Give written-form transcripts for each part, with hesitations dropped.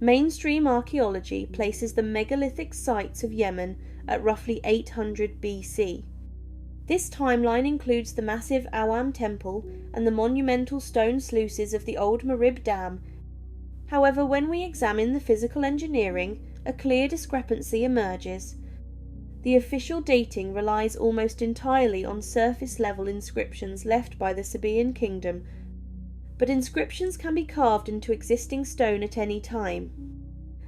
Mainstream archaeology places the megalithic sites of Yemen at roughly 800 BC. This timeline includes the massive Awam Temple and the monumental stone sluices of the old Marib Dam. However, when we examine the physical engineering, a clear discrepancy emerges. The official dating relies almost entirely on surface-level inscriptions left by the Sabaean kingdom, but inscriptions can be carved into existing stone at any time.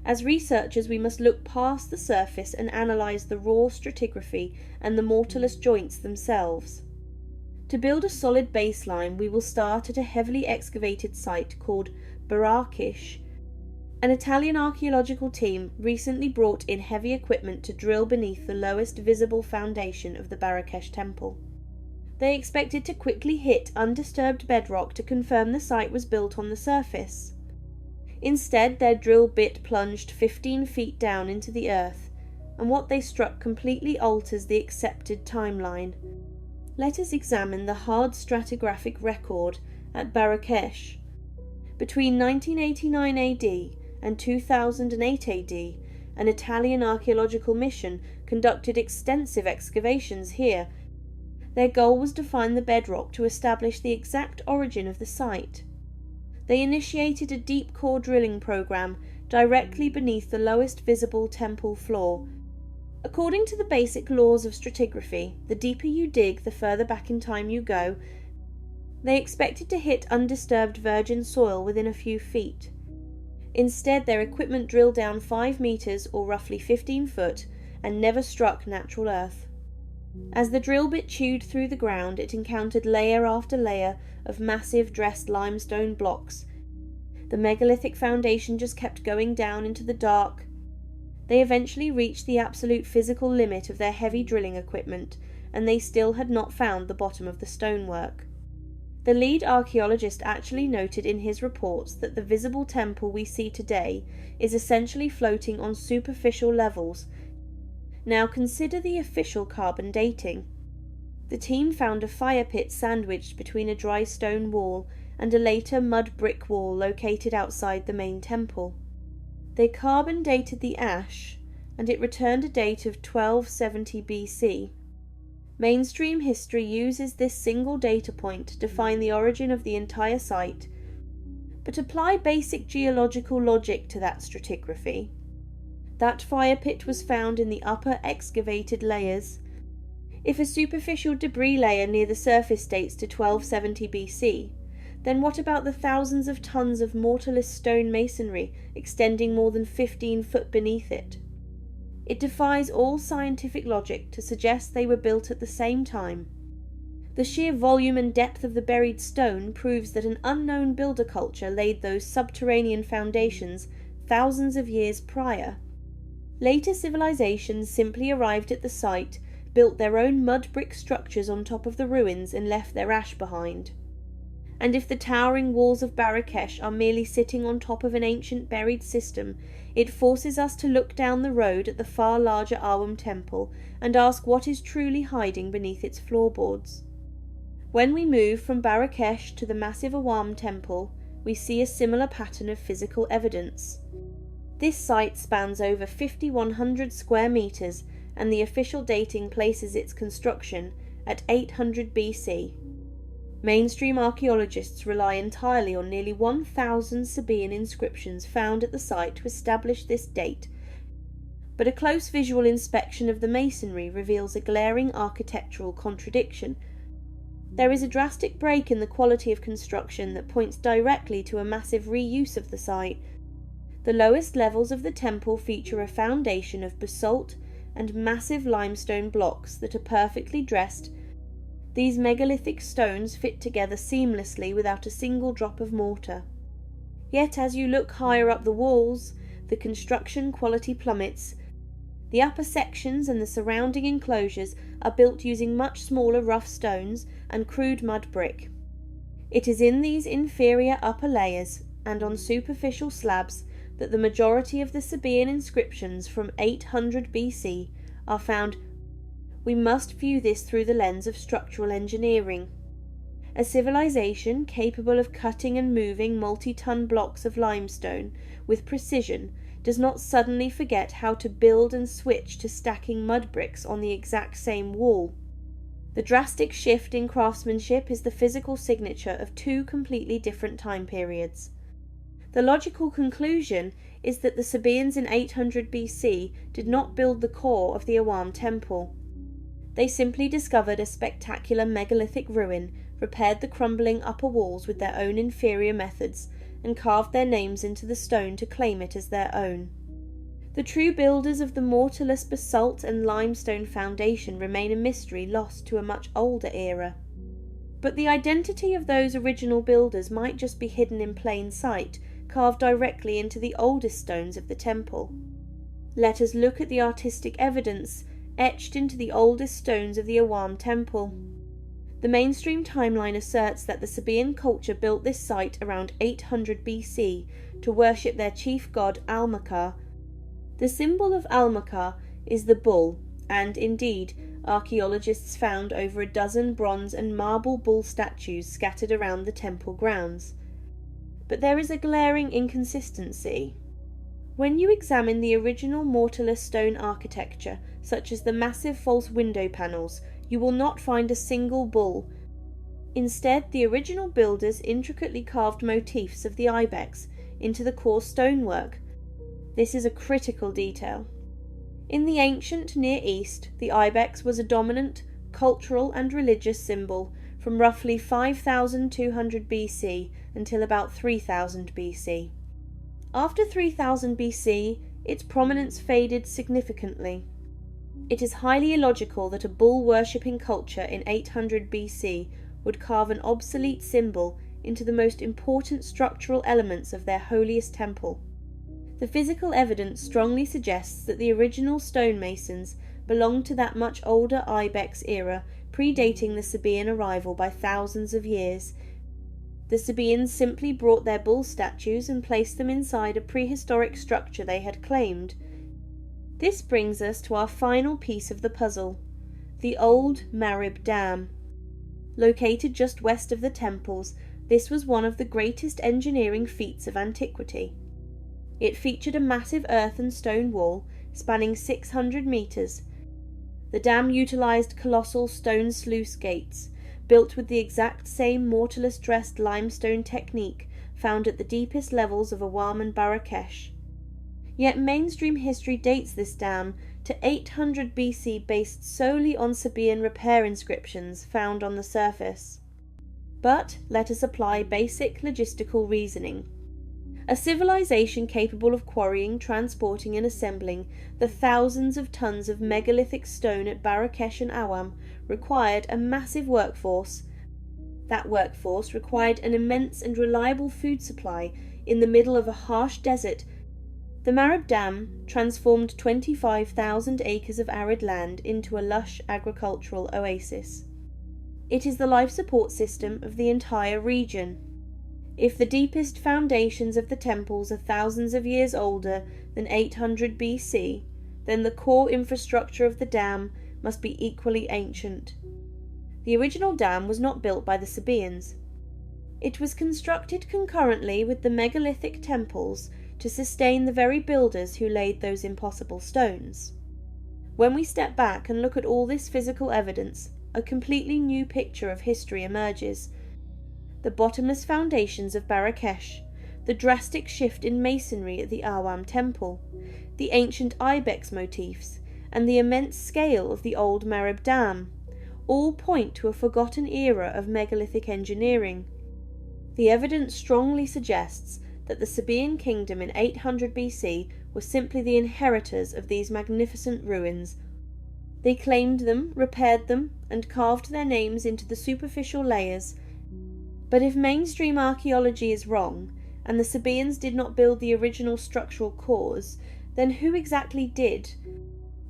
As researchers, we must look past the surface and analyse the raw stratigraphy and the mortarless joints themselves. To build a solid baseline, we will start at a heavily excavated site called Barakish. An Italian archaeological team recently brought in heavy equipment to drill beneath the lowest visible foundation of the Barakesh temple. They expected to quickly hit undisturbed bedrock to confirm the site was built on the surface. Instead, their drill bit plunged 15 feet down into the earth, and what they struck completely alters the accepted timeline. Let us examine the hard stratigraphic record at Barakesh. Between 1989 AD and 2008 AD, an Italian archaeological mission conducted extensive excavations here. Their goal was to find the bedrock to establish the exact origin of the site. They initiated a deep core drilling program directly beneath the lowest visible temple floor. According to the basic laws of stratigraphy, the deeper you dig, the further back in time you go. They expected to hit undisturbed virgin soil within a few feet. Instead, their equipment drilled down 5 meters or roughly 15 foot and never struck natural earth. As the drill bit chewed through the ground, it encountered layer after layer of massive dressed limestone blocks. The megalithic foundation just kept going down into the dark. They eventually reached the absolute physical limit of their heavy drilling equipment, and they still had not found the bottom of the stonework. The lead archaeologist actually noted in his reports that the visible temple we see today is essentially floating on superficial levels. Now consider the official carbon dating. The team found a fire pit sandwiched between a dry stone wall and a later mud brick wall located outside the main temple. They carbon dated the ash, and it returned a date of 1270 BC. Mainstream history uses this single data point to define the origin of the entire site, but apply basic geological logic to that stratigraphy. That fire pit was found in the upper excavated layers. If a superficial debris layer near the surface dates to 1270 BC, then what about the thousands of tons of mortarless stone masonry extending more than 15 foot beneath it? It defies all scientific logic to suggest they were built at the same time. The sheer volume and depth of the buried stone proves that an unknown builder culture laid those subterranean foundations thousands of years prior. Later civilizations simply arrived at the site, built their own mud brick structures on top of the ruins and left their ash behind. And if the towering walls of Barakesh are merely sitting on top of an ancient buried system, it forces us to look down the road at the far larger Awam temple and ask what is truly hiding beneath its floorboards. When we move from Barakesh to the massive Awam temple, we see a similar pattern of physical evidence. This site spans over 5,100 square meters, and the official dating places its construction at 800 BC. Mainstream archaeologists rely entirely on nearly 1,000 Sabaean inscriptions found at the site to establish this date, but a close visual inspection of the masonry reveals a glaring architectural contradiction. There is a drastic break in the quality of construction that points directly to a massive reuse of the site. The lowest levels of the temple feature a foundation of basalt and massive limestone blocks that are perfectly dressed. These megalithic stones fit together seamlessly without a single drop of mortar. Yet as you look higher up the walls, the construction quality plummets. The upper sections and the surrounding enclosures are built using much smaller rough stones and crude mud brick. It is in these inferior upper layers and on superficial slabs that the majority of the Sabaean inscriptions from 800 BC are found. We must view this through the lens of structural engineering. A civilization capable of cutting and moving multi-ton blocks of limestone with precision does not suddenly forget how to build and switch to stacking mud bricks on the exact same wall. The drastic shift in craftsmanship is the physical signature of two completely different time periods. The logical conclusion is that the Sabaeans in 800 BC did not build the core of the Awam temple. They simply discovered a spectacular megalithic ruin, repaired the crumbling upper walls with their own inferior methods, and carved their names into the stone to claim it as their own. The true builders of the mortarless basalt and limestone foundation remain a mystery lost to a much older era. But the identity of those original builders might just be hidden in plain sight, carved directly into the oldest stones of the temple. Let us look at the artistic evidence etched into the oldest stones of the Awam temple. The mainstream timeline asserts that the Sabaean culture built this site around 800 BC to worship their chief god Almakar. The symbol of Almakar is the bull, and indeed, archaeologists found over a dozen bronze and marble bull statues scattered around the temple grounds. But there is a glaring inconsistency. When you examine the original mortarless stone architecture, such as the massive false window panels, you will not find a single bull. Instead, the original builders intricately carved motifs of the ibex into the core stonework. This is a critical detail. In the ancient Near East, the ibex was a dominant cultural and religious symbol from roughly 5200 BC until about 3000 BC. After 3000 BC, its prominence faded significantly. It is highly illogical that a bull-worshipping culture in 800 BC would carve an obsolete symbol into the most important structural elements of their holiest temple. The physical evidence strongly suggests that the original stonemasons belonged to that much older ibex era, predating the Sabaean arrival by thousands of years. The Sabaeans simply brought their bull statues and placed them inside a prehistoric structure they had claimed. This brings us to our final piece of the puzzle, the old Marib Dam. Located just west of the temples, this was one of the greatest engineering feats of antiquity. It featured a massive earth and stone wall spanning 600 metres. The dam utilised colossal stone sluice gates, built with the exact same mortarless dressed limestone technique found at the deepest levels of Awam and Marrakesh. Yet mainstream history dates this dam to 800 BC based solely on Sabaean repair inscriptions found on the surface. But let us apply basic logistical reasoning. A civilization capable of quarrying, transporting and assembling the thousands of tons of megalithic stone at Marrakesh and Awam required a massive workforce. That workforce required an immense and reliable food supply in the middle of a harsh desert. The Marib Dam transformed 25,000 acres of arid land into a lush agricultural oasis. It is the life support system of the entire region. If the deepest foundations of the temples are thousands of years older than 800 BC, then the core infrastructure of the dam must be equally ancient. The original dam was not built by the Sabaeans. It was constructed concurrently with the megalithic temples to sustain the very builders who laid those impossible stones. When we step back and look at all this physical evidence, a completely new picture of history emerges. The bottomless foundations of Marrakesh, the drastic shift in masonry at the Awam temple, the ancient ibex motifs, and the immense scale of the old Marib Dam, all point to a forgotten era of megalithic engineering. The evidence strongly suggests that the Sabaean kingdom in 800 BC were simply the inheritors of these magnificent ruins. They claimed them, repaired them, and carved their names into the superficial layers. But if mainstream archaeology is wrong, and the Sabaeans did not build the original structural cores, then who exactly did?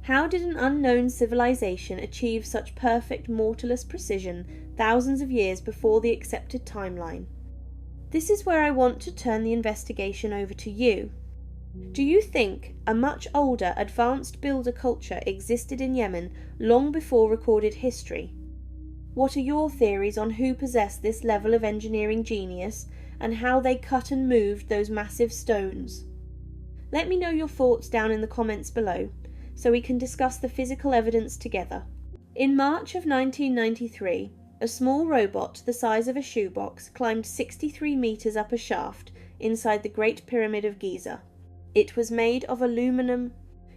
How did an unknown civilization achieve such perfect mortarless precision thousands of years before the accepted timeline? This is where I want to turn the investigation over to you. Do you think a much older, advanced builder culture existed in Yemen long before recorded history? What are your theories on who possessed this level of engineering genius and how they cut and moved those massive stones? Let me know your thoughts down in the comments below, so we can discuss the physical evidence together. In March of 1993, a small robot the size of a shoebox climbed 63 meters up a shaft inside the Great Pyramid of Giza. It was made of aluminum.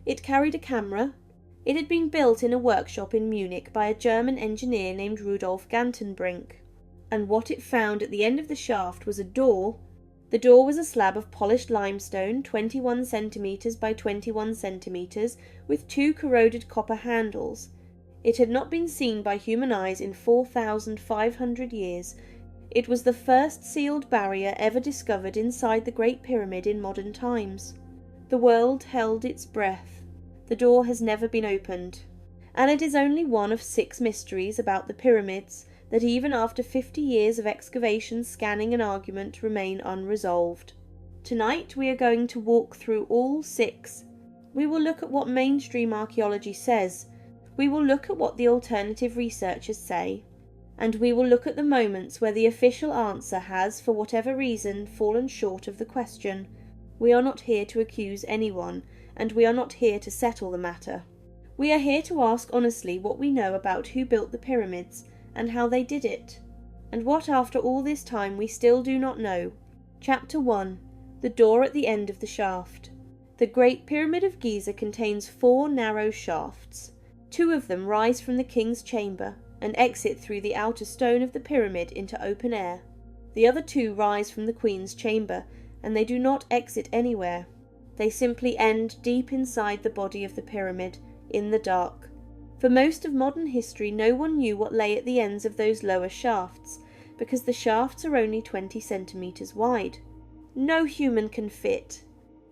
It carried a camera. It had been built in a workshop in Munich by a German engineer named Rudolf Gantenbrink. And what it found at the end of the shaft was a door. The door was a slab of polished limestone, 21 centimeters by 21 centimeters, with 2 corroded copper handles. It had not been seen by human eyes in 4,500 years. It was the first sealed barrier ever discovered inside the Great Pyramid in modern times. The world held its breath. The door has never been opened. And it is only one of 6 mysteries about the pyramids that even after 50 years of excavation, scanning and argument remain unresolved. Tonight we are going to walk through all 6. We will look at what mainstream archaeology says. We will look at what the alternative researchers say. And we will look at the moments where the official answer has, for whatever reason, fallen short of the question. We are not here to accuse anyone, and we are not here to settle the matter. We are here to ask honestly what we know about who built the pyramids, and how they did it, and what after all this time we still do not know. Chapter 1. The door at the end of the shaft. The Great Pyramid of Giza contains 4 narrow shafts. 2 of them rise from the king's chamber and exit through the outer stone of the pyramid into open air. The other 2 rise from the queen's chamber, and they do not exit anywhere. They simply end deep inside the body of the pyramid, in the dark. For most of modern history, no one knew what lay at the ends of those lower shafts, because the shafts are only 20 centimeters wide. No human can fit.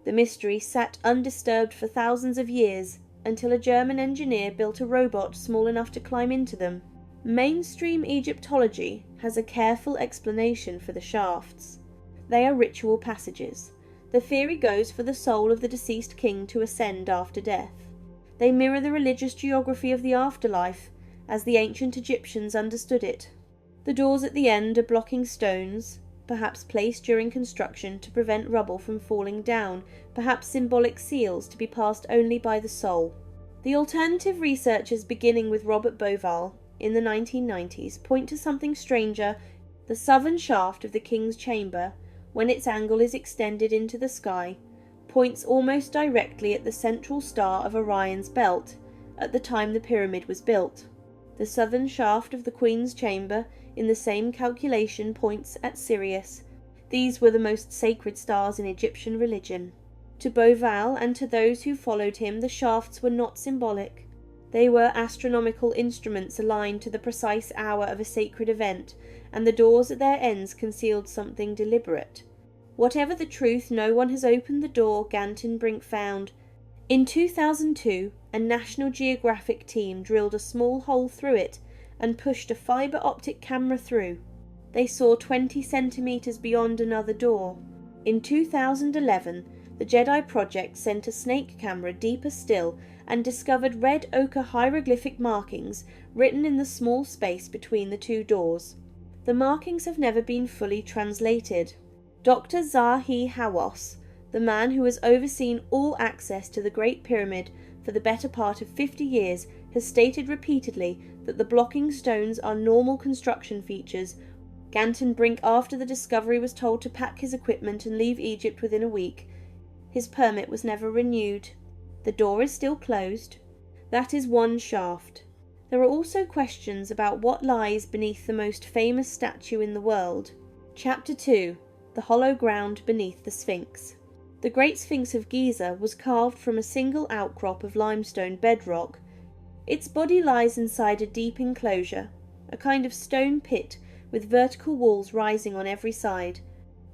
The mystery sat undisturbed for thousands of years, until a German engineer built a robot small enough to climb into them. Mainstream Egyptology has a careful explanation for the shafts. They are ritual passages. The theory goes for the soul of the deceased king to ascend after death. They mirror the religious geography of the afterlife, as the ancient Egyptians understood it. The doors at the end are blocking stones, perhaps placed during construction to prevent rubble from falling down, perhaps symbolic seals to be passed only by the soul. The alternative researchers, beginning with Robert Bauval in the 1990s, point to something stranger. The southern shaft of the king's chamber, when its angle is extended into the sky, points almost directly at the central star of Orion's belt at the time the pyramid was built. The southern shaft of the Queen's chamber in the same calculation points at Sirius. These were the most sacred stars in Egyptian religion. To Bauval and to those who followed him, the shafts were not symbolic. They were astronomical instruments aligned to the precise hour of a sacred event, and the doors at their ends concealed something deliberate. Whatever the truth, no one has opened the door Gantenbrink found. In 2002, a National Geographic team drilled a small hole through it and pushed a fibre optic camera through. They saw 20 centimetres beyond another door. In 2011, the Jedi Project sent a snake camera deeper still and discovered red ochre hieroglyphic markings written in the small space between the 2 doors. The markings have never been fully translated. Dr. Zahi Hawass, the man who has overseen all access to the Great Pyramid for the better part of 50 years, has stated repeatedly that the blocking stones are normal construction features. Gantenbrink, after the discovery, was told to pack his equipment and leave Egypt within a week. His permit was never renewed. The door is still closed. That is one shaft. There are also questions about what lies beneath the most famous statue in the world. Chapter 2. The hollow ground beneath the Sphinx. The Great Sphinx of Giza was carved from a single outcrop of limestone bedrock. Its body lies inside a deep enclosure, a kind of stone pit with vertical walls rising on every side,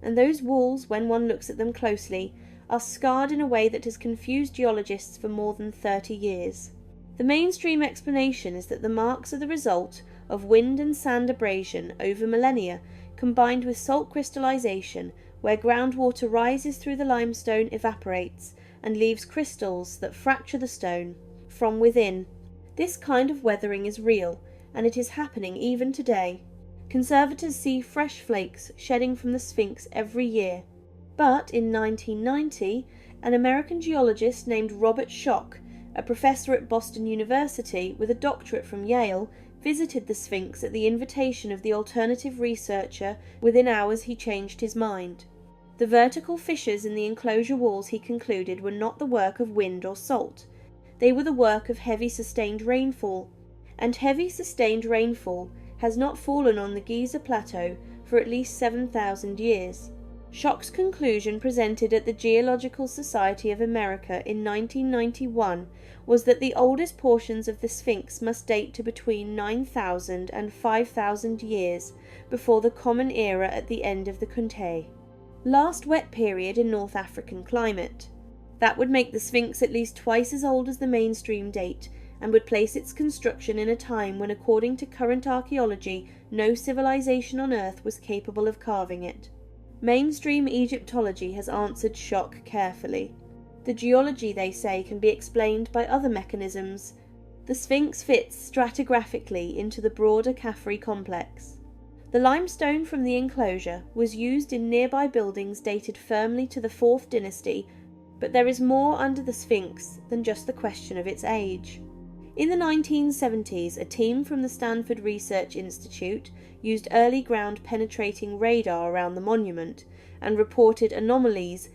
and those walls, when one looks at them closely, are scarred in a way that has confused geologists for more than 30 years. The mainstream explanation is that the marks are the result of wind and sand abrasion over millennia, combined with salt crystallization, where groundwater rises through the limestone, evaporates, and leaves crystals that fracture the stone from within. This kind of weathering is real, and it is happening even today. Conservators see fresh flakes shedding from the Sphinx every year. But in 1990, an American geologist named Robert Schoch, a professor at Boston University with a doctorate from Yale, visited the Sphinx at the invitation of the alternative researcher. Within hours he changed his mind. The vertical fissures in the enclosure walls, he concluded, were not the work of wind or salt. They were the work of heavy sustained rainfall. And heavy sustained rainfall has not fallen on the Giza Plateau for at least 7,000 years. Schoch's conclusion, presented at the Geological Society of America in 1991, was that the oldest portions of the Sphinx must date to between 9,000 and 5,000 years before the Common Era at the end of the Kunte. Last wet period in North African climate. That would make the Sphinx at least twice as old as the mainstream date, and would place its construction in a time when, according to current archaeology, no civilization on Earth was capable of carving it. Mainstream Egyptology has answered Schoch carefully. The geology, they say, can be explained by other mechanisms. The Sphinx fits stratigraphically into the broader Khafre complex. The limestone from the enclosure was used in nearby buildings dated firmly to the 4th dynasty, but there is more under the Sphinx than just the question of its age. In the 1970s, a team from the Stanford Research Institute used early ground-penetrating radar around the monument and reported anomalies.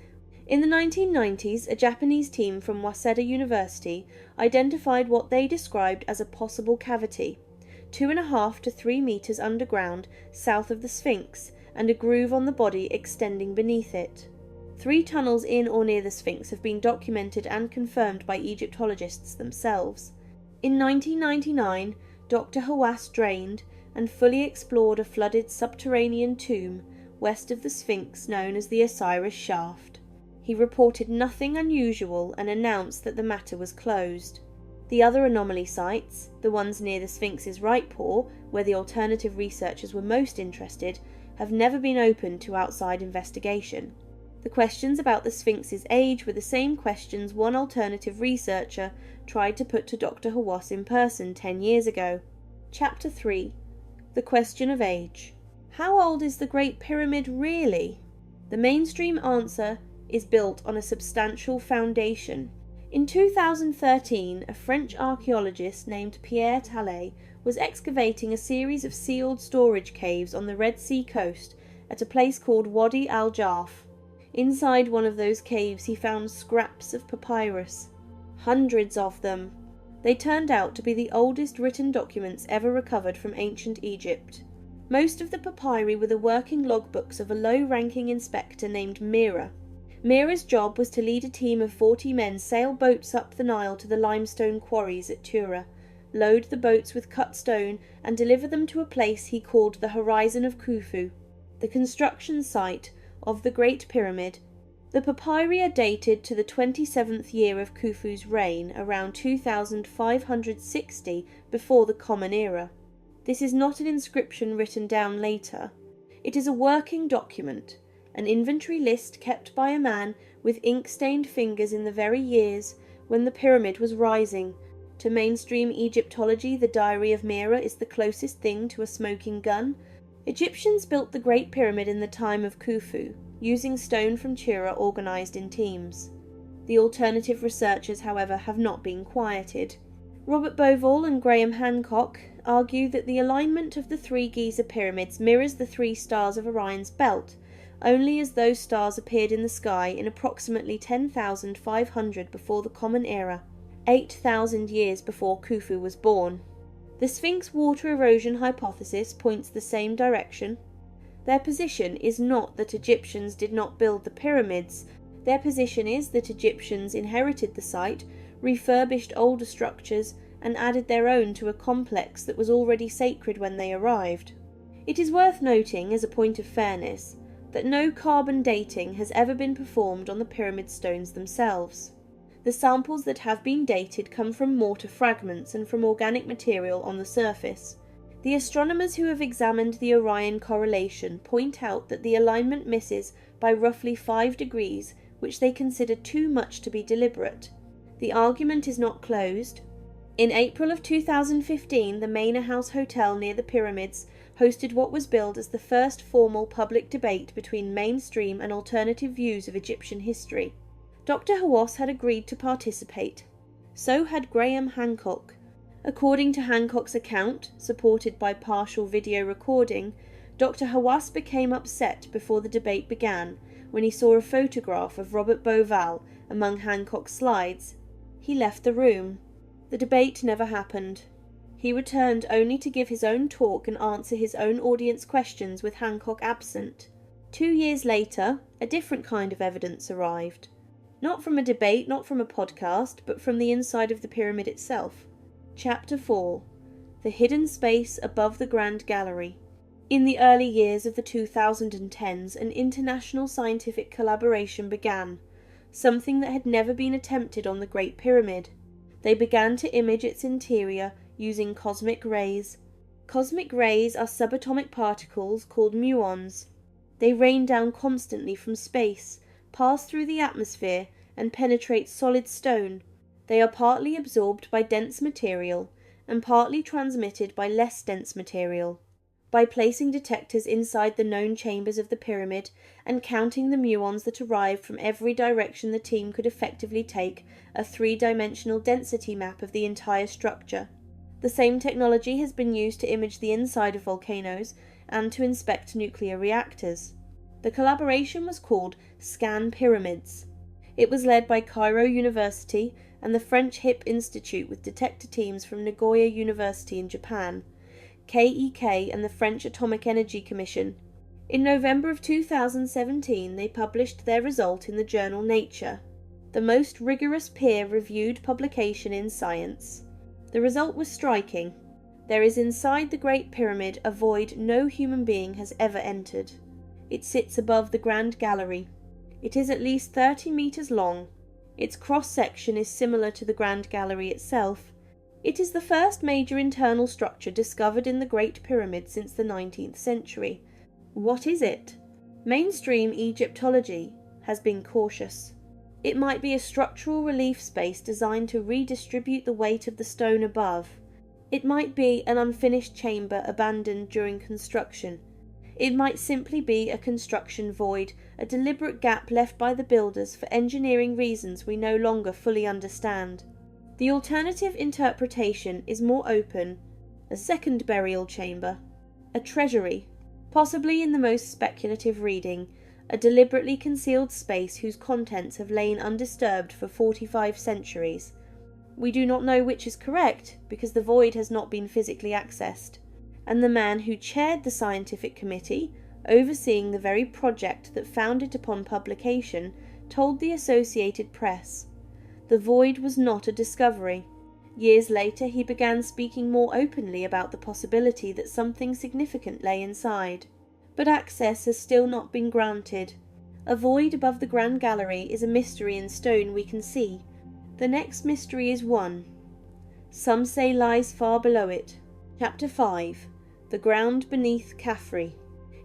In the 1990s, a Japanese team from Waseda University identified what they described as a possible cavity, 2.5 to 3 meters underground south of the Sphinx, and a groove on the body extending beneath it. 3 tunnels in or near the Sphinx have been documented and confirmed by Egyptologists themselves. In 1999, Dr. Hawass drained and fully explored a flooded subterranean tomb west of the Sphinx known as the Osiris Shaft. He reported nothing unusual and announced that the matter was closed. The other anomaly sites, the ones near the Sphinx's right paw, where the alternative researchers were most interested, have never been opened to outside investigation. The questions about the Sphinx's age were the same questions one alternative researcher tried to put to Dr. Hawass in person 10 years ago. Chapter 3. The Question of Age. How old is the Great Pyramid really? The mainstream answer is built on a substantial foundation. In 2013, a French archaeologist named Pierre Tallet was excavating a series of sealed storage caves on the Red Sea coast at a place called Wadi al-Jarf. Inside one of those caves he found scraps of papyrus. Hundreds of them. They turned out to be the oldest written documents ever recovered from ancient Egypt. Most of the papyri were the working logbooks of a low-ranking inspector named Mira. Mira's job was to lead a team of 40 men sail boats up the Nile to the limestone quarries at Tura, load the boats with cut stone and deliver them to a place he called the Horizon of Khufu, the construction site of the Great Pyramid. The papyri are dated to the 27th year of Khufu's reign, around 2560 before the Common Era. This is not an inscription written down later. It is a working document, an inventory list kept by a man with ink-stained fingers in the very years when the pyramid was rising. To mainstream Egyptology, the diary of Mira is the closest thing to a smoking gun. Egyptians built the Great Pyramid in the time of Khufu, using stone from Tura organised in teams. The alternative researchers, however, have not been quieted. Robert Bovall and Graham Hancock argue that the alignment of the 3 Giza pyramids mirrors the 3 stars of Orion's belt, only as those stars appeared in the sky in approximately 10,500 before the Common Era, 8,000 years before Khufu was born. The Sphinx water erosion hypothesis points the same direction. Their position is not that Egyptians did not build the pyramids. Their position is that Egyptians inherited the site, refurbished older structures, and added their own to a complex that was already sacred when they arrived. It is worth noting, as a point of fairness, that no carbon dating has ever been performed on the pyramid stones themselves. The samples that have been dated come from mortar fragments and from organic material on the surface. The astronomers who have examined the Orion correlation point out that the alignment misses by roughly 5 degrees, which they consider too much to be deliberate. The argument is not closed. In April of 2015, the Manor House Hotel near the pyramids hosted what was billed as the first formal public debate between mainstream and alternative views of Egyptian history. Dr. Hawass had agreed to participate. So had Graham Hancock. According to Hancock's account, supported by partial video recording, Dr. Hawass became upset before the debate began when he saw a photograph of Robert Bauval among Hancock's slides. He left the room. The debate never happened. He returned only to give his own talk and answer his own audience questions with Hancock absent. 2 years later, a different kind of evidence arrived. Not from a debate, not from a podcast, but from the inside of the pyramid itself. Chapter 4. The Hidden Space Above the Grand Gallery. In the early years of the 2010s, an international scientific collaboration began, something that had never been attempted on the Great Pyramid. They began to image its interior using cosmic rays. Cosmic rays are subatomic particles called muons. They rain down constantly from space, pass through the atmosphere, and penetrate solid stone. They are partly absorbed by dense material and partly transmitted by less dense material. By placing detectors inside the known chambers of the pyramid and counting the muons that arrived from every direction, the team could effectively take a 3-dimensional density map of the entire structure. The same technology has been used to image the inside of volcanoes and to inspect nuclear reactors. The collaboration was called Scan Pyramids. It was led by Cairo University and the French HIP Institute with detector teams from Nagoya University in Japan, KEK and the French Atomic Energy Commission. In November of 2017, they published their result in the journal Nature, the most rigorous peer-reviewed publication in science. The result was striking. There is inside the Great Pyramid a void no human being has ever entered. It sits above the Grand Gallery. It is at least 30 meters long. Its cross-section is similar to the Grand Gallery itself. It is the first major internal structure discovered in the Great Pyramid since the 19th century. What is it? Mainstream Egyptology has been cautious. It might be a structural relief space designed to redistribute the weight of the stone above. It might be an unfinished chamber abandoned during construction. It might simply be a construction void, a deliberate gap left by the builders for engineering reasons we no longer fully understand. The alternative interpretation is more open: a second burial chamber, a treasury, possibly in the most speculative reading, a deliberately concealed space whose contents have lain undisturbed for 45 centuries. We do not know which is correct because the void has not been physically accessed, and the man who chaired the scientific committee, overseeing the very project that founded upon publication, told the Associated Press, the void was not a discovery. Years later he began speaking more openly about the possibility that something significant lay inside. But access has still not been granted. A void above the Grand Gallery is a mystery in stone we can see. The next mystery is one. Some say lies far below it. Chapter 5. The Ground Beneath Khafre.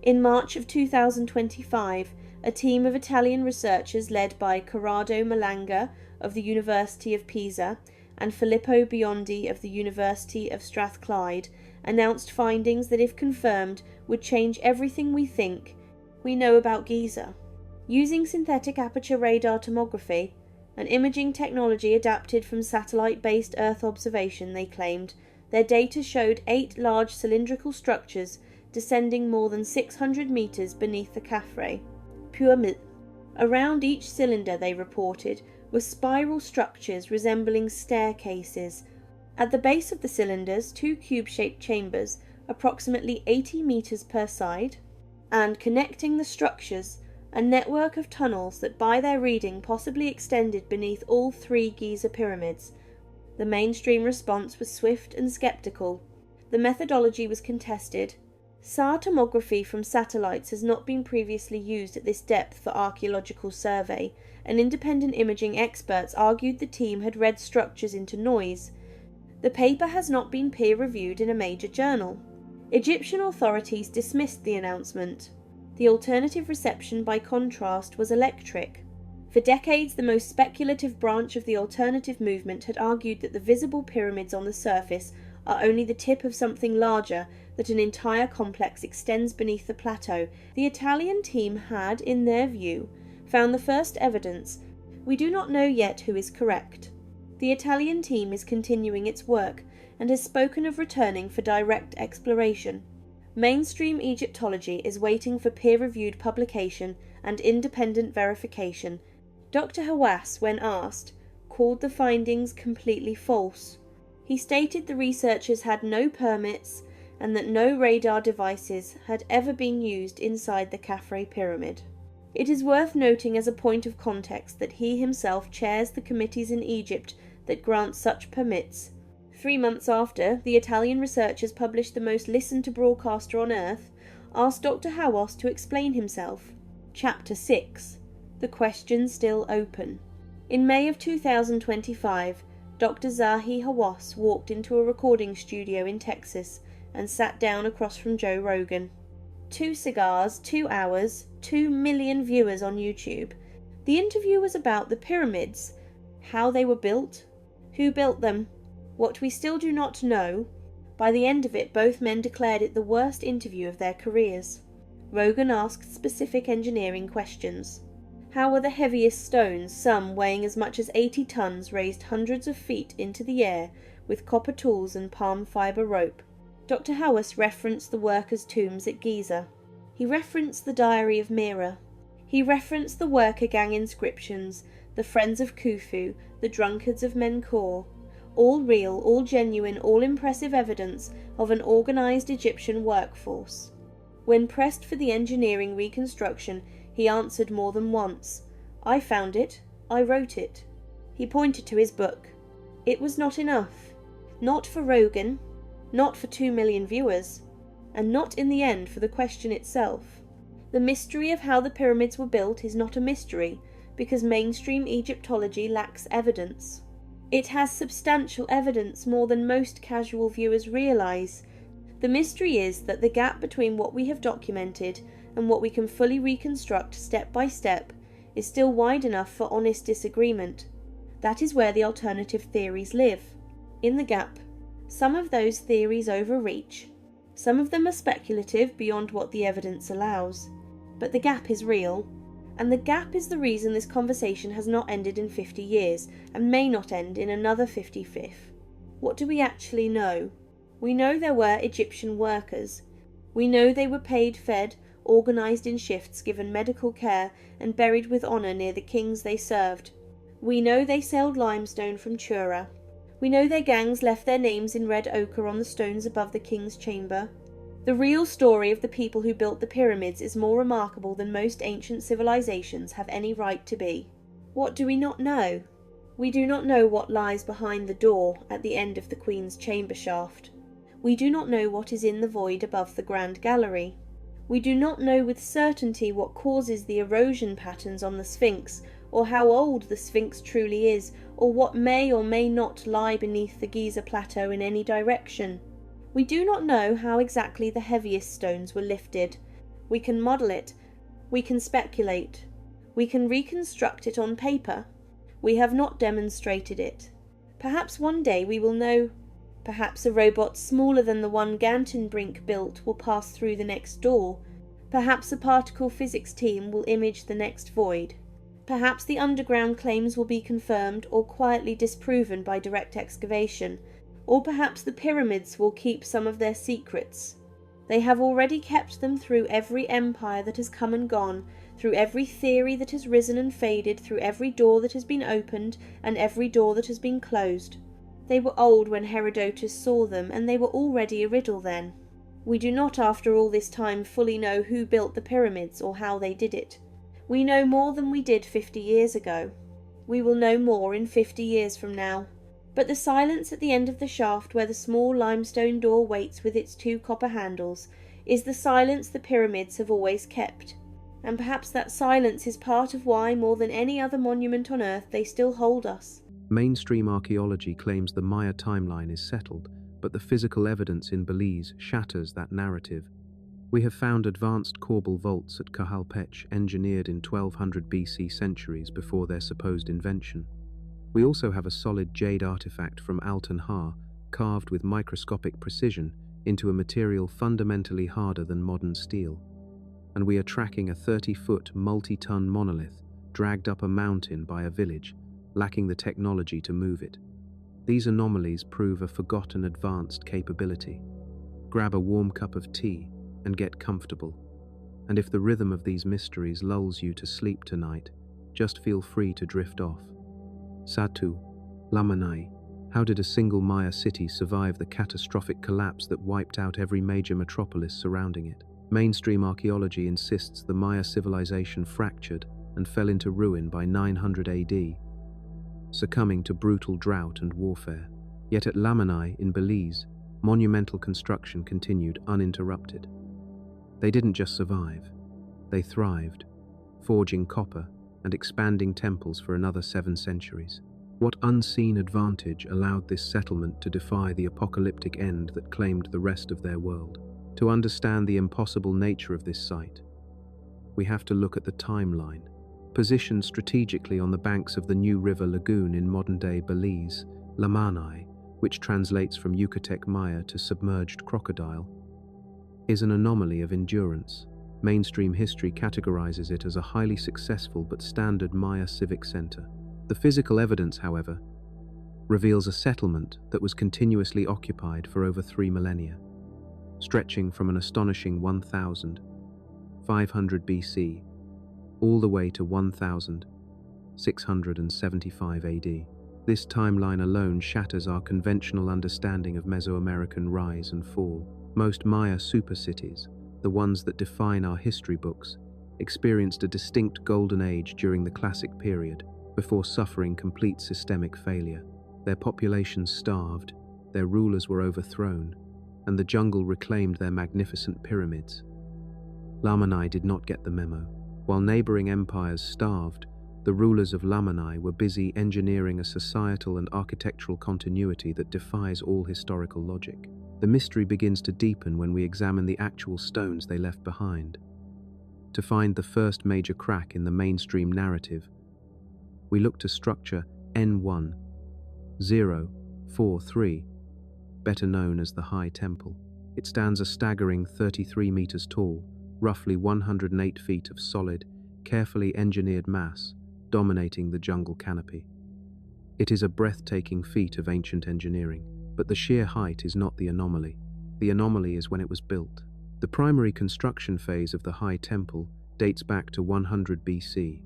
In March of 2025, a team of Italian researchers led by Corrado Malanga of the University of Pisa and Filippo Biondi of the University of Strathclyde announced findings that, if confirmed, would change everything we know about Giza. Using synthetic aperture radar tomography, an imaging technology adapted from satellite-based Earth observation, they claimed, their data showed 8 large cylindrical structures descending more than 600 meters beneath the Khafre. Pyramid. Around each cylinder, they reported, were spiral structures resembling staircases. At the base of the cylinders, 2 cube-shaped chambers, approximately 80 meters per side, and connecting the structures, a network of tunnels that by their reading possibly extended beneath all 3 Giza pyramids. The mainstream response was swift and skeptical. The methodology was contested. SAR tomography from satellites has not been previously used at this depth for archaeological survey, and independent imaging experts argued the team had read structures into noise. The paper has not been peer-reviewed in a major journal. Egyptian authorities dismissed the announcement. The alternative reception, by contrast, was electric. For decades, the most speculative branch of the alternative movement had argued that the visible pyramids on the surface are only the tip of something larger, that an entire complex extends beneath the plateau. The Italian team had, in their view, found the first evidence. We do not know yet who is correct. The Italian team is continuing its work and has spoken of returning for direct exploration. Mainstream Egyptology is waiting for peer-reviewed publication and independent verification. Dr. Hawass, when asked, called the findings completely false. He stated the researchers had no permits and that no radar devices had ever been used inside the Khafre pyramid. It is worth noting as a point of context that he himself chairs the committees in Egypt that grant such permits. 3 months after, the Italian researchers published the most listened-to broadcaster on Earth, asked Dr. Hawass to explain himself. Chapter 6. The Question Still Open. In May of 2025, Dr. Zahi Hawass walked into a recording studio in Texas and sat down across from Joe Rogan. 2 cigars, 2 hours, 2 million viewers on YouTube. The interview was about the pyramids, how they were built, who built them, what we still do not know. By the end of it, both men declared it the worst interview of their careers. Rogan asked specific engineering questions. How were the heaviest stones, some weighing as much as 80 tons, raised hundreds of feet into the air with copper tools and palm fibre rope? Dr. Hawass referenced the workers' tombs at Giza. He referenced the Diary of Mira. He referenced the worker gang inscriptions, the Friends of Khufu, the Drunkards of Menkaure. All real, all genuine, all impressive evidence of an organised Egyptian workforce. When pressed for the engineering reconstruction, he answered more than once, "I found it, I wrote it." He pointed to his book. It was not enough. Not for Rogan, not for 2 million viewers, and not in the end for the question itself. The mystery of how the pyramids were built is not a mystery because mainstream Egyptology lacks evidence. It has substantial evidence, more than most casual viewers realise. The mystery is that the gap between what we have documented and what we can fully reconstruct step by step is still wide enough for honest disagreement. That is where the alternative theories live, in the gap. Some of those theories overreach. Some of them are speculative beyond what the evidence allows. But the gap is real. And the gap is the reason this conversation has not ended in 50 years, and may not end in another 55th. What do we actually know? We know there were Egyptian workers. We know they were paid, fed, organised in shifts, given medical care, and buried with honour near the kings they served. We know they sailed limestone from Chura. We know their gangs left their names in red ochre on the stones above the king's chamber. The real story of the people who built the pyramids is more remarkable than most ancient civilizations have any right to be. What do we not know? We do not know what lies behind the door at the end of the Queen's chamber shaft. We do not know what is in the void above the Grand Gallery. We do not know with certainty what causes the erosion patterns on the Sphinx, or how old the Sphinx truly is, or what may or may not lie beneath the Giza plateau in any direction. We do not know how exactly the heaviest stones were lifted. We can model it. We can speculate. We can reconstruct it on paper. We have not demonstrated it. Perhaps one day we will know. Perhaps a robot smaller than the one Gantenbrink built will pass through the next door. Perhaps a particle physics team will image the next void. Perhaps the underground claims will be confirmed or quietly disproven by direct excavation. Or perhaps the pyramids will keep some of their secrets. They have already kept them through every empire that has come and gone, through every theory that has risen and faded, through every door that has been opened and every door that has been closed. They were old when Herodotus saw them, and they were already a riddle then. We do not, after all this time, fully know who built the pyramids or how they did it. We know more than we did 50 years ago. We will know more in 50 years from now. But the silence at the end of the shaft where the small limestone door waits with its 2 copper handles is the silence the pyramids have always kept. And perhaps that silence is part of why, more than any other monument on Earth, they still hold us. Mainstream archaeology claims the Maya timeline is settled, but the physical evidence in Belize shatters that narrative. We have found advanced corbel vaults at Cahalpech engineered in 1200 BC, centuries before their supposed invention. We also have a solid jade artifact from Altan carved with microscopic precision into a material fundamentally harder than modern steel. And we are tracking a 30-foot multi-ton monolith dragged up a mountain by a village, lacking the technology to move it. These anomalies prove a forgotten advanced capability. Grab a warm cup of tea and get comfortable. And if the rhythm of these mysteries lulls you to sleep tonight, just feel free to drift off. Satu, Lamanai. How did a single Maya city survive the catastrophic collapse that wiped out every major metropolis surrounding it? Mainstream archaeology insists the Maya civilization fractured and fell into ruin by 900 AD, succumbing to brutal drought and warfare. Yet at Lamanai in Belize, monumental construction continued uninterrupted. They didn't just survive, they thrived, forging copper and expanding temples for another 7 centuries. What unseen advantage allowed this settlement to defy the apocalyptic end that claimed the rest of their world? To understand the impossible nature of this site, we have to look at the timeline. Positioned strategically on the banks of the New River Lagoon in modern-day Belize, Lamanai, which translates from Yucatec Maya to submerged crocodile, is an anomaly of endurance. Mainstream history categorizes it as a highly successful but standard Maya civic center. The physical evidence, however, reveals a settlement that was continuously occupied for over 3 millennia, stretching from an astonishing 1500 BC all the way to 1675 AD. This timeline alone shatters our conventional understanding of Mesoamerican rise and fall. Most Maya supercities, the ones that define our history books, experienced a distinct golden age during the Classic period, before suffering complete systemic failure. Their populations starved, their rulers were overthrown, and the jungle reclaimed their magnificent pyramids. Lamanai did not get the memo. While neighboring empires starved, the rulers of Lamanai were busy engineering a societal and architectural continuity that defies all historical logic. The mystery begins to deepen when we examine the actual stones they left behind. To find the first major crack in the mainstream narrative, we look to structure N1043, better known as the High Temple. It stands a staggering 33 meters tall, roughly 108 feet of solid, carefully engineered mass, dominating the jungle canopy. It is a breathtaking feat of ancient engineering, but the sheer height is not the anomaly. The anomaly is when it was built. The primary construction phase of the High Temple dates back to 100 BC.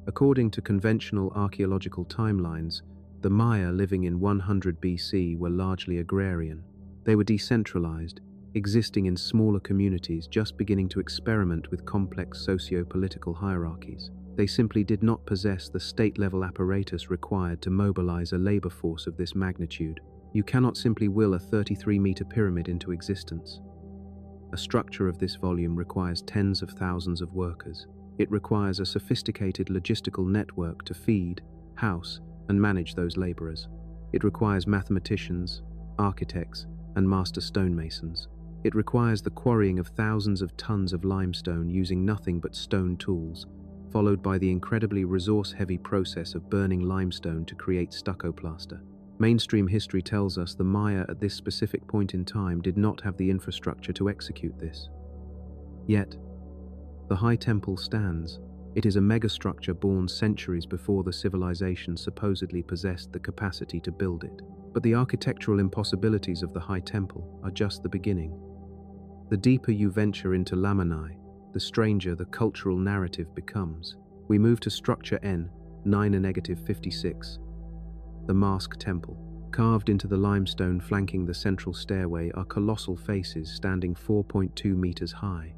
According to conventional archaeological timelines, the Maya living in 100 BC were largely agrarian. They were decentralized, existing in smaller communities just beginning to experiment with complex socio-political hierarchies. They simply did not possess the state-level apparatus required to mobilize a labor force of this magnitude. You cannot simply will a 33-meter pyramid into existence. A structure of this volume requires tens of thousands of workers. It requires a sophisticated logistical network to feed, house, and manage those laborers. It requires mathematicians, architects, and master stonemasons. It requires the quarrying of thousands of tons of limestone using nothing but stone tools, followed by the incredibly resource-heavy process of burning limestone to create stucco plaster. Mainstream history tells us the Maya at this specific point in time did not have the infrastructure to execute this. Yet, the High Temple stands. It is a megastructure born centuries before the civilization supposedly possessed the capacity to build it. But the architectural impossibilities of the High Temple are just the beginning. The deeper you venture into Lamanai, the stranger the cultural narrative becomes. We move to structure N9-56, the Mask Temple. Carved into the limestone flanking the central stairway are colossal faces standing 4.2 meters high.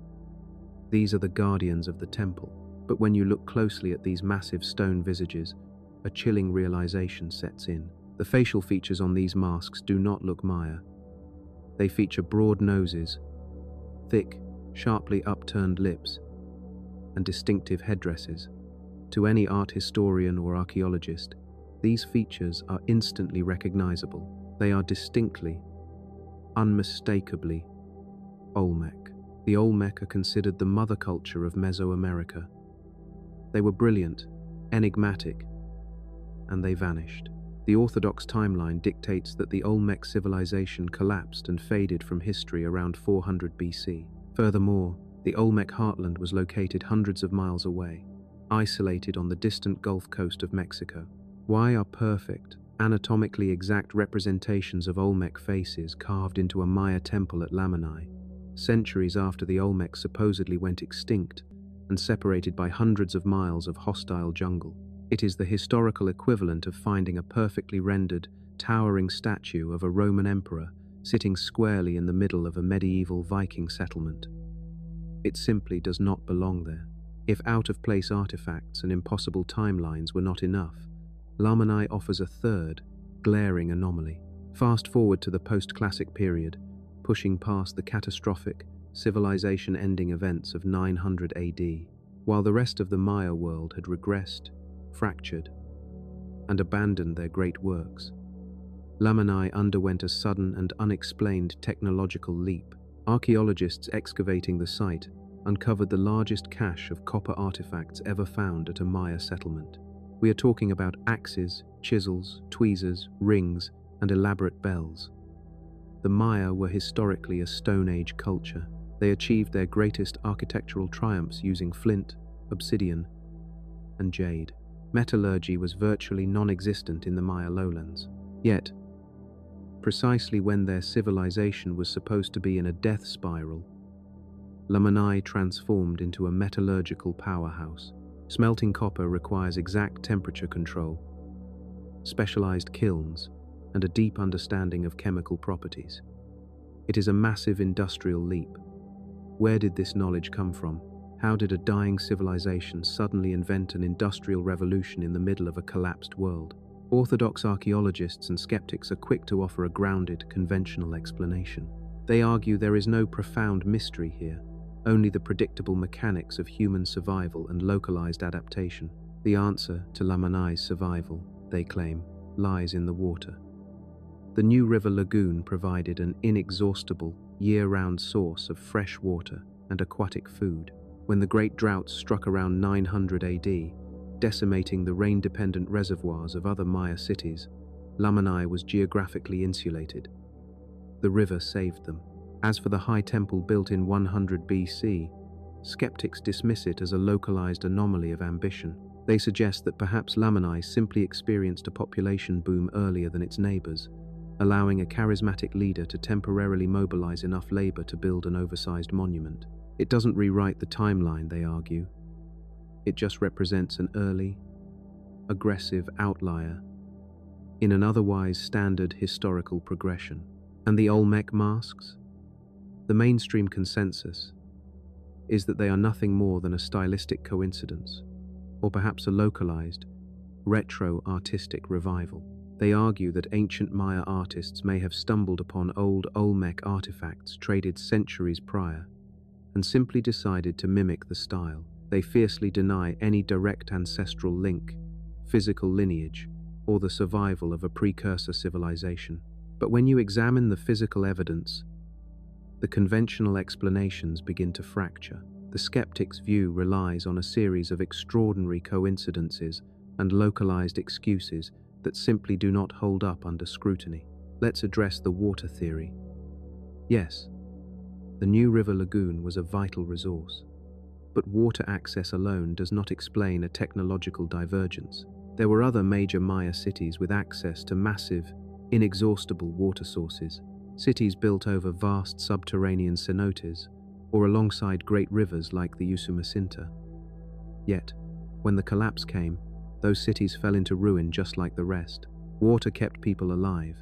These are the guardians of the temple, but when you look closely at these massive stone visages, a chilling realization sets in. The facial features on these masks do not look Maya. They feature broad noses, thick, sharply upturned lips, and distinctive headdresses. To any art historian or archaeologist, these features are instantly recognizable. They are distinctly, unmistakably Olmec. The Olmec are considered the mother culture of Mesoamerica. They were brilliant, enigmatic, and they vanished. The orthodox timeline dictates that the Olmec civilization collapsed and faded from history around 400 BC. Furthermore, the Olmec heartland was located hundreds of miles away, isolated on the distant Gulf Coast of Mexico. Why are perfect, anatomically exact representations of Olmec faces carved into a Maya temple at Lamani, centuries after the Olmec supposedly went extinct and separated by hundreds of miles of hostile jungle? It is the historical equivalent of finding a perfectly rendered, towering statue of a Roman emperor sitting squarely in the middle of a medieval Viking settlement. It simply does not belong there. If out-of-place artifacts and impossible timelines were not enough, Lamani offers a third, glaring anomaly. Fast forward to the post-classic period, pushing past the catastrophic, civilization-ending events of 900 AD, while the rest of the Maya world had regressed, fractured, and abandoned their great works. Lamani underwent a sudden and unexplained technological leap. Archaeologists excavating the site uncovered the largest cache of copper artifacts ever found at a Maya settlement. We are talking about axes, chisels, tweezers, rings, and elaborate bells. The Maya were historically a Stone Age culture. They achieved their greatest architectural triumphs using flint, obsidian, and jade. Metallurgy was virtually non-existent in the Maya lowlands. Yet, precisely when their civilization was supposed to be in a death spiral, Lamani transformed into a metallurgical powerhouse. Smelting copper requires exact temperature control, specialized kilns, and a deep understanding of chemical properties. It is a massive industrial leap. Where did this knowledge come from? How did a dying civilization suddenly invent an industrial revolution in the middle of a collapsed world? Orthodox archaeologists and skeptics are quick to offer a grounded, conventional explanation. They argue there is no profound mystery here, only the predictable mechanics of human survival and localized adaptation. The answer to Lamani's survival, they claim, lies in the water. The New River Lagoon provided an inexhaustible, year-round source of fresh water and aquatic food. When the Great Drought struck around 900 AD, decimating the rain-dependent reservoirs of other Maya cities, Lamani was geographically insulated. The river saved them. As for the high temple built in 100 BC, skeptics dismiss it as a localized anomaly of ambition. They suggest that perhaps Lamani simply experienced a population boom earlier than its neighbors, allowing a charismatic leader to temporarily mobilize enough labor to build an oversized monument. It doesn't rewrite the timeline, they argue. It just represents an early, aggressive outlier in an otherwise standard historical progression. And the Olmec masks? The mainstream consensus is that they are nothing more than a stylistic coincidence, or perhaps a localized, retro-artistic revival. They argue that ancient Maya artists may have stumbled upon old Olmec artifacts traded centuries prior, and simply decided to mimic the style. They fiercely deny any direct ancestral link, physical lineage, or the survival of a precursor civilization. But when you examine the physical evidence, the conventional explanations begin to fracture. The skeptic's view relies on a series of extraordinary coincidences and localized excuses that simply do not hold up under scrutiny. Let's address the water theory. Yes, the New River Lagoon was a vital resource, but water access alone does not explain a technological divergence. There were other major Maya cities with access to massive, inexhaustible water sources, cities built over vast subterranean cenotes or alongside great rivers like the Usumacinta. Yet, when the collapse came, those cities fell into ruin just like the rest. Water kept people alive,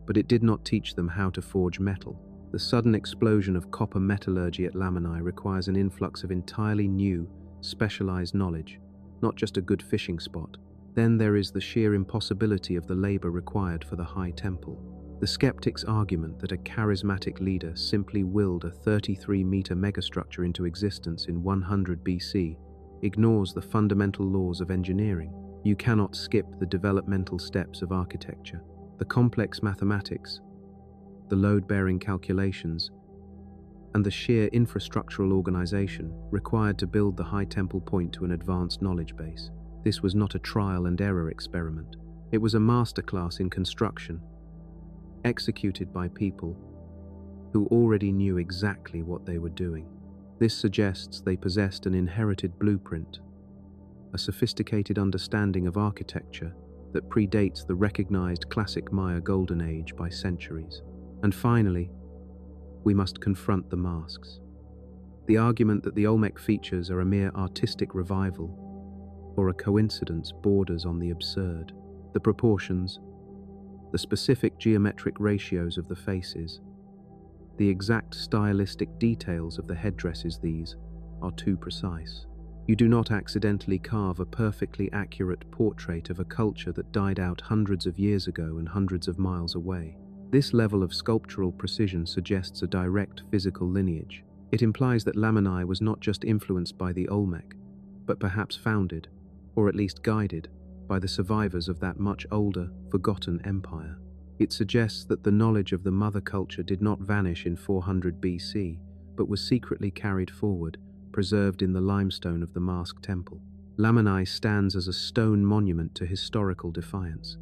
but it did not teach them how to forge metal. The sudden explosion of copper metallurgy at Lamani requires an influx of entirely new, specialized knowledge, not just a good fishing spot. Then there is the sheer impossibility of the labor required for the high temple. The skeptic's argument that a charismatic leader simply willed a 33-meter megastructure into existence in 100 BC ignores the fundamental laws of engineering. You cannot skip the developmental steps of architecture. The complex mathematics, the load-bearing calculations, and the sheer infrastructural organization required to build the high temple point to an advanced knowledge base. This was not a trial and error experiment. It was a masterclass in construction, executed by people who already knew exactly what they were doing. This suggests they possessed an inherited blueprint, a sophisticated understanding of architecture that predates the recognized classic Maya Golden Age by centuries. And finally, we must confront the masks. The argument that the Olmec features are a mere artistic revival or a coincidence borders on the absurd. The proportions, the specific geometric ratios of the faces, the exact stylistic details of the headdresses, these are too precise. You do not accidentally carve a perfectly accurate portrait of a culture that died out hundreds of years ago and hundreds of miles away. This level of sculptural precision suggests a direct physical lineage. It implies that Lamani was not just influenced by the Olmec, but perhaps founded, or at least guided, by the survivors of that much older, forgotten empire. It suggests that the knowledge of the mother culture did not vanish in 400 BC, but was secretly carried forward, preserved in the limestone of the masked temple. Lamani stands as a stone monument to historical defiance.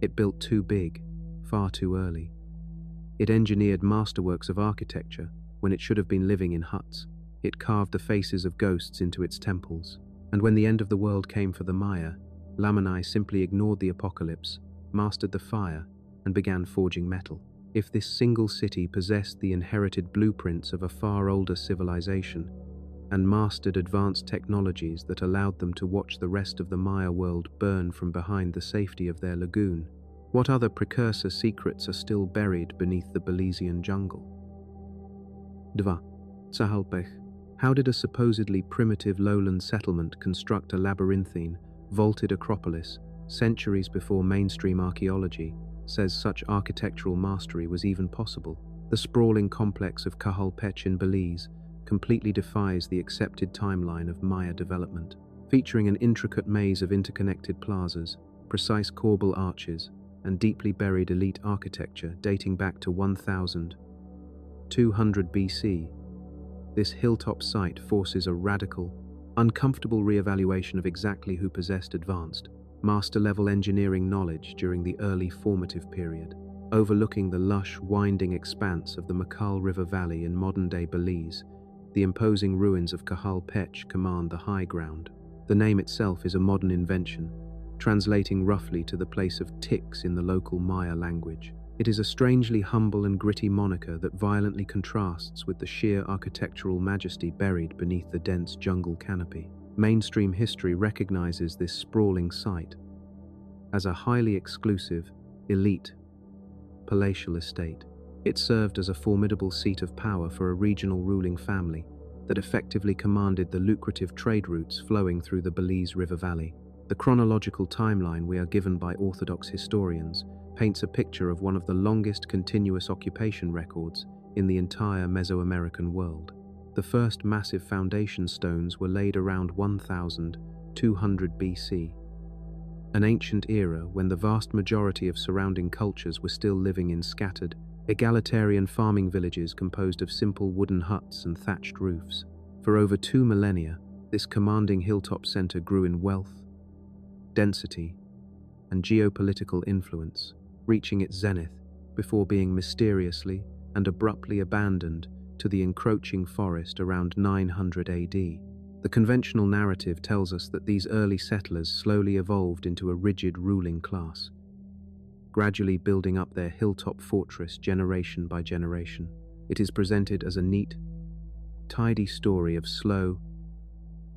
It built too big, far too early. It engineered masterworks of architecture when it should have been living in huts. It carved the faces of ghosts into its temples. And when the end of the world came for the Maya, Lamani simply ignored the apocalypse, mastered the fire, and began forging metal. If this single city possessed the inherited blueprints of a far older civilization and mastered advanced technologies that allowed them to watch the rest of the Maya world burn from behind the safety of their lagoon, what other precursor secrets are still buried beneath the Belizean jungle? 2. Tsahalpech. How did a supposedly primitive lowland settlement construct a labyrinthine, vaulted acropolis centuries before mainstream archaeology says such architectural mastery was even possible? The sprawling complex of Cajalpech in Belize completely defies the accepted timeline of Maya development, featuring an intricate maze of interconnected plazas, precise corbel arches, and deeply buried elite architecture dating back to 1200 BC. This hilltop site forces a radical, uncomfortable re-evaluation of exactly who possessed advanced, master-level engineering knowledge during the early formative period. Overlooking the lush, winding expanse of the Makal River Valley in modern-day Belize, the imposing ruins of Cajalpech command the high ground. The name itself is a modern invention, translating roughly to the place of ticks in the local Maya language. It is a strangely humble and gritty moniker that violently contrasts with the sheer architectural majesty buried beneath the dense jungle canopy. Mainstream history recognizes this sprawling site as a highly exclusive, elite, palatial estate. It served as a formidable seat of power for a regional ruling family that effectively commanded the lucrative trade routes flowing through the Belize River Valley. The chronological timeline we are given by Orthodox historians paints a picture of one of the longest continuous occupation records in the entire Mesoamerican world. The first massive foundation stones were laid around 1200 BC, an ancient era when the vast majority of surrounding cultures were still living in scattered, egalitarian farming villages composed of simple wooden huts and thatched roofs. For over 2 millennia, this commanding hilltop center grew in wealth, density, and geopolitical influence, reaching its zenith before being mysteriously and abruptly abandoned to the encroaching forest around 900 AD. The conventional narrative tells us that these early settlers slowly evolved into a rigid ruling class, gradually building up their hilltop fortress generation by generation. It is presented as a neat, tidy story of slow,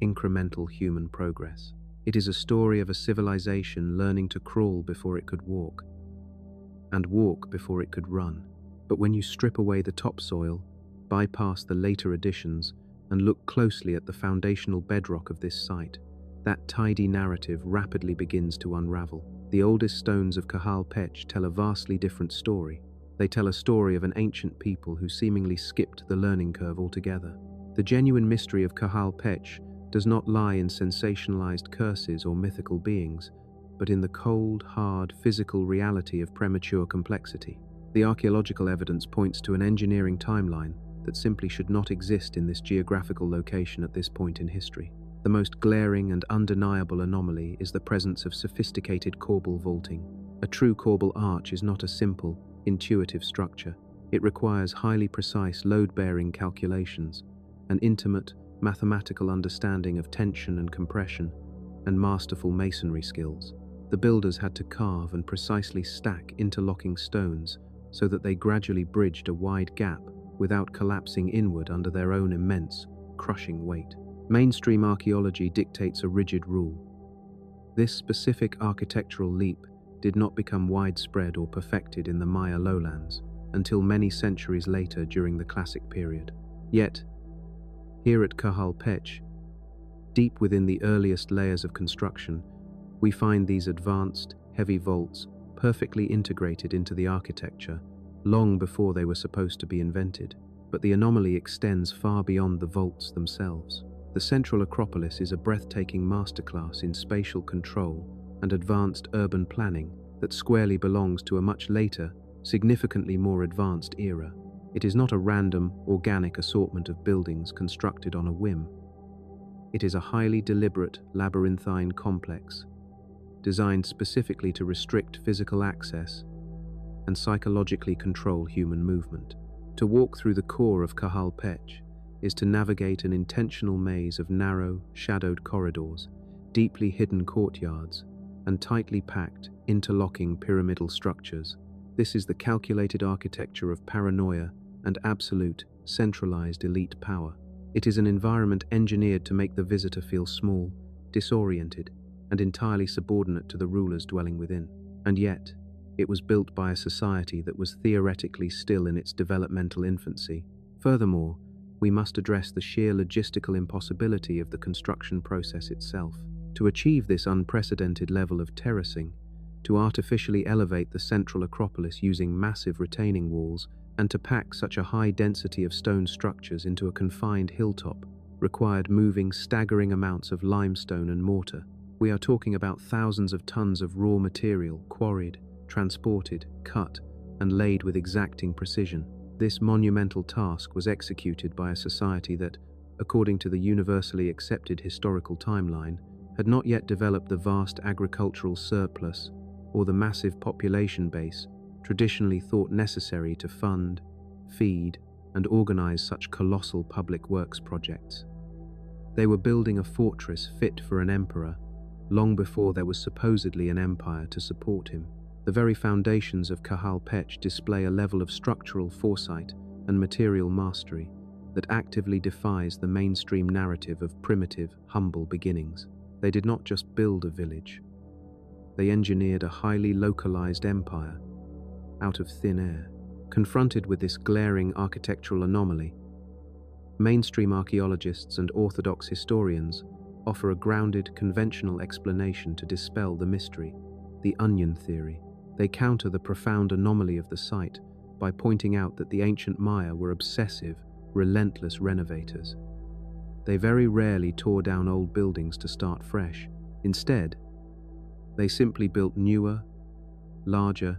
incremental human progress. It is a story of a civilization learning to crawl before it could walk, and walk before it could run. But when you strip away the topsoil, bypass the later additions, and look closely at the foundational bedrock of this site, that tidy narrative rapidly begins to unravel. The oldest stones of Cajalpech tell a vastly different story. They tell a story of an ancient people who seemingly skipped the learning curve altogether. The genuine mystery of Cajalpech does not lie in sensationalized curses or mythical beings, but in the cold, hard, physical reality of premature complexity. The archaeological evidence points to an engineering timeline that simply should not exist in this geographical location at this point in history. The most glaring and undeniable anomaly is the presence of sophisticated corbel vaulting. A true corbel arch is not a simple, intuitive structure. It requires highly precise load-bearing calculations, an intimate, mathematical understanding of tension and compression, and masterful masonry skills. The builders had to carve and precisely stack interlocking stones so that they gradually bridged a wide gap without collapsing inward under their own immense, crushing weight. Mainstream archaeology dictates a rigid rule. This specific architectural leap did not become widespread or perfected in the Maya lowlands until many centuries later during the Classic period. Yet, here at Kahal Pech, deep within the earliest layers of construction, we find these advanced, heavy vaults perfectly integrated into the architecture long before they were supposed to be invented. But the anomaly extends far beyond the vaults themselves. The central Acropolis is a breathtaking masterclass in spatial control and advanced urban planning that squarely belongs to a much later, significantly more advanced era. It is not a random, organic assortment of buildings constructed on a whim. It is a highly deliberate, labyrinthine complex, designed specifically to restrict physical access and psychologically control human movement. To walk through the core of Kahal Pech is to navigate an intentional maze of narrow, shadowed corridors, deeply hidden courtyards, and tightly packed, interlocking pyramidal structures. This is the calculated architecture of paranoia and absolute, centralized elite power. It is an environment engineered to make the visitor feel small, disoriented, and entirely subordinate to the rulers dwelling within. And yet, it was built by a society that was theoretically still in its developmental infancy. Furthermore, we must address the sheer logistical impossibility of the construction process itself. To achieve this unprecedented level of terracing, to artificially elevate the central Acropolis using massive retaining walls, and to pack such a high density of stone structures into a confined hilltop, required moving staggering amounts of limestone and mortar. We are talking about thousands of tons of raw material quarried, transported, cut, and laid with exacting precision. This monumental task was executed by a society that, according to the universally accepted historical timeline, had not yet developed the vast agricultural surplus or the massive population base traditionally thought necessary to fund, feed, and organize such colossal public works projects. They were building a fortress fit for an emperor, long before there was supposedly an empire to support him. The very foundations of Kahal Pech display a level of structural foresight and material mastery that actively defies the mainstream narrative of primitive, humble beginnings. They did not just build a village. They engineered a highly localized empire out of thin air. Confronted with this glaring architectural anomaly, mainstream archaeologists and orthodox historians offer a grounded, conventional explanation to dispel the mystery, the onion theory. They counter the profound anomaly of the site by pointing out that the ancient Maya were obsessive, relentless renovators. They very rarely tore down old buildings to start fresh. Instead, they simply built newer, larger,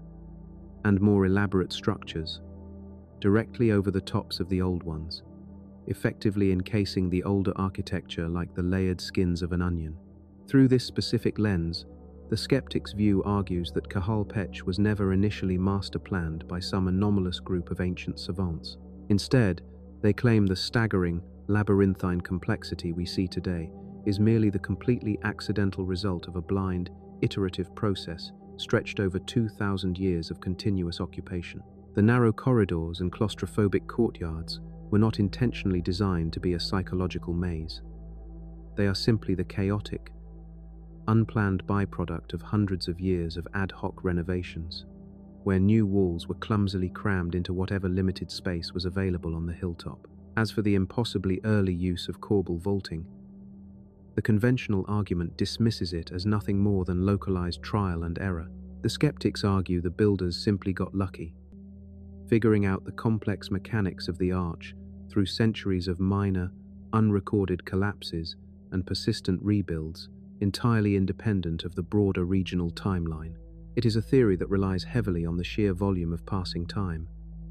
and more elaborate structures directly over the tops of the old ones, effectively encasing the older architecture like the layered skins of an onion. Through this specific lens, the skeptic's view argues that Kahal Pech was never initially master-planned by some anomalous group of ancient savants. Instead, they claim the staggering, labyrinthine complexity we see today is merely the completely accidental result of a blind, iterative process stretched over 2,000 years of continuous occupation. The narrow corridors and claustrophobic courtyards were not intentionally designed to be a psychological maze. They are simply the chaotic, unplanned byproduct of hundreds of years of ad hoc renovations, where new walls were clumsily crammed into whatever limited space was available on the hilltop. As for the impossibly early use of corbel vaulting, the conventional argument dismisses it as nothing more than localized trial and error. The skeptics argue the builders simply got lucky, figuring out the complex mechanics of the arch through centuries of minor, unrecorded collapses and persistent rebuilds, entirely independent of the broader regional timeline. It is a theory that relies heavily on the sheer volume of passing time,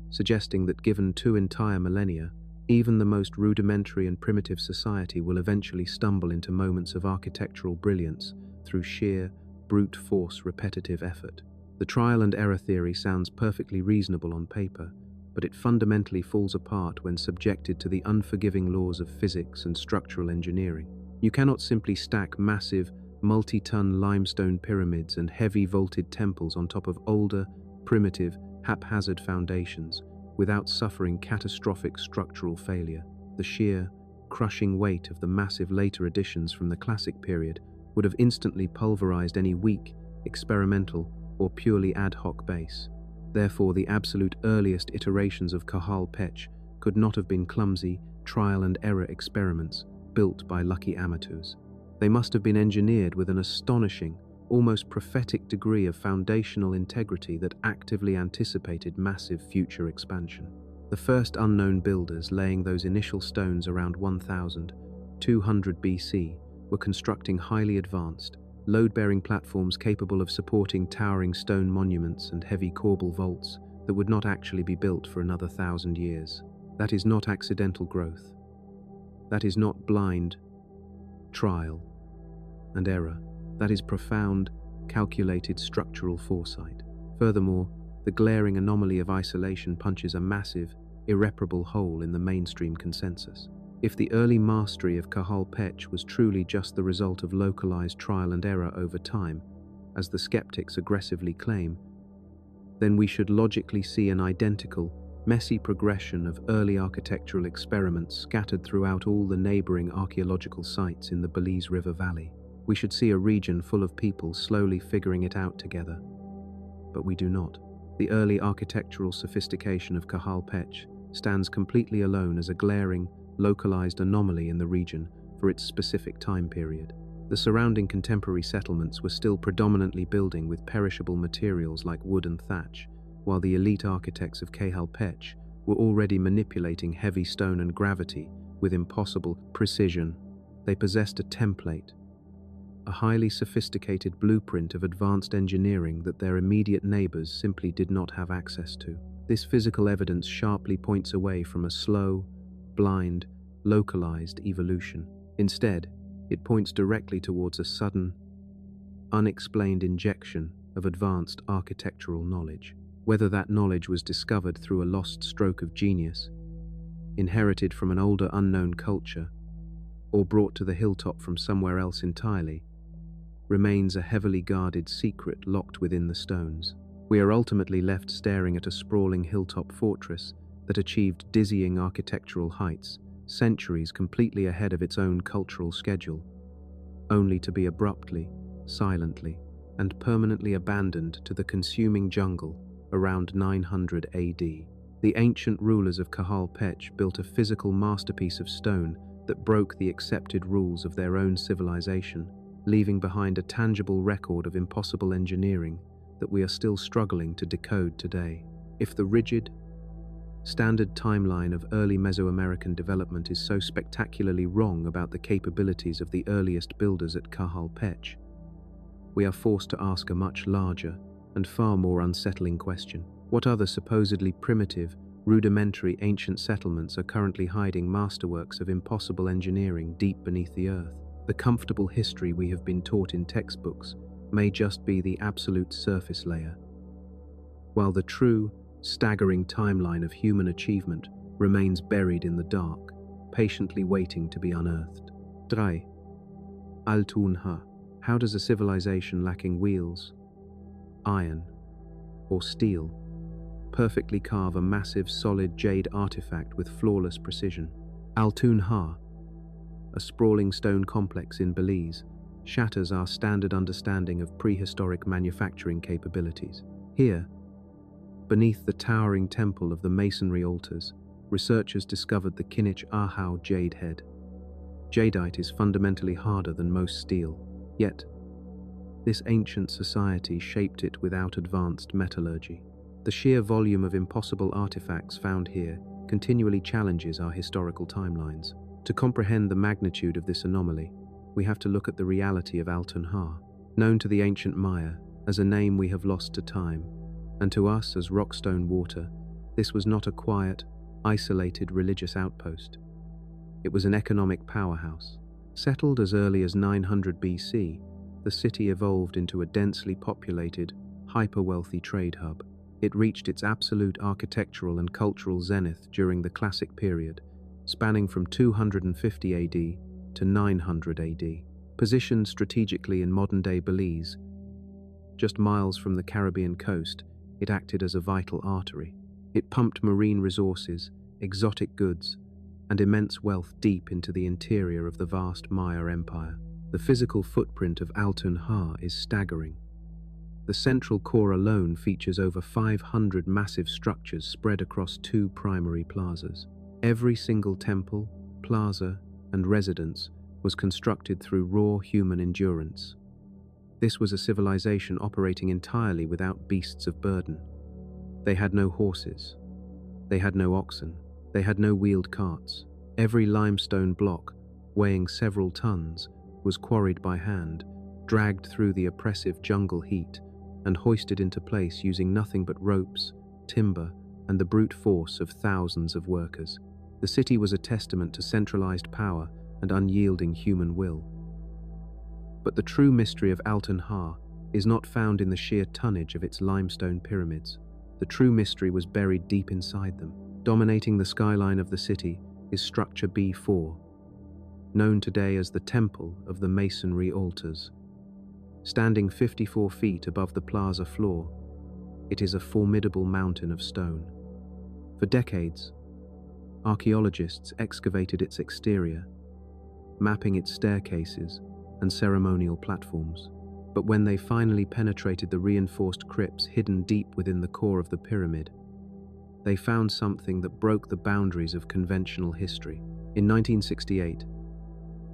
suggesting that given 2 entire millennia, Even the most rudimentary and primitive society will eventually stumble into moments of architectural brilliance through sheer, brute force repetitive effort. The trial and error theory sounds perfectly reasonable on paper, but it fundamentally falls apart when subjected to the unforgiving laws of physics and structural engineering. You cannot simply stack massive, multi-ton limestone pyramids and heavy vaulted temples on top of older, primitive, haphazard foundations without suffering catastrophic structural failure. The sheer, crushing weight of the massive later additions from the Classic period would have instantly pulverized any weak, experimental, or purely ad hoc base. Therefore, the absolute earliest iterations of Kahal Pech could not have been clumsy, trial and error experiments built by lucky amateurs. They must have been engineered with an astonishing, almost prophetic degree of foundational integrity that actively anticipated massive future expansion. The first unknown builders laying those initial stones around 1200 BC were constructing highly advanced, load-bearing platforms capable of supporting towering stone monuments and heavy corbel vaults that would not actually be built for another 1,000 years. That is not accidental growth. That is not blind trial and error. That is profound, calculated structural foresight. Furthermore, the glaring anomaly of isolation punches a massive, irreparable hole in the mainstream consensus. If the early mastery of Kahal Pech was truly just the result of localized trial and error over time, as the skeptics aggressively claim, then we should logically see an identical, messy progression of early architectural experiments scattered throughout all the neighboring archaeological sites in the Belize River Valley. We should see a region full of people slowly figuring it out together. But we do not. The early architectural sophistication of Kahal Pech stands completely alone as a glaring, localized anomaly in the region for its specific time period. The surrounding contemporary settlements were still predominantly building with perishable materials like wood and thatch, while the elite architects of Kahal Pech were already manipulating heavy stone and gravity with impossible precision. They possessed a template, a highly sophisticated blueprint of advanced engineering that their immediate neighbors simply did not have access to. This physical evidence sharply points away from a slow, blind, localized evolution. Instead, it points directly towards a sudden, unexplained injection of advanced architectural knowledge. Whether that knowledge was discovered through a lost stroke of genius, inherited from an older unknown culture, or brought to the hilltop from somewhere else entirely, remains a heavily guarded secret locked within the stones. We are ultimately left staring at a sprawling hilltop fortress that achieved dizzying architectural heights, centuries completely ahead of its own cultural schedule, only to be abruptly, silently, and permanently abandoned to the consuming jungle around 900 AD. The ancient rulers of Kahal Pech built a physical masterpiece of stone that broke the accepted rules of their own civilization, leaving behind a tangible record of impossible engineering that we are still struggling to decode today. If the rigid, standard timeline of early Mesoamerican development is so spectacularly wrong about the capabilities of the earliest builders at Kahal Pech, we are forced to ask a much larger and far more unsettling question. What other supposedly primitive, rudimentary ancient settlements are currently hiding masterworks of impossible engineering deep beneath the earth? The comfortable history we have been taught in textbooks may just be the absolute surface layer, while the true, staggering timeline of human achievement remains buried in the dark, patiently waiting to be unearthed. 3. Altun Ha. How does a civilization lacking wheels, iron, or steel perfectly carve a massive solid jade artifact with flawless precision? Altun Ha, a sprawling stone complex in Belize, shatters our standard understanding of prehistoric manufacturing capabilities. Here, beneath the towering temple of the masonry altars, researchers discovered the Kinich Ahau jade head. Jadeite is fundamentally harder than most steel, yet this ancient society shaped it without advanced metallurgy. The sheer volume of impossible artifacts found here continually challenges our historical timelines. To comprehend the magnitude of this anomaly, we have to look at the reality of Altun Ha, known to the ancient Maya as a name we have lost to time, and to us as rockstone water. This was not a quiet, isolated religious outpost. It was an economic powerhouse. Settled as early as 900 BC, the city evolved into a densely populated, hyper-wealthy trade hub. It reached its absolute architectural and cultural zenith during the Classic period, spanning from 250 AD to 900 AD. Positioned strategically in modern-day Belize, just miles from the Caribbean coast, it acted as a vital artery. It pumped marine resources, exotic goods, and immense wealth deep into the interior of the vast Maya Empire. The physical footprint of Altun Ha is staggering. The central core alone features over 500 massive structures spread across 2 primary plazas. Every single temple, plaza, and residence was constructed through raw human endurance. This was a civilization operating entirely without beasts of burden. They had no horses. They had no oxen. They had no wheeled carts. Every limestone block, weighing several tons, was quarried by hand, dragged through the oppressive jungle heat, and hoisted into place using nothing but ropes, timber, and the brute force of thousands of workers. The city was a testament to centralized power and unyielding human will. But the true mystery of Altun Ha is not found in the sheer tonnage of its limestone pyramids. The true mystery was buried deep inside them. Dominating the skyline of the city is structure B4, known today as the Temple of the Masonry Altars. Standing 54 feet above the plaza floor, it is a formidable mountain of stone. For decades, archaeologists excavated its exterior, mapping its staircases and ceremonial platforms. But when they finally penetrated the reinforced crypts hidden deep within the core of the pyramid, they found something that broke the boundaries of conventional history. In 1968,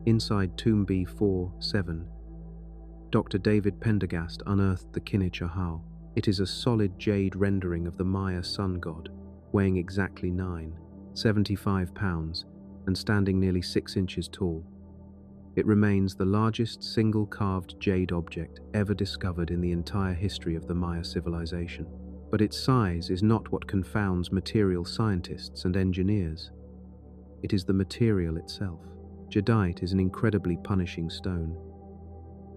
inside Tomb B47, Dr. David Pendergast unearthed the Kinich Ahau. It is a solid jade rendering of the Maya sun god, weighing exactly 975 pounds and standing nearly 6 inches tall. It remains the largest single carved jade object ever discovered in the entire history of the Maya civilization. But its size is not what confounds material scientists and engineers. It is the material itself. Jadeite is an incredibly punishing stone.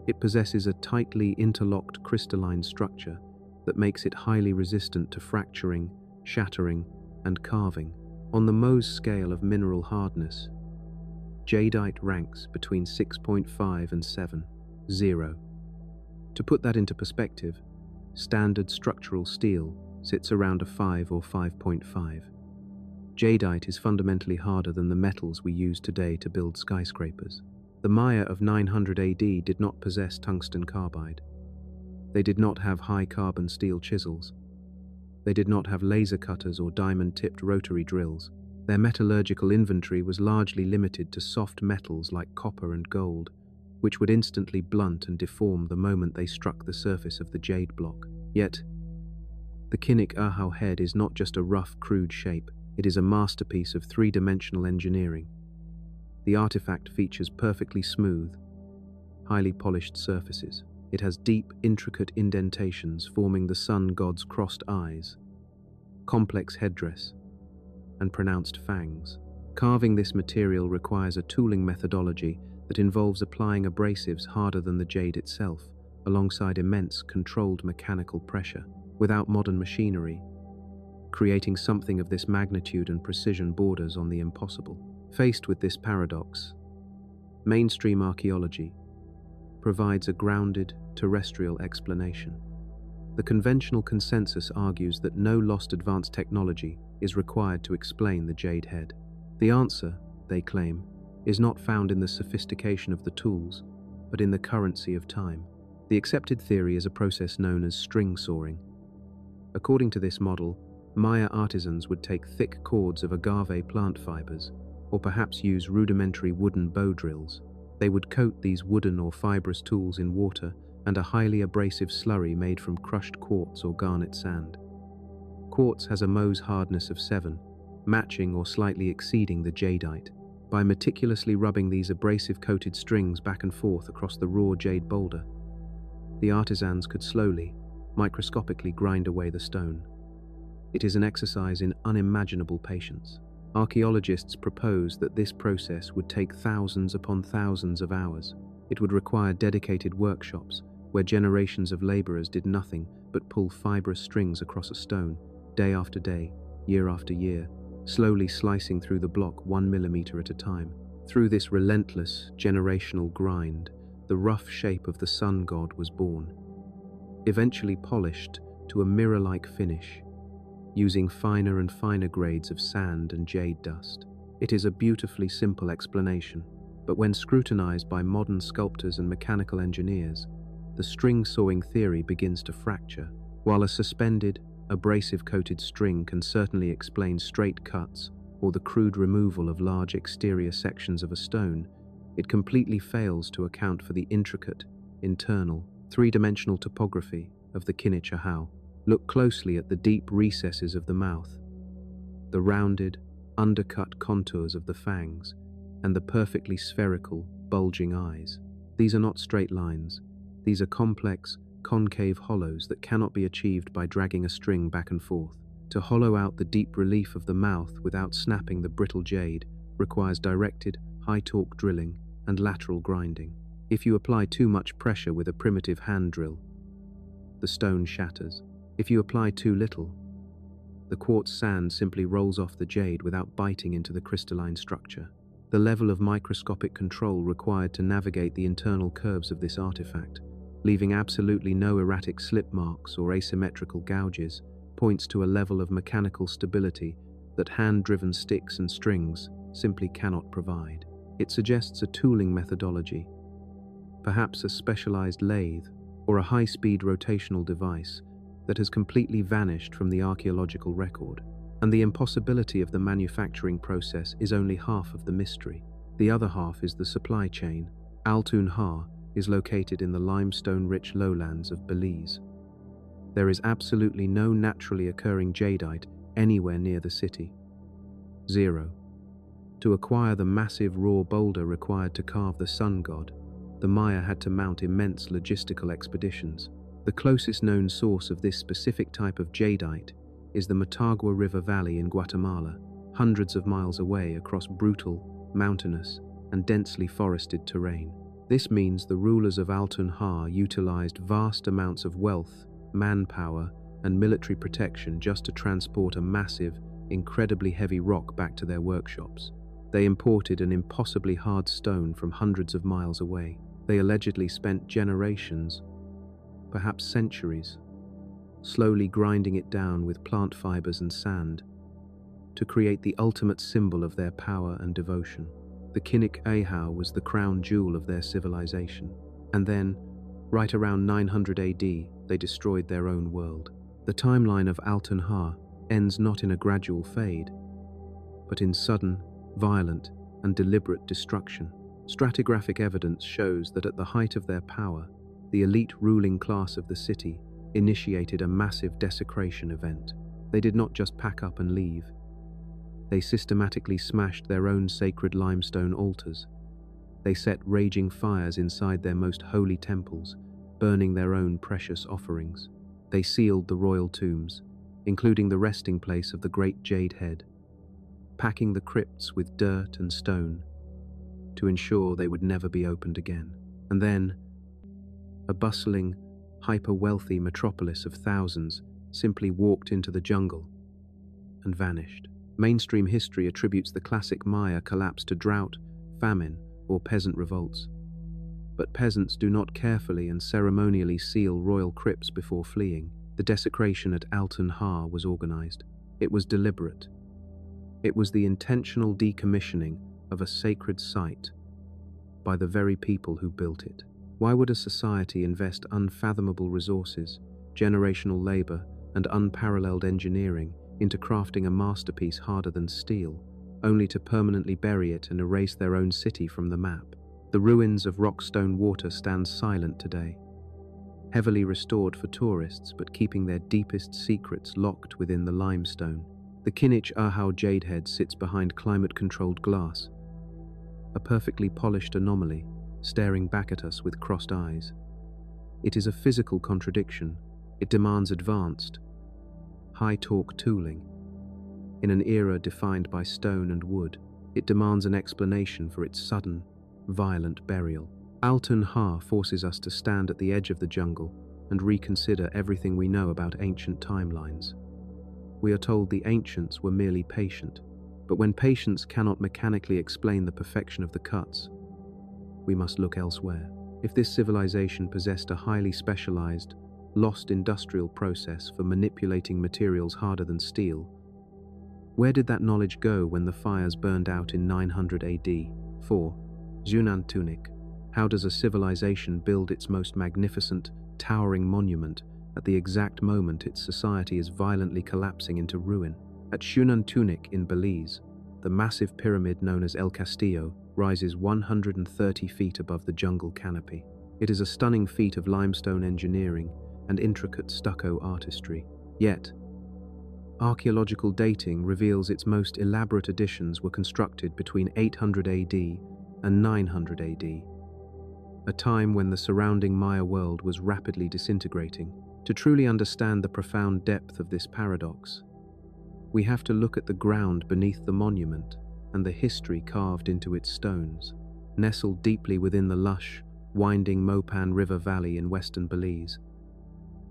It possesses a tightly interlocked crystalline structure that makes it highly resistant to fracturing, shattering, and carving. On the Mohs scale of mineral hardness, jadeite ranks between 6.5 and 7.0. To put that into perspective, standard structural steel sits around a 5 or 5.5. Jadeite is fundamentally harder than the metals we use today to build skyscrapers. The Maya of 900 AD did not possess tungsten carbide. They did not have high-carbon steel chisels. They did not have laser cutters or diamond-tipped rotary drills. Their metallurgical inventory was largely limited to soft metals like copper and gold, which would instantly blunt and deform the moment they struck the surface of the jade block. Yet, the Kinich Ahau head is not just a rough, crude shape. It is a masterpiece of three-dimensional engineering. The artifact features perfectly smooth, highly polished surfaces. It has deep, intricate indentations forming the sun god's crossed eyes, complex headdress, and pronounced fangs. Carving this material requires a tooling methodology that involves applying abrasives harder than the jade itself, alongside immense, controlled mechanical pressure. Without modern machinery, creating something of this magnitude and precision borders on the impossible. Faced with this paradox, mainstream archaeology provides a grounded, terrestrial explanation. The conventional consensus argues that no lost advanced technology is required to explain the jade head. The answer, they claim, is not found in the sophistication of the tools, but in the currency of time. The accepted theory is a process known as string sawing. According to this model, Maya artisans would take thick cords of agave plant fibers, or perhaps use rudimentary wooden bow drills. They would coat these wooden or fibrous tools in water and a highly abrasive slurry made from crushed quartz or garnet sand. Quartz has a Mohs hardness of 7, matching or slightly exceeding the jadeite. By meticulously rubbing these abrasive-coated strings back and forth across the raw jade boulder, the artisans could slowly, microscopically grind away the stone. It is an exercise in unimaginable patience. Archaeologists propose that this process would take thousands upon thousands of hours. It would require dedicated workshops where generations of laborers did nothing but pull fibrous strings across a stone, day after day, year after year, slowly slicing through the block 1 millimeter at a time. Through this relentless, generational grind, the rough shape of the sun god was born, eventually polished to a mirror-like finish, using finer and finer grades of sand and jade dust. It is a beautifully simple explanation, but when scrutinized by modern sculptors and mechanical engineers, the string sawing theory begins to fracture. While a suspended, abrasive-coated string can certainly explain straight cuts or the crude removal of large exterior sections of a stone, it completely fails to account for the intricate, internal, three-dimensional topography of the Kinich Ahau. Look closely at the deep recesses of the mouth, the rounded, undercut contours of the fangs, and the perfectly spherical, bulging eyes. These are not straight lines. These are complex, concave hollows that cannot be achieved by dragging a string back and forth. To hollow out the deep relief of the mouth without snapping the brittle jade requires directed, high-torque drilling and lateral grinding. If you apply too much pressure with a primitive hand drill, the stone shatters. If you apply too little, the quartz sand simply rolls off the jade without biting into the crystalline structure. The level of microscopic control required to navigate the internal curves of this artifact, leaving absolutely no erratic slip marks or asymmetrical gouges, points to a level of mechanical stability that hand-driven sticks and strings simply cannot provide. It suggests a tooling methodology, perhaps a specialized lathe or a high-speed rotational device that has completely vanished from the archaeological record, and the impossibility of the manufacturing process is only half of the mystery. The other half is the supply chain. Altun Ha is located in the limestone-rich lowlands of Belize. There is absolutely no naturally occurring jadeite anywhere near the city. 0. To acquire the massive raw boulder required to carve the sun god, the Maya had to mount immense logistical expeditions. The closest known source of this specific type of jadeite is the Motagua River Valley in Guatemala, hundreds of miles away across brutal, mountainous, and densely forested terrain. This means the rulers of Altun Ha utilized vast amounts of wealth, manpower, and military protection just to transport a massive, incredibly heavy rock back to their workshops. They imported an impossibly hard stone from hundreds of miles away. They allegedly spent generations, perhaps centuries, slowly grinding it down with plant fibers and sand to create the ultimate symbol of their power and devotion. The Kinich Ahau was the crown jewel of their civilization. And then, right around 900 AD, they destroyed their own world. The timeline of Altun Ha ends not in a gradual fade, but in sudden, violent, and deliberate destruction. Stratigraphic evidence shows that at the height of their power, the elite ruling class of the city initiated a massive desecration event. They did not just pack up and leave. They systematically smashed their own sacred limestone altars. They set raging fires inside their most holy temples, burning their own precious offerings. They sealed the royal tombs, including the resting place of the great jade head, packing the crypts with dirt and stone to ensure they would never be opened again. And then, a bustling, hyper-wealthy metropolis of thousands simply walked into the jungle and vanished. Mainstream history attributes the classic Maya collapse to drought, famine, or peasant revolts. But peasants do not carefully and ceremonially seal royal crypts before fleeing. The desecration at Altun Ha was organized. It was deliberate. It was the intentional decommissioning of a sacred site by the very people who built it. Why would a society invest unfathomable resources, generational labor, and unparalleled engineering into crafting a masterpiece harder than steel, only to permanently bury it and erase their own city from the map? The ruins of Rockstone Water stand silent today, heavily restored for tourists but keeping their deepest secrets locked within the limestone. The Kinich Ahau Jadehead sits behind climate-controlled glass, a perfectly polished anomaly, staring back at us with crossed eyes. It is a physical contradiction. It demands advanced, high-torque tooling. In an era defined by stone and wood, it demands an explanation for its sudden, violent burial. Altun Ha forces us to stand at the edge of the jungle and reconsider everything we know about ancient timelines. We are told the ancients were merely patient, but when patience cannot mechanically explain the perfection of the cuts, we must look elsewhere. If this civilization possessed a highly specialized, lost industrial process for manipulating materials harder than steel, where did that knowledge go when the fires burned out in 900 AD? 4. Unsolved. How does a civilization build its most magnificent, towering monument at the exact moment its society is violently collapsing into ruin? At Unexplained in Belize, the massive pyramid known as El Castillo rises 130 feet above the jungle canopy. It is a stunning feat of limestone engineering and intricate stucco artistry. Yet, archaeological dating reveals its most elaborate additions were constructed between 800 AD and 900 AD, a time when the surrounding Maya world was rapidly disintegrating. To truly understand the profound depth of this paradox, we have to look at the ground beneath the monument and the history carved into its stones. Nestled deeply within the lush, winding Mopan River Valley in western Belize,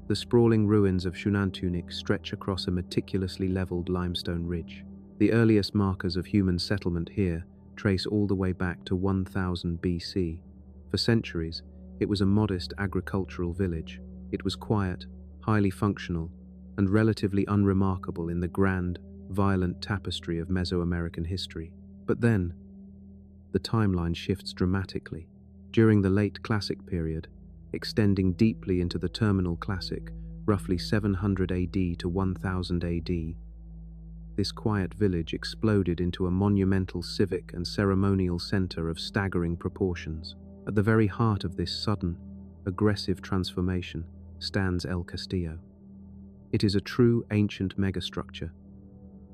the sprawling ruins of Unexplained stretch across a meticulously leveled limestone ridge. The earliest markers of human settlement here trace all the way back to 1000 BC. For centuries, it was a modest agricultural village. It was quiet, highly functional, and relatively unremarkable in the grand, violent tapestry of Mesoamerican history. But then, the timeline shifts dramatically. During the late Classic period, extending deeply into the Terminal Classic, roughly 700 AD to 1000 AD, this quiet village exploded into a monumental civic and ceremonial center of staggering proportions. At the very heart of this sudden, aggressive transformation stands El Castillo. It is a true ancient megastructure.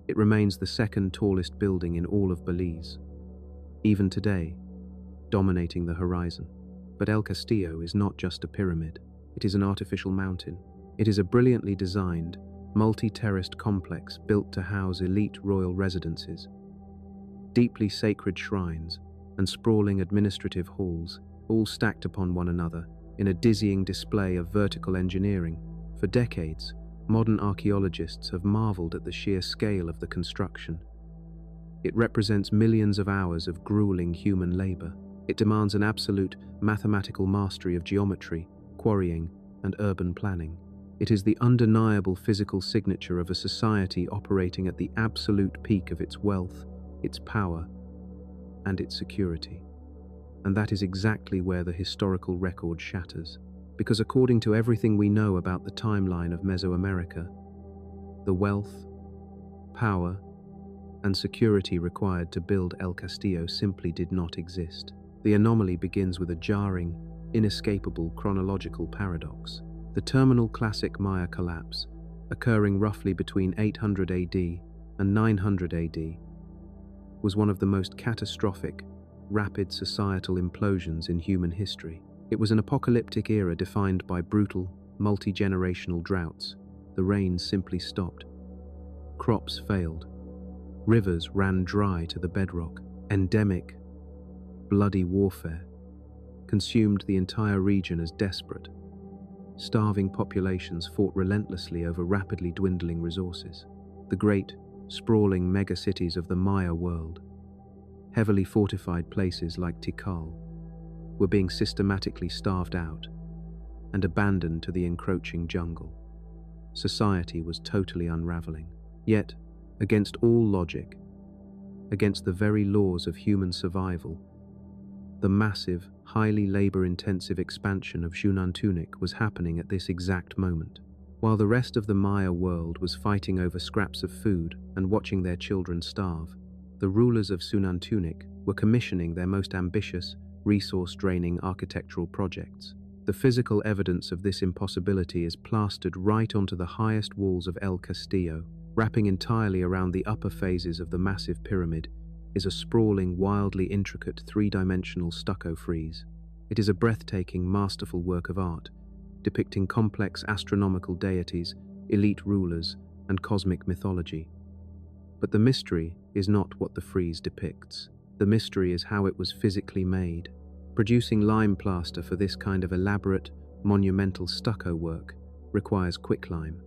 It remains the second tallest building in all of Belize, even today, dominating the horizon. But El Castillo is not just a pyramid. It is an artificial mountain. It is a brilliantly designed, multi-terraced complex built to house elite royal residences, deeply sacred shrines, and sprawling administrative halls, all stacked upon one another in a dizzying display of vertical engineering. For decades, modern archaeologists have marveled at the sheer scale of the construction. It represents millions of hours of grueling human labor. It demands an absolute mathematical mastery of geometry, quarrying, and urban planning. It is the undeniable physical signature of a society operating at the absolute peak of its wealth, its power, and its security. And that is exactly where the historical record shatters. Because according to everything we know about the timeline of Mesoamerica, the wealth, power, and security required to build El Castillo simply did not exist. The anomaly begins with a jarring, inescapable chronological paradox. The Terminal Classic Maya collapse, occurring roughly between 800 AD and 900 AD, was one of the most catastrophic, rapid societal implosions in human history. It was an apocalyptic era defined by brutal, multi-generational droughts. The rains simply stopped. Crops failed. Rivers ran dry to the bedrock. Endemic, bloody warfare consumed the entire region as desperate. Starving populations fought relentlessly over rapidly dwindling resources. The great, sprawling megacities of the Maya world, heavily fortified places like Tikal, were being systematically starved out and abandoned to the encroaching jungle. Society was totally unraveling. Yet, against all logic, against the very laws of human survival, the massive, highly labor-intensive expansion of Unexplained was happening at this exact moment. While the rest of the Maya world was fighting over scraps of food and watching their children starve, the rulers of Unexplained were commissioning their most ambitious, resource-draining architectural projects. The physical evidence of this impossibility is plastered right onto the highest walls of El Castillo. Wrapping entirely around the upper phases of the massive pyramid is a sprawling, wildly intricate three-dimensional stucco frieze. It is a breathtaking, masterful work of art, depicting complex astronomical deities, elite rulers, and cosmic mythology. But the mystery is not what the frieze depicts. The mystery is how it was physically made. Producing lime plaster for this kind of elaborate, monumental stucco work requires quicklime.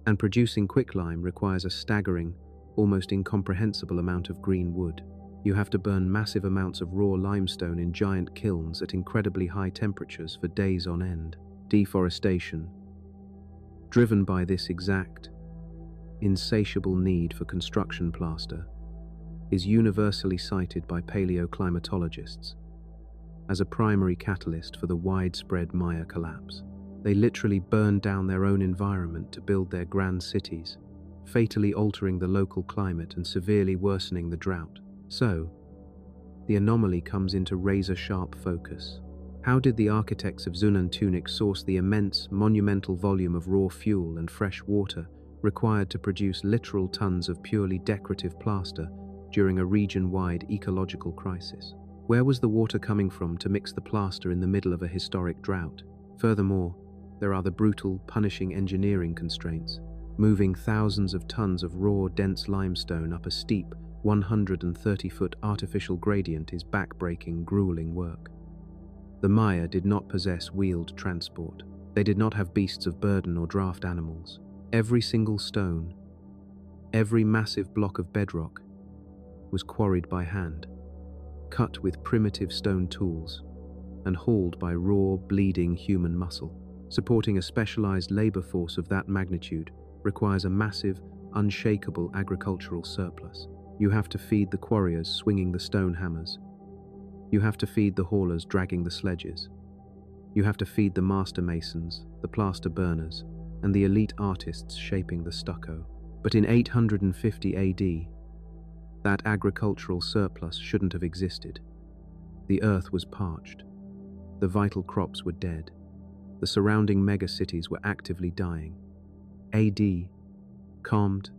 And producing quicklime requires a staggering, almost incomprehensible amount of green wood. You have to burn massive amounts of raw limestone in giant kilns at incredibly high temperatures for days on end. Deforestation, driven by this exact, insatiable need for construction plaster, is universally cited by paleoclimatologists as a primary catalyst for the widespread Maya collapse. They literally burned down their own environment to build their grand cities, fatally altering the local climate and severely worsening the drought. So, the anomaly comes into razor-sharp focus. How did the architects of Unexplained source the immense, monumental volume of raw fuel and fresh water required to produce literal tons of purely decorative plaster during a region-wide ecological crisis? Where was the water coming from to mix the plaster in the middle of a historic drought? Furthermore, there are the brutal, punishing engineering constraints. Moving thousands of tons of raw, dense limestone up a steep, 130-foot artificial gradient is back-breaking, grueling work. The Maya did not possess wheeled transport. They did not have beasts of burden or draft animals. Every single stone, every massive block of bedrock, was quarried by hand, cut with primitive stone tools, and hauled by raw, bleeding human muscle. Supporting a specialized labor force of that magnitude requires a massive, unshakable agricultural surplus. You have to feed the quarriers swinging the stone hammers. You have to feed the haulers dragging the sledges. You have to feed the master masons, the plaster burners, and the elite artists shaping the stucco. But in 850 AD, that agricultural surplus shouldn't have existed. The earth was parched. The vital crops were dead. The surrounding megacities were actively dying. AD calmed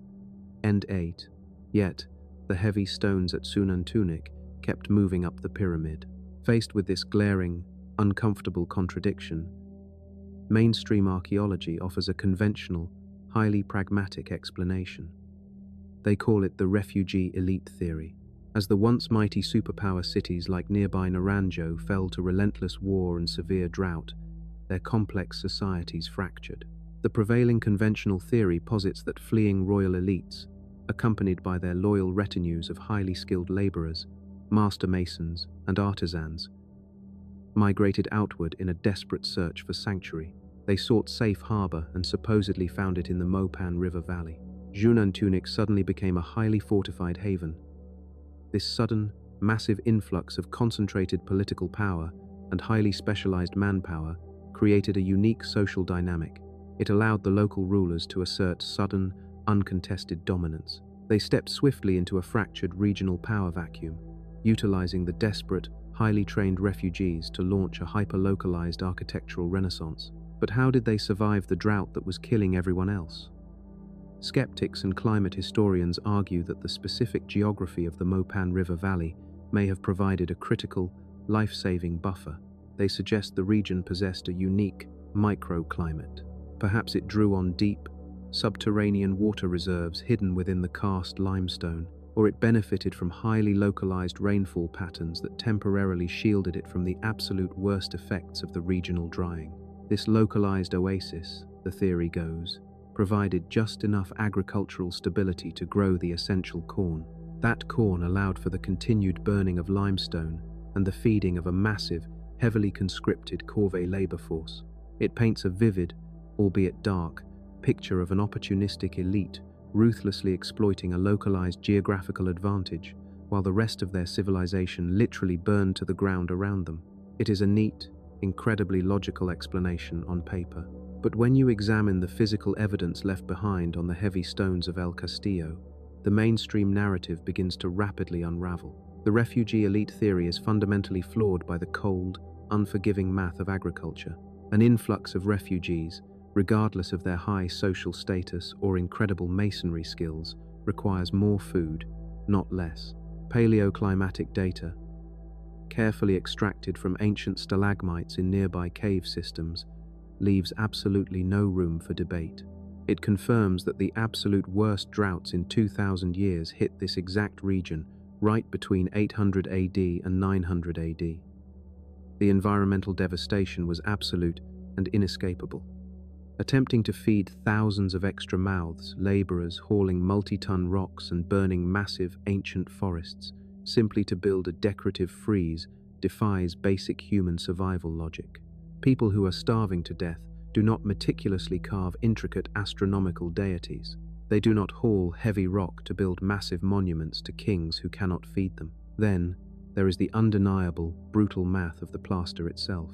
and ate, yet the heavy stones at Unexplained kept moving up the pyramid. Faced with this glaring, uncomfortable contradiction, mainstream archaeology offers a conventional, highly pragmatic explanation. They call it the refugee elite theory. As the once mighty superpower cities like nearby Naranjo fell to relentless war and severe drought, their complex societies fractured. The prevailing conventional theory posits that fleeing royal elites, accompanied by their loyal retinues of highly skilled laborers, master masons, and artisans, migrated outward in a desperate search for sanctuary. They sought safe harbor and supposedly found it in the Mopan River Valley. Unexplained suddenly became a highly fortified haven. This sudden, massive influx of concentrated political power and highly specialized manpower created a unique social dynamic. It allowed the local rulers to assert sudden, uncontested dominance. They stepped swiftly into a fractured regional power vacuum, utilizing the desperate, highly trained refugees to launch a hyper-localized architectural renaissance. But how did they survive the drought that was killing everyone else? Skeptics and climate historians argue that the specific geography of the Mopan River Valley may have provided a critical, life-saving buffer. They suggest the region possessed a unique microclimate. Perhaps it drew on deep, subterranean water reserves hidden within the karst limestone, or it benefited from highly localized rainfall patterns that temporarily shielded it from the absolute worst effects of the regional drying. This localized oasis, the theory goes, provided just enough agricultural stability to grow the essential corn. That corn allowed for the continued burning of limestone and the feeding of a massive, heavily conscripted corvée labor force. It paints a vivid, albeit dark, picture of an opportunistic elite ruthlessly exploiting a localized geographical advantage while the rest of their civilization literally burned to the ground around them. It is a neat, incredibly logical explanation on paper. But when you examine the physical evidence left behind on the heavy stones of El Castillo, the mainstream narrative begins to rapidly unravel. The refugee elite theory is fundamentally flawed by the cold, unforgiving math of agriculture. An influx of refugees, regardless of their high social status or incredible masonry skills, requires more food, not less. Paleoclimatic data, carefully extracted from ancient stalagmites in nearby cave systems, leaves absolutely no room for debate. It confirms that the absolute worst droughts in 2,000 years hit this exact region right between 800 AD and 900 AD. The environmental devastation was absolute and inescapable. Attempting to feed thousands of extra mouths, laborers hauling multi-ton rocks and burning massive ancient forests simply to build a decorative frieze defies basic human survival logic. People who are starving to death do not meticulously carve intricate astronomical deities. They do not haul heavy rock to build massive monuments to kings who cannot feed them. Then, there is the undeniable, brutal math of the plaster itself.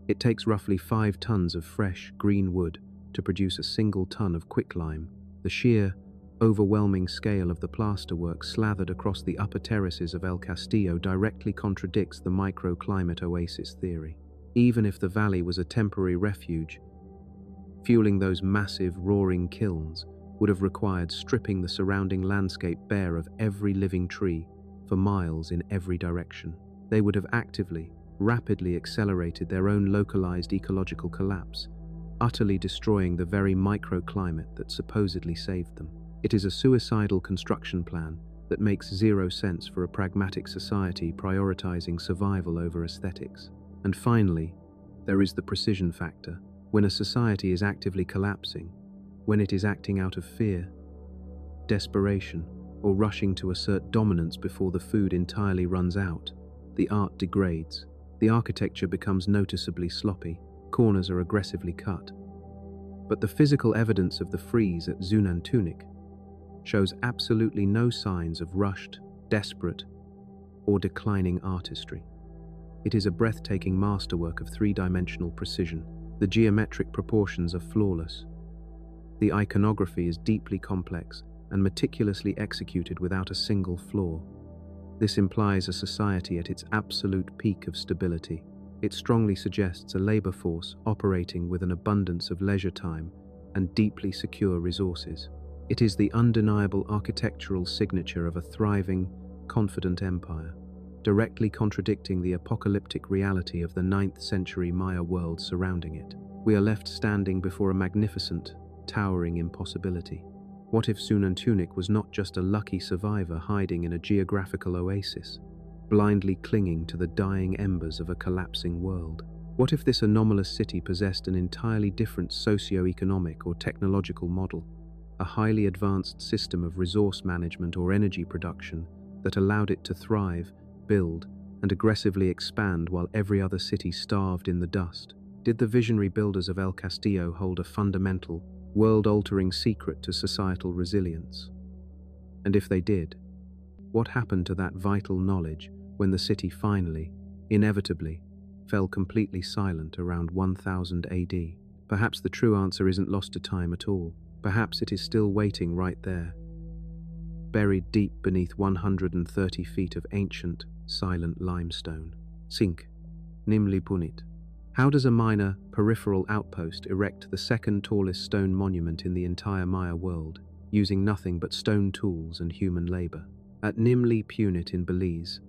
It takes roughly 5 tons of fresh, green wood to produce a single ton of quicklime. The sheer, overwhelming scale of the plasterwork slathered across the upper terraces of El Castillo directly contradicts the microclimate oasis theory. Even if the valley was a temporary refuge, fueling those massive, roaring kilns would have required stripping the surrounding landscape bare of every living tree for miles in every direction. They would have actively, rapidly accelerated their own localized ecological collapse, utterly destroying the very microclimate that supposedly saved them. It is a suicidal construction plan that makes zero sense for a pragmatic society prioritizing survival over aesthetics. And finally, there is the precision factor. When a society is actively collapsing, when it is acting out of fear, desperation, or rushing to assert dominance before the food entirely runs out, the art degrades. The architecture becomes noticeably sloppy, corners are aggressively cut. But the physical evidence of the frieze at Zunantunik shows absolutely no signs of rushed, desperate, or declining artistry. It is a breathtaking masterwork of 3-dimensional precision. The geometric proportions are flawless. The iconography is deeply complex and meticulously executed without a single flaw. This implies a society at its absolute peak of stability. It strongly suggests a labor force operating with an abundance of leisure time and deeply secure resources. It is the undeniable architectural signature of a thriving, confident empire, directly contradicting the apocalyptic reality of the 9th century Maya world surrounding it. We are left standing before a magnificent, towering impossibility. What if Zunantunik was not just a lucky survivor hiding in a geographical oasis, blindly clinging to the dying embers of a collapsing world? What if this anomalous city possessed an entirely different socio-economic or technological model, a highly advanced system of resource management or energy production that allowed it to thrive, build, and aggressively expand while every other city starved in the dust? Did the visionary builders of El Castillo hold a fundamental, world-altering secret to societal resilience? And if they did, what happened to that vital knowledge when the city finally, inevitably, fell completely silent around 1000 AD? Perhaps the true answer isn't lost to time at all. Perhaps it is still waiting right there, buried deep beneath 130 feet of ancient, silent limestone. Sink, Nimli Punit. How does a minor, peripheral outpost erect the second tallest stone monument in the entire Maya world, using nothing but stone tools and human labor? At Nimli Punit in Belize,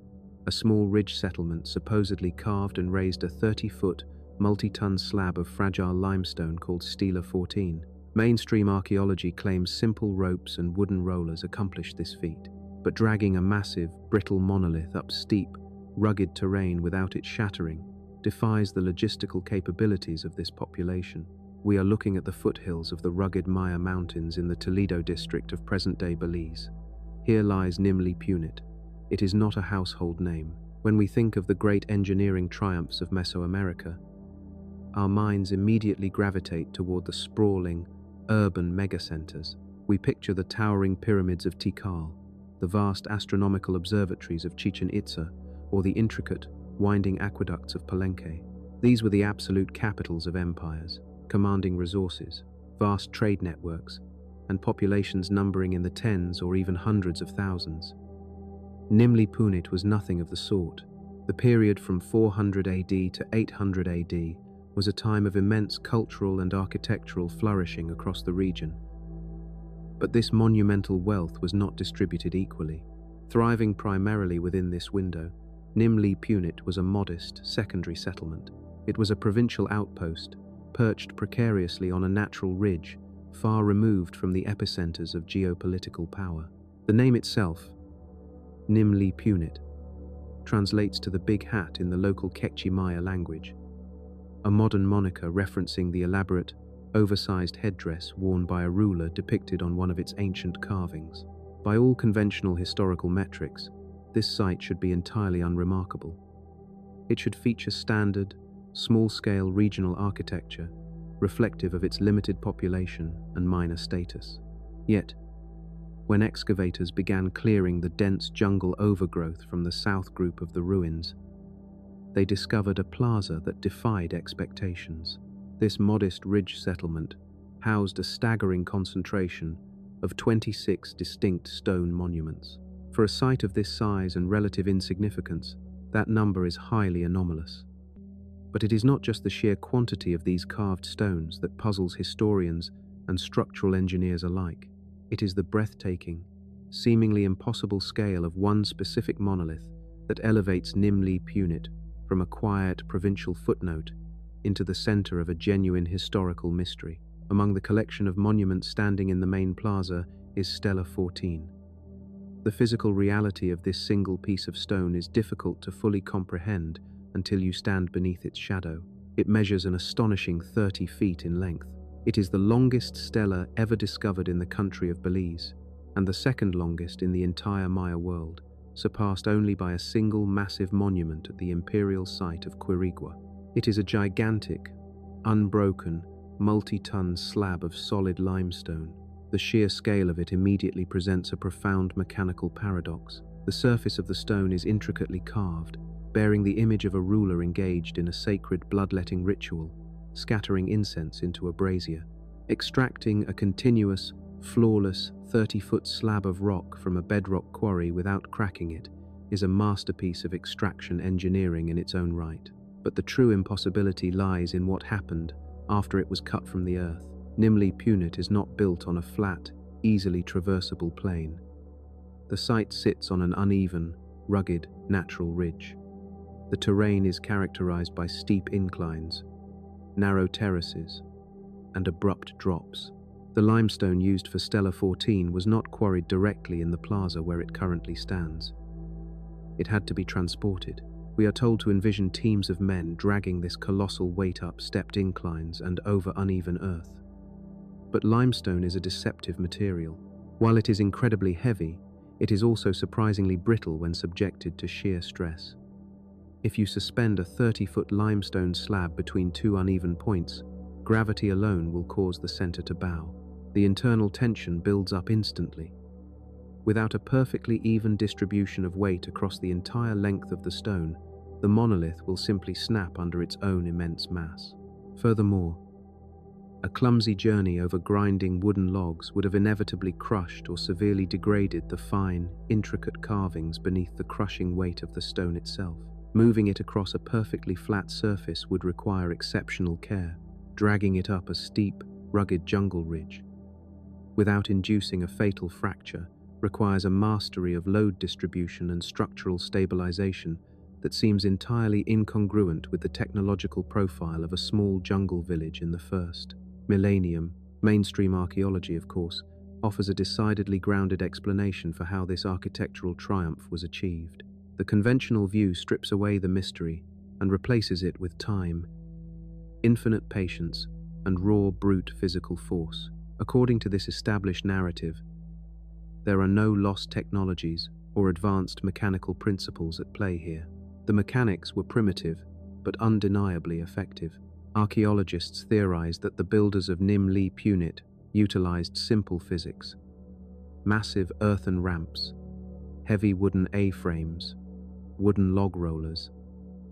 a small ridge settlement supposedly carved and raised a 30-foot, multi-ton slab of fragile limestone called Stela 14. Mainstream archaeology claims simple ropes and wooden rollers accomplished this feat, but dragging a massive, brittle monolith up steep, rugged terrain without it shattering defies the logistical capabilities of this population. We are looking at the foothills of the rugged Maya Mountains in the Toledo district of present-day Belize. Here lies Nimli Punit. It is not a household name. When we think of the great engineering triumphs of Mesoamerica, our minds immediately gravitate toward the sprawling, urban megacenters. We picture the towering pyramids of Tikal, the vast astronomical observatories of Chichen Itza, or the intricate, winding aqueducts of Palenque. These were the absolute capitals of empires, commanding resources, vast trade networks, and populations numbering in the tens or even hundreds of thousands. Nimli Punit was nothing of the sort. The period from 400 AD to 800 AD was a time of immense cultural and architectural flourishing across the region. But this monumental wealth was not distributed equally. Thriving primarily within this window, Nimli Punit was a modest, secondary settlement. It was a provincial outpost, perched precariously on a natural ridge, far removed from the epicenters of geopolitical power. The name itself, Nimli Punit, translates to the Big Hat in the local Kekchi Maya language, a modern moniker referencing the elaborate, oversized headdress worn by a ruler depicted on one of its ancient carvings. By all conventional historical metrics, this site should be entirely unremarkable. It should feature standard, small-scale regional architecture, reflective of its limited population and minor status. Yet, when excavators began clearing the dense jungle overgrowth from the south group of the ruins, they discovered a plaza that defied expectations. This modest ridge settlement housed a staggering concentration of 26 distinct stone monuments. For a site of this size and relative insignificance, that number is highly anomalous. But it is not just the sheer quantity of these carved stones that puzzles historians and structural engineers alike. It is the breathtaking, seemingly impossible scale of one specific monolith that elevates Nimli Punit from a quiet provincial footnote into the center of a genuine historical mystery. Among the collection of monuments standing in the main plaza is Stela 14. The physical reality of this single piece of stone is difficult to fully comprehend until you stand beneath its shadow. It measures an astonishing 30 feet in length. It is the longest stela ever discovered in the country of Belize, and the second longest in the entire Maya world, surpassed only by a single massive monument at the imperial site of Quirigua. It is a gigantic, unbroken, multi-ton slab of solid limestone. The sheer scale of it immediately presents a profound mechanical paradox. The surface of the stone is intricately carved, bearing the image of a ruler engaged in a sacred bloodletting ritual, scattering incense into a brazier. Extracting a continuous, flawless 30-foot slab of rock from a bedrock quarry without cracking it is a masterpiece of extraction engineering in its own right. But the true impossibility lies in what happened after it was cut from the earth. Nimli Punit is not built on a flat, easily traversable plain. The site sits on an uneven, rugged, natural ridge. The terrain is characterized by steep inclines, narrow terraces, and abrupt drops. The limestone used for Stela 14 was not quarried directly in the plaza where it currently stands. It had to be transported. We are told to envision teams of men dragging this colossal weight up stepped inclines and over uneven earth. But limestone is a deceptive material. While it is incredibly heavy, it is also surprisingly brittle when subjected to shear stress. If you suspend a 30-foot limestone slab between two uneven points, gravity alone will cause the center to bow. The internal tension builds up instantly. Without a perfectly even distribution of weight across the entire length of the stone, the monolith will simply snap under its own immense mass. Furthermore, a clumsy journey over grinding wooden logs would have inevitably crushed or severely degraded the fine, intricate carvings beneath the crushing weight of the stone itself. Moving it across a perfectly flat surface would require exceptional care, dragging it up a steep, rugged jungle ridge, without inducing a fatal fracture, requires a mastery of load distribution and structural stabilization that seems entirely incongruent with the technological profile of a small jungle village in the first millennium. Mainstream archaeology, of course, offers a decidedly grounded explanation for how this architectural triumph was achieved. The conventional view strips away the mystery and replaces it with time, infinite patience, and raw brute physical force. According to this established narrative, there are no lost technologies or advanced mechanical principles at play here. The mechanics were primitive, but undeniably effective. Archaeologists theorize that the builders of Nimli Punit utilized simple physics: massive earthen ramps, heavy wooden A-frames, wooden log rollers,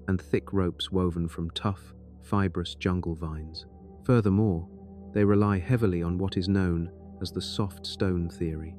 and thick ropes woven from tough, fibrous jungle vines. Furthermore, they rely heavily on what is known as the soft stone theory.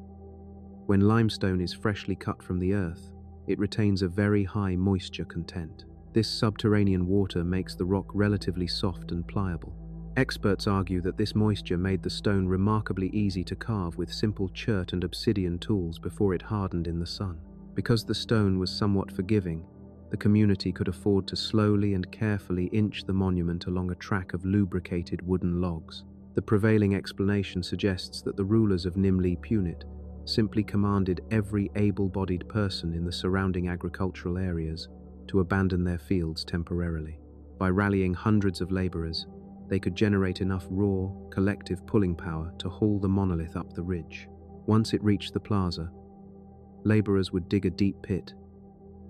When limestone is freshly cut from the earth, it retains a very high moisture content. This subterranean water makes the rock relatively soft and pliable. Experts argue that this moisture made the stone remarkably easy to carve with simple chert and obsidian tools before it hardened in the sun. Because the stone was somewhat forgiving, the community could afford to slowly and carefully inch the monument along a track of lubricated wooden logs. The prevailing explanation suggests that the rulers of Nimli Punit simply commanded every able-bodied person in the surrounding agricultural areas to abandon their fields temporarily. By rallying hundreds of laborers, they could generate enough raw, collective pulling power to haul the monolith up the ridge. Once it reached the plaza, laborers would dig a deep pit,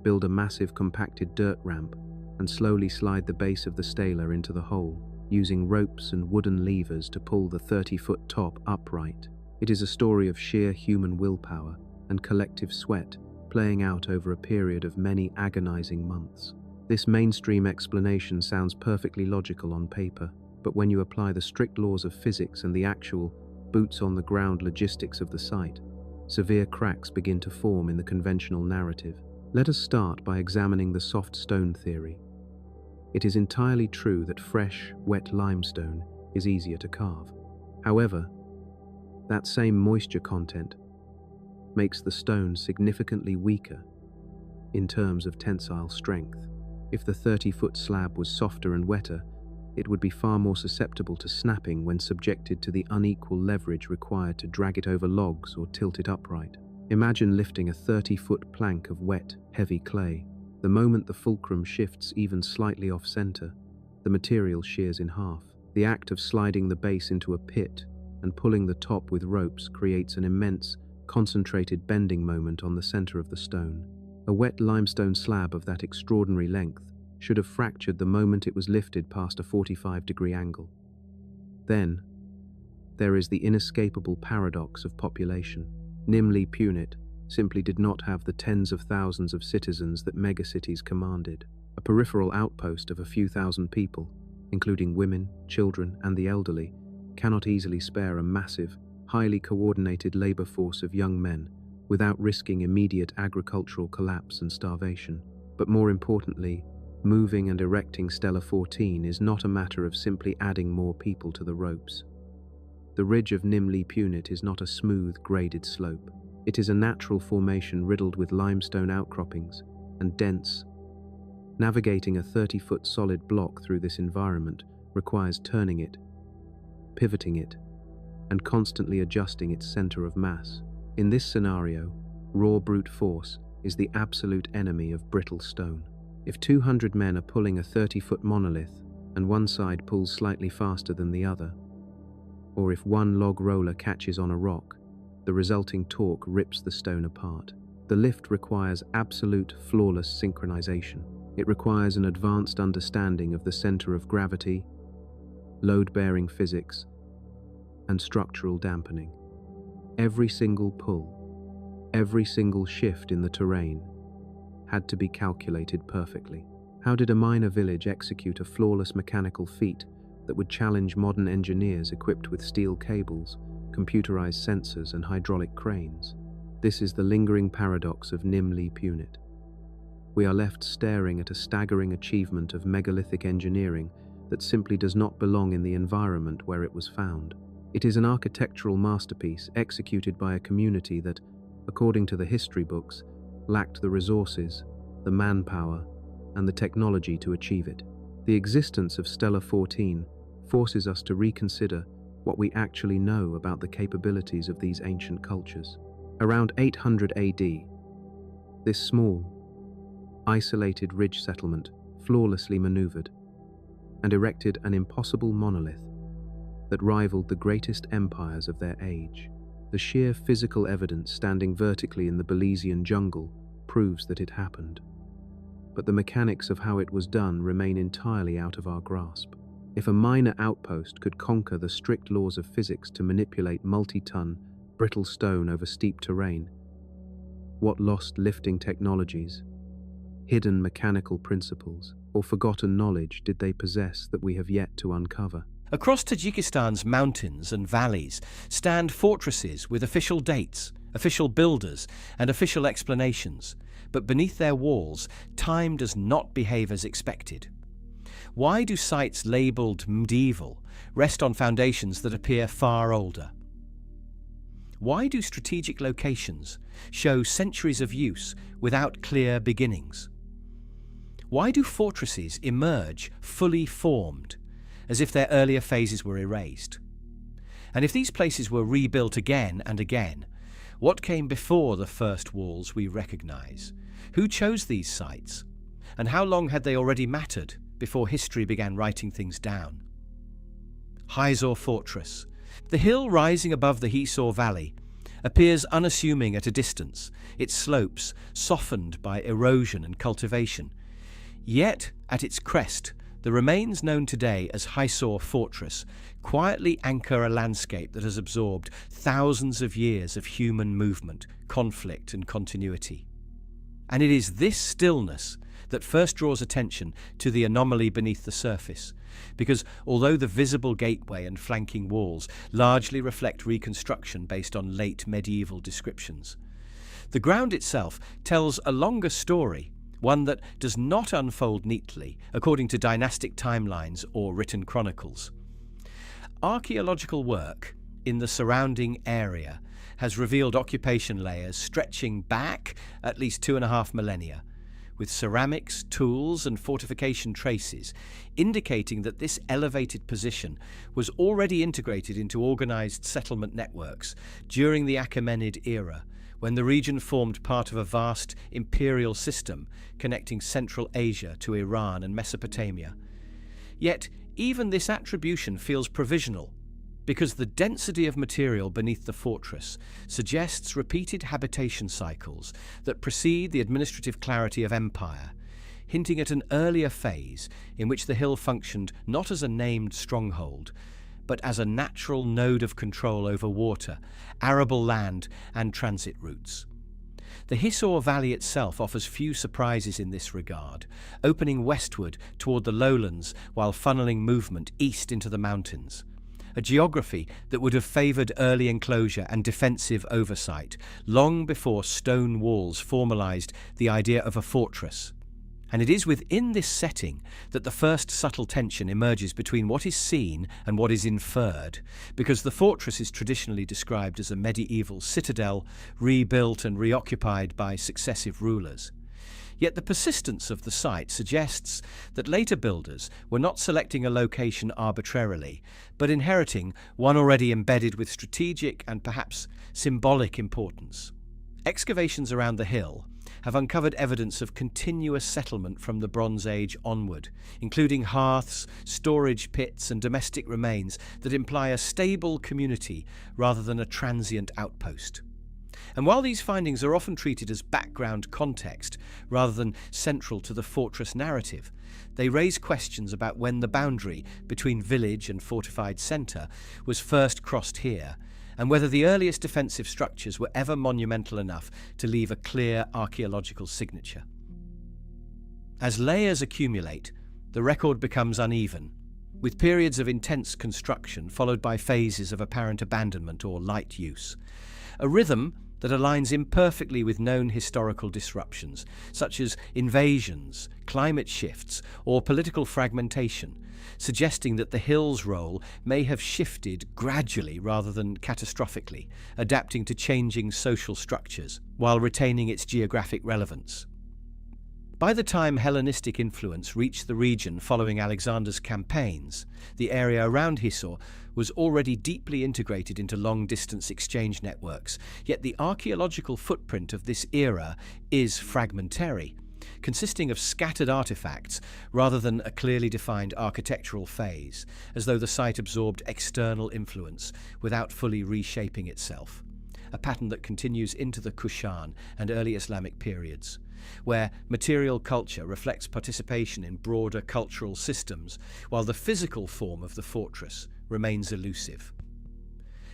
build a massive compacted dirt ramp, and slowly slide the base of the stela into the hole, using ropes and wooden levers to pull the 30-foot top upright. It is a story of sheer human willpower and collective sweat playing out over a period of many agonizing months. This mainstream explanation sounds perfectly logical on paper, but when you apply the strict laws of physics and the actual, boots-on-the-ground logistics of the site, severe cracks begin to form in the conventional narrative. Let us start by examining the soft stone theory. It is entirely true that fresh, wet limestone is easier to carve. However, that same moisture content makes the stone significantly weaker in terms of tensile strength. If the 30-foot slab was softer and wetter, it would be far more susceptible to snapping when subjected to the unequal leverage required to drag it over logs or tilt it upright. Imagine lifting a 30-foot plank of wet, heavy clay. The moment the fulcrum shifts even slightly off-center, the material shears in half. The act of sliding the base into a pit and pulling the top with ropes creates an immense, concentrated bending moment on the center of the stone. A wet limestone slab of that extraordinary length should have fractured the moment it was lifted past a 45-degree angle. Then, there is the inescapable paradox of population. Nimli Punit simply did not have the tens of thousands of citizens that megacities commanded. A peripheral outpost of a few thousand people, including women, children, and the elderly, cannot easily spare a massive, highly coordinated labor force of young men without risking immediate agricultural collapse and starvation. But more importantly, moving and erecting Stela 14 is not a matter of simply adding more people to the ropes. The ridge of Nimli Punit is not a smooth, graded slope. It is a natural formation riddled with limestone outcroppings and dents. Navigating a 30-foot solid block through this environment requires turning it, pivoting it, and constantly adjusting its center of mass. In this scenario, raw brute force is the absolute enemy of brittle stone. If 200 men are pulling a 30-foot monolith and one side pulls slightly faster than the other, or if one log roller catches on a rock, the resulting torque rips the stone apart. The lift requires absolute, flawless synchronization. It requires an advanced understanding of the center of gravity, load-bearing physics, and structural dampening. Every single pull, every single shift in the terrain had to be calculated perfectly. How did a minor village execute a flawless mechanical feat that would challenge modern engineers equipped with steel cables, computerized sensors, and hydraulic cranes? This is the lingering paradox of Nimli Punit. We are left staring at a staggering achievement of megalithic engineering that simply does not belong in the environment where it was found. It is an architectural masterpiece executed by a community that, according to the history books, lacked the resources, the manpower, and the technology to achieve it. The existence of Stela 14 forces us to reconsider what we actually know about the capabilities of these ancient cultures. Around 800 AD, this small, isolated ridge settlement flawlessly maneuvered and erected an impossible monolith that rivaled the greatest empires of their age. The sheer physical evidence standing vertically in the Belizean jungle proves that it happened, but the mechanics of how it was done remain entirely out of our grasp. If a minor outpost could conquer the strict laws of physics to manipulate multi-ton, brittle stone over steep terrain, what lost lifting technologies, hidden mechanical principles, or forgotten knowledge did they possess that we have yet to uncover? Across Tajikistan's mountains and valleys stand fortresses with official dates, official builders, and official explanations, but beneath their walls, time does not behave as expected. Why do sites labelled medieval rest on foundations that appear far older? Why do strategic locations show centuries of use without clear beginnings? Why do fortresses emerge fully formed, as if their earlier phases were erased? And if these places were rebuilt again and again, what came before the first walls we recognise? Who chose these sites? And how long had they already mattered before history began writing things down? Hisor Fortress. The hill rising above the Hisor Valley appears unassuming at a distance, its slopes softened by erosion and cultivation. Yet, at its crest, the remains known today as Hisor Fortress quietly anchor a landscape that has absorbed thousands of years of human movement, conflict, and continuity. And it is this stillness that first draws attention to the anomaly beneath the surface, because although the visible gateway and flanking walls largely reflect reconstruction based on late medieval descriptions, the ground itself tells a longer story, one that does not unfold neatly according to dynastic timelines or written chronicles. Archaeological work in the surrounding area has revealed occupation layers stretching back at least 2.5 millennia, with ceramics, tools, and fortification traces indicating that this elevated position was already integrated into organized settlement networks during the Achaemenid era, when the region formed part of a vast imperial system connecting Central Asia to Iran and Mesopotamia. Yet, even this attribution feels provisional, because the density of material beneath the fortress suggests repeated habitation cycles that precede the administrative clarity of empire, hinting at an earlier phase in which the hill functioned not as a named stronghold, but as a natural node of control over water, arable land, and transit routes. The Hisor Valley itself offers few surprises in this regard, opening westward toward the lowlands while funneling movement east into the mountains. A geography that would have favoured early enclosure and defensive oversight long before stone walls formalised the idea of a fortress. And it is within this setting that the first subtle tension emerges between what is seen and what is inferred, because the fortress is traditionally described as a medieval citadel, rebuilt and reoccupied by successive rulers. Yet the persistence of the site suggests that later builders were not selecting a location arbitrarily, but inheriting one already embedded with strategic and perhaps symbolic importance. Excavations around the hill have uncovered evidence of continuous settlement from the Bronze Age onward, including hearths, storage pits, and domestic remains that imply a stable community rather than a transient outpost. And while these findings are often treated as background context rather than central to the fortress narrative, they raise questions about when the boundary between village and fortified centre was first crossed here, and whether the earliest defensive structures were ever monumental enough to leave a clear archaeological signature. As layers accumulate, the record becomes uneven, with periods of intense construction followed by phases of apparent abandonment or light use. A rhythm that aligns imperfectly with known historical disruptions, such as invasions, climate shifts, or political fragmentation, suggesting that the hill's role may have shifted gradually rather than catastrophically, adapting to changing social structures while retaining its geographic relevance. By the time Hellenistic influence reached the region following Alexander's campaigns, the area around Hisor was already deeply integrated into long-distance exchange networks, yet the archaeological footprint of this era is fragmentary, consisting of scattered artifacts rather than a clearly defined architectural phase, as though the site absorbed external influence without fully reshaping itself, a pattern that continues into the Kushan and early Islamic periods, where material culture reflects participation in broader cultural systems, while the physical form of the fortress remains elusive.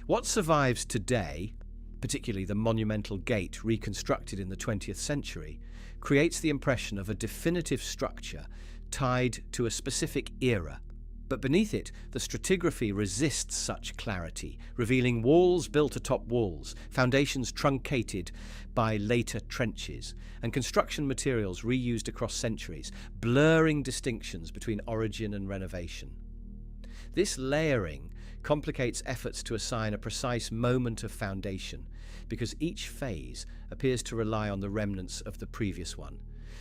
What survives today, particularly the monumental gate reconstructed in the 20th century, creates the impression of a definitive structure tied to a specific era. But beneath it, the stratigraphy resists such clarity, revealing walls built atop walls, foundations truncated by later trenches, and construction materials reused across centuries, blurring distinctions between origin and renovation. This layering complicates efforts to assign a precise moment of foundation, because each phase appears to rely on the remnants of the previous one,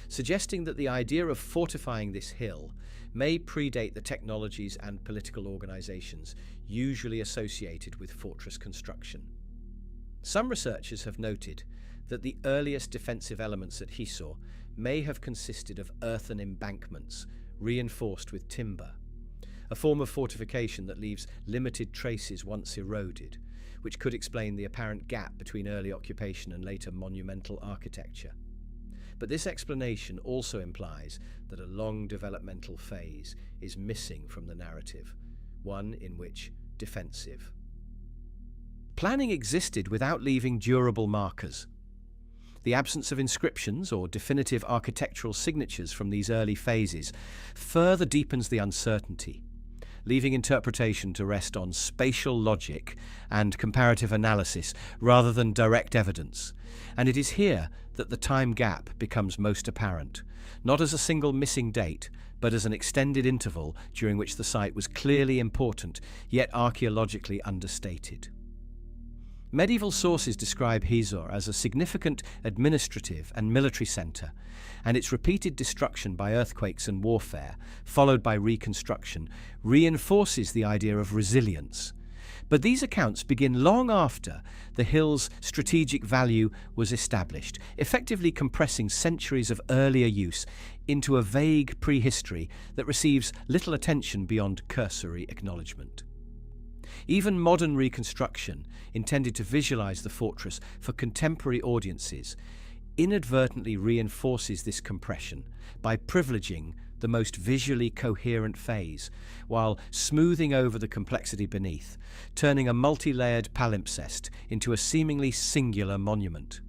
suggesting that the idea of fortifying this hill may predate the technologies and political organizations usually associated with fortress construction. Some researchers have noted that the earliest defensive elements at Hisor may have consisted of earthen embankments reinforced with timber, a form of fortification that leaves limited traces once eroded, which could explain the apparent gap between early occupation and later monumental architecture. But this explanation also implies that a long developmental phase is missing from the narrative, one in which defensive. Planning existed without leaving durable markers. The absence of inscriptions or definitive architectural signatures from these early phases further deepens the uncertainty, leaving interpretation to rest on spatial logic and comparative analysis rather than direct evidence. And it is here that the time gap becomes most apparent, not as a single missing date, but as an extended interval during which the site was clearly important, yet archaeologically understated. Medieval sources describe Hisor as a significant administrative and military centre, and its repeated destruction by earthquakes and warfare, followed by reconstruction, reinforces the idea of resilience. But these accounts begin long after the hill's strategic value was established, effectively compressing centuries of earlier use into a vague prehistory that receives little attention beyond cursory acknowledgement. Even modern reconstruction, intended to visualize the fortress for contemporary audiences, inadvertently reinforces this compression by privileging the most visually coherent phase, while smoothing over the complexity beneath, turning a multi-layered palimpsest into a seemingly singular monument.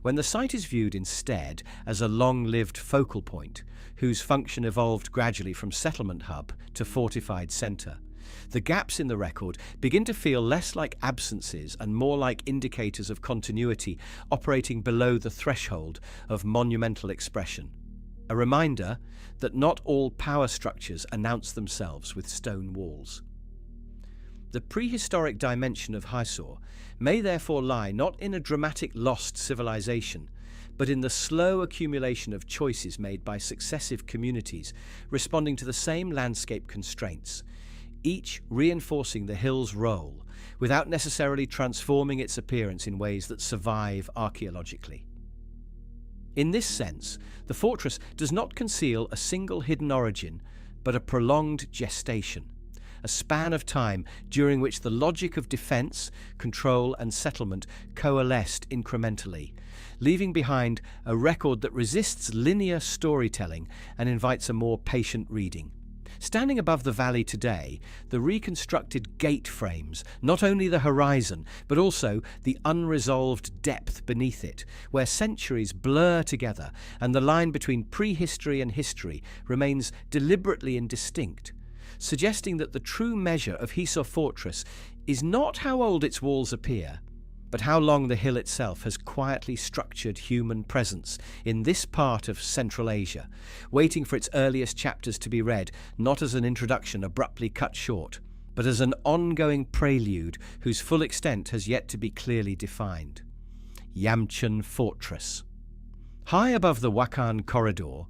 When the site is viewed instead as a long-lived focal point, whose function evolved gradually from settlement hub to fortified centre, the gaps in the record begin to feel less like absences and more like indicators of continuity operating below the threshold of monumental expression. A reminder that not all power structures announce themselves with stone walls. The prehistoric dimension of Hisor may therefore lie not in a dramatic lost civilization, but in the slow accumulation of choices made by successive communities responding to the same landscape constraints, each reinforcing the hill's role without necessarily transforming its appearance in ways that survive archaeologically. In this sense, the fortress does not conceal a single hidden origin, but a prolonged gestation, a span of time during which the logic of defense, control, and settlement coalesced incrementally, leaving behind a record that resists linear storytelling and invites a more patient reading. Standing above the valley today, the reconstructed gate frames not only the horizon, but also the unresolved depth beneath it, where centuries blur together and the line between prehistory and history remains deliberately indistinct, suggesting that the true measure of Hisor Fortress is not how old its walls appear, but how long the hill itself has quietly structured human presence in this part of Central Asia, waiting for its earliest chapters to be read, not as an introduction abruptly cut short, but as an ongoing prelude whose full extent has yet to be clearly defined. Yamchun Fortress. High above the Wakhan corridor,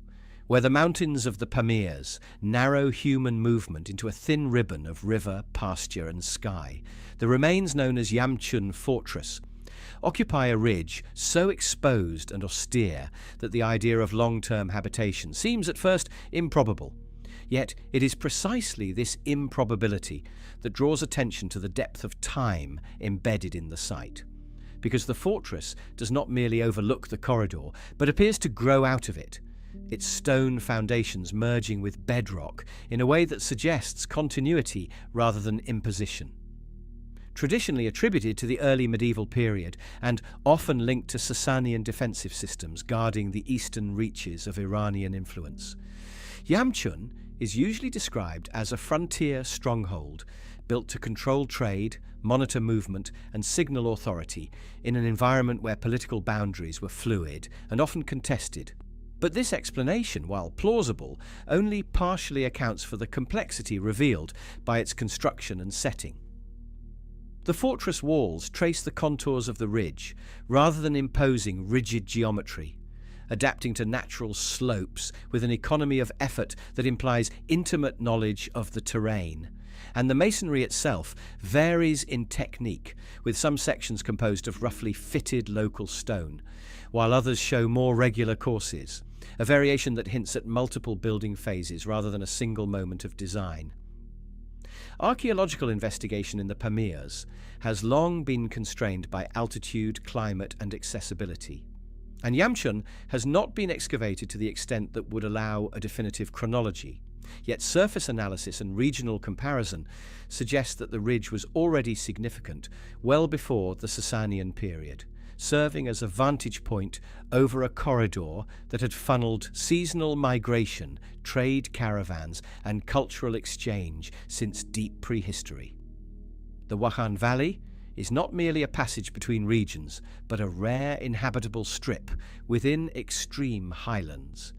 where the mountains of the Pamirs narrow human movement into a thin ribbon of river, pasture and sky, the remains known as Yamchun Fortress occupy a ridge so exposed and austere that the idea of long-term habitation seems at first improbable. Yet it is precisely this improbability that draws attention to the depth of time embedded in the site, because the fortress does not merely overlook the corridor, but appears to grow out of it, its stone foundations merging with bedrock in a way that suggests continuity rather than imposition. Traditionally attributed to the early medieval period and often linked to Sasanian defensive systems guarding the eastern reaches of Iranian influence, Yamchun is usually described as a frontier stronghold built to control trade, monitor movement and signal authority in an environment where political boundaries were fluid and often contested. But this explanation, while plausible, only partially accounts for the complexity revealed by its construction and setting. The fortress walls trace the contours of the ridge rather than imposing rigid geometry, adapting to natural slopes with an economy of effort that implies intimate knowledge of the terrain. And the masonry itself varies in technique, with some sections composed of roughly fitted local stone, while others show more regular courses, a variation that hints at multiple building phases rather than a single moment of design. Archaeological investigation in the Pamirs has long been constrained by altitude, climate, and accessibility. And Yamchun has not been excavated to the extent that would allow a definitive chronology. Yet surface analysis and regional comparison suggest that the ridge was already significant well before the Sasanian period, serving as a vantage point over a corridor that had funneled seasonal migration, trade caravans, and cultural exchange since deep prehistory. The Wakhan Valley is not merely a passage between regions, but a rare inhabitable strip within extreme highlands.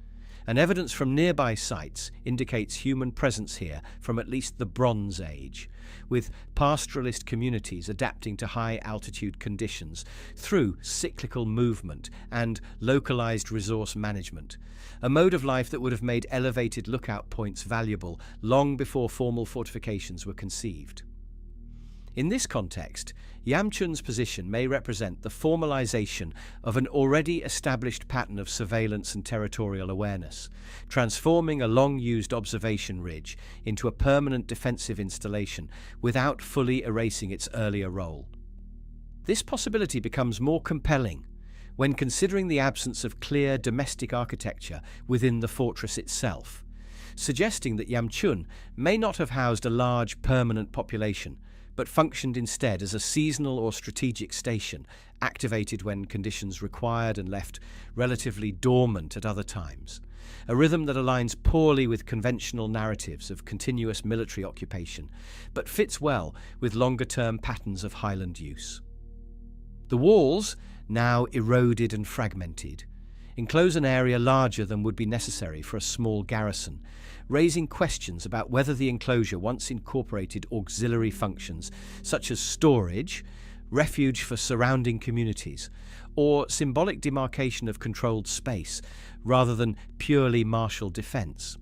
And evidence from nearby sites indicates human presence here from at least the Bronze Age, with pastoralist communities adapting to high-altitude conditions through cyclical movement and localized resource management, a mode of life that would have made elevated lookout points valuable long before formal fortifications were conceived. In this context, Yamchun's position may represent the formalization of an already established pattern of surveillance and territorial awareness, transforming a long-used observation ridge into a permanent defensive installation without fully erasing its earlier role. This possibility becomes more compelling when considering the absence of clear domestic architecture within the fortress itself, suggesting that Yamchun may not have housed a large permanent population, but functioned instead as a seasonal or strategic station, activated when conditions required and left relatively dormant at other times, a rhythm that aligns poorly with conventional narratives of continuous military occupation, but fits well with longer-term patterns of highland use. The walls, now eroded and fragmented, enclose an area larger than would be necessary for a small garrison, raising questions about whether the enclosure once incorporated auxiliary functions such as storage, refuge for surrounding communities, or symbolic demarcation of controlled space rather than purely martial defense.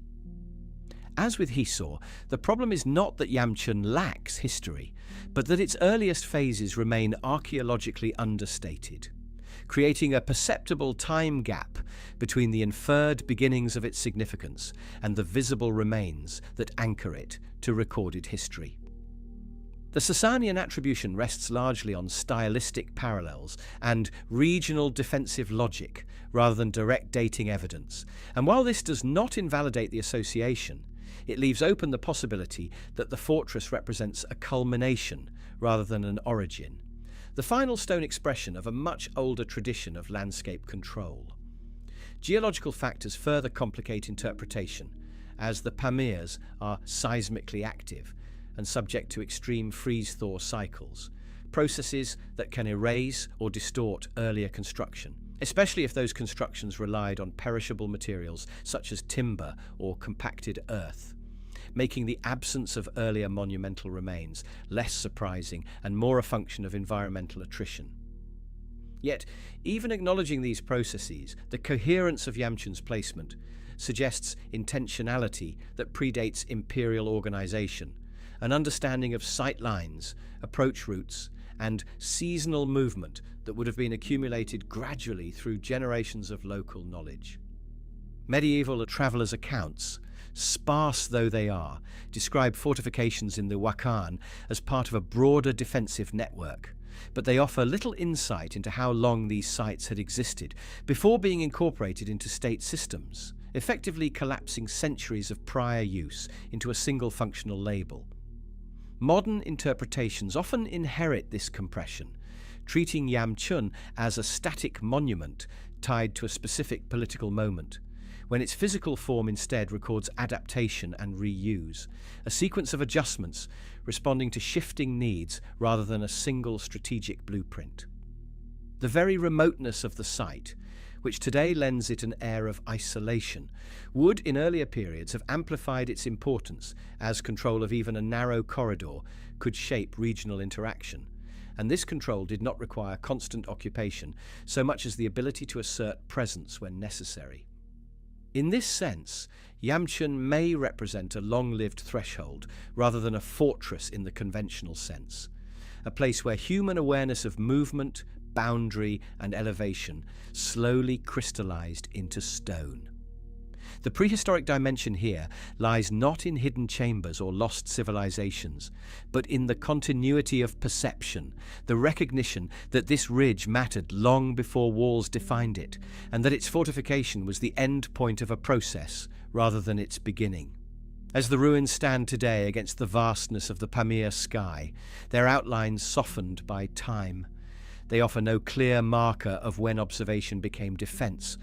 As with Hisor, the problem is not that Yamchun lacks history, but that its earliest phases remain archaeologically understated, creating a perceptible time gap between the inferred beginnings of its significance and the visible remains that anchor it to recorded history. The Sasanian attribution rests largely on stylistic parallels and regional defensive logic rather than direct dating evidence, and while this does not invalidate the association, it leaves open the possibility that the fortress represents a culmination rather than an origin, the final stone expression of a much older tradition of landscape control. Geological factors further complicate interpretation, as the Pamirs are seismically active and subject to extreme freeze-thaw cycles, processes that can erase or distort earlier construction, especially if those constructions relied on perishable materials such as timber or compacted earth, making the absence of earlier monumental remains less surprising and more a function of environmental attrition. Yet, even acknowledging these processes, the coherence of Yamchun's placement suggests intentionality that predates imperial organization, an understanding of sight lines, approach routes, and seasonal movement that would have been accumulated gradually through generations of local knowledge. Medieval travelers' accounts, sparse though they are, describe fortifications in the Wakhan as part of a broader defensive network, but they offer little insight into how long these sites had existed before being incorporated into state systems, effectively collapsing centuries of prior use into a single functional label. Modern interpretations often inherit this compression, treating Yamchun as a static monument tied to a specific political moment, when its physical form instead records adaptation and reuse, a sequence of adjustments responding to shifting needs rather than a single strategic blueprint. The very remoteness of the site, which today lends it an air of isolation, would in earlier periods have amplified its importance, as control of even a narrow corridor could shape regional interaction, and this control did not require constant occupation so much as the ability to assert presence when necessary. In this sense, Yamchun may represent a long-lived threshold rather than a fortress in the conventional sense, a place where human awareness of movement, boundary, and elevation slowly crystallized into stone. The prehistoric dimension here lies not in hidden chambers or lost civilizations, but in the continuity of perception, the recognition that this ridge mattered long before walls defined it, and that its fortification was the end point of a process rather than its beginning. As the ruins stand today against the vastness of the Pamir sky, their outlines softened by time. They offer no clear marker of when observation became defense,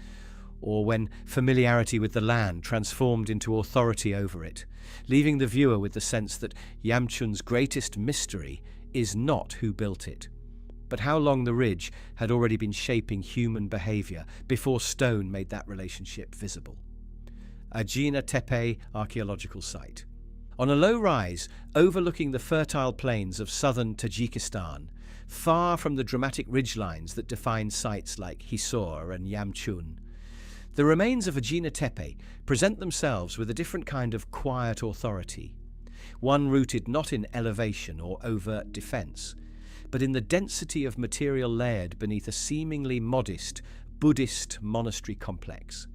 or when familiarity with the land transformed into authority over it, leaving the viewer with the sense that Yamchun's greatest mystery is not who built it, but how long the ridge had already been shaping human behavior before stone made that relationship visible. Ajina Tepe Archaeological Site. On a low rise overlooking the fertile plains of southern Tajikistan, far from the dramatic ridgelines that define sites like Hisor and Yamchun, the remains of Ajina Tepe present themselves with a different kind of quiet authority, one rooted not in elevation or overt defense, but in the density of material layered beneath a seemingly modest Buddhist monastery complex,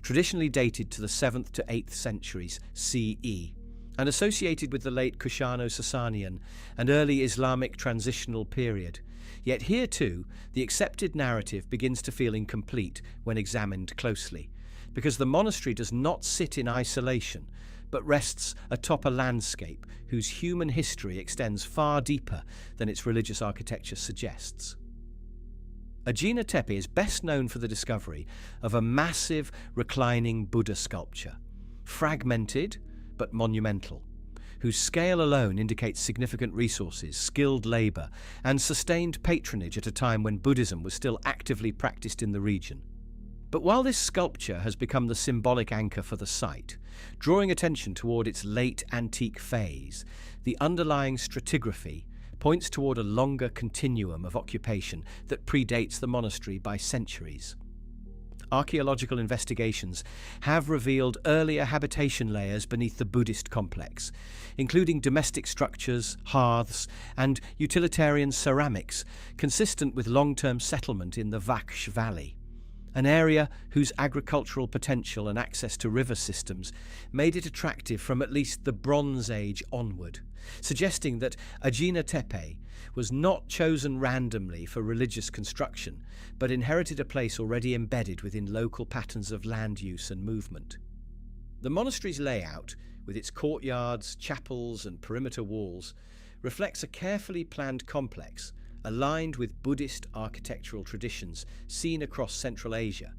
traditionally dated to the 7th to 8th centuries CE, and associated with the late Kushano-Sasanian and early Islamic transitional period. Yet here too, the accepted narrative begins to feel incomplete when examined closely, because the monastery does not sit in isolation, but rests atop a landscape whose human history extends far deeper than its religious architecture suggests. Ajina Tepe is best known for the discovery of a massive reclining Buddha sculpture, fragmented but monumental, whose scale alone indicates significant resources, skilled labor, and sustained patronage at a time when Buddhism was still actively practiced in the region. But while this sculpture has become the symbolic anchor for the site, drawing attention toward its late antique phase, the underlying stratigraphy points toward a longer continuum of occupation that predates the monastery by centuries. Archaeological investigations have revealed earlier habitation layers beneath the Buddhist complex, including domestic structures, hearths, and utilitarian ceramics consistent with long-term settlement in the Vaksh Valley, an area whose agricultural potential and access to river systems made it attractive from at least the Bronze Age onward, suggesting that Ajina Tepe was not chosen randomly for religious construction, but inherited a place already embedded within local patterns of land use and movement. The monastery's layout, with its courtyards, chapels, and perimeter walls, reflects a carefully planned complex aligned with Buddhist architectural traditions seen across Central Asia.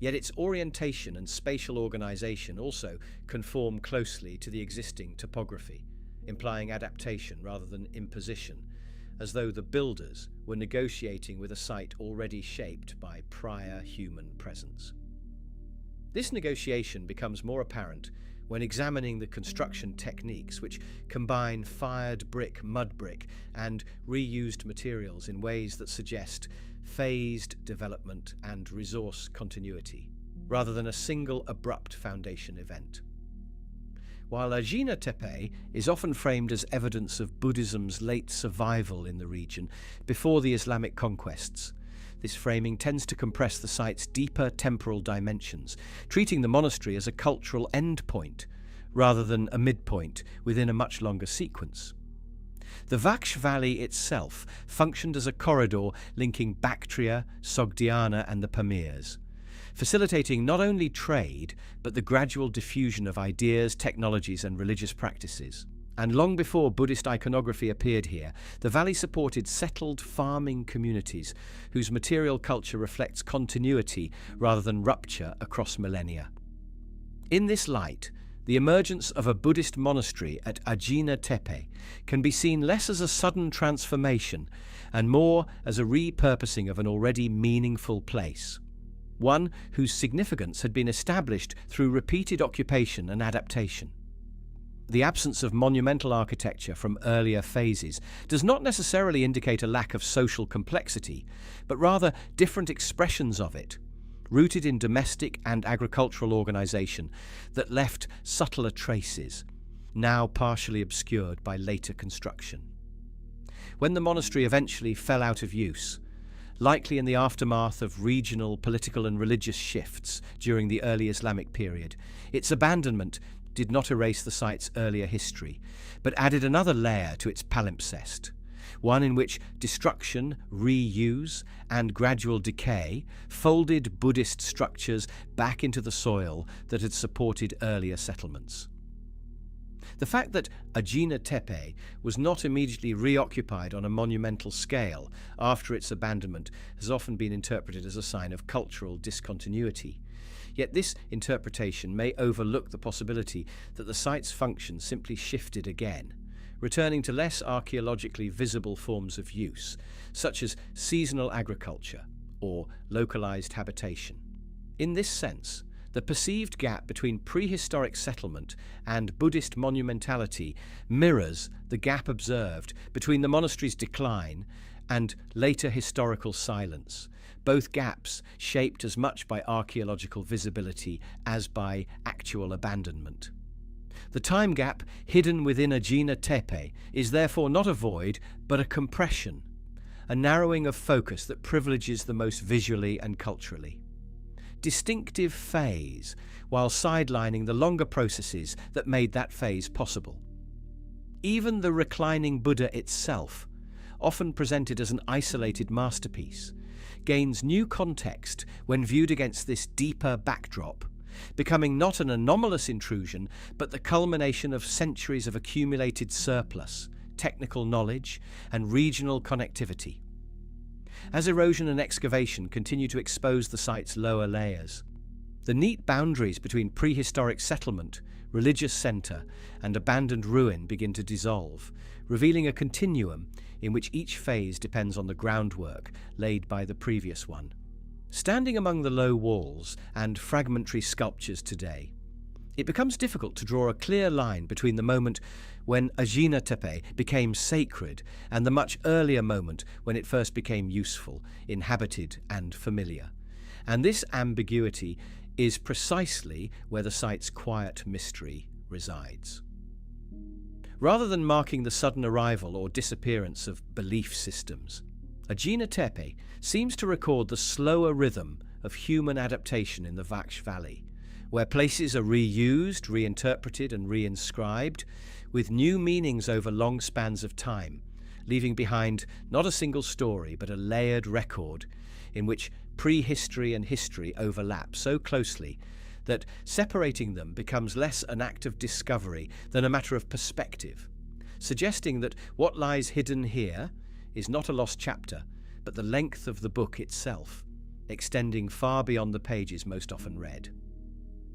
Yet its orientation and spatial organization also conform closely to the existing topography, implying adaptation rather than imposition, as though the builders were negotiating with a site already shaped by prior human presence. This negotiation becomes more apparent when examining the construction techniques, which combine fired brick, mud brick, and reused materials in ways that suggest phased development and resource continuity, rather than a single abrupt foundation event. While Ajina Tepe is often framed as evidence of Buddhism's late survival in the region before the Islamic conquests, this framing tends to compress the site's deeper temporal dimensions, treating the monastery as a cultural endpoint rather than a midpoint within a much longer sequence. The Vaksh Valley itself functioned as a corridor linking Bactria, Sogdiana, and the Pamirs, facilitating not only trade, but the gradual diffusion of ideas, technologies, and religious practices. And long before Buddhist iconography appeared here, the valley supported settled farming communities whose material culture reflects continuity rather than rupture across millennia. In this light, the emergence of a Buddhist monastery at Ajina Tepe can be seen less as a sudden transformation and more as a repurposing of an already meaningful place, one whose significance had been established through repeated occupation and adaptation. The absence of monumental architecture from earlier phases does not necessarily indicate a lack of social complexity, but rather different expressions of it, rooted in domestic and agricultural organization that left subtler traces, now partially obscured by later construction. When the monastery eventually fell out of use, likely in the aftermath of regional political and religious shifts during the early Islamic period, its abandonment did not erase the site's earlier history, but added another layer to its palimpsest, one in which destruction, reuse, and gradual decay folded Buddhist structures back into the soil that had supported earlier settlements. The fact that Ajina Tepe was not immediately reoccupied on a monumental scale after its abandonment has often been interpreted as a sign of cultural discontinuity. Yet this interpretation may overlook the possibility that the site's function simply shifted again, returning to less archaeologically visible forms of use, such as seasonal agriculture or localized habitation. In this sense, the perceived gap between prehistoric settlement and Buddhist monumentality mirrors the gap observed between the monastery's decline and later historical silence, both gaps shaped as much by archaeological visibility as by actual abandonment. The time gap hidden within Ajina Tepe is therefore not a void, but a compression, a narrowing of focus that privileges the most visually and culturally. Distinctive phase, while sidelining the longer processes that made that phase possible. Even the reclining Buddha itself, often presented as an isolated masterpiece, gains new context when viewed against this deeper backdrop, becoming not an anomalous intrusion, but the culmination of centuries of accumulated surplus, technical knowledge, and regional connectivity. As erosion and excavation continue to expose the site's lower layers, the neat boundaries between prehistoric settlement, religious centre, and abandoned ruin begin to dissolve, revealing a continuum in which each phase depends on the groundwork laid by the previous one. Standing among the low walls and fragmentary sculptures today, it becomes difficult to draw a clear line between the moment when Ajina Tepe became sacred and the much earlier moment when it first became useful, inhabited, and familiar. And this ambiguity is precisely where the site's quiet mystery resides. Rather than marking the sudden arrival or disappearance of belief systems, Ajina Tepe seems to record the slower rhythm of human adaptation in the Vaksh Valley, where places are reused, reinterpreted, and reinscribed, with new meanings over long spans of time, leaving behind not a single story, but a layered record in which prehistory and history overlap so closely that separating them becomes less an act of discovery than a matter of perspective, suggesting that what lies hidden here is not a lost chapter, but the length of the book itself, extending far beyond the pages most often read.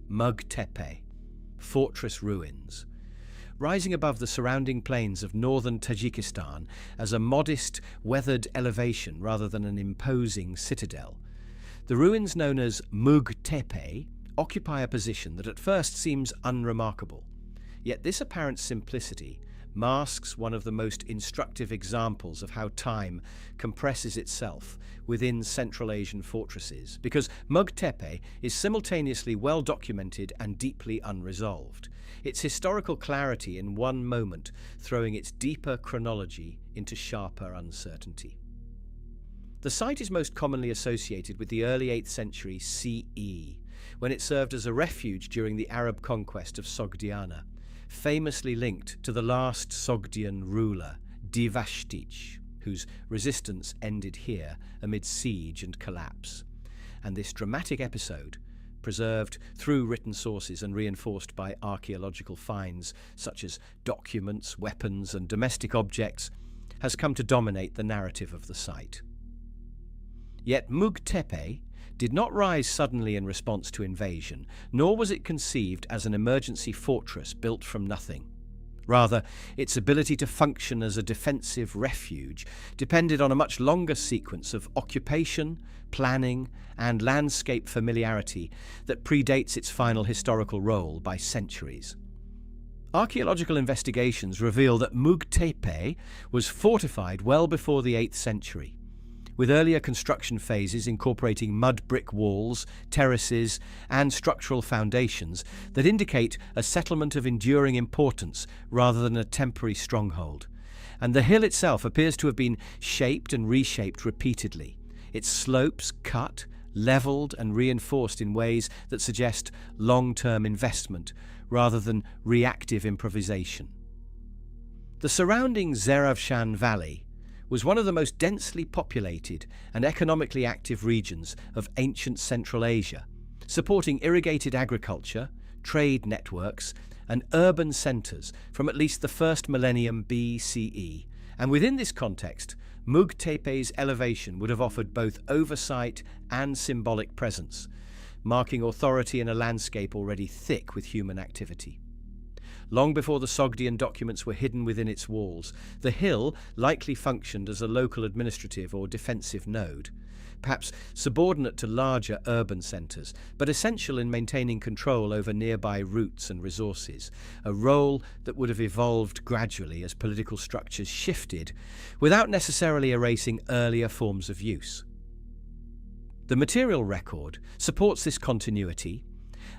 Mug Tepe, fortress ruins, rising above the surrounding plains of northern Tajikistan as a modest, weathered elevation rather than an imposing citadel. The ruins known as Mug Tepe occupy a position that at first seems unremarkable, yet this apparent simplicity masks one of the most instructive examples of how time compresses itself within Central Asian fortresses, because Mug Tepe is simultaneously well documented and deeply unresolved, its historical clarity in one moment throwing its deeper chronology into sharper uncertainty. The site is most commonly associated with the early 8th century CE, when it served as a refuge during the Arab conquest of Sogdiana, famously linked to the last Sogdian ruler, Divashtich, whose resistance ended here amid siege and collapse. And this dramatic episode, preserved through written sources and reinforced by archaeological finds such as documents, weapons, and domestic objects, has come to dominate the narrative of the site. Yet Mug Tepe did not rise suddenly in response to invasion, nor was it conceived as an emergency fortress built from nothing. Rather, its ability to function as a defensive refuge depended on a much longer sequence of occupation, planning, and landscape familiarity that predates its final historical role by centuries. Archaeological investigations reveal that Mug Tepe was fortified well before the 8th century, with earlier construction phases incorporating mud brick walls, terraces, and structural foundations that indicate a settlement of enduring importance rather than a temporary stronghold. And the hill itself appears to have been shaped and reshaped repeatedly, its slopes cut, levelled and reinforced in ways that suggest long-term investment rather than reactive improvisation. The surrounding Zeravshan Valley was one of the most densely populated and economically active regions of ancient Central Asia, supporting irrigated agriculture, trade networks, and urban centres from at least the first millennium BCE. And within this context, Mug Tepe's elevation would have offered both oversight and symbolic presence, marking authority in a landscape already thick with human activity. Long before the Sogdian documents were hidden within its walls, the hill likely functioned as a local administrative or defensive node, perhaps subordinate to larger urban centres, but essential in maintaining control over nearby routes and resources, a role that would have evolved gradually as political structures shifted, without necessarily erasing earlier forms of use. The material record supports this continuity,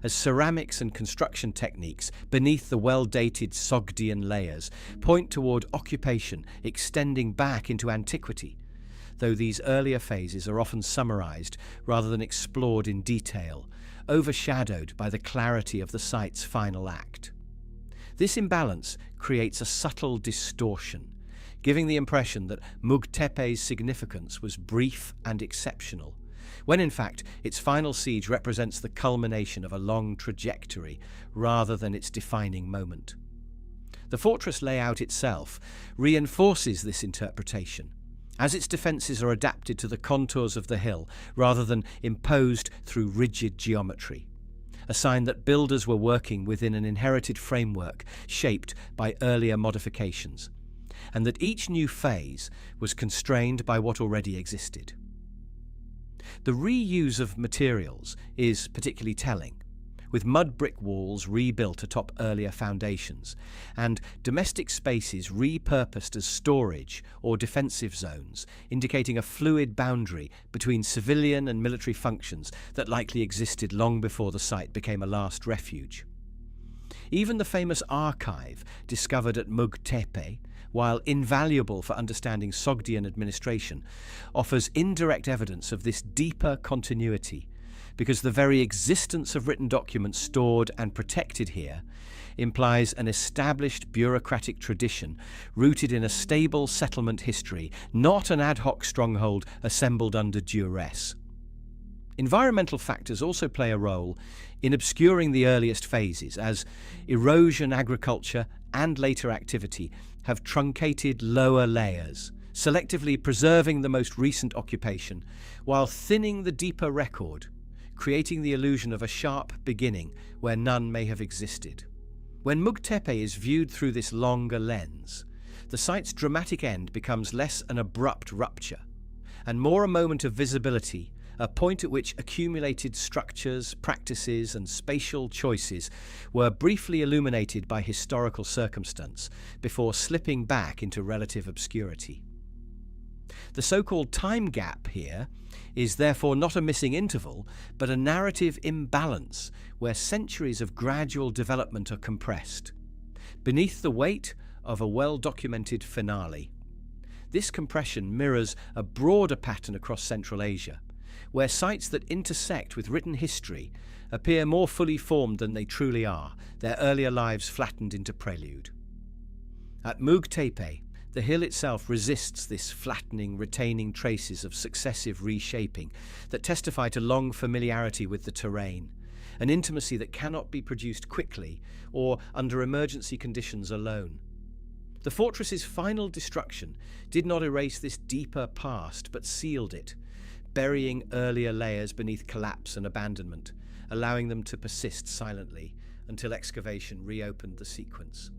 as ceramics and construction techniques beneath the well-dated Sogdian layers point toward occupation extending back into antiquity, though these earlier phases are often summarized rather than explored in detail, overshadowed by the clarity of the site's final act. This imbalance creates a subtle distortion, giving the impression that Mug Tepe's significance was brief and exceptional, when in fact its final siege represents the culmination of a long trajectory rather than its defining moment. The fortress layout itself reinforces this interpretation, as its defences are adapted to the contours of the hill rather than imposed through rigid geometry, a sign that builders were working within an inherited framework shaped by earlier modifications, and that each new phase was constrained by what already existed. The reuse of materials is particularly telling, with mud brick walls rebuilt atop earlier foundations, and domestic spaces repurposed as storage or defensive zones, indicating a fluid boundary between civilian and military functions that likely existed long before the site became a last refuge. Even the famous archive discovered at Mug Tepe, while invaluable for understanding Sogdian administration, offers indirect evidence of this deeper continuity, because the very existence of written documents stored and protected here implies an established bureaucratic tradition rooted in a stable settlement history, not an ad hoc stronghold assembled under duress. Environmental factors also play a role in obscuring the earliest phases, as erosion, agriculture, and later activity have truncated lower layers, selectively preserving the most recent occupation, while thinning the deeper record, creating the illusion of a sharp beginning where none may have existed. When Mug Tepe is viewed through this longer lens, the site's dramatic end becomes less an abrupt rupture, and more a moment of visibility, a point at which accumulated structures, practices, and spatial choices were briefly illuminated by historical circumstance before slipping back into relative obscurity. The so-called time gap here is therefore not a missing interval, but a narrative imbalance where centuries of gradual development are compressed, beneath the weight of a well-documented finale. This compression mirrors a broader pattern across Central Asia, where sites that intersect with written history appear more fully formed than they truly are, their earlier lives flattened into prelude. At Mug Tepe, the hill itself resists this flattening, retaining traces of successive reshaping that testify to long familiarity with the terrain, an intimacy that cannot be produced quickly or under emergency conditions alone. The fortress's final destruction did not erase this deeper past, but sealed it, burying earlier layers beneath collapse and abandonment, allowing them to persist silently until excavation reopened the sequence.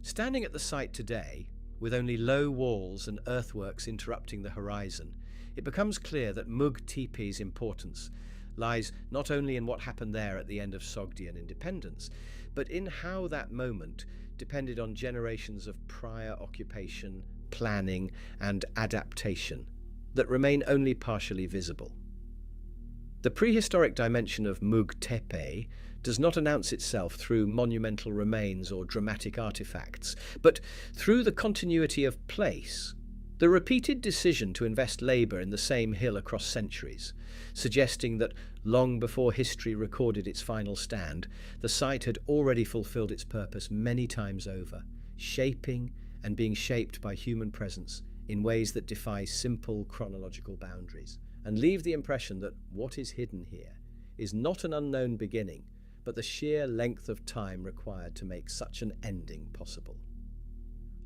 Standing at the site today, with only low walls and earthworks interrupting the horizon, it becomes clear that Mug Tepe's importance lies not only in what happened there at the end of Sogdian independence, but in how that moment depended on generations of prior occupation, planning, and adaptation that remain only partially visible. The prehistoric dimension of Mug Tepe does not announce itself through monumental remains or dramatic artifacts, but through the continuity of place, the repeated decision to invest labour in the same hill across centuries, suggesting that long before history recorded its final stand, the site had already fulfilled its purpose many times over, shaping and being shaped by human presence in ways that defy simple chronological boundaries, and leave the impression that what is hidden here is not an unknown beginning, but the sheer length of time required to make such an ending possible.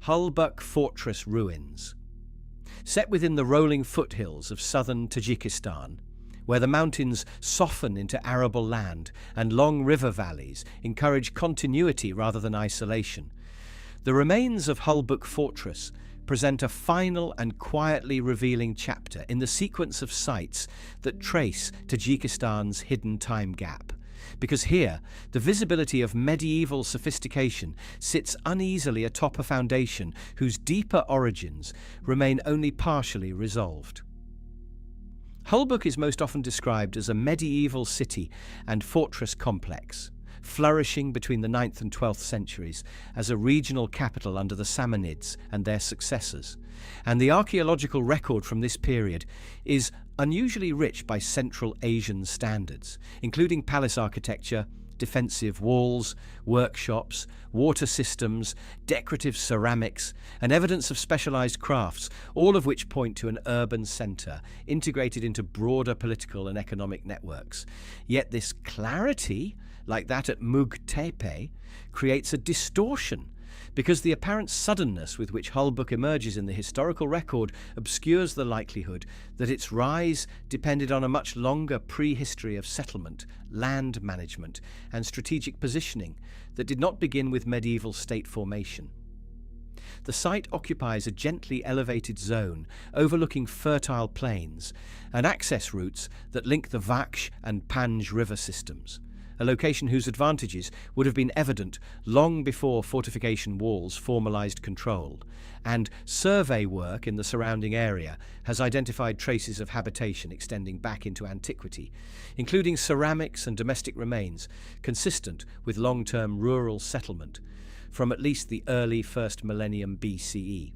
Hulbuk Fortress Ruins. Set within the rolling foothills of southern Tajikistan, where the mountains soften into arable land and long river valleys encourage continuity rather than isolation, the remains of Hulbuk Fortress present a final and quietly revealing chapter in the sequence of sites that trace Tajikistan's hidden time gap. Because here, the visibility of medieval sophistication sits uneasily atop a foundation whose deeper origins remain only partially resolved. Hulbuk is most often described as a medieval city and fortress complex, flourishing between the 9th and 12th centuries as a regional capital under the Samanids and their successors, and the archaeological record from this period is unusually rich by Central Asian standards, including palace architecture, defensive walls, workshops, water systems, decorative ceramics, and evidence of specialized crafts, all of which point to an urban center integrated into broader political and economic networks. Yet this clarity, like that at Mug Tepe, creates a distortion, because the apparent suddenness with which Hulbuk emerges in the historical record obscures the likelihood that its rise depended on a much longer prehistory of settlement, land management, and strategic positioning that did not begin with medieval state formation. The site occupies a gently elevated zone overlooking fertile plains and access routes that link the Vaksh and Panj river systems, a location whose advantages would have been evident long before fortification walls formalized control, and survey work in the surrounding area has identified traces of habitation extending back into antiquity, including ceramics and domestic remains consistent with long-term rural settlement from at least the early 1st millennium BCE.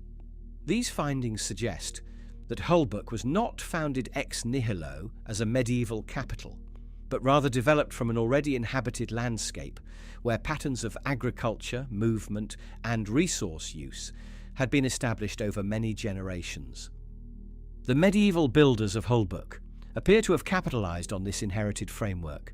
These findings suggest that Hulbuk was not founded ex nihilo as a medieval capital, but rather developed from an already inhabited landscape where patterns of agriculture, movement, and resource use had been established over many generations. The medieval builders of Hulbuk appear to have capitalized on this inherited framework,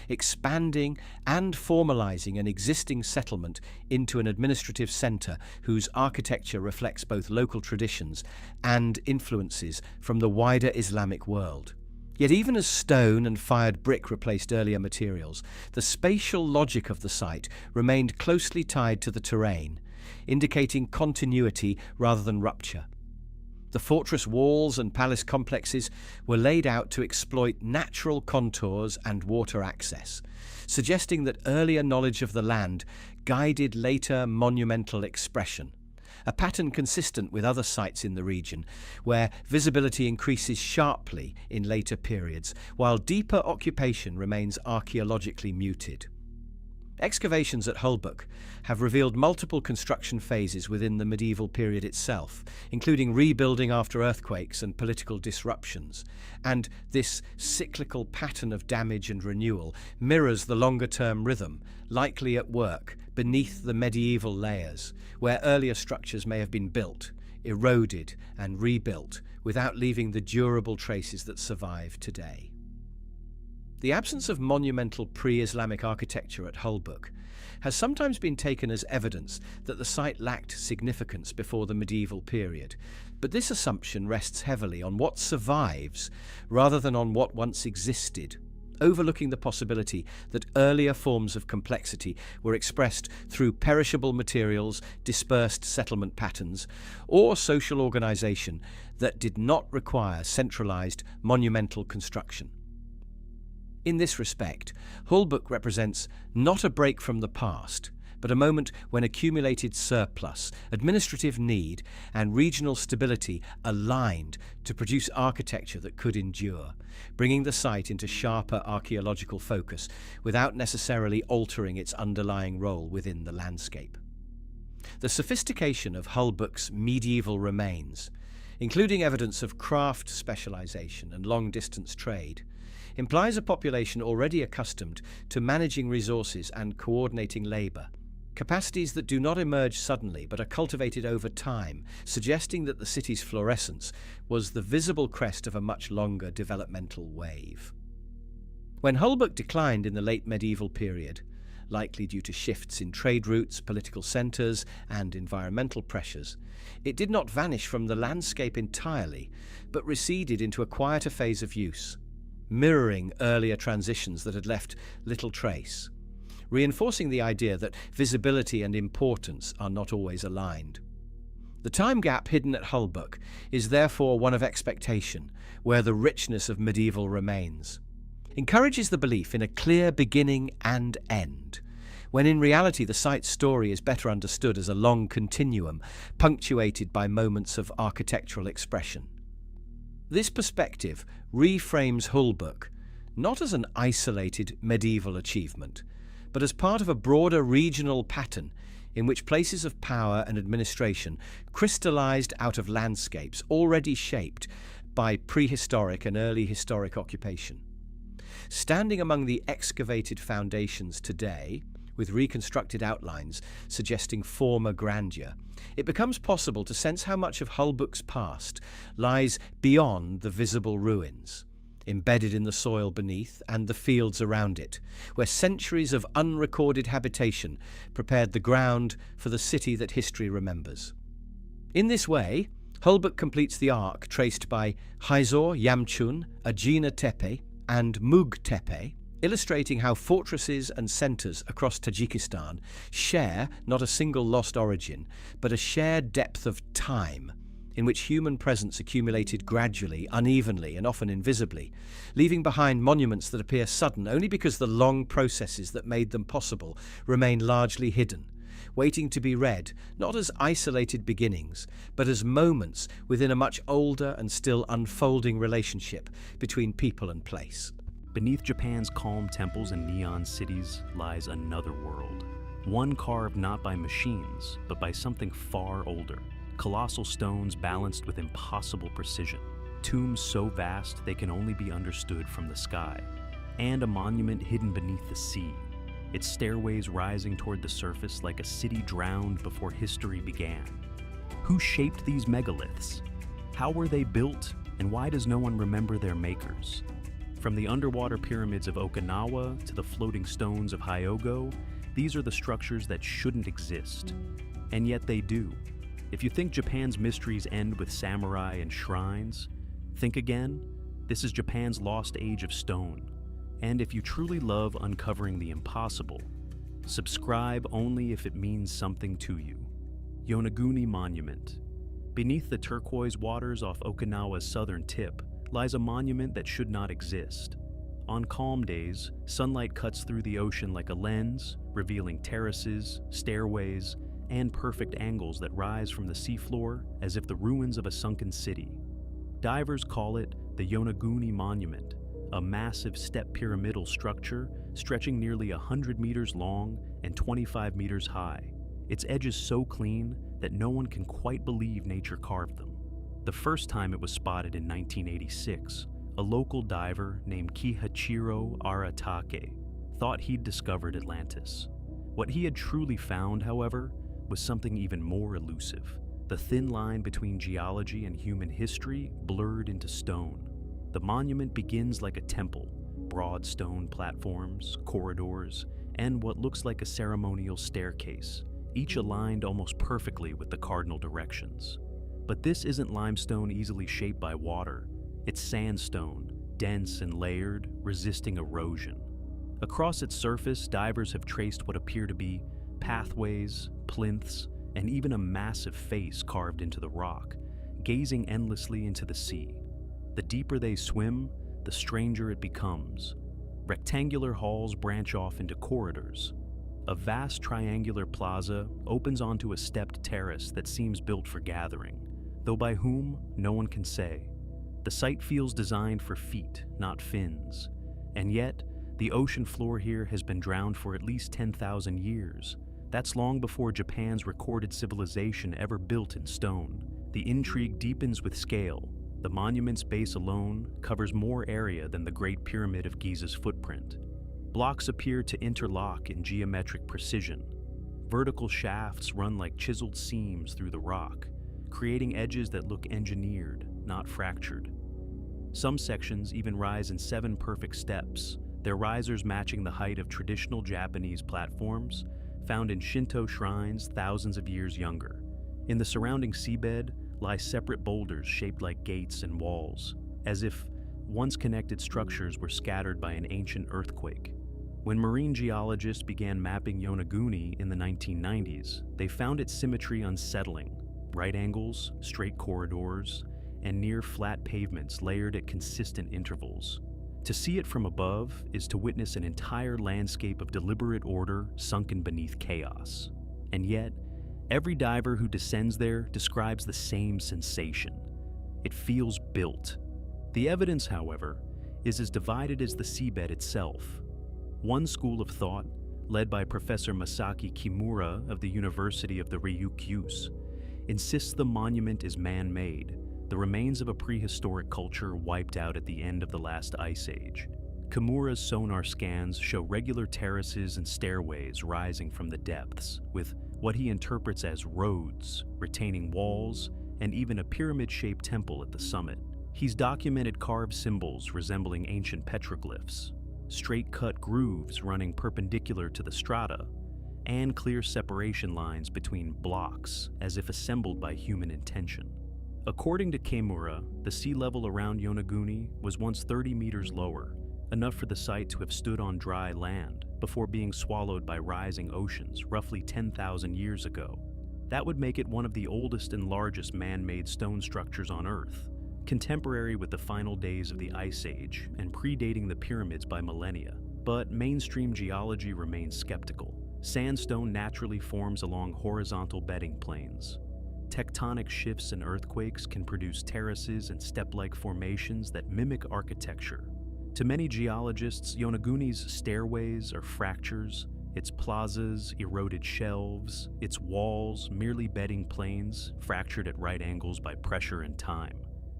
expanding and formalizing an existing settlement into an administrative center whose architecture reflects both local traditions and influences from the wider Islamic world. Yet even as stone and fired brick replaced earlier materials, the spatial logic of the site remained closely tied to the terrain, indicating continuity rather than rupture. The fortress walls and palace complexes were laid out to exploit natural contours and water access, suggesting that earlier knowledge of the land guided later monumental expression, a pattern consistent with other sites in the region, where visibility increases sharply in later periods, while deeper occupation remains archaeologically muted. Excavations at Hulbuk have revealed multiple construction phases within the medieval period itself, including rebuilding after earthquakes and political disruptions, and this cyclical pattern of damage and renewal mirrors the longer-term rhythm, likely at work beneath the medieval layers, where earlier structures may have been built, eroded, and rebuilt without leaving the durable traces that survive today. The absence of monumental pre-Islamic architecture at Hulbuk has sometimes been taken as evidence that the site lacked significance before the medieval period, but this assumption rests heavily on what survives rather than on what once existed, overlooking the possibility that earlier forms of complexity were expressed through perishable materials, dispersed settlement patterns, or social organization that did not require centralized monumental construction. In this respect, Hulbuk represents not a break from the past, but a moment when accumulated surplus, administrative need, and regional stability aligned to produce architecture that could endure, bringing the site into sharper archaeological focus without necessarily altering its underlying role within the landscape. The sophistication of Hulbuk's medieval remains, including evidence of craft specialization and long-distance trade, implies a population already accustomed to managing resources and coordinating labor, capacities that do not emerge suddenly but are cultivated over time, suggesting that the city's florescence was the visible crest of a much longer developmental wave. When Hulbuk declined in the late medieval period, likely due to shifts in trade routes, political centers, and environmental pressures, it did not vanish from the landscape entirely, but receded into a quieter phase of use, mirroring earlier transitions that had left little trace, reinforcing the idea that visibility and importance are not always aligned. The time gap hidden at Hulbuk is therefore one of expectation, where the richness of medieval remains encourages the belief in a clear beginning and end, when in reality the site's story is better understood as a long continuum, punctuated by moments of architectural expression. This perspective reframes Hulbuk not as an isolated medieval achievement, but as part of a broader regional pattern in which places of power and administration crystallized out of landscapes already shaped by prehistoric and early historic occupation. Standing among the excavated foundations today, with reconstructed outlines suggesting former grandeur, it becomes possible to sense how much of Hulbuk's past lies beyond the visible ruins, embedded in the soil beneath and the fields around it, where centuries of unrecorded habitation prepared the ground for the city that history remembers. In this way, Hulbuk completes the arc traced by Haizor Yamchun, Ajina Tepe, and Mug Tepe, illustrating how fortresses and centers across Tajikistan share not a single lost origin, but a shared depth of time in which human presence accumulated gradually, unevenly, and often invisibly, leaving behind monuments that appear sudden only because the long processes that made them possible remain largely hidden, waiting to be read not as isolated beginnings, but as moments within a much older and still unfolding relationship between people and place. Beneath Japan's calm temples and neon cities lies another world, one carved not by machines, but by something far older. Colossal stones balanced with impossible precision, tombs so vast they can only be understood from the sky, and a monument hidden beneath the sea, its stairways rising toward the surface like a city drowned before history began. Who shaped these megaliths? How were they built, and why does no one remember their makers? From the underwater pyramids of Okinawa to the floating stones of Hyogo, these are the structures that shouldn't exist, and yet they do. If you think Japan's mysteries end with samurai and shrines, think again. This is Japan's lost age of stone. And if you truly love uncovering the impossible, subscribe only if it means something to you. Yonaguni Monument. Beneath the turquoise waters off Okinawa's southern tip lies a monument that should not exist. On calm days, sunlight cuts through the ocean like a lens, revealing terraces, stairways, and perfect angles that rise from the seafloor as if the ruins of a sunken city. Divers call it the Yonaguni Monument, a massive step pyramidal structure stretching nearly 100 meters long and 25 meters high, its edges so clean that no one can quite believe nature carved them. The first time it was spotted in 1986, a local diver named Kihachiro Aratake thought he'd discovered Atlantis. What he had truly found, however, was something even more elusive. The thin line between geology and human history blurred into stone. The monument begins like a temple, broad stone platforms, corridors, and what looks like a ceremonial staircase, each aligned almost perfectly with the cardinal directions. But this isn't limestone easily shaped by water. It's sandstone, dense and layered, resisting erosion. Across its surface, divers have traced what appear to be pathways, plinths, and even a massive face carved into the rock, gazing endlessly into the sea. The deeper they swim, the stranger it becomes. Rectangular halls branch off into corridors. A vast triangular plaza opens onto a stepped terrace that seems built for gathering, though by whom, no one can say. The site feels designed for feet, not fins, and yet, the ocean floor here has been drowned for at least 10,000 years. That's long before Japan's recorded civilization ever built in stone. The intrigue deepens with scale. The monument's base alone covers more area than the Great Pyramid of Giza's footprint. Blocks appear to interlock in geometric precision. Vertical shafts run like chiseled seams through the rock, creating edges that look engineered, not fractured. Some sections even rise in 7 perfect steps, their risers matching the height of traditional Japanese platforms found in Shinto shrines thousands of years younger. In the surrounding seabed lie separate boulders shaped like gates and walls, as if once connected structures were scattered by an ancient earthquake. When marine geologists began mapping Yonaguni in the 1990s, they found its symmetry unsettling: right angles, straight corridors, and near flat pavements layered at consistent intervals. To see it from above is to witness an entire landscape of deliberate order sunken beneath chaos. And yet, every diver who descends there describes the same sensation. It feels built. The evidence, however, is as divided as the seabed itself. One school of thought, led by Professor Masaki Kimura of the University of the Ryukyus, insists the monument is man-made, the remains of a prehistoric culture wiped out at the end of the last ice age. Kimura's sonar scans show regular terraces and stairways rising from the depths, with what he interprets as roads, retaining walls, and even a pyramid-shaped temple at the summit. He's documented carved symbols resembling ancient petroglyphs, straight-cut grooves running perpendicular to the strata, and clear separation lines between blocks as if assembled by human intention. According to Kimura, the sea level around Yonaguni was once 30 meters lower, enough for the site to have stood on dry land before being swallowed by rising oceans roughly 10,000 years ago. That would make it one of the oldest and largest man-made stone structures on Earth, contemporary with the final days of the Ice Age and predating the pyramids by millennia. But mainstream geology remains skeptical. Sandstone naturally forms along horizontal bedding planes. Tectonic shifts and earthquakes can produce terraces and step-like formations that mimic architecture. To many geologists, Yonaguni's stairways are fractures, its plazas eroded shelves, its walls merely bedding planes fractured at right angles by pressure and time.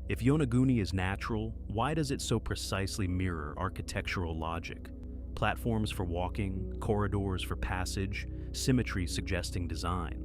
If Yonaguni is natural, why does it so precisely mirror architectural logic? Platforms for walking, corridors for passage, symmetry suggesting design.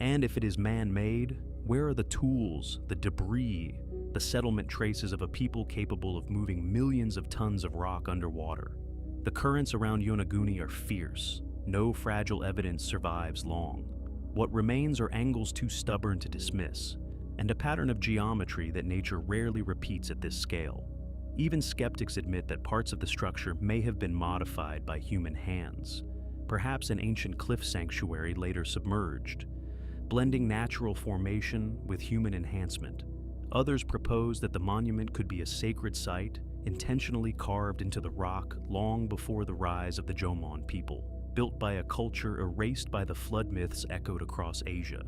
And if it is man-made, where are the tools, the debris, the settlement traces of a people capable of moving millions of tons of rock underwater? The currents around Yonaguni are fierce. No fragile evidence survives long. What remains are angles too stubborn to dismiss, and a pattern of geometry that nature rarely repeats at this scale. Even skeptics admit that parts of the structure may have been modified by human hands, perhaps an ancient cliff sanctuary later submerged, blending natural formation with human enhancement. Others propose that the monument could be a sacred site, intentionally carved into the rock long before the rise of the Jomon people, built by a culture erased by the flood myths echoed across Asia.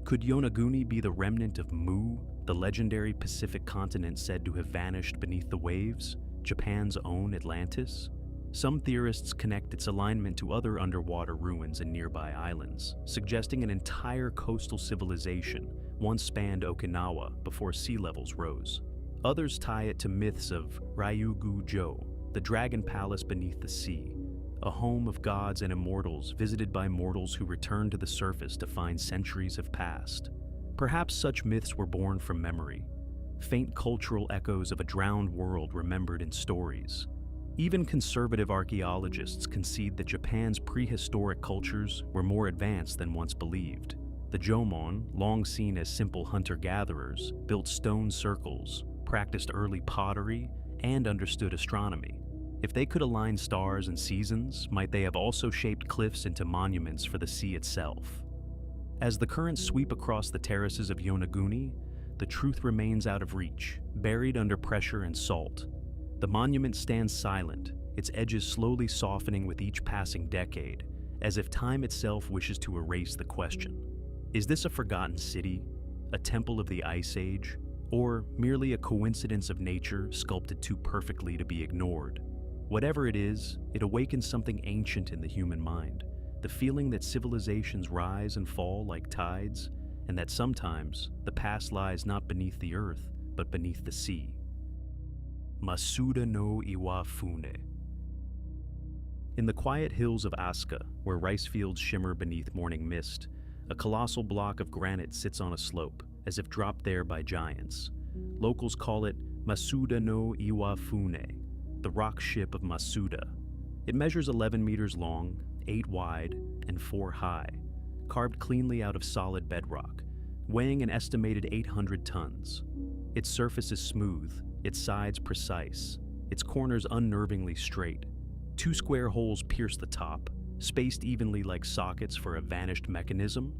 Could Yonaguni be the remnant of Mu, the legendary Pacific continent said to have vanished beneath the waves, Japan's own Atlantis? Some theorists connect its alignment to other underwater ruins in nearby islands, suggesting an entire coastal civilization once spanned Okinawa before sea levels rose. Others tie it to myths of Ryugu-jo, the dragon palace beneath the sea, a home of gods and immortals visited by mortals who return to the surface to find centuries have passed. Perhaps such myths were born from memory, faint cultural echoes of a drowned world remembered in stories. Even conservative archaeologists concede that Japan's prehistoric cultures were more advanced than once believed. The Jomon, long seen as simple hunter-gatherers, built stone circles, practiced early pottery, and understood astronomy. If they could align stars and seasons, might they have also shaped cliffs into monuments for the sea itself? As the currents sweep across the terraces of Yonaguni, the truth remains out of reach, buried under pressure and salt. The monument stands silent, its edges slowly softening with each passing decade, as if time itself wishes to erase the question. Is this a forgotten city, a temple of the Ice Age, or merely a coincidence of nature sculpted too perfectly to be ignored? Whatever it is, it awakens something ancient in the human mind, the feeling that civilizations rise and fall like tides, and that sometimes the past lies not beneath the earth, but beneath the sea. Masuda no Iwafune. In the quiet hills of Aska, where rice fields shimmer beneath morning mist, a colossal block of granite sits on a slope, as if dropped there by giants. Locals call it Masuda no Iwafune, the rock ship of Masuda. It measures 11 meters long, 8 wide, and 4 high, carved cleanly out of solid bedrock, weighing an estimated 800 tons. Its surface is smooth, its sides precise, its corners unnervingly straight. 2 square holes pierce the top, spaced evenly like sockets for a vanished mechanism.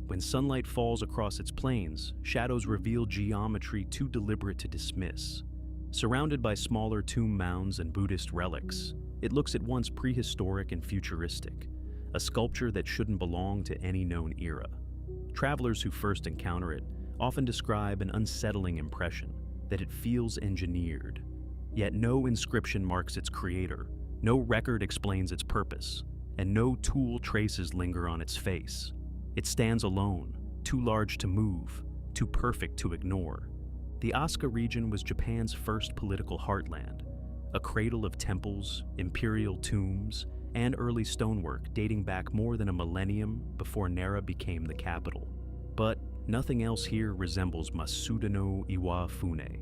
When sunlight falls across its planes, shadows reveal geometry too deliberate to dismiss. Surrounded by smaller tomb mounds and Buddhist relics, it looks at once prehistoric and futuristic, a sculpture that shouldn't belong to any known era. Travelers who first encounter it often describe an unsettling impression that it feels engineered. Yet no inscription marks its creator, no record explains its purpose, and no tool traces linger on its face. It stands alone, too large to move, too perfect to ignore. The Aska region was Japan's first political heartland, a cradle of temples, imperial tombs, and early stonework dating back more than a millennium before Nara became the capital. But nothing else here resembles Masuda no Iwafune.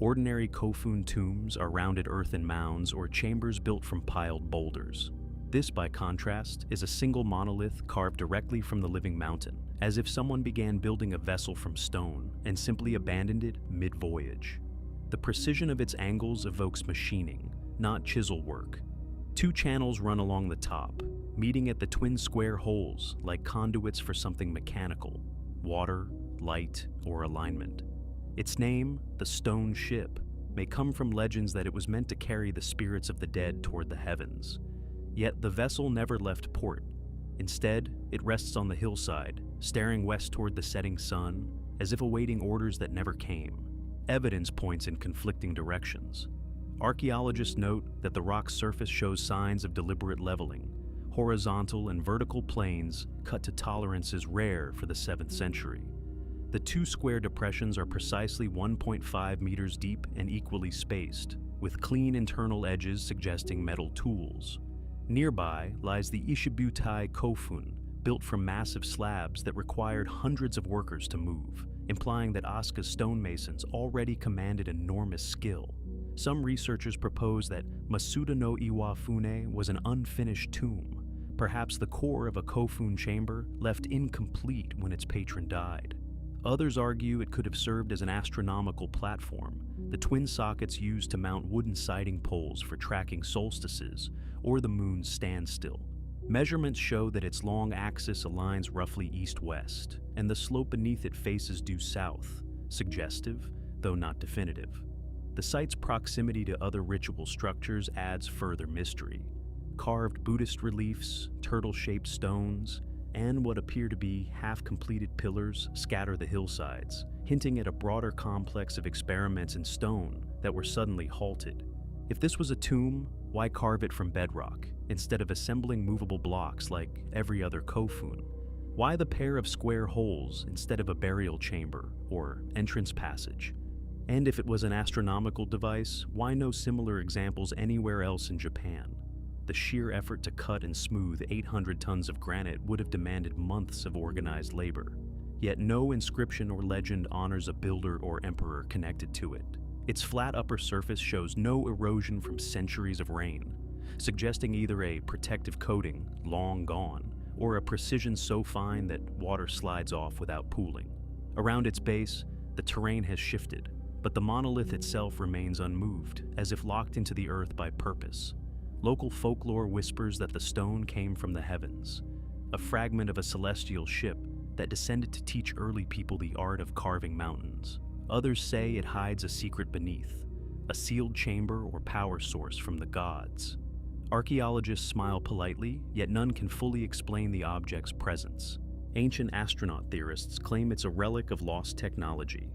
Ordinary Kofun tombs are rounded earthen mounds or chambers built from piled boulders. This, by contrast, is a single monolith carved directly from the living mountain, as if someone began building a vessel from stone and simply abandoned it mid-voyage. The precision of its angles evokes machining, not chisel work. 2 channels run along the top, meeting at the twin square holes like conduits for something mechanical, water, light, or alignment. Its name, the Stone Ship, may come from legends that it was meant to carry the spirits of the dead toward the heavens. Yet the vessel never left port. Instead, it rests on the hillside, staring west toward the setting sun, as if awaiting orders that never came. Evidence points in conflicting directions. Archaeologists note that the rock's surface shows signs of deliberate leveling, horizontal and vertical planes cut to tolerances rare for the 7th century. The 2 square depressions are precisely 1.5 meters deep and equally spaced, with clean internal edges suggesting metal tools. Nearby lies the Ishibutai Kofun, built from massive slabs that required hundreds of workers to move, implying that Aska's stonemasons already commanded enormous skill. Some researchers propose that Masuda no Iwafune was an unfinished tomb, perhaps the core of a Kofun chamber left incomplete when its patron died. Others argue it could have served as an astronomical platform, the twin sockets used to mount wooden siding poles for tracking solstices or the moon's standstill. Measurements show that its long axis aligns roughly east-west, and the slope beneath it faces due south, suggestive, though not definitive. The site's proximity to other ritual structures adds further mystery. Carved Buddhist reliefs, turtle-shaped stones, and what appear to be half-completed pillars scatter the hillsides, hinting at a broader complex of experiments in stone that were suddenly halted. If this was a tomb, why carve it from bedrock, instead of assembling movable blocks like every other Kofun? Why the pair of square holes instead of a burial chamber or entrance passage? And if it was an astronomical device, why no similar examples anywhere else in Japan? The sheer effort to cut and smooth 800 tons of granite would have demanded months of organized labor. Yet no inscription or legend honors a builder or emperor connected to it. Its flat upper surface shows no erosion from centuries of rain, suggesting either a protective coating, long gone, or a precision so fine that water slides off without pooling. Around its base, the terrain has shifted, but the monolith itself remains unmoved, as if locked into the earth by purpose. Local folklore whispers that the stone came from the heavens, a fragment of a celestial ship that descended to teach early people the art of carving mountains. Others say it hides a secret beneath, a sealed chamber or power source from the gods. Archaeologists smile politely, yet none can fully explain the object's presence. Ancient astronaut theorists claim it's a relic of lost technology,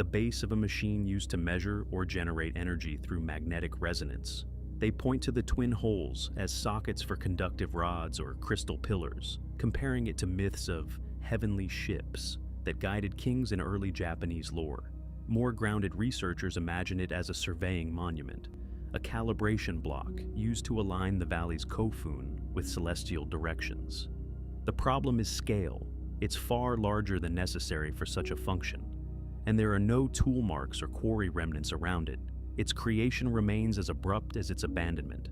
the base of a machine used to measure or generate energy through magnetic resonance. They point to the twin holes as sockets for conductive rods or crystal pillars, comparing it to myths of heavenly ships that guided kings in early Japanese lore. More grounded researchers imagine it as a surveying monument, a calibration block used to align the valley's kofun with celestial directions. The problem is scale. It's far larger than necessary for such a function, and there are no tool marks or quarry remnants around it. Its creation remains as abrupt as its abandonment.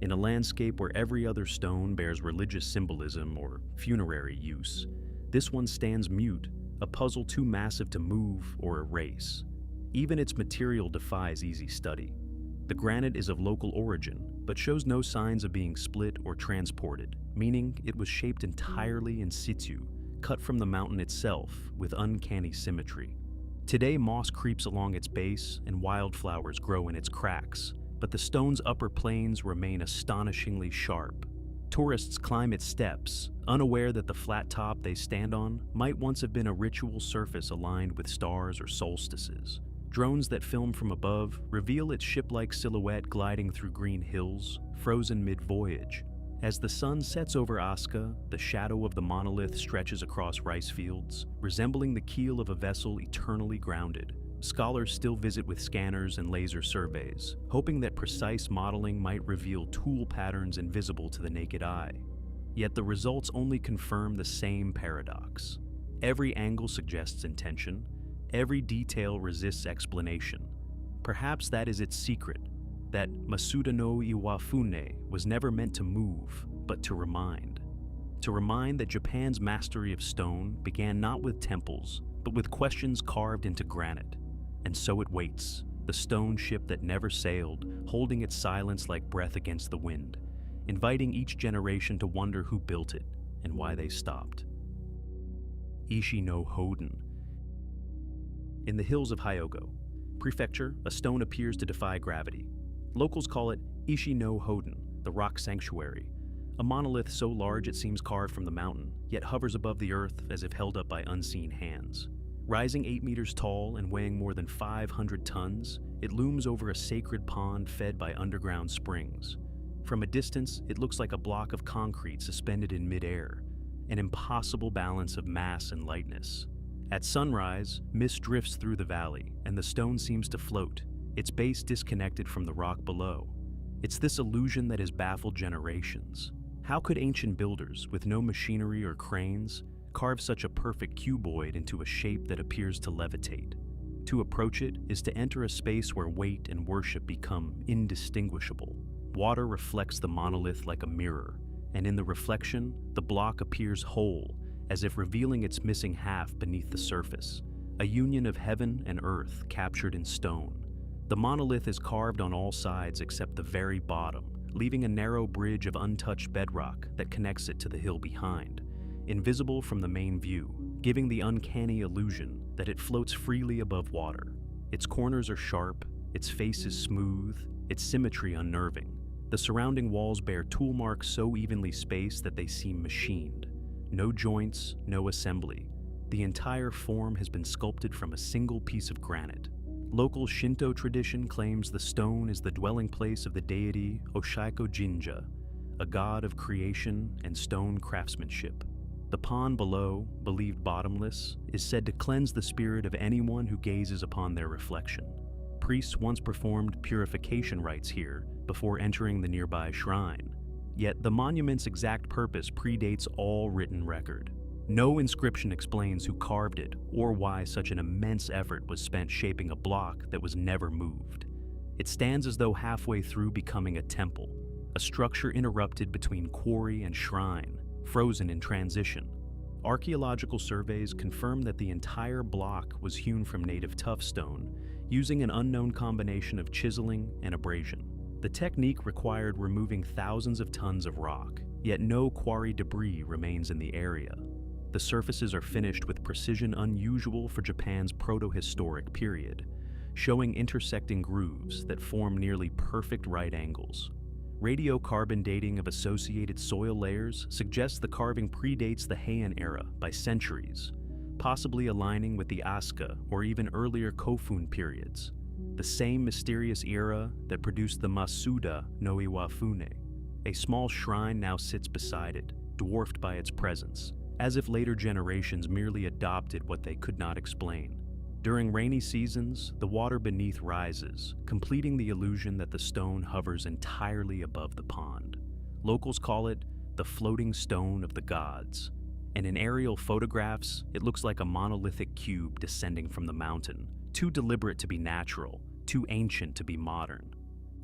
In a landscape where every other stone bears religious symbolism or funerary use, this one stands mute, a puzzle too massive to move or erase. Even its material defies easy study. The granite is of local origin, but shows no signs of being split or transported, meaning it was shaped entirely in situ, cut from the mountain itself with uncanny symmetry. Today, moss creeps along its base and wildflowers grow in its cracks, but the stone's upper planes remain astonishingly sharp. Tourists climb its steps, unaware that the flat top they stand on might once have been a ritual surface aligned with stars or solstices. Drones that film from above reveal its ship-like silhouette gliding through green hills, frozen mid-voyage. As the sun sets over Aska, the shadow of the monolith stretches across rice fields, resembling the keel of a vessel eternally grounded. Scholars still visit with scanners and laser surveys, hoping that precise modeling might reveal tool patterns invisible to the naked eye. Yet the results only confirm the same paradox. Every angle suggests intention, every detail resists explanation. Perhaps that is its secret, that Masuda no Iwafune was never meant to move, but to remind. To remind that Japan's mastery of stone began not with temples, but with questions carved into granite. And so it waits, the stone ship that never sailed, holding its silence like breath against the wind, inviting each generation to wonder who built it and why they stopped. Ishi no Hoden. In the hills of Hyogo Prefecture, a stone appears to defy gravity. Locals call it Ishi no Hoden, the rock sanctuary, a monolith so large it seems carved from the mountain, yet hovers above the earth as if held up by unseen hands. Rising 8 meters tall and weighing more than 500 tons, it looms over a sacred pond fed by underground springs. From a distance, it looks like a block of concrete suspended in midair, an impossible balance of mass and lightness. At sunrise, mist drifts through the valley, and the stone seems to float, its base disconnected from the rock below. It's this illusion that has baffled generations. How could ancient builders, with no machinery or cranes, carve such a perfect cuboid into a shape that appears to levitate? To approach it is to enter a space where weight and worship become indistinguishable. Water reflects the monolith like a mirror, and in the reflection, the block appears whole, as if revealing its missing half beneath the surface, a union of heaven and earth captured in stone. The monolith is carved on all sides except the very bottom, leaving a narrow bridge of untouched bedrock that connects it to the hill behind, invisible from the main view, giving the uncanny illusion that it floats freely above water. Its corners are sharp, its face is smooth, its symmetry unnerving. The surrounding walls bear tool marks so evenly spaced that they seem machined. No joints, no assembly. The entire form has been sculpted from a single piece of granite. Local Shinto tradition claims the stone is the dwelling place of the deity Oshaiko Jinja, a god of creation and stone craftsmanship. The pond below, believed bottomless, is said to cleanse the spirit of anyone who gazes upon their reflection. Priests once performed purification rites here before entering the nearby shrine. Yet the monument's exact purpose predates all written record. No inscription explains who carved it or why such an immense effort was spent shaping a block that was never moved. It stands as though halfway through becoming a temple, a structure interrupted between quarry and shrine, frozen in transition. Archaeological surveys confirm that the entire block was hewn from native tuff stone, using an unknown combination of chiseling and abrasion. The technique required removing thousands of tons of rock, yet no quarry debris remains in the area. The surfaces are finished with precision unusual for Japan's proto-historic period, showing intersecting grooves that form nearly perfect right angles. Radiocarbon dating of associated soil layers suggests the carving predates the Heian era by centuries, possibly aligning with the Asuka or even earlier Kofun periods, the same mysterious era that produced the Masuda no Iwafune. A small shrine now sits beside it, dwarfed by its presence, as if later generations merely adopted what they could not explain. During rainy seasons, the water beneath rises, completing the illusion that the stone hovers entirely above the pond. Locals call it the floating stone of the gods, and in aerial photographs, it looks like a monolithic cube descending from the mountain, too deliberate to be natural, too ancient to be modern.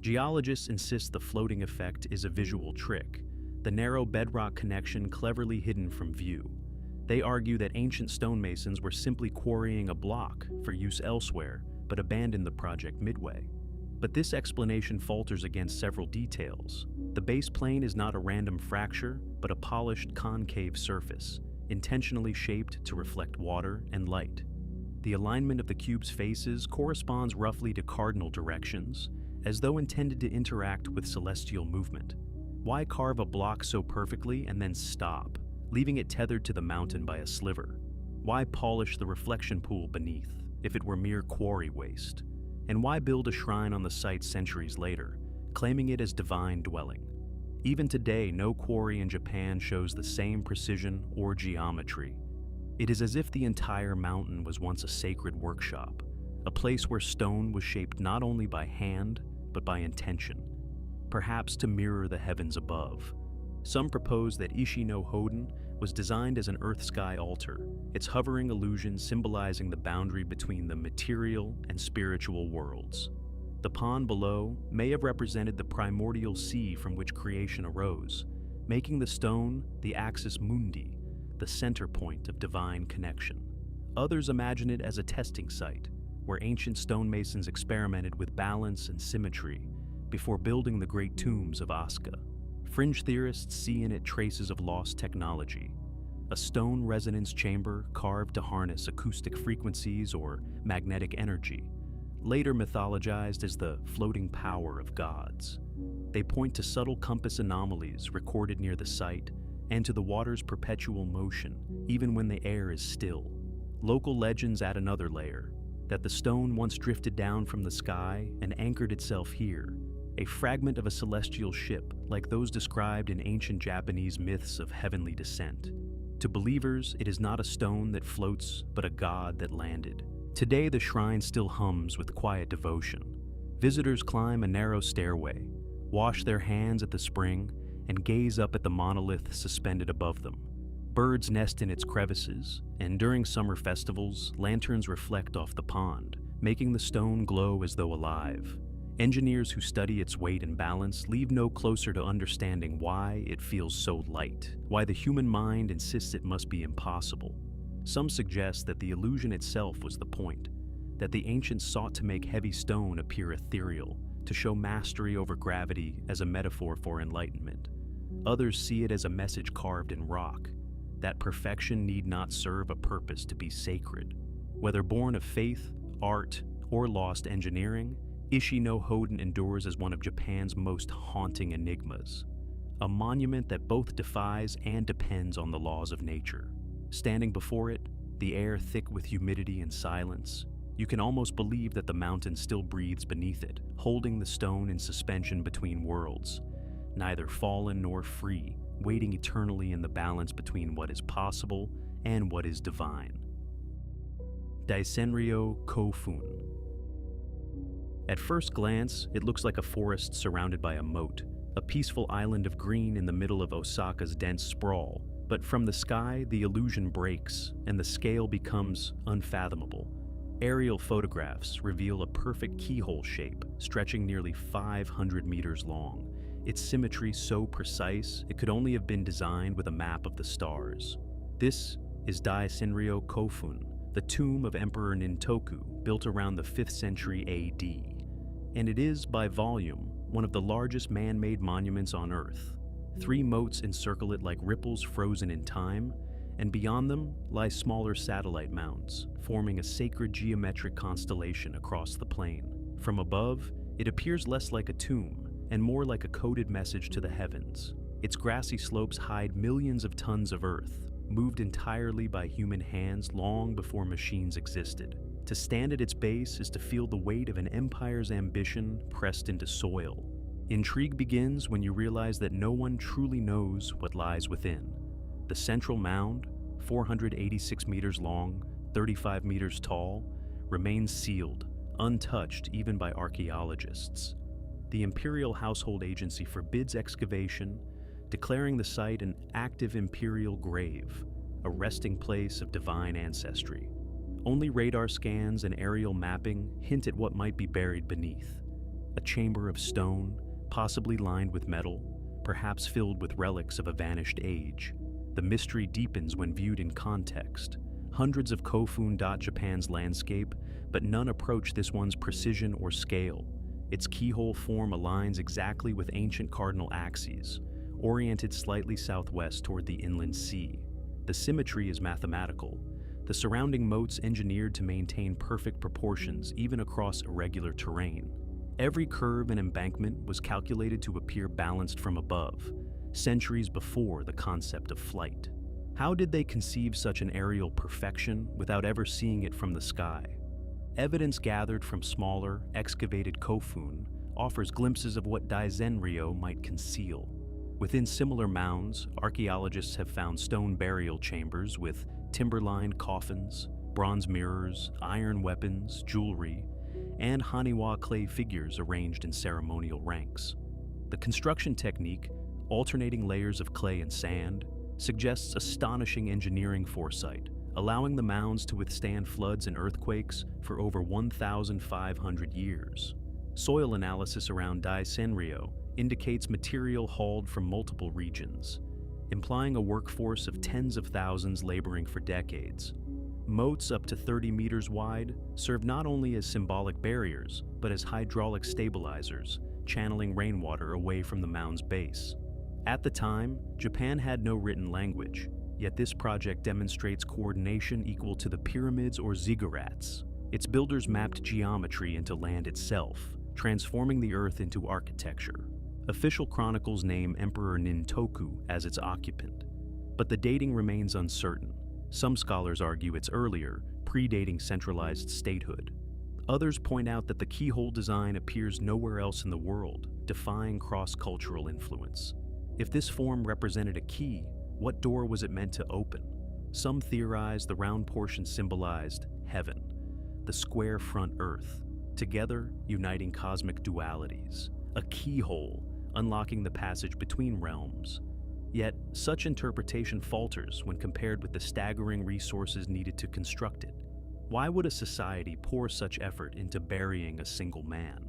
Geologists insist the floating effect is a visual trick, the narrow bedrock connection cleverly hidden from view. They argue that ancient stonemasons were simply quarrying a block for use elsewhere, but abandoned the project midway. But this explanation falters against several details. The base plane is not a random fracture, but a polished concave surface, intentionally shaped to reflect water and light. The alignment of the cube's faces corresponds roughly to cardinal directions, as though intended to interact with celestial movement. Why carve a block so perfectly and then stop, leaving it tethered to the mountain by a sliver? Why polish the reflection pool beneath, if it were mere quarry waste? And why build a shrine on the site centuries later, claiming it as divine dwelling? Even today, no quarry in Japan shows the same precision or geometry. It is as if the entire mountain was once a sacred workshop, a place where stone was shaped not only by hand, but by intention, perhaps to mirror the heavens above. Some propose that Ishi no Hoden was designed as an earth-sky altar, its hovering illusion symbolizing the boundary between the material and spiritual worlds. The pond below may have represented the primordial sea from which creation arose, making the stone the axis mundi, the center point of divine connection. Others imagine it as a testing site, where ancient stonemasons experimented with balance and symmetry before building the great tombs of Asuka. Fringe theorists see in it traces of lost technology, a stone resonance chamber carved to harness acoustic frequencies or magnetic energy, later mythologized as the floating power of gods. They point to subtle compass anomalies recorded near the site and to the water's perpetual motion, even when the air is still. Local legends add another layer, that the stone once drifted down from the sky and anchored itself here, a fragment of a celestial ship like those described in ancient Japanese myths of heavenly descent. To believers, it is not a stone that floats, but a god that landed. Today, the shrine still hums with quiet devotion. Visitors climb a narrow stairway, wash their hands at the spring, and gaze up at the monolith suspended above them. Birds nest in its crevices, and during summer festivals, lanterns reflect off the pond, making the stone glow as though alive. Engineers who study its weight and balance leave no closer to understanding why it feels so light, why the human mind insists it must be impossible. Some suggest that the illusion itself was the point, that the ancients sought to make heavy stone appear ethereal, to show mastery over gravity as a metaphor for enlightenment. Others see it as a message carved in rock, that perfection need not serve a purpose to be sacred. Whether born of faith, art, or lost engineering, Ishi no Hoden endures as one of Japan's most haunting enigmas, a monument that both defies and depends on the laws of nature. Standing before it, the air thick with humidity and silence, you can almost believe that the mountain still breathes beneath it, holding the stone in suspension between worlds, neither fallen nor free, waiting eternally in the balance between what is possible and what is divine. Daisenryo Kofun. At first glance, it looks like a forest surrounded by a moat, a peaceful island of green in the middle of Osaka's dense sprawl. But from the sky, the illusion breaks, and the scale becomes unfathomable. Aerial photographs reveal a perfect keyhole shape, stretching nearly 500 meters long, its symmetry so precise it could only have been designed with a map of the stars. This is Daisenryo Kofun, the tomb of Emperor Nintoku, built around the 5th century AD. And it is, by volume, one of the largest man-made monuments on Earth. 3 moats encircle it like ripples frozen in time, and beyond them lie smaller satellite mounds, forming a sacred geometric constellation across the plain. From above, it appears less like a tomb and more like a coded message to the heavens. Its grassy slopes hide millions of tons of earth, moved entirely by human hands long before machines existed. To stand at its base is to feel the weight of an empire's ambition pressed into soil. Intrigue begins when you realize that no one truly knows what lies within. The central mound, 486 meters long, 35 meters tall, remains sealed, untouched even by archaeologists. The Imperial Household Agency forbids excavation, declaring the site an active imperial grave, a resting place of divine ancestry. Only radar scans and aerial mapping hint at what might be buried beneath. A chamber of stone, possibly lined with metal, perhaps filled with relics of a vanished age. The mystery deepens when viewed in context. Hundreds of Kofun dot Japan's landscape, but none approach this one's precision or scale. Its keyhole form aligns exactly with ancient cardinal axes, oriented slightly southwest toward the inland sea. The symmetry is mathematical, the surrounding moats engineered to maintain perfect proportions even across irregular terrain. Every curve and embankment was calculated to appear balanced from above, centuries before the concept of flight. How did they conceive such an aerial perfection without ever seeing it from the sky? Evidence gathered from smaller, excavated Kofun offers glimpses of what Daizenryo might conceal. Within similar mounds, archaeologists have found stone burial chambers with timber-lined coffins, bronze mirrors, iron weapons, jewelry, and Haniwa clay figures arranged in ceremonial ranks. The construction technique, alternating layers of clay and sand, suggests astonishing engineering foresight, allowing the mounds to withstand floods and earthquakes for over 1,500 years. Soil analysis around Daizenryo indicates material hauled from multiple regions, implying a workforce of tens of thousands laboring for decades. Moats up to 30 meters wide serve not only as symbolic barriers, but as hydraulic stabilizers, channeling rainwater away from the mound's base. At the time, Japan had no written language, yet this project demonstrates coordination equal to the pyramids or ziggurats. Its builders mapped geometry into land itself, transforming the earth into architecture. Official chronicles name Emperor Nintoku as its occupant, but the dating remains uncertain. Some scholars argue it's earlier, predating centralized statehood. Others point out that the keyhole design appears nowhere else in the world, defying cross-cultural influence. If this form represented a key, what door was it meant to open? Some theorize the round portion symbolized heaven, the square front earth, together uniting cosmic dualities. A keyhole, unlocking the passage between realms. Yet, such interpretation falters when compared with the staggering resources needed to construct it. Why would a society pour such effort into burying a single man?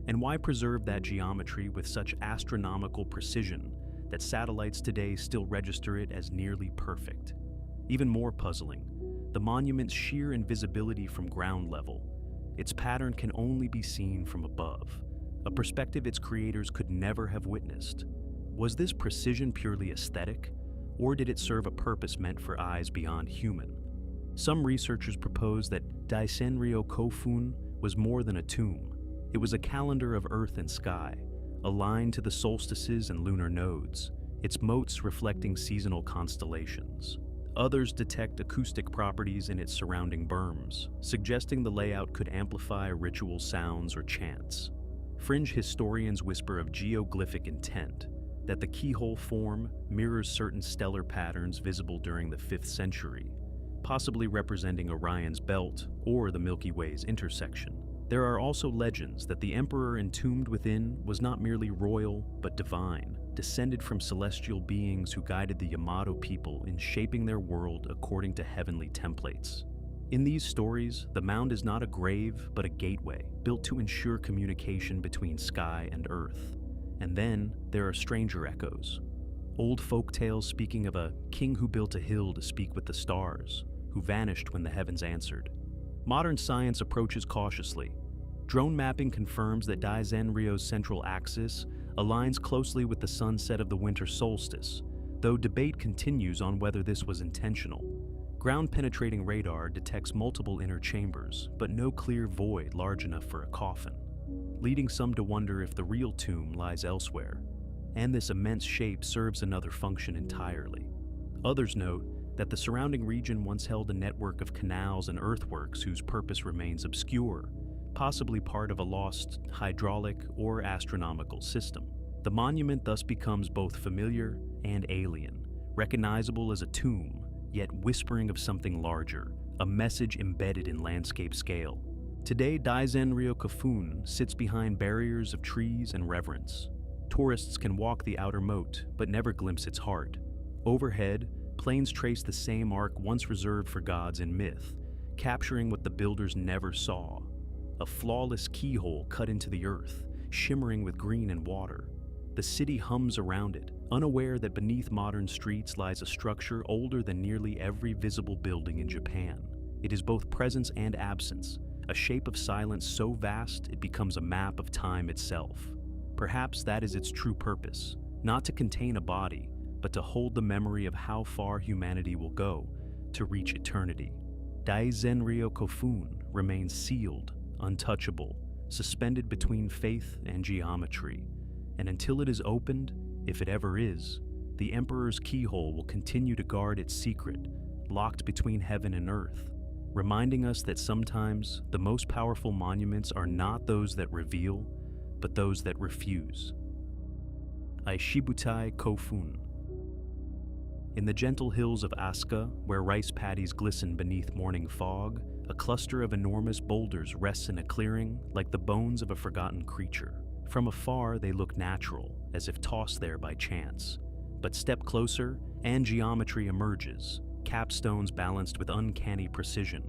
And why preserve that geometry with such astronomical precision that satellites today still register it as nearly perfect? Even more puzzling, the monument's sheer invisibility from ground level. Its pattern can only be seen from above, a perspective its creators could never have witnessed. Was this precision purely aesthetic, or did it serve a purpose meant for eyes beyond human? Some researchers propose that Daizenryo Kofun was more than a tomb. It was a calendar of earth and sky, aligned to the solstices and lunar nodes, its moats reflecting seasonal constellations. Others detect acoustic properties in its surrounding berms, suggesting the layout could amplify ritual sounds or chants. Fringe historians whisper of geoglyphic intent, that the keyhole form mirrors certain stellar patterns visible during the 5th century, possibly representing Orion's belt or the Milky Way's intersection. There are also legends that the emperor entombed within was not merely royal, but divine, descended from celestial beings who guided the Yamato people in shaping their world according to heavenly templates. In these stories, the mound is not a grave, but a gateway, built to ensure communication between sky and earth. And then, there are stranger echoes. Old folk tales speaking of a king who built a hill to speak with the stars, who vanished when the heavens answered. Modern science approaches cautiously. Drone mapping confirms that Daizenryo's central axis aligns closely with the sunset of the winter solstice, though debate continues on whether this was intentional. Ground-penetrating radar detects multiple inner chambers, but no clear void large enough for a coffin. leading some to wonder if the real tomb lies elsewhere, and this immense shape serves another function entirely. Others note that the surrounding region once held a network of canals and earthworks whose purpose remains obscure, possibly part of a lost hydraulic or astronomical system. The monument thus becomes both familiar and alien, recognizable as a tomb, yet whispering of something larger, a message embedded in landscape scale. Today, Daizen Ryokofun sits behind barriers of trees and reverence. Tourists can walk the outer moat, but never glimpse its heart. Overhead, planes trace the same arc once reserved for gods in myth, capturing what the builders never saw. A flawless keyhole cut into the earth, shimmering with green and water. The city hums around it, unaware that beneath modern streets lies a structure older than nearly every visible building in Japan. It is both presence and absence, a shape of silence so vast it becomes a map of time itself. Perhaps that is its true purpose, not to contain a body, but to hold the memory of how far humanity will go to reach eternity. Daizen Ryokofun remains sealed, untouchable, suspended between faith and geometry. And until it is opened, if it ever is, the Emperor's keyhole will continue to guard its secret, locked between heaven and earth, reminding us that sometimes the most powerful monuments are not those that reveal, but those that refuse. Aishibutai Kofun. In the gentle hills of Asuka, where rice paddies glisten beneath morning fog, a cluster of enormous boulders rests in a clearing like the bones of a forgotten creature. From afar, they look natural, as if tossed there by chance. But step closer, and geometry emerges, capstones balanced with uncanny precision,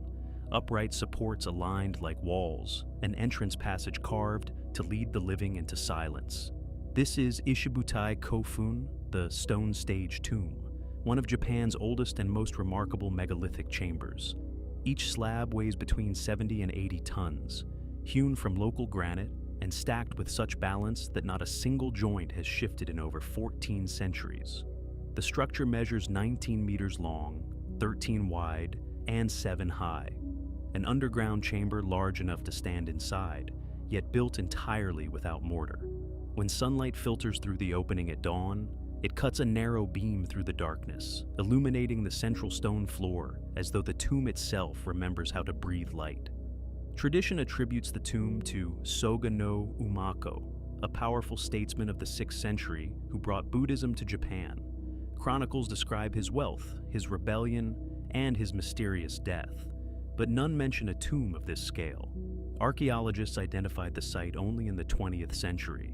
upright supports aligned like walls, an entrance passage carved to lead the living into silence. This is Ishibutai Kofun, the stone stage tomb, one of Japan's oldest and most remarkable megalithic chambers. Each slab weighs between 70 and 80 tons, hewn from local granite and stacked with such balance that not a single joint has shifted in over 14 centuries. The structure measures 19 meters long, 13 wide, and 7 high, an underground chamber large enough to stand inside, yet built entirely without mortar. When sunlight filters through the opening at dawn, it cuts a narrow beam through the darkness, illuminating the central stone floor as though the tomb itself remembers how to breathe light. Tradition attributes the tomb to Soga no Umako, a powerful statesman of the 6th century who brought Buddhism to Japan. Chronicles describe his wealth, his rebellion, and his mysterious death, but none mention a tomb of this scale. Archaeologists identified the site only in the 20th century,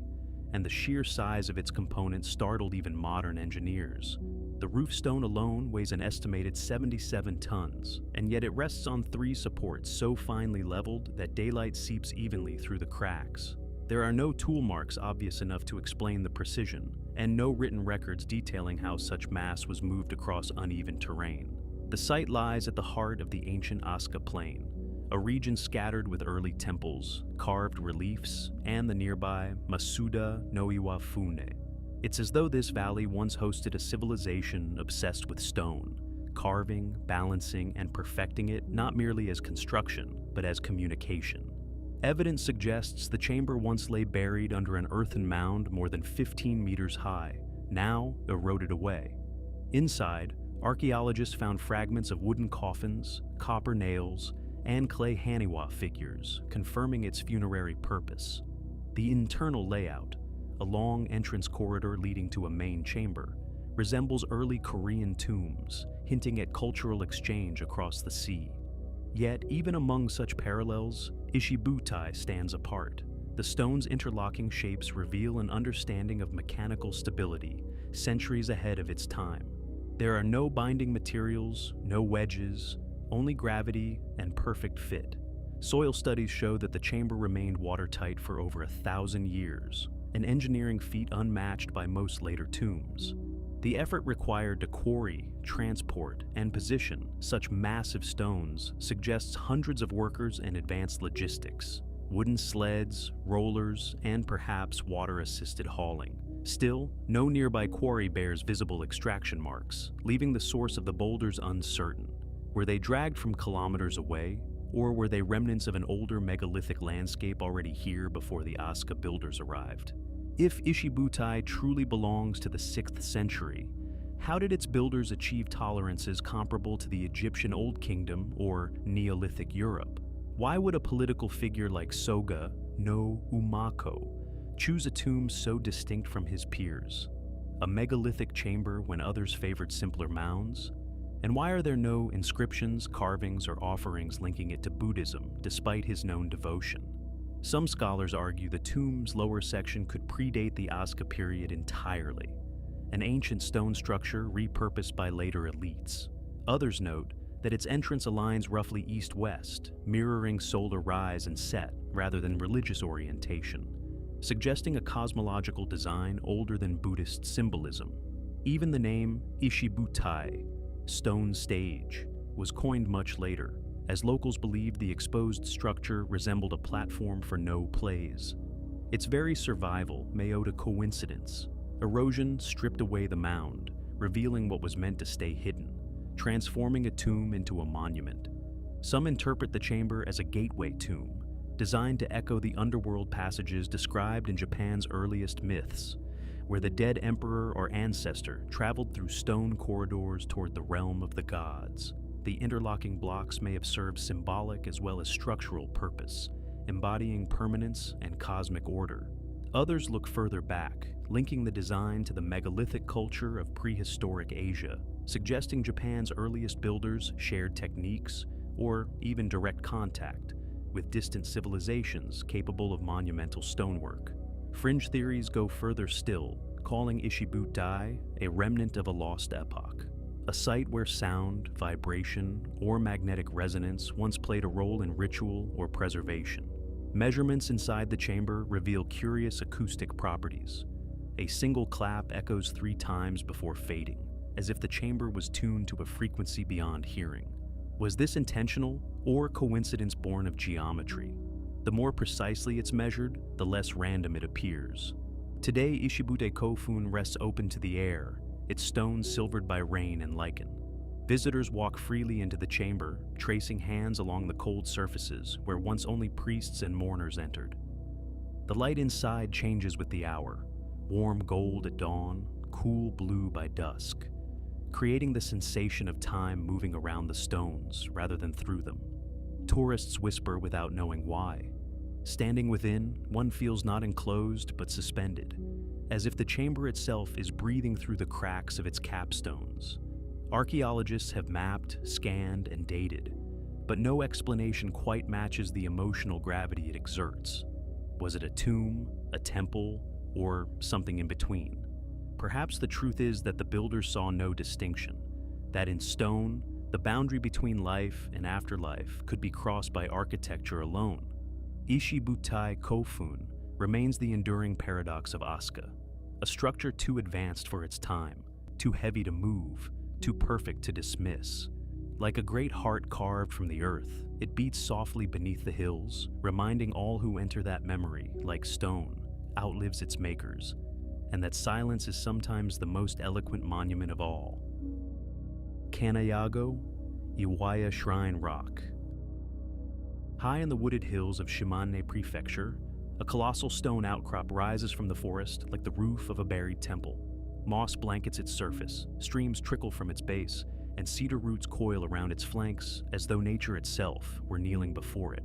and the sheer size of its components startled even modern engineers. The roof stone alone weighs an estimated 77 tons, and yet it rests on 3 supports so finely leveled that daylight seeps evenly through the cracks. There are no tool marks obvious enough to explain the precision, and no written records detailing how such mass was moved across uneven terrain. The site lies at the heart of the ancient Asuka Plain, a region scattered with early temples, carved reliefs, and the nearby Masuda no Iwafune. It's as though this valley once hosted a civilization obsessed with stone, carving, balancing, and perfecting it not merely as construction, but as communication. Evidence suggests the chamber once lay buried under an earthen mound more than 15 meters high, now eroded away. Inside, archaeologists found fragments of wooden coffins, copper nails, and clay haniwa figures, confirming its funerary purpose. The internal layout, a long entrance corridor leading to a main chamber, resembles early Korean tombs, hinting at cultural exchange across the sea. Yet, even among such parallels, Ishibutai stands apart. The stone's interlocking shapes reveal an understanding of mechanical stability, centuries ahead of its time. There are no binding materials, no wedges, only gravity and perfect fit. Soil studies show that the chamber remained watertight for over 1,000 years, an engineering feat unmatched by most later tombs. The effort required to quarry, transport, and position such massive stones suggests hundreds of workers and advanced logistics, wooden sleds, rollers, and perhaps water-assisted hauling. Still, no nearby quarry bears visible extraction marks, leaving the source of the boulders uncertain. Were they dragged from kilometers away, Or were they remnants of an older megalithic landscape already here before the Aska builders arrived? If Ishibutai truly belongs to the 6th century, how did its builders achieve tolerances comparable to the Egyptian Old Kingdom or Neolithic Europe? Why would a political figure like Soga no Umako choose a tomb so distinct from his peers? A megalithic chamber when others favored simpler mounds? And why are there no inscriptions, carvings, or offerings linking it to Buddhism, despite his known devotion? Some scholars argue the tomb's lower section could predate the Aska period entirely, an ancient stone structure repurposed by later elites. Others note that its entrance aligns roughly east-west, mirroring solar rise and set rather than religious orientation, suggesting a cosmological design older than Buddhist symbolism. Even the name Ishibutai, stone stage, was coined much later, as locals believed the exposed structure resembled a platform for no plays. Its very survival may owe to coincidence. Erosion stripped away the mound, revealing what was meant to stay hidden, transforming a tomb into a monument. Some interpret the chamber as a gateway tomb, designed to echo the underworld passages described in Japan's earliest myths, where the dead emperor or ancestor traveled through stone corridors toward the realm of the gods. The interlocking blocks may have served symbolic as well as structural purpose, embodying permanence and cosmic order. Others look further back, linking the design to the megalithic culture of prehistoric Asia, suggesting Japan's earliest builders shared techniques or even direct contact with distant civilizations capable of monumental stonework. Fringe theories go further still, calling Ishibutai a remnant of a lost epoch, a site where sound, vibration, or magnetic resonance once played a role in ritual or preservation. Measurements inside the chamber reveal curious acoustic properties. A single clap echoes 3 times before fading, as if the chamber was tuned to a frequency beyond hearing. Was this intentional or coincidence born of geometry? The more precisely it's measured, the less random it appears. Today, Ishibute Kofun rests open to the air, its stones silvered by rain and lichen. Visitors walk freely into the chamber, tracing hands along the cold surfaces where once only priests and mourners entered. The light inside changes with the hour, warm gold at dawn, cool blue by dusk, creating the sensation of time moving around the stones rather than through them. Tourists whisper without knowing why. Standing within, one feels not enclosed but suspended, as if the chamber itself is breathing through the cracks of its capstones. Archaeologists have mapped, scanned, and dated, but no explanation quite matches the emotional gravity it exerts. Was it a tomb, a temple, or something in between? Perhaps the truth is that the builders saw no distinction, that in stone, the boundary between life and afterlife could be crossed by architecture alone. Ishibutai Kofun remains the enduring paradox of Aska, a structure too advanced for its time, too heavy to move, too perfect to dismiss. Like a great heart carved from the earth, it beats softly beneath the hills, reminding all who enter that memory, like stone, outlives its makers, and that silence is sometimes the most eloquent monument of all. Kanayago, Iwaya Shrine Rock. High in the wooded hills of Shimane Prefecture, a colossal stone outcrop rises from the forest like the roof of a buried temple. Moss blankets its surface, streams trickle from its base, and cedar roots coil around its flanks as though nature itself were kneeling before it.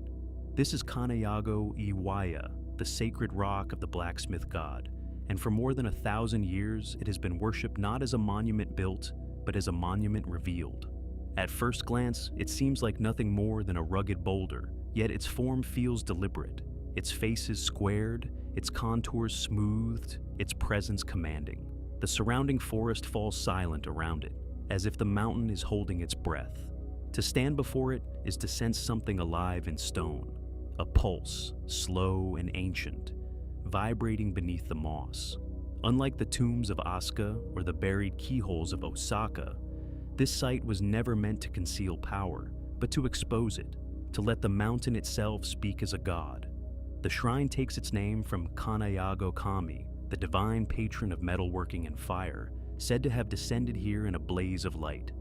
This is Kanayago Iwaya, the sacred rock of the blacksmith god, and for more than 1,000 years it has been worshipped not as a monument built, but as a monument revealed. At first glance, it seems like nothing more than a rugged boulder, yet its form feels deliberate, its face is squared, its contours smoothed, its presence commanding. The surrounding forest falls silent around it, as if the mountain is holding its breath. To stand before it is to sense something alive in stone, a pulse, slow and ancient, vibrating beneath the moss. Unlike the tombs of Asuka or the buried keyholes of Osaka, this site was never meant to conceal power, but to expose it, to let the mountain itself speak as a god. The shrine takes its name from Kanayago Kami, the divine patron of metalworking and fire, said to have descended here in a blaze of light.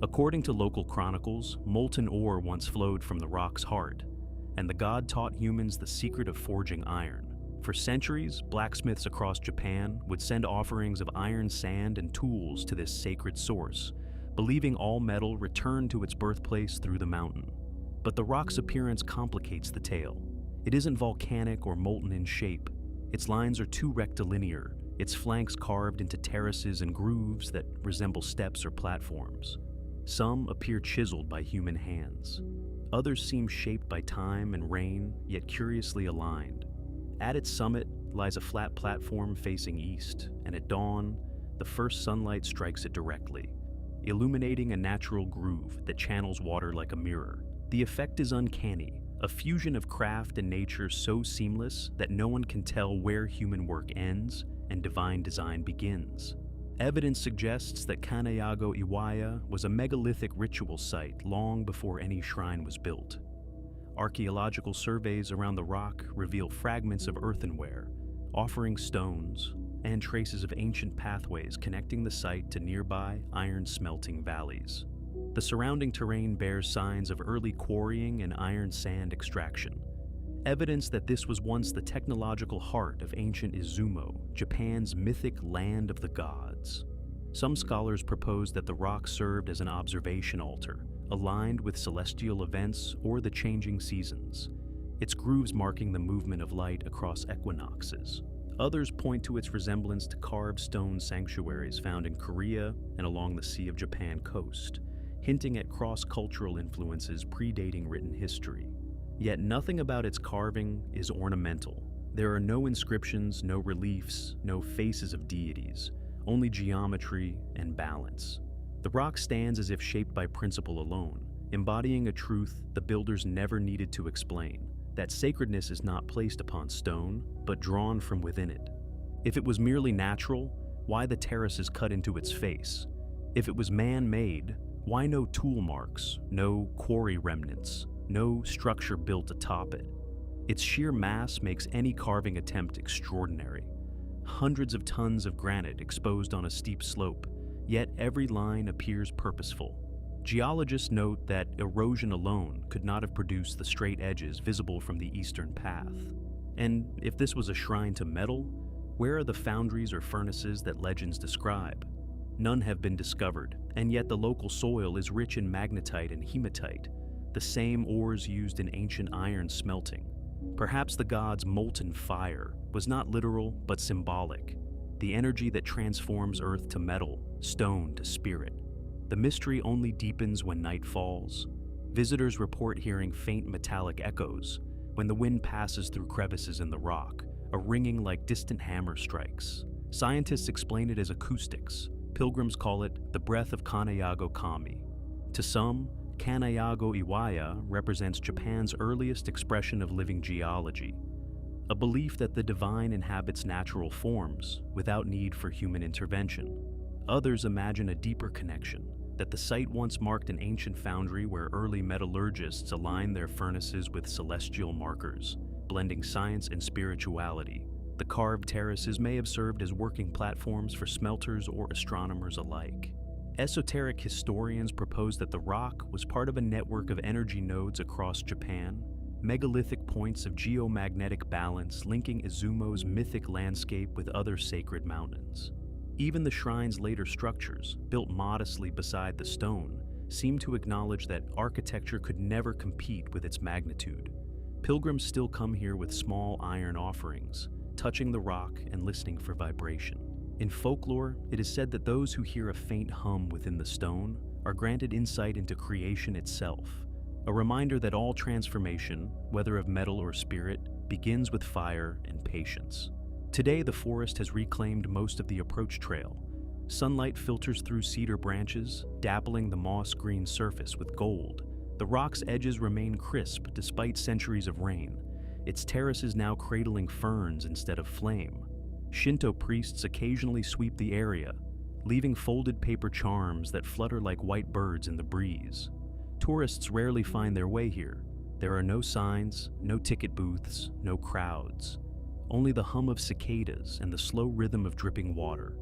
According to local chronicles, molten ore once flowed from the rock's heart, and the god taught humans the secret of forging iron. For centuries, blacksmiths across Japan would send offerings of iron sand and tools to this sacred source, believing all metal returned to its birthplace through the mountain. But the rock's appearance complicates the tale. It isn't volcanic or molten in shape. Its lines are too rectilinear, its flanks carved into terraces and grooves that resemble steps or platforms. Some appear chiseled by human hands. Others seem shaped by time and rain, yet curiously aligned. At its summit lies a flat platform facing east, and at dawn, the first sunlight strikes it directly, illuminating a natural groove that channels water like a mirror. The effect is uncanny, a fusion of craft and nature so seamless that no one can tell where human work ends and divine design begins. Evidence suggests that Kanayago Iwaya was a megalithic ritual site long before any shrine was built. Archaeological surveys around the rock reveal fragments of earthenware, offering stones, and traces of ancient pathways connecting the site to nearby iron-smelting valleys. The surrounding terrain bears signs of early quarrying and iron sand extraction, evidence that this was once the technological heart of ancient Izumo, Japan's mythic land of the gods. Some scholars propose that the rock served as an observation altar, aligned with celestial events or the changing seasons, its grooves marking the movement of light across equinoxes. Others point to its resemblance to carved stone sanctuaries found in Korea and along the Sea of Japan coast, hinting at cross-cultural influences predating written history. Yet nothing about its carving is ornamental. There are no inscriptions, no reliefs, no faces of deities, only geometry and balance. The rock stands as if shaped by principle alone, embodying a truth the builders never needed to explain, that sacredness is not placed upon stone, but drawn from within it. If it was merely natural, why the terraces cut into its face? If it was man-made, why no tool marks, no quarry remnants, no structure built atop it? Its sheer mass makes any carving attempt extraordinary. Hundreds of tons of granite exposed on a steep slope, yet every line appears purposeful. Geologists note that erosion alone could not have produced the straight edges visible from the eastern path. And if this was a shrine to metal, where are the foundries or furnaces that legends describe? None have been discovered, and yet the local soil is rich in magnetite and hematite, the same ores used in ancient iron smelting. Perhaps the god's molten fire was not literal but symbolic, the energy that transforms earth to metal, stone to spirit. The mystery only deepens when night falls. Visitors report hearing faint metallic echoes when the wind passes through crevices in the rock, a ringing like distant hammer strikes. Scientists explain it as acoustics. Pilgrims call it the breath of Kanayago Kami. To some, Kanayago Iwaya represents Japan's earliest expression of living geology, a belief that the divine inhabits natural forms without need for human intervention. Others imagine a deeper connection, that the site once marked an ancient foundry where early metallurgists aligned their furnaces with celestial markers, blending science and spirituality. The carved terraces may have served as working platforms for smelters or astronomers alike. Esoteric historians propose that the rock was part of a network of energy nodes across Japan, megalithic points of geomagnetic balance linking Izumo's mythic landscape with other sacred mountains. Even the shrine's later structures, built modestly beside the stone, seem to acknowledge that architecture could never compete with its magnitude. Pilgrims still come here with small iron offerings, touching the rock and listening for vibration. In folklore, it is said that those who hear a faint hum within the stone are granted insight into creation itself, a reminder that all transformation, whether of metal or spirit, begins with fire and patience. Today, the forest has reclaimed most of the approach trail. Sunlight filters through cedar branches, dappling the moss-green surface with gold. The rock's edges remain crisp despite centuries of rain, its terraces now cradling ferns instead of flame. Shinto priests occasionally sweep the area, leaving folded paper charms that flutter like white birds in the breeze. Tourists rarely find their way here. There are no signs, no ticket booths, no crowds. Only the hum of cicadas and the slow rhythm of dripping water.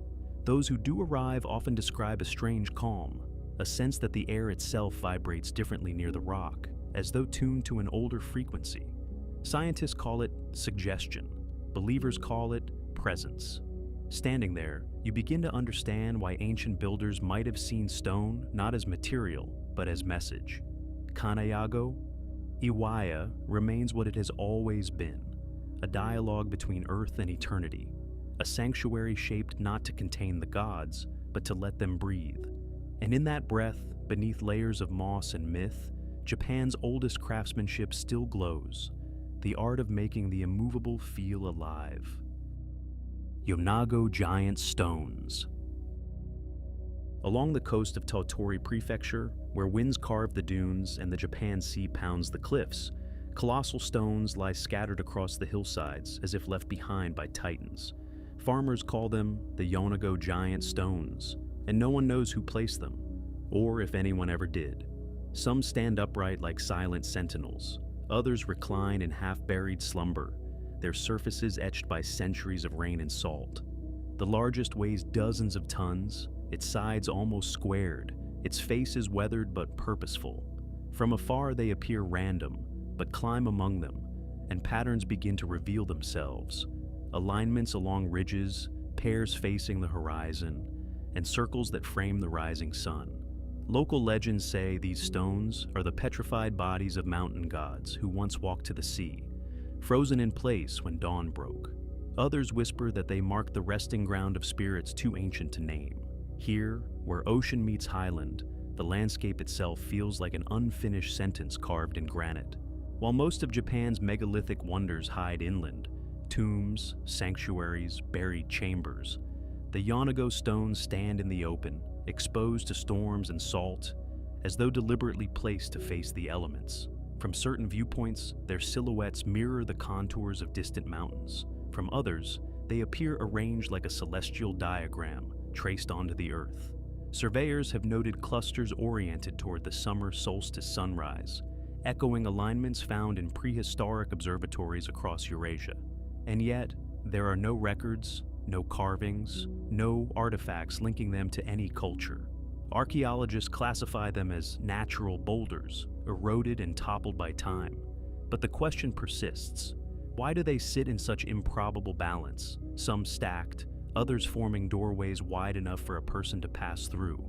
Those who do arrive often describe a strange calm, a sense that the air itself vibrates differently near the rock, as though tuned to an older frequency. Scientists call it suggestion. Believers call it presence. Standing there, you begin to understand why ancient builders might have seen stone not as material, but as message. Kanayago, Iwaya remains what it has always been, a dialogue between earth and eternity, a sanctuary shaped not to contain the gods, but to let them breathe. And in that breath, beneath layers of moss and myth, Japan's oldest craftsmanship still glows, the art of making the immovable feel alive. Yonago giant stones. Along the coast of Tottori Prefecture, where winds carve the dunes and the Japan Sea pounds the cliffs, colossal stones lie scattered across the hillsides as if left behind by titans. Farmers call them the Yonago giant stones, and no one knows who placed them, or if anyone ever did. Some stand upright like silent sentinels, others recline in half-buried slumber, their surfaces etched by centuries of rain and salt. The largest weighs dozens of tons, its sides almost squared, its face is weathered but purposeful. From afar they appear random, but climb among them, and patterns begin to reveal themselves. Alignments along ridges, pairs facing the horizon, and circles that frame the rising sun. Local legends say these stones are the petrified bodies of mountain gods who once walked to the sea, frozen in place when dawn broke. Others whisper that they mark the resting ground of spirits too ancient to name. Here, where ocean meets highland, the landscape itself feels like an unfinished sentence carved in granite. While most of Japan's megalithic wonders hide inland, tombs, sanctuaries, buried chambers, the Yonago stones stand in the open, exposed to storms and salt, as though deliberately placed to face the elements. From certain viewpoints, their silhouettes mirror the contours of distant mountains. From others, they appear arranged like a celestial diagram traced onto the earth. Surveyors have noted clusters oriented toward the summer solstice sunrise, echoing alignments found in prehistoric observatories across Eurasia. And yet, there are no records, no carvings, no artifacts linking them to any culture. Archaeologists classify them as natural boulders, eroded and toppled by time. But the question persists. Why do they sit in such improbable balance, some stacked, others forming doorways wide enough for a person to pass through?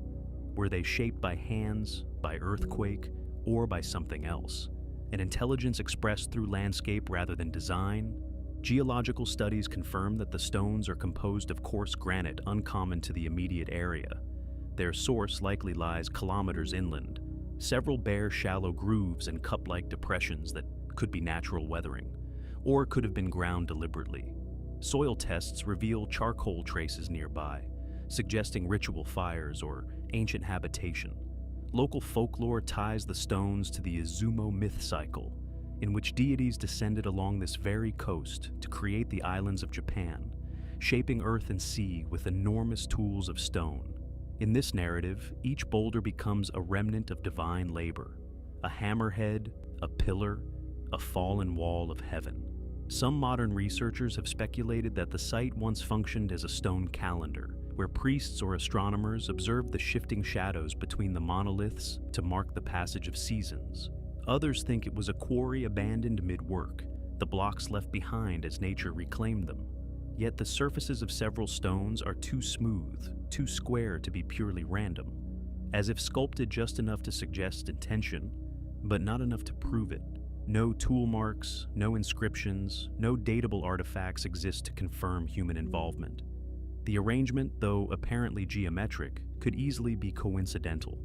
Were they shaped by hands, by earthquake, or by something else? An intelligence expressed through landscape rather than design? Geological studies confirm that the stones are composed of coarse granite uncommon to the immediate area. Their source likely lies kilometers inland, several bare shallow grooves and cup-like depressions that could be natural weathering, or could have been ground deliberately. Soil tests reveal charcoal traces nearby, suggesting ritual fires or ancient habitation. Local folklore ties the stones to the Izumo myth cycle, in which deities descended along this very coast to create the islands of Japan, shaping earth and sea with enormous tools of stone. In this narrative, each boulder becomes a remnant of divine labor, a hammerhead, a pillar, a fallen wall of heaven. Some modern researchers have speculated that the site once functioned as a stone calendar, where priests or astronomers observed the shifting shadows between the monoliths to mark the passage of seasons. Others think it was a quarry abandoned mid-work, the blocks left behind as nature reclaimed them. Yet the surfaces of several stones are too smooth, too square to be purely random, as if sculpted just enough to suggest intention, but not enough to prove it. No tool marks, no inscriptions, no datable artifacts exist to confirm human involvement. The arrangement, though apparently geometric, could easily be coincidental,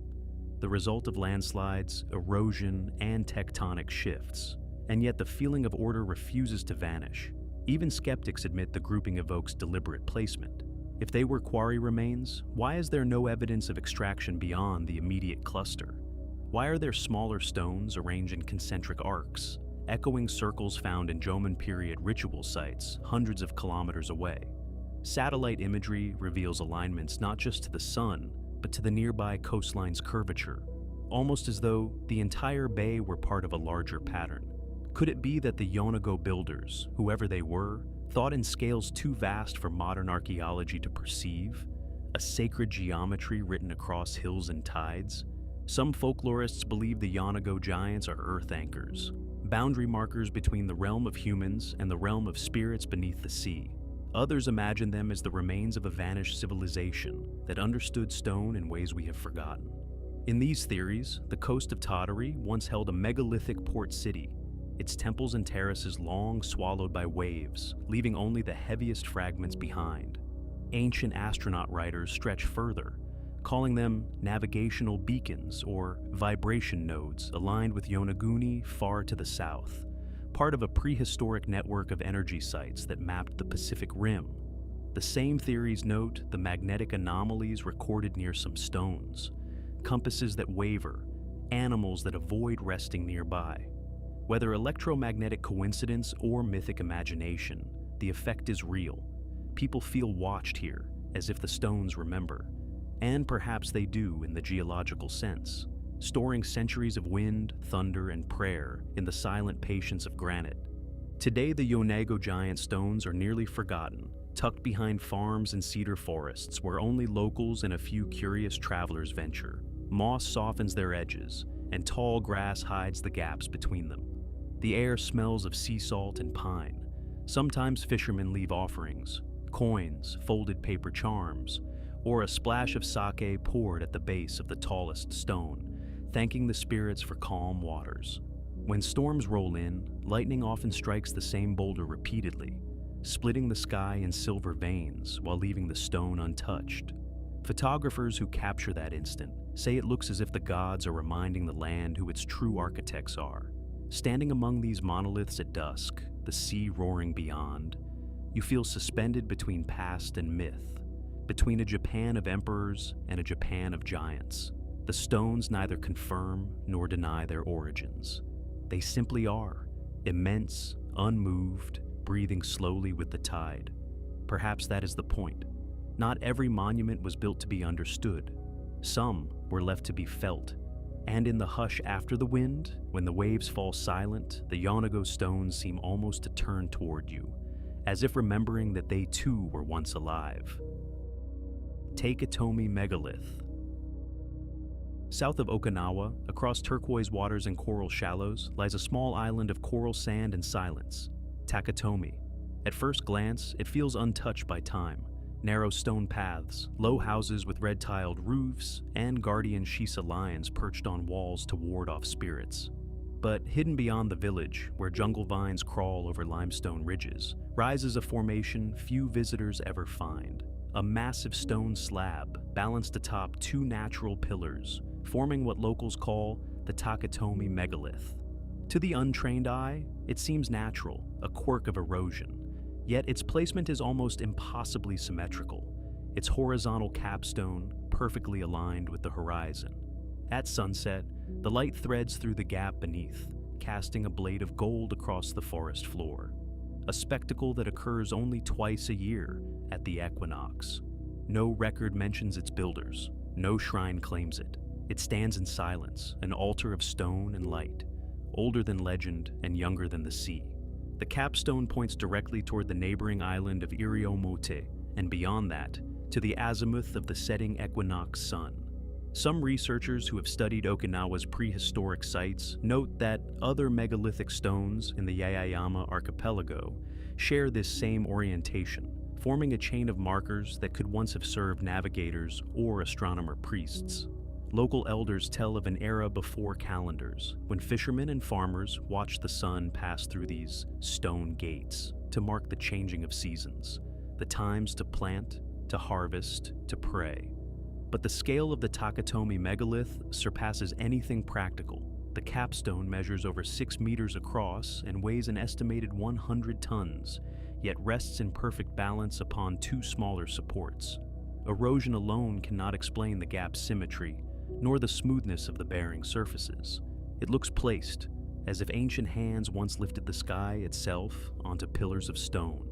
the result of landslides, erosion, and tectonic shifts. And yet the feeling of order refuses to vanish. Even skeptics admit the grouping evokes deliberate placement. If they were quarry remains, why is there no evidence of extraction beyond the immediate cluster? Why are there smaller stones arranged in concentric arcs, echoing circles found in Jomon period ritual sites hundreds of kilometers away? Satellite imagery reveals alignments not just to the sun, but to the nearby coastline's curvature, almost as though the entire bay were part of a larger pattern. Could it be that the Yonago builders, whoever they were, thought in scales too vast for modern archaeology to perceive? a sacred geometry written across hills and tides. Some folklorists believe the Yanago giants are earth anchors, boundary markers between the realm of humans and the realm of spirits beneath the sea. Others imagine them as the remains of a vanished civilization that understood stone in ways we have forgotten. In these theories, the coast of Tartary once held a megalithic port city, its temples and terraces long swallowed by waves, leaving only the heaviest fragments behind. Ancient astronaut writers stretch further, calling them navigational beacons or vibration nodes aligned with Yonaguni far to the south, part of a prehistoric network of energy sites that mapped the Pacific Rim. The same theories note the magnetic anomalies recorded near some stones, compasses that waver, animals that avoid resting nearby. Whether electromagnetic coincidence or mythic imagination, the effect is real. People feel watched here, as if the stones remember. And perhaps they do in the geological sense, storing centuries of wind, thunder, and prayer in the silent patience of granite. Today, the Yonago giant stones are nearly forgotten, tucked behind farms and cedar forests where only locals and a few curious travelers venture. Moss softens their edges, and tall grass hides the gaps between them. The air smells of sea salt and pine. Sometimes fishermen leave offerings, coins, folded paper charms, or a splash of sake poured at the base of the tallest stone, thanking the spirits for calm waters. When storms roll in, lightning often strikes the same boulder repeatedly, splitting the sky in silver veins while leaving the stone untouched. Photographers who capture that instant say it looks as if the gods are reminding the land who its true architects are. Standing among these monoliths at dusk, the sea roaring beyond, you feel suspended between past and myth, between a Japan of emperors and a Japan of giants. The stones neither confirm nor deny their origins. They simply are, immense, unmoved, breathing slowly with the tide. Perhaps that is the point. Not every monument was built to be understood. Some were left to be felt. And in the hush after the wind, when the waves fall silent, the Yonago stones seem almost to turn toward you, as if remembering that they too were once alive. Taketomi Megalith. South of Okinawa, across turquoise waters and coral shallows, lies a small island of coral sand and silence, Taketomi. At first glance, it feels untouched by time. Narrow stone paths, low houses with red-tiled roofs, and guardian Shisa lions perched on walls to ward off spirits. But hidden beyond the village, where jungle vines crawl over limestone ridges, rises a formation few visitors ever find. A massive stone slab balanced atop two natural pillars, forming what locals call the Taketomi megalith. To the untrained eye, it seems natural, a quirk of erosion. Yet its placement is almost impossibly symmetrical, its horizontal capstone perfectly aligned with the horizon. At sunset, the light threads through the gap beneath, casting a blade of gold across the forest floor, a spectacle that occurs only twice a year at the equinox. No record mentions its builders, no shrine claims it. It stands in silence, an altar of stone and light, older than legend and younger than the sea. The capstone points directly toward the neighboring island of Iriomote, and beyond that, to the azimuth of the setting equinox sun. Some researchers who have studied Okinawa's prehistoric sites note that other megalithic stones in the Yaeyama archipelago share this same orientation, forming a chain of markers that could once have served navigators or astronomer priests. Local elders tell of an era before calendars, when fishermen and farmers watched the sun pass through these stone gates to mark the changing of seasons, the times to plant, to harvest, to pray. But the scale of the Taketomi megalith surpasses anything practical. The capstone measures over 6 meters across and weighs an estimated 100 tons, yet rests in perfect balance upon 2 smaller supports. Erosion alone cannot explain the gap's symmetry, nor the smoothness of the bearing surfaces. It looks placed, as if ancient hands once lifted the sky itself onto pillars of stone.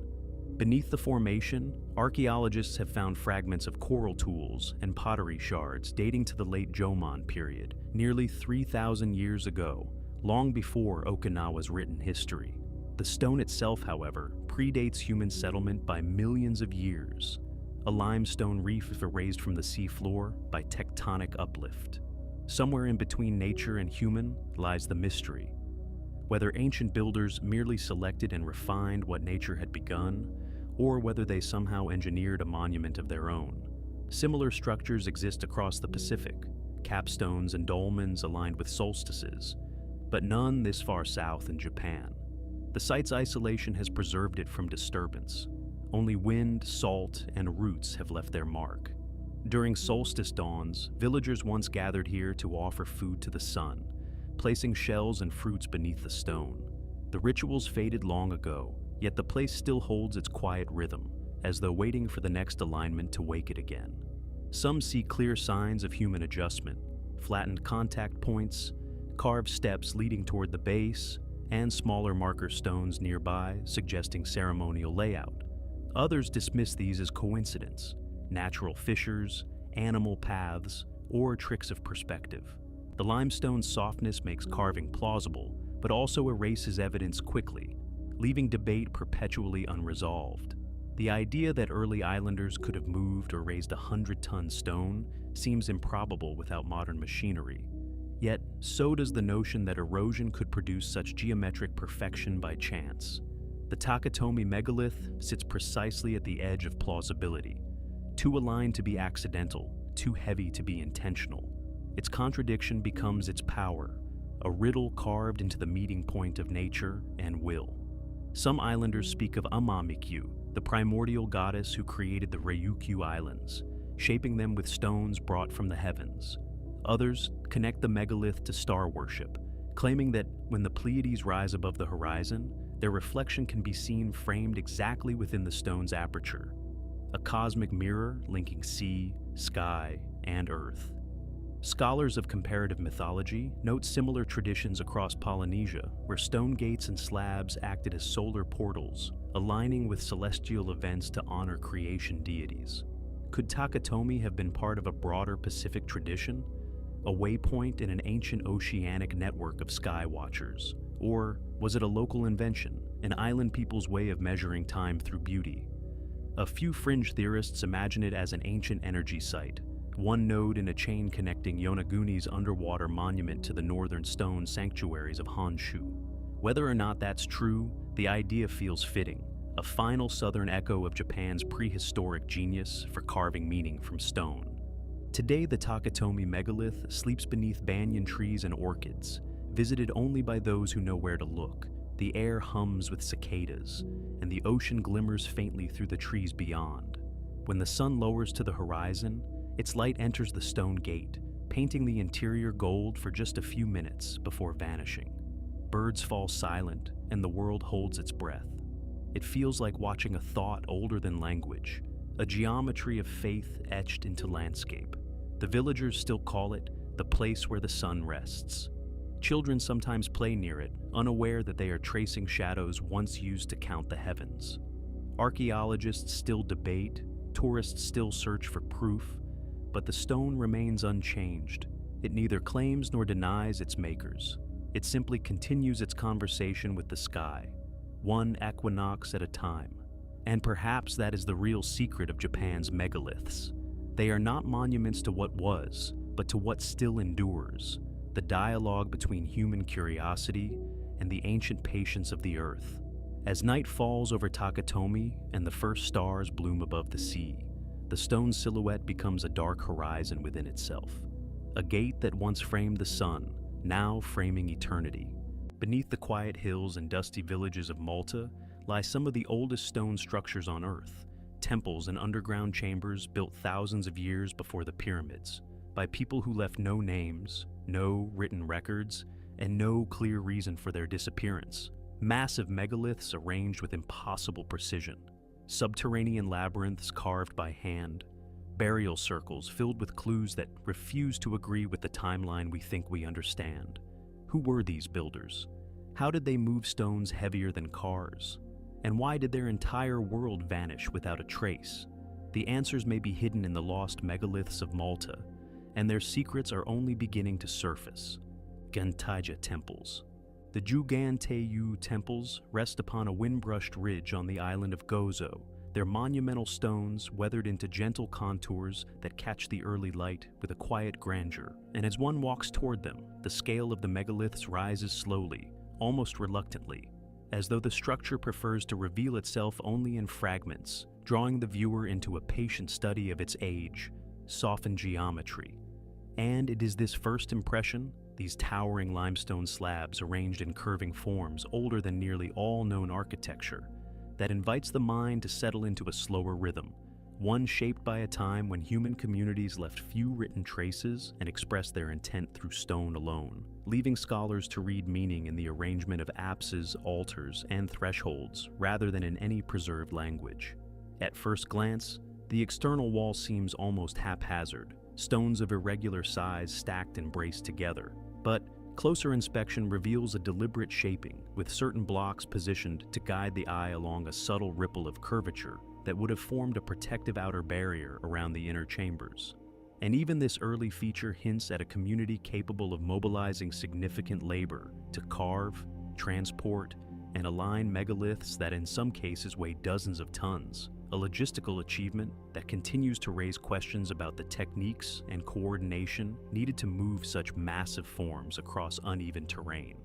Beneath the formation, archaeologists have found fragments of coral tools and pottery shards dating to the late Jomon period, nearly 3,000 years ago, long before Okinawa's written history. The stone itself, however, predates human settlement by millions of years. a limestone reef if erased from the seafloor by tectonic uplift. Somewhere in between nature and human lies the mystery. Whether ancient builders merely selected and refined what nature had begun, or whether they somehow engineered a monument of their own. Similar structures exist across the Pacific, capstones and dolmens aligned with solstices, but none this far south in Japan. The site's isolation has preserved it from disturbance. Only wind, salt, and roots have left their mark. During solstice dawns, villagers once gathered here to offer food to the sun, placing shells and fruits beneath the stone. The rituals faded long ago, yet the place still holds its quiet rhythm, as though waiting for the next alignment to wake it again. Some see clear signs of human adjustment, flattened contact points, carved steps leading toward the base, and smaller marker stones nearby suggesting ceremonial layout. Others dismiss these as coincidence, natural fissures, animal paths, or tricks of perspective. The limestone's softness makes carving plausible, but also erases evidence quickly, leaving debate perpetually unresolved. The idea that early islanders could have moved or raised a 100-ton stone seems improbable without modern machinery. Yet, so does the notion that erosion could produce such geometric perfection by chance. The Takatomi megalith sits precisely at the edge of plausibility, too aligned to be accidental, too heavy to be intentional. Its contradiction becomes its power, a riddle carved into the meeting point of nature and will. Some islanders speak of Amamikyu, the primordial goddess who created the Ryukyu Islands, shaping them with stones brought from the heavens. Others connect the megalith to star worship, claiming that when the Pleiades rise above the horizon, their reflection can be seen framed exactly within the stone's aperture, a cosmic mirror linking sea, sky, and earth. Scholars of comparative mythology note similar traditions across Polynesia, where stone gates and slabs acted as solar portals, aligning with celestial events to honor creation deities. Could Takatomi have been part of a broader Pacific tradition, a waypoint in an ancient oceanic network of sky watchers? Or was it a local invention, an island people's way of measuring time through beauty? A few fringe theorists imagine it as an ancient energy site, one node in a chain connecting Yonaguni's underwater monument to the northern stone sanctuaries of Honshu. Whether or not that's true, the idea feels fitting, a final southern echo of Japan's prehistoric genius for carving meaning from stone. Today, the Takatomi megalith sleeps beneath banyan trees and orchids, visited only by those who know where to look. The air hums with cicadas, and the ocean glimmers faintly through the trees beyond. When the sun lowers to the horizon, its light enters the stone gate, painting the interior gold for just a few minutes before vanishing. Birds fall silent, and the world holds its breath. It feels like watching a thought older than language, a geometry of faith etched into landscape. The villagers still call it the place where the sun rests. Children sometimes play near it, unaware that they are tracing shadows once used to count the heavens. Archaeologists still debate, tourists still search for proof, but the stone remains unchanged. It neither claims nor denies its makers. It simply continues its conversation with the sky, one equinox at a time. And perhaps that is the real secret of Japan's megaliths. They are not monuments to what was, but to what still endures, the dialogue between human curiosity and the ancient patience of the earth. As night falls over Takatomi and the first stars bloom above the sea, the stone silhouette becomes a dark horizon within itself, a gate that once framed the sun, now framing eternity. Beneath the quiet hills and dusty villages of Malta lie some of the oldest stone structures on Earth, temples and underground chambers built thousands of years before the pyramids, by people who left no names, no written records, and no clear reason for their disappearance. Massive megaliths arranged with impossible precision, subterranean labyrinths carved by hand, burial circles filled with clues that refuse to agree with the timeline we think we understand. Who were these builders? How did they move stones heavier than cars? And why did their entire world vanish without a trace? The answers may be hidden in the lost megaliths of Malta, and their secrets are only beginning to surface. Gantaja temples. The Jugan Teyu temples rest upon a wind-brushed ridge on the island of Gozo, They're monumental stones weathered into gentle contours that catch the early light with a quiet grandeur, and as one walks toward them, the scale of the megaliths rises slowly, almost reluctantly, as though the structure prefers to reveal itself only in fragments, drawing the viewer into a patient study of its age, softened geometry. And it is this first impression, these towering limestone slabs arranged in curving forms older than nearly all known architecture, that invites the mind to settle into a slower rhythm, one shaped by a time when human communities left few written traces and expressed their intent through stone alone, leaving scholars to read meaning in the arrangement of apses, altars, and thresholds rather than in any preserved language. At first glance, the external wall seems almost haphazard, stones of irregular size stacked and braced together, but closer inspection reveals a deliberate shaping, with certain blocks positioned to guide the eye along a subtle ripple of curvature that would have formed a protective outer barrier around the inner chambers. And even this early feature hints at a community capable of mobilizing significant labor to carve, transport, and align megaliths that in some cases weigh dozens of tons, a logistical achievement that continues to raise questions about the techniques and coordination needed to move such massive forms across uneven terrain.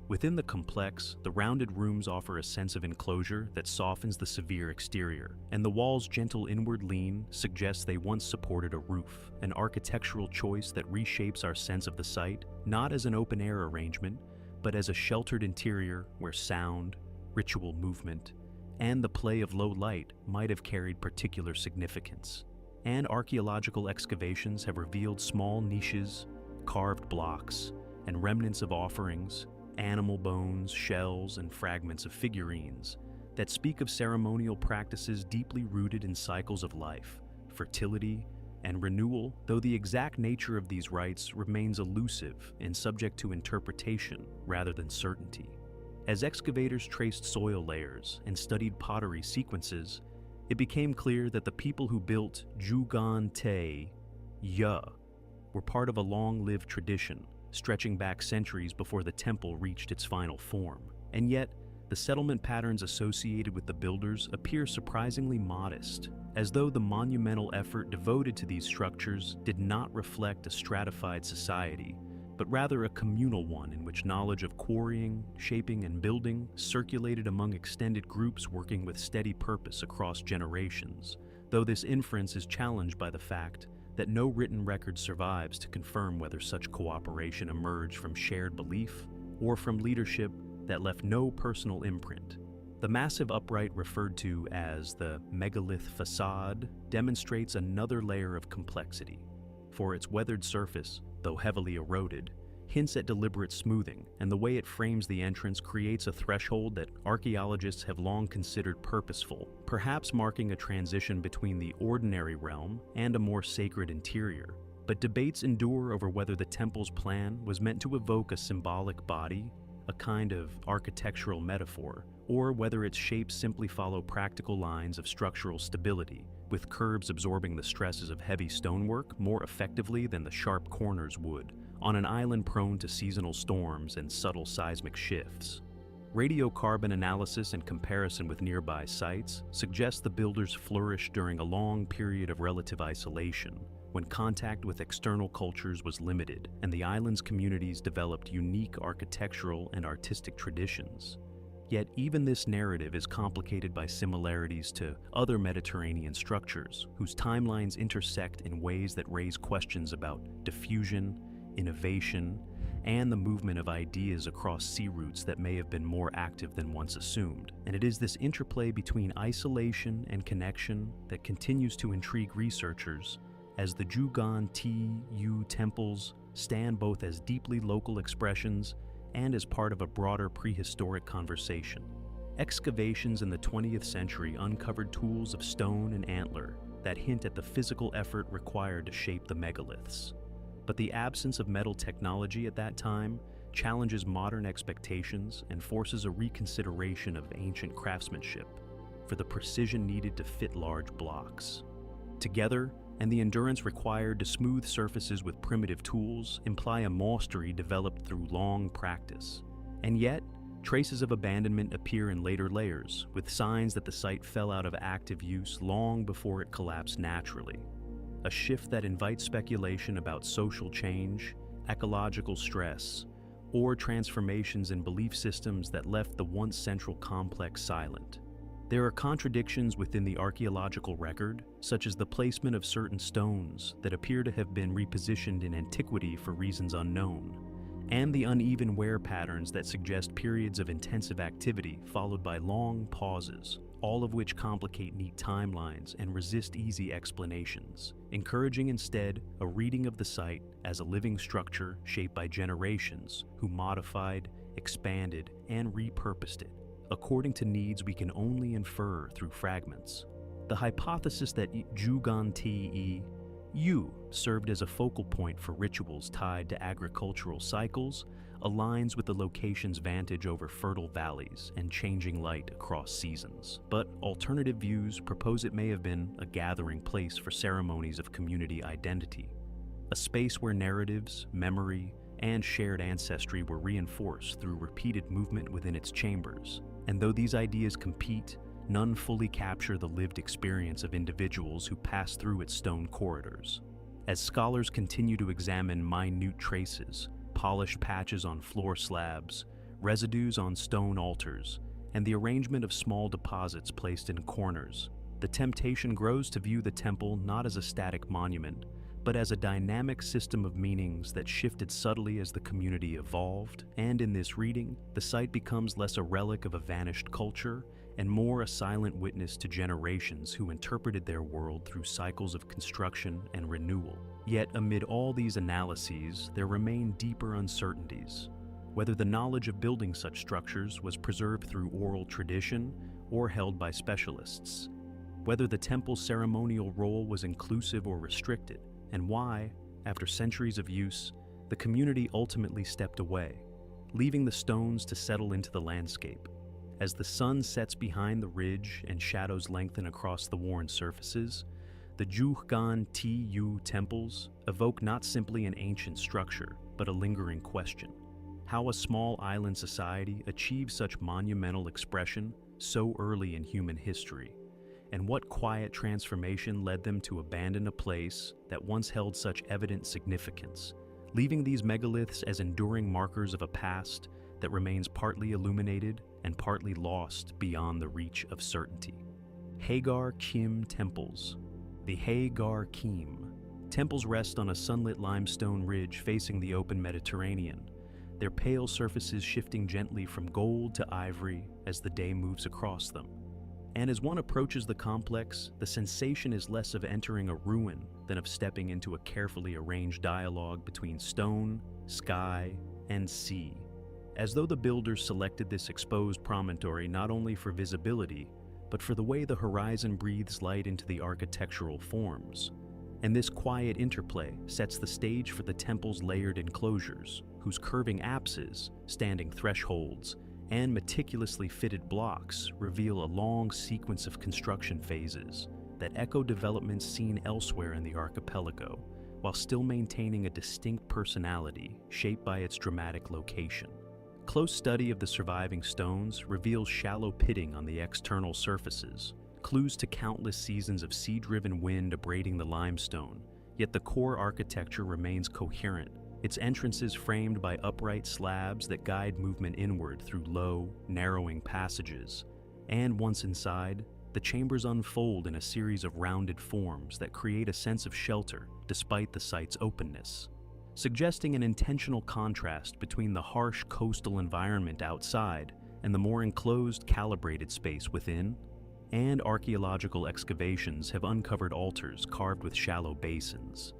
Within the complex, the rounded rooms offer a sense of enclosure that softens the severe exterior, and the walls' gentle inward lean suggests they once supported a roof, an architectural choice that reshapes our sense of the site, not as an open-air arrangement, but as a sheltered interior where sound, ritual movement, and the play of low light might have carried particular significance. And archaeological excavations have revealed small niches, carved blocks, and remnants of offerings, animal bones, shells, and fragments of figurines that speak of ceremonial practices deeply rooted in cycles of life, fertility, and renewal, though the exact nature of these rites remains elusive and subject to interpretation rather than certainty. As excavators traced soil layers and studied pottery sequences, it became clear that the people who built Jugan Te Ya were part of a long-lived tradition, stretching back centuries before the temple reached its final form. And yet, the settlement patterns associated with the builders appear surprisingly modest, as though the monumental effort devoted to these structures did not reflect a stratified society, but rather a communal one in which knowledge of quarrying, shaping, and building circulated among extended groups working with steady purpose across generations, though this inference is challenged by the fact that no written record survives to confirm whether such cooperation emerged from shared belief or from leadership that left no personal imprint. The massive upright referred to as the megalith facade demonstrates another layer of complexity, for its weathered surface, though heavily eroded, hints at deliberate smoothing, and the way it frames the entrance creates a threshold that archaeologists have long considered purposeful, perhaps marking a transition between the ordinary realm and a more sacred interior. But debates endure over whether the temple's plan was meant to evoke a symbolic body, a kind of architectural metaphor, or whether its shapes simply follow practical lines of structural stability, with curves absorbing the stresses of heavy stonework more effectively than the sharp corners would, on an island prone to seasonal storms and subtle seismic shifts. Radiocarbon analysis and comparison with nearby sites suggest the builders flourished during a long period of relative isolation, when contact with external cultures was limited and the island's communities developed unique architectural and artistic traditions. Yet even this narrative is complicated by similarities to other Mediterranean structures whose timelines intersect in ways that raise questions about diffusion, innovation, and the movement of ideas across sea routes that may have been more active than once assumed. And it is this interplay between isolation and connection that continues to intrigue researchers, as the Jugan Te Ya temples stand both as deeply local expressions and as part of a broader prehistoric conversation. Excavations in the 20th century uncovered tools of stone and antler that hint at the physical effort required to shape the megaliths. But the absence of metal technology at that time challenges modern expectations and forces a reconsideration of ancient craftsmanship for the precision needed to fit large blocks. Together, and the endurance required to smooth surfaces with primitive tools imply a mastery developed through long practice. And yet, Traces of abandonment appear in later layers, with signs that the site fell out of active use long before it collapsed naturally. A shift that invites speculation about social change, ecological stress, or transformations in belief systems that left the once central complex silent. There are contradictions within the archaeological record, such as the placement of certain stones that appear to have been repositioned in antiquity for reasons unknown, and the uneven wear patterns that suggest periods of intensive activity followed by long pauses, all of which complicate neat timelines and resist easy explanations, encouraging instead a reading of the site as a living structure shaped by generations who modified, expanded, and repurposed it, according to needs we can only infer through fragments. The hypothesis that Juganti Yu served as a focal point for rituals tied to agricultural cycles aligns with the location's vantage over fertile valleys and changing light across seasons. But alternative views propose it may have been a gathering place for ceremonies of community identity, a space where narratives, memory, and shared ancestry were reinforced through repeated movement within its chambers. And though these ideas compete, none fully capture the lived experience of individuals who pass through its stone corridors. As scholars continue to examine minute traces, polished patches on floor slabs, residues on stone altars, and the arrangement of small deposits placed in corners, the temptation grows to view the temple not as a static monument, but as a dynamic system of meanings that shifted subtly as the community evolved. And in this reading, the site becomes less a relic of a vanished culture and more a silent witness to generations who interpreted their world through cycles of construction and renewal. Yet amid all these analyses, there remain deeper uncertainties. Whether the knowledge of building such structures was preserved through oral tradition or held by specialists. Whether the temple's ceremonial role was inclusive or restricted, and why, after centuries of use, the community ultimately stepped away, leaving the stones to settle into the landscape. As the sun sets behind the ridge and shadows lengthen across the worn surfaces, the Juhgan Tu temples evoke not simply an ancient structure, but a lingering question: how a small island society achieved such monumental expression so early in human history, and what quiet transformation led them to abandon a place that once held such evident significance, leaving these megaliths as enduring markers of a past that remains partly illuminated and partly lost beyond the reach of certainty. Hagar Kim Temples. The Hagar Kim. Temples rest on a sunlit limestone ridge facing the open Mediterranean, their pale surfaces shifting gently from gold to ivory as the day moves across them. And as one approaches the complex, the sensation is less of entering a ruin than of stepping into a carefully arranged dialogue between stone, sky, and sea, as though the builders selected this exposed promontory not only for visibility, but for the way the horizon breathes light into the architectural forms. And this quiet interplay sets the stage for the temple's layered enclosures, whose curving apses, standing thresholds, and meticulously fitted blocks reveal a long sequence of construction phases that echo developments seen elsewhere in the archipelago, while still maintaining a distinct personality shaped by its dramatic location. Close study of the surviving stones reveals shallow pitting on the external surfaces, clues to countless seasons of sea-driven wind abrading the limestone, yet the core architecture remains coherent, its entrances framed by upright slabs that guide movement inward through low, narrowing passages. And once inside, the chambers unfold in a series of rounded forms that create a sense of shelter despite the site's openness, suggesting an intentional contrast between the harsh coastal environment outside and the more enclosed, calibrated space within. And archaeological excavations have uncovered altars carved with shallow basins,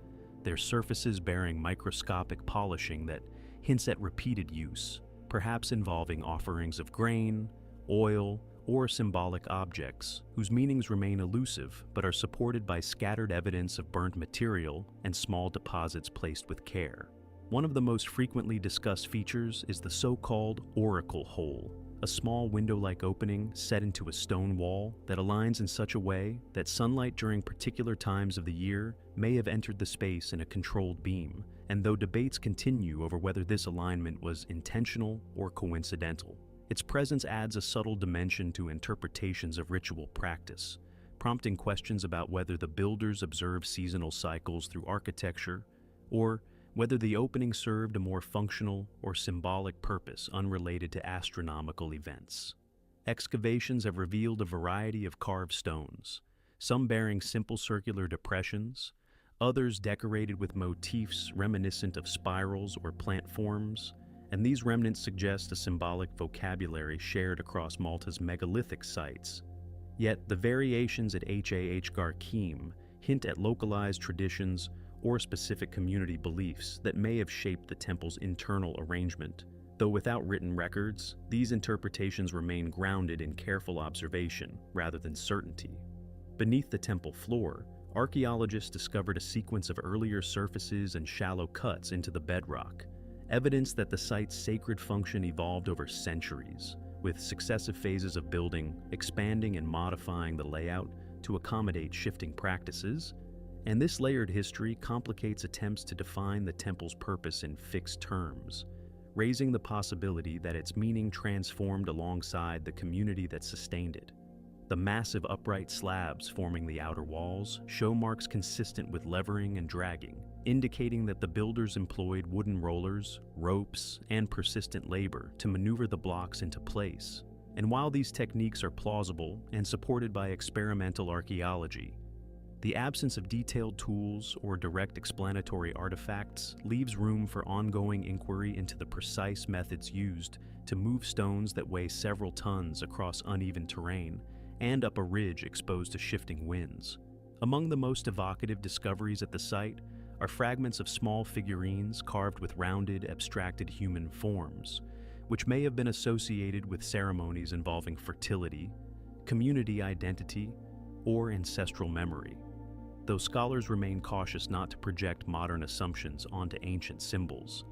their surfaces bearing microscopic polishing that hints at repeated use, perhaps involving offerings of grain, oil, or symbolic objects whose meanings remain elusive but are supported by scattered evidence of burnt material and small deposits placed with care. One of the most frequently discussed features is the so-called oracle hole, a small window-like opening set into a stone wall that aligns in such a way that sunlight during particular times of the year may have entered the space in a controlled beam, and though debates continue over whether this alignment was intentional or coincidental, Its presence adds a subtle dimension to interpretations of ritual practice, prompting questions about whether the builders observed seasonal cycles through architecture, or whether the opening served a more functional or symbolic purpose unrelated to astronomical events. Excavations have revealed a variety of carved stones, some bearing simple circular depressions, others decorated with motifs reminiscent of spirals or plant forms, and these remnants suggest a symbolic vocabulary shared across Malta's megalithic sites. Yet the variations at Garkim hint at localized traditions or specific community beliefs that may have shaped the temple's internal arrangement. Though without written records, these interpretations remain grounded in careful observation rather than certainty. Beneath the temple floor, archaeologists discovered a sequence of earlier surfaces and shallow cuts into the bedrock, evidence that the site's sacred function evolved over centuries, with successive phases of building, expanding and modifying the layout to accommodate shifting practices. And this layered history complicates attempts to define the temple's purpose in fixed terms, raising the possibility that its meaning transformed alongside the community that sustained it. The massive upright slabs forming the outer walls show marks consistent with levering and dragging, indicating that the builders employed wooden rollers, ropes, and persistent labor to maneuver the blocks into place. And while these techniques are plausible and supported by experimental archaeology, the absence of detailed tools or direct explanatory artifacts leaves room for ongoing inquiry into the precise methods used to move stones that weigh several tons across uneven terrain and up a ridge exposed to shifting winds. Among the most evocative discoveries at the site are fragments of small figurines carved with rounded, abstracted human forms, which may have been associated with ceremonies involving fertility, community identity, or ancestral memory, though scholars remain cautious not to project modern assumptions onto ancient symbols.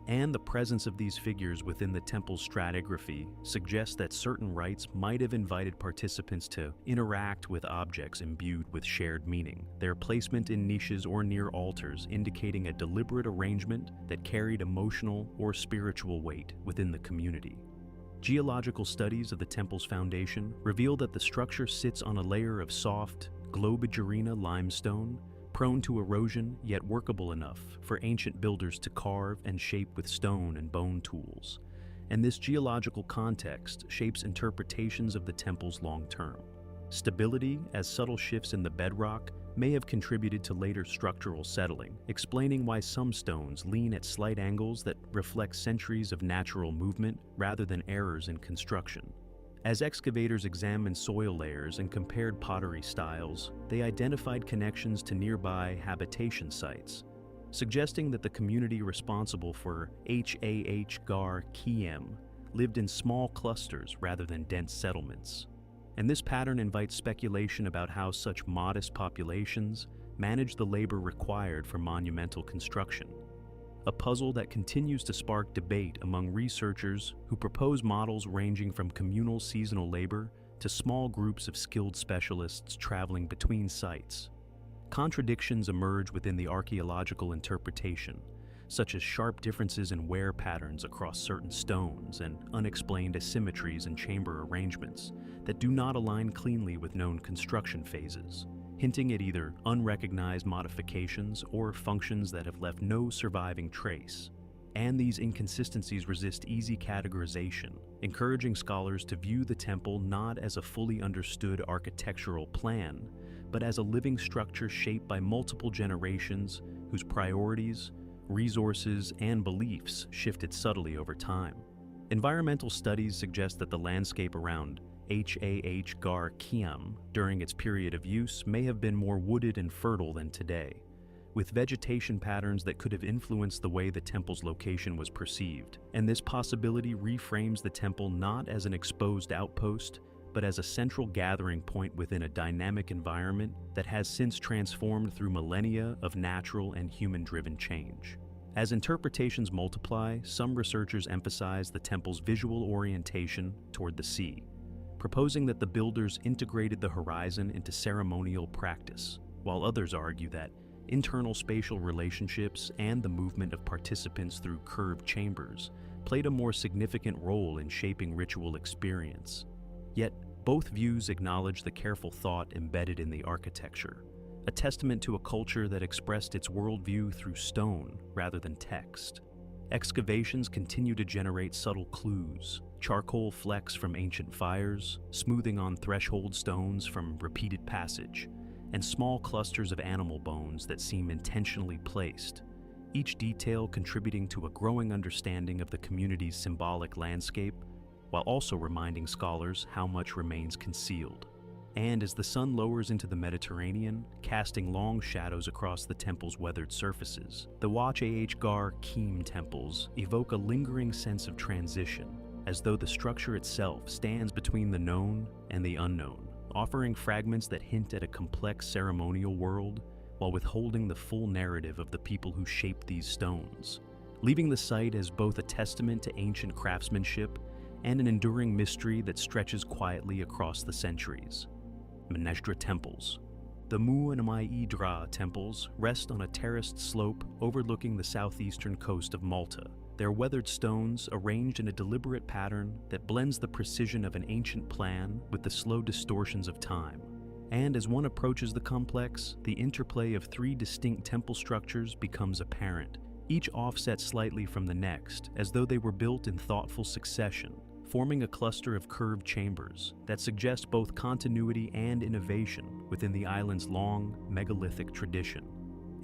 And the presence of these figures within the temple's stratigraphy suggests that certain rites might have invited participants to interact with objects imbued with shared meaning, their placement in niches or near altars indicating a deliberate arrangement that carried emotional or spiritual weight within the community. Geological studies of the temple's foundation reveal that the structure sits on a layer of soft, Globigerina limestone, prone to erosion yet workable enough for ancient builders to carve and shape with stone and bone tools. And this geological context shapes interpretations of the temple's long term. Stability, as subtle shifts in the bedrock, may have contributed to later structural settling, explaining why some stones lean at slight angles that reflect centuries of natural movement rather than errors in construction. As excavators examined soil layers and compared pottery styles, they identified connections to nearby habitation sites, suggesting that the community responsible for Garkim lived in small clusters rather than dense settlements. And this pattern invites speculation about how such modest populations manage the labor required for monumental construction, a puzzle that continues to spark debate among researchers who propose models ranging from communal seasonal labor to small groups of skilled specialists traveling between sites. Contradictions emerge within the archaeological interpretation, such as sharp differences in wear patterns across certain stones and unexplained asymmetries in chamber arrangements that do not align cleanly with known construction phases, hinting at either unrecognized modifications or functions that have left no surviving trace. And these inconsistencies resist easy categorization, encouraging scholars to view the temple not as a fully understood architectural plan, but as a living structure shaped by multiple generations whose priorities, resources, and beliefs shifted subtly over time. Environmental studies suggest that the landscape around Garkim during its period of use may have been more wooded and fertile than today, with vegetation patterns that could have influenced the way the temple's location was perceived. And this possibility reframes the temple not as an exposed outpost, but as a central gathering point within a dynamic environment that has since transformed through millennia of natural and human-driven change. As interpretations multiply, some researchers emphasize the temple's visual orientation toward the sea, proposing that the builders integrated the horizon into ceremonial practice, while others argue that internal spatial relationships and the movement of participants through curved chambers played a more significant role in shaping ritual experience. Yet, both views acknowledge the careful thought embedded in the architecture, a testament to a culture that expressed its worldview through stone rather than text. Excavations continue to generate subtle clues, charcoal flecks from ancient fires, smoothing on threshold stones from repeated passage, and small clusters of animal bones that seem intentionally placed, each detail contributing to a growing understanding of the community's symbolic landscape, while also reminding scholars how much remains concealed. And as the sun lowers into the Mediterranean, casting long shadows across the temple's weathered surfaces, the Wach Gar Keem temples evoke a lingering sense of transition, as though the structure itself stands between the known and the unknown, offering fragments that hint at a complex ceremonial world while withholding the full narrative of the people who shaped these stones, leaving the site as both a testament to ancient craftsmanship and an enduring mystery that stretches quietly across the centuries. Menestra temples. The Mu and Mai Dra temples rest on a terraced slope overlooking the southeastern coast of Malta, their weathered stones arranged in a deliberate pattern that blends the precision of an ancient plan with the slow distortions of time. And as one approaches the complex, the interplay of three distinct temple structures becomes apparent, each offset slightly from the next, as though they were built in thoughtful succession, forming a cluster of curved chambers that suggest both continuity and innovation within the island's long, megalithic tradition.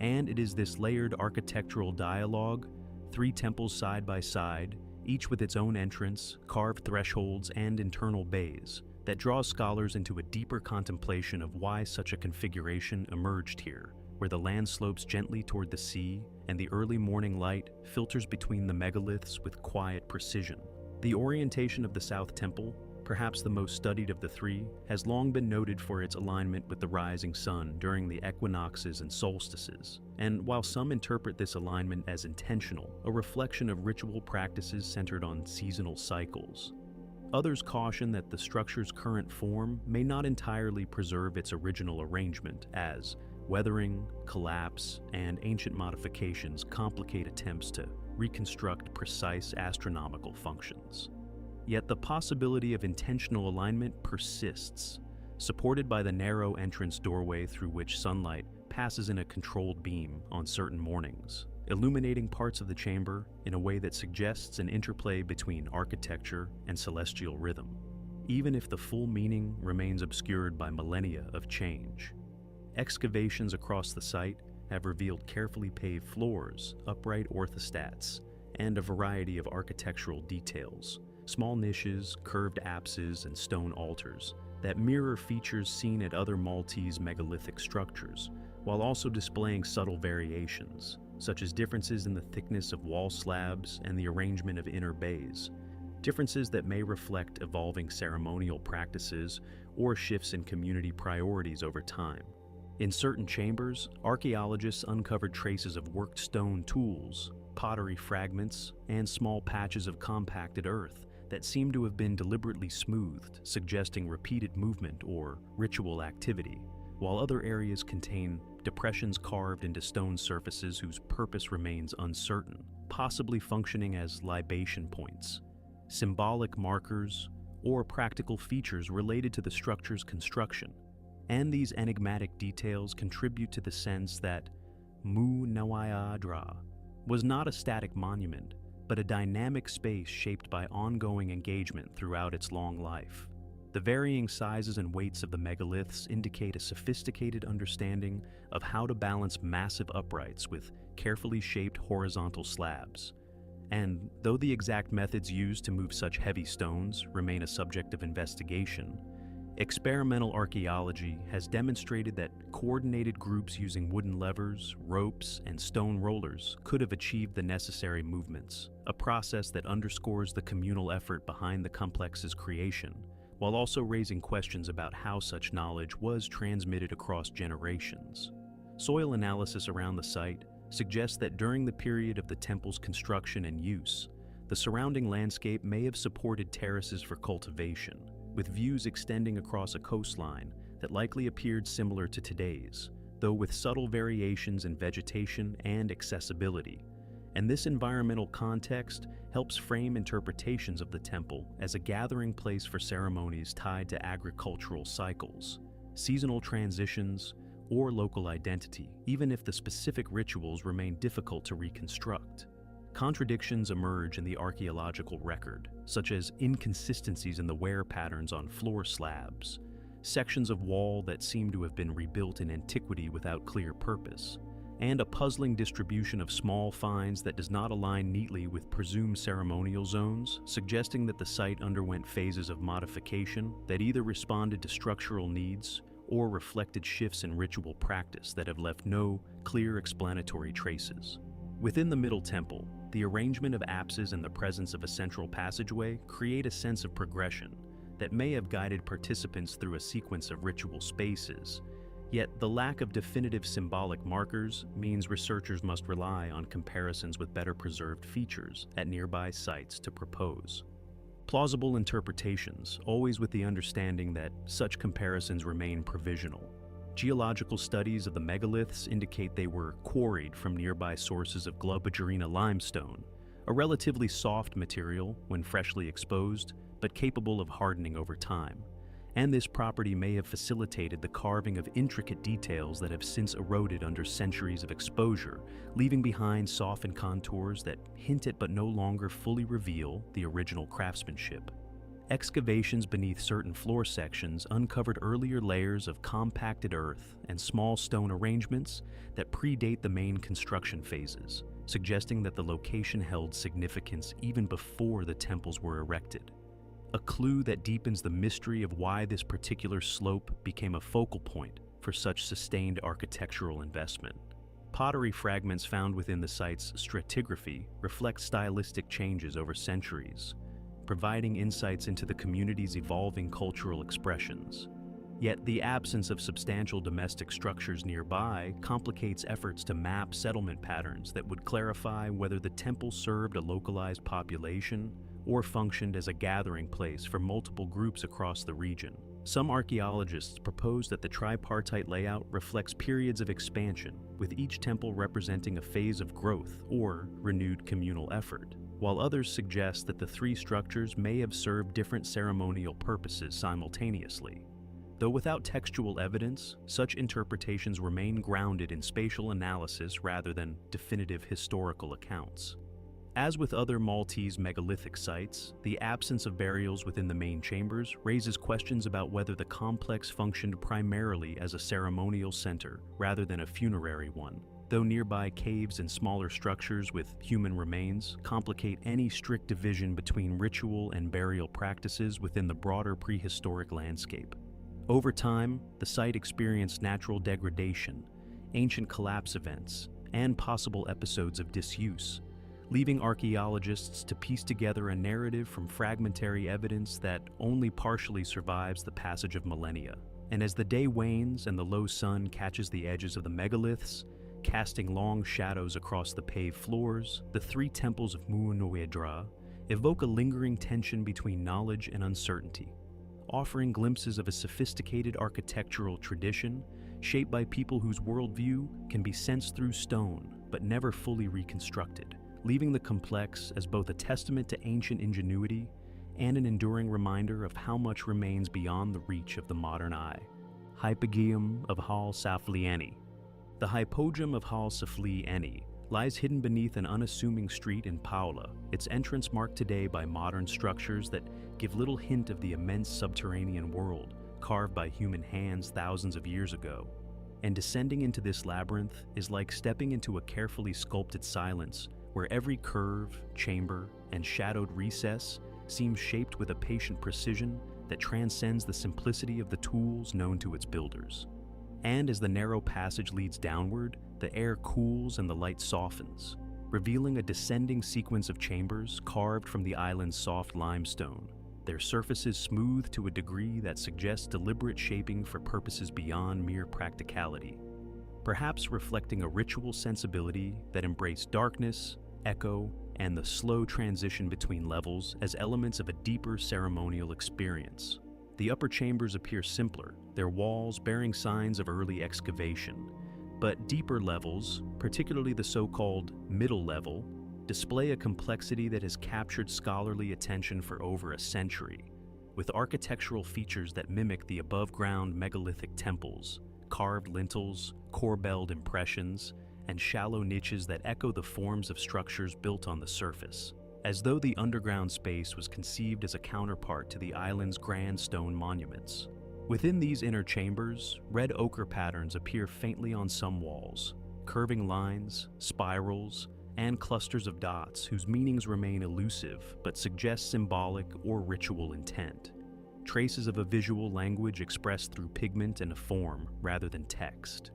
And it is this layered architectural dialogue, three temples side by side, each with its own entrance, carved thresholds, and internal bays, that draws scholars into a deeper contemplation of why such a configuration emerged here, where the land slopes gently toward the sea and the early morning light filters between the megaliths with quiet precision. The orientation of the South Temple, perhaps the most studied of the three, has long been noted for its alignment with the rising sun during the equinoxes and solstices. And while some interpret this alignment as intentional, a reflection of ritual practices centered on seasonal cycles, others caution that the structure's current form may not entirely preserve its original arrangement, as weathering, collapse, and ancient modifications complicate attempts to reconstruct precise astronomical functions. Yet the possibility of intentional alignment persists, supported by the narrow entrance doorway through which sunlight passes in a controlled beam on certain mornings, illuminating parts of the chamber in a way that suggests an interplay between architecture and celestial rhythm, even if the full meaning remains obscured by millennia of change. Excavations across the site have revealed carefully paved floors, upright orthostats, and a variety of architectural details, small niches, curved apses, and stone altars that mirror features seen at other Maltese megalithic structures, while also displaying subtle variations, such as differences in the thickness of wall slabs and the arrangement of inner bays, differences that may reflect evolving ceremonial practices or shifts in community priorities over time. In certain chambers, archaeologists uncovered traces of worked stone tools, pottery fragments, and small patches of compacted earth that seem to have been deliberately smoothed, suggesting repeated movement or ritual activity, while other areas contain depressions carved into stone surfaces whose purpose remains uncertain, possibly functioning as libation points, symbolic markers, or practical features related to the structure's construction. And these enigmatic details contribute to the sense that Mu Nawaya Dra was not a static monument, but a dynamic space shaped by ongoing engagement throughout its long life. The varying sizes and weights of the megaliths indicate a sophisticated understanding of how to balance massive uprights with carefully shaped horizontal slabs. And though the exact methods used to move such heavy stones remain a subject of investigation, experimental archaeology has demonstrated that coordinated groups using wooden levers, ropes, and stone rollers could have achieved the necessary movements, a process that underscores the communal effort behind the complex's creation, while also raising questions about how such knowledge was transmitted across generations. Soil analysis around the site suggests that during the period of the temple's construction and use, the surrounding landscape may have supported terraces for cultivation, with views extending across a coastline that likely appeared similar to today's, though with subtle variations in vegetation and accessibility. And this environmental context helps frame interpretations of the temple as a gathering place for ceremonies tied to agricultural cycles, seasonal transitions, or local identity, even if the specific rituals remain difficult to reconstruct. Contradictions emerge in the archaeological record, such as inconsistencies in the wear patterns on floor slabs, sections of wall that seem to have been rebuilt in antiquity without clear purpose, and a puzzling distribution of small finds that does not align neatly with presumed ceremonial zones, suggesting that the site underwent phases of modification that either responded to structural needs or reflected shifts in ritual practice that have left no clear explanatory traces. Within the Middle Temple, the arrangement of apses and the presence of a central passageway create a sense of progression that may have guided participants through a sequence of ritual spaces. Yet the lack of definitive symbolic markers means researchers must rely on comparisons with better preserved features at nearby sites to propose plausible interpretations, always with the understanding that such comparisons remain provisional. Geological studies of the megaliths indicate they were quarried from nearby sources of Globigerina limestone, a relatively soft material when freshly exposed, but capable of hardening over time. And this property may have facilitated the carving of intricate details that have since eroded under centuries of exposure, leaving behind softened contours that hint at but no longer fully reveal the original craftsmanship. Excavations beneath certain floor sections uncovered earlier layers of compacted earth and small stone arrangements that predate the main construction phases, suggesting that the location held significance even before the temples were erected. A clue that deepens the mystery of why this particular slope became a focal point for such sustained architectural investment. Pottery fragments found within the site's stratigraphy reflect stylistic changes over centuries, providing insights into the community's evolving cultural expressions. Yet the absence of substantial domestic structures nearby complicates efforts to map settlement patterns that would clarify whether the temple served a localized population or functioned as a gathering place for multiple groups across the region. Some archaeologists propose that the tripartite layout reflects periods of expansion, with each temple representing a phase of growth or renewed communal effort, while others suggest that the three structures may have served different ceremonial purposes simultaneously. Though without textual evidence, such interpretations remain grounded in spatial analysis rather than definitive historical accounts. As with other Maltese megalithic sites, the absence of burials within the main chambers raises questions about whether the complex functioned primarily as a ceremonial center rather than a funerary one, though nearby caves and smaller structures with human remains complicate any strict division between ritual and burial practices within the broader prehistoric landscape. Over time, the site experienced natural degradation, ancient collapse events, and possible episodes of disuse, leaving archaeologists to piece together a narrative from fragmentary evidence that only partially survives the passage of millennia. And as the day wanes and the low sun catches the edges of the megaliths, casting long shadows across the paved floors, the three temples of Mu'nuwedra evoke a lingering tension between knowledge and uncertainty, offering glimpses of a sophisticated architectural tradition shaped by people whose worldview can be sensed through stone but never fully reconstructed, leaving the complex as both a testament to ancient ingenuity and an enduring reminder of how much remains beyond the reach of the modern eye. Hypogeum of Hal Saflieni. The Hypogeum of Hal Saflieni lies hidden beneath an unassuming street in Paula, its entrance marked today by modern structures that give little hint of the immense subterranean world carved by human hands thousands of years ago. And descending into this labyrinth is like stepping into a carefully sculpted silence where every curve, chamber, and shadowed recess seems shaped with a patient precision that transcends the simplicity of the tools known to its builders. And as the narrow passage leads downward, the air cools and the light softens, revealing a descending sequence of chambers carved from the island's soft limestone, their surfaces smooth to a degree that suggests deliberate shaping for purposes beyond mere practicality, perhaps reflecting a ritual sensibility that embraced darkness, echo, and the slow transition between levels as elements of a deeper ceremonial experience. The upper chambers appear simpler, their walls bearing signs of early excavation, but deeper levels, particularly the so-called middle level, display a complexity that has captured scholarly attention for over a century, with architectural features that mimic the above-ground megalithic temples, carved lintels, corbelled impressions, and shallow niches that echo the forms of structures built on the surface, as though the underground space was conceived as a counterpart to the island's grand stone monuments. Within these inner chambers, red ochre patterns appear faintly on some walls, curving lines, spirals, and clusters of dots whose meanings remain elusive but suggest symbolic or ritual intent, traces of a visual language expressed through pigment and a form rather than text.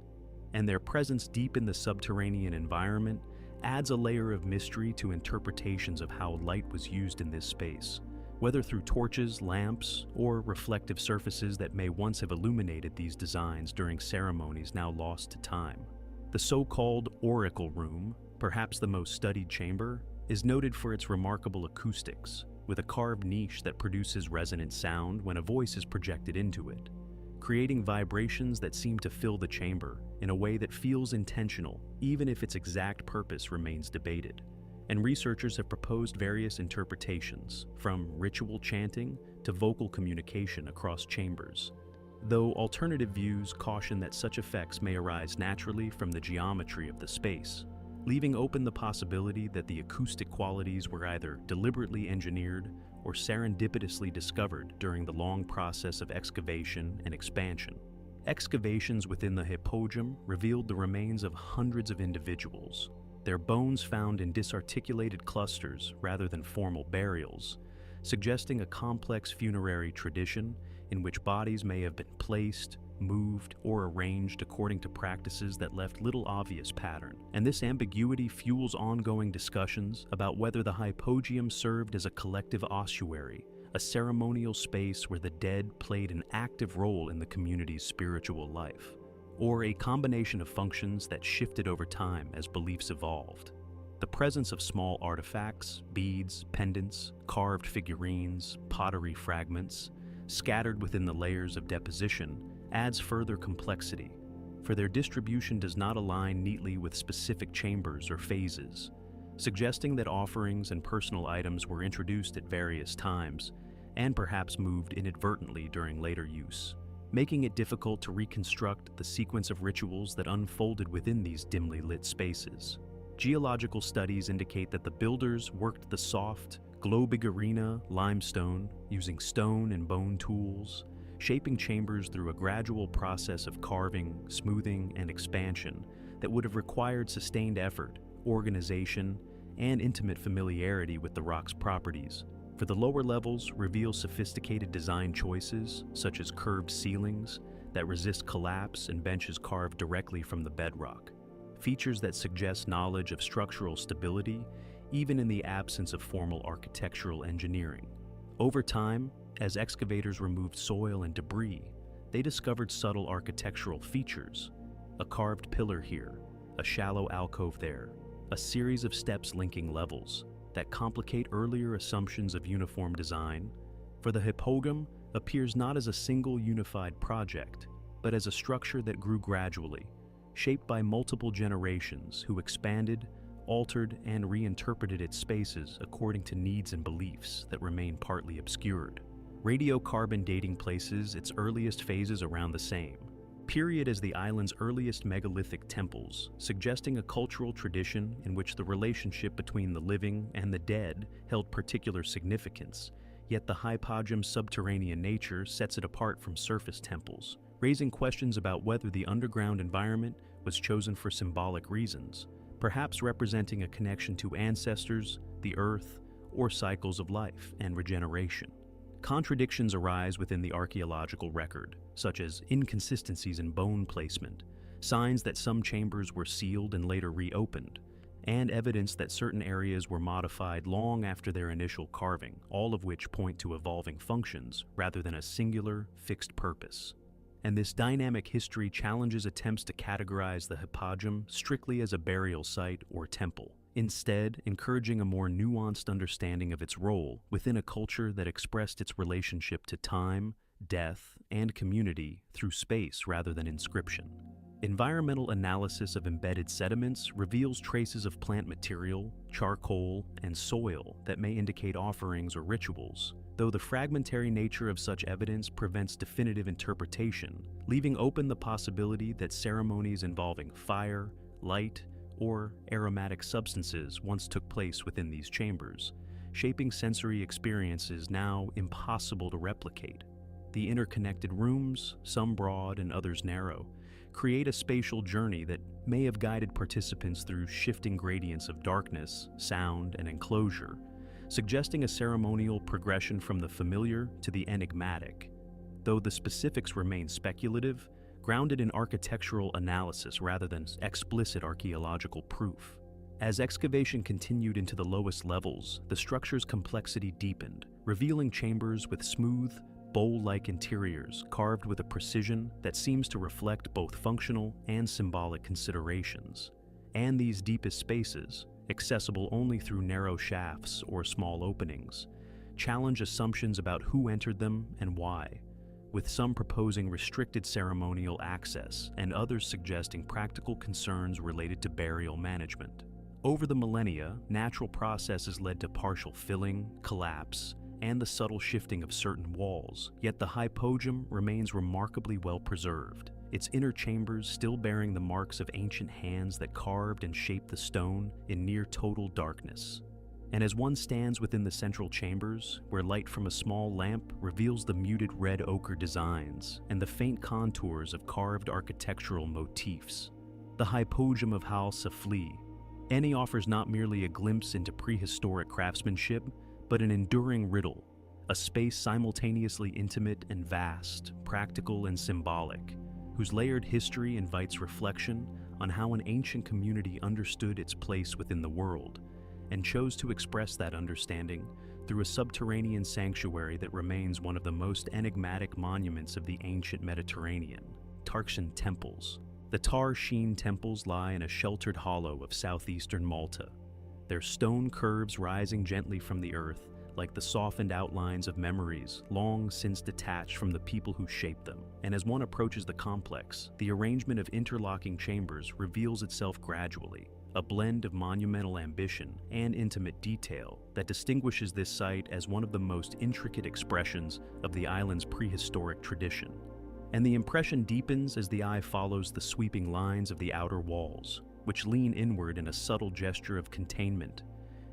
And their presence deep in the subterranean environment adds a layer of mystery to interpretations of how light was used in this space, whether through torches, lamps, or reflective surfaces that may once have illuminated these designs during ceremonies now lost to time. The so-called oracle room, perhaps the most studied chamber, is noted for its remarkable acoustics, with a carved niche that produces resonant sound when a voice is projected into it, creating vibrations that seem to fill the chamber in a way that feels intentional, even if its exact purpose remains debated. And researchers have proposed various interpretations, from ritual chanting to vocal communication across chambers, though alternative views caution that such effects may arise naturally from the geometry of the space, leaving open the possibility that the acoustic qualities were either deliberately engineered or serendipitously discovered during the long process of excavation and expansion. Excavations within the hypogeum revealed the remains of hundreds of individuals, their bones found in disarticulated clusters rather than formal burials, suggesting a complex funerary tradition in which bodies may have been placed, moved, or arranged according to practices that left little obvious pattern. And this ambiguity fuels ongoing discussions about whether the hypogeum served as a collective ossuary, a ceremonial space where the dead played an active role in the community's spiritual life, or a combination of functions that shifted over time as beliefs evolved. The presence of small artifacts, beads, pendants, carved figurines, pottery fragments, scattered within the layers of deposition, adds further complexity, for their distribution does not align neatly with specific chambers or phases, suggesting that offerings and personal items were introduced at various times, and perhaps moved inadvertently during later use, making it difficult to reconstruct the sequence of rituals that unfolded within these dimly lit spaces. Geological studies indicate that the builders worked the soft, globigerina limestone using stone and bone tools, shaping chambers through a gradual process of carving, smoothing, and expansion that would have required sustained effort, organization, and intimate familiarity with the rock's properties. For the lower levels, reveal sophisticated design choices, such as curved ceilings that resist collapse and benches carved directly from the bedrock, features that suggest knowledge of structural stability even in the absence of formal architectural engineering. Over time, as excavators removed soil and debris, they discovered subtle architectural features, a carved pillar here, a shallow alcove there, a series of steps linking levels that complicate earlier assumptions of uniform design, for the hypogeum appears not as a single unified project, but as a structure that grew gradually, shaped by multiple generations who expanded, altered, and reinterpreted its spaces according to needs and beliefs that remain partly obscured. Radiocarbon dating places its earliest phases around the same period as the island's earliest megalithic temples, suggesting a cultural tradition in which the relationship between the living and the dead held particular significance, yet the hypogeum's subterranean nature sets it apart from surface temples, raising questions about whether the underground environment was chosen for symbolic reasons, perhaps representing a connection to ancestors, the earth, or cycles of life and regeneration. Contradictions arise within the archaeological record, such as inconsistencies in bone placement, signs that some chambers were sealed and later reopened, and evidence that certain areas were modified long after their initial carving, all of which point to evolving functions rather than a singular, fixed purpose. And this dynamic history challenges attempts to categorize the hypogeum strictly as a burial site or temple, instead encouraging a more nuanced understanding of its role within a culture that expressed its relationship to time, death, and community through space rather than inscription. Environmental analysis of embedded sediments reveals traces of plant material, charcoal, and soil that may indicate offerings or rituals, though the fragmentary nature of such evidence prevents definitive interpretation, leaving open the possibility that ceremonies involving fire, light, or aromatic substances once took place within these chambers, shaping sensory experiences now impossible to replicate. The interconnected rooms, some broad and others narrow, create a spatial journey that may have guided participants through shifting gradients of darkness, sound, and enclosure, suggesting a ceremonial progression from the familiar to the enigmatic. Though the specifics remain speculative, grounded in architectural analysis rather than explicit archaeological proof. As excavation continued into the lowest levels, the structure's complexity deepened, revealing chambers with smooth, bowl-like interiors carved with a precision that seems to reflect both functional and symbolic considerations. And these deepest spaces, accessible only through narrow shafts or small openings, challenge assumptions about who entered them and why, with some proposing restricted ceremonial access and others suggesting practical concerns related to burial management. Over the millennia, natural processes led to partial filling, collapse, and the subtle shifting of certain walls, yet the hypogeum remains remarkably well preserved, its inner chambers still bearing the marks of ancient hands that carved and shaped the stone in near total darkness. And as one stands within the central chambers, where light from a small lamp reveals the muted red ochre designs and the faint contours of carved architectural motifs, the hypogeum of Hal Safli, Annie offers not merely a glimpse into prehistoric craftsmanship, but an enduring riddle, a space simultaneously intimate and vast, practical and symbolic, whose layered history invites reflection on how an ancient community understood its place within the world, and chose to express that understanding through a subterranean sanctuary that remains one of the most enigmatic monuments of the ancient Mediterranean, Tarkshan temples. The Tar-Sheen temples lie in a sheltered hollow of southeastern Malta, their stone curves rising gently from the earth like the softened outlines of memories long since detached from the people who shaped them. And as one approaches the complex, the arrangement of interlocking chambers reveals itself gradually, a blend of monumental ambition and intimate detail that distinguishes this site as one of the most intricate expressions of the island's prehistoric tradition. And the impression deepens as the eye follows the sweeping lines of the outer walls, which lean inward in a subtle gesture of containment,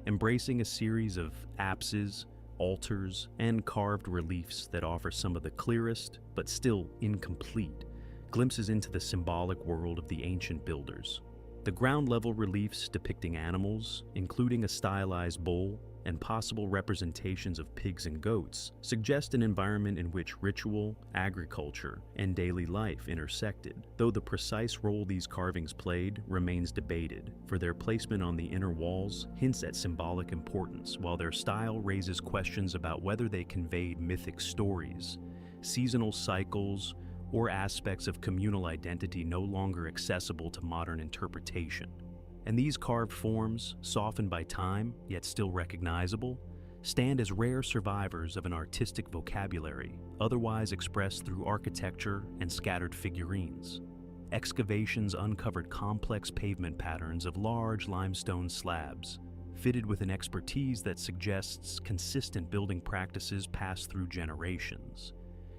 embracing a series of apses, altars, and carved reliefs that offer some of the clearest, but still incomplete, glimpses into the symbolic world of the ancient builders. The ground-level reliefs depicting animals, including a stylized bull, and possible representations of pigs and goats, suggest an environment in which ritual, agriculture, and daily life intersected, though the precise role these carvings played remains debated, for their placement on the inner walls hints at symbolic importance, while their style raises questions about whether they conveyed mythic stories, seasonal cycles, or aspects of communal identity no longer accessible to modern interpretation. And these carved forms, softened by time, yet still recognizable, stand as rare survivors of an artistic vocabulary, otherwise expressed through architecture and scattered figurines. Excavations uncovered complex pavement patterns of large limestone slabs, fitted with an expertise that suggests consistent building practices passed through generations.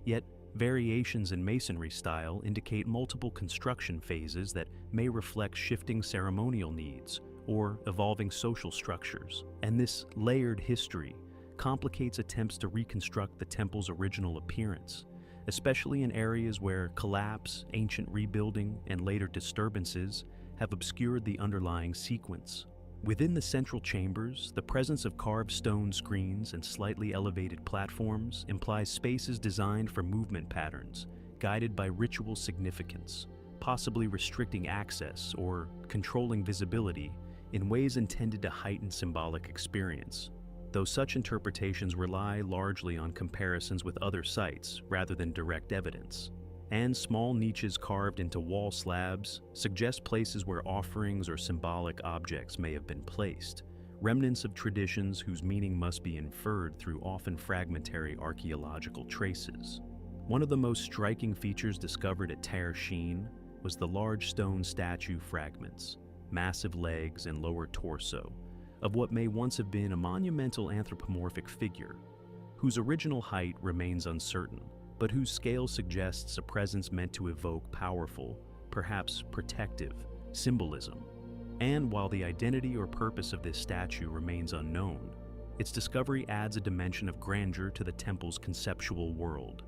Yet, variations in masonry style indicate multiple construction phases that may reflect shifting ceremonial needs or evolving social structures, and this layered history complicates attempts to reconstruct the temple's original appearance, especially in areas where collapse, ancient rebuilding, and later disturbances have obscured the underlying sequence. Within the central chambers, the presence of carved stone screens and slightly elevated platforms implies spaces designed for movement patterns, guided by ritual significance, possibly restricting access or controlling visibility in ways intended to heighten symbolic experience, though such interpretations rely largely on comparisons with other sites rather than direct evidence. And small niches carved into wall slabs suggest places where offerings or symbolic objects may have been placed, remnants of traditions whose meaning must be inferred through often fragmentary archaeological traces. One of the most striking features discovered at Tar-Sheen was the large stone statue fragments, massive legs and lower torso, of what may once have been a monumental anthropomorphic figure, whose original height remains uncertain, but whose scale suggests a presence meant to evoke powerful, perhaps protective, symbolism. And while the identity or purpose of this statue remains unknown, its discovery adds a dimension of grandeur to the temple's conceptual world,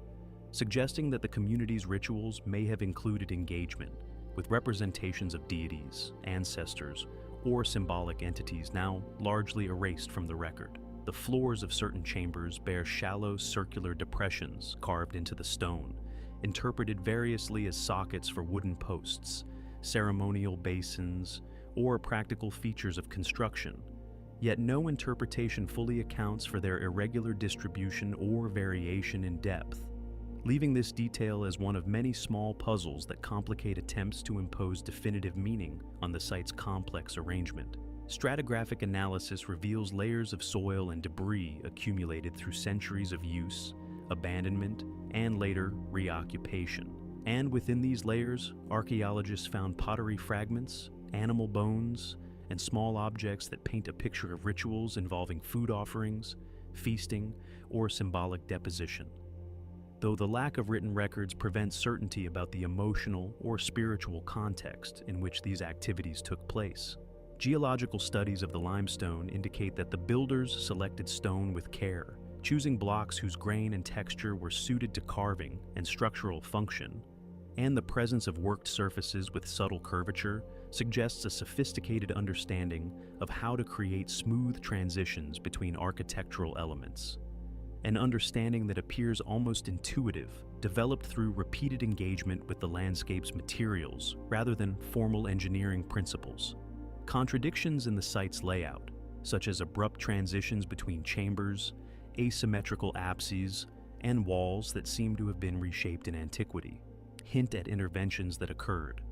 suggesting that the community's rituals may have included engagement with representations of deities, ancestors, or symbolic entities now largely erased from the record. The floors of certain chambers bear shallow circular depressions carved into the stone, interpreted variously as sockets for wooden posts, ceremonial basins, or practical features of construction. Yet no interpretation fully accounts for their irregular distribution or variation in depth, leaving this detail as one of many small puzzles that complicate attempts to impose definitive meaning on the site's complex arrangement. Stratigraphic analysis reveals layers of soil and debris accumulated through centuries of use, abandonment, and later reoccupation. And within these layers, archaeologists found pottery fragments, animal bones, and small objects that paint a picture of rituals involving food offerings, feasting, or symbolic deposition. Though the lack of written records prevents certainty about the emotional or spiritual context in which these activities took place, geological studies of the limestone indicate that the builders selected stone with care, choosing blocks whose grain and texture were suited to carving and structural function, and the presence of worked surfaces with subtle curvature suggests a sophisticated understanding of how to create smooth transitions between architectural elements. An understanding that appears almost intuitive, developed through repeated engagement with the landscape's materials rather than formal engineering principles. Contradictions in the site's layout, such as abrupt transitions between chambers, asymmetrical apses, and walls that seem to have been reshaped in antiquity, hint at interventions that occurred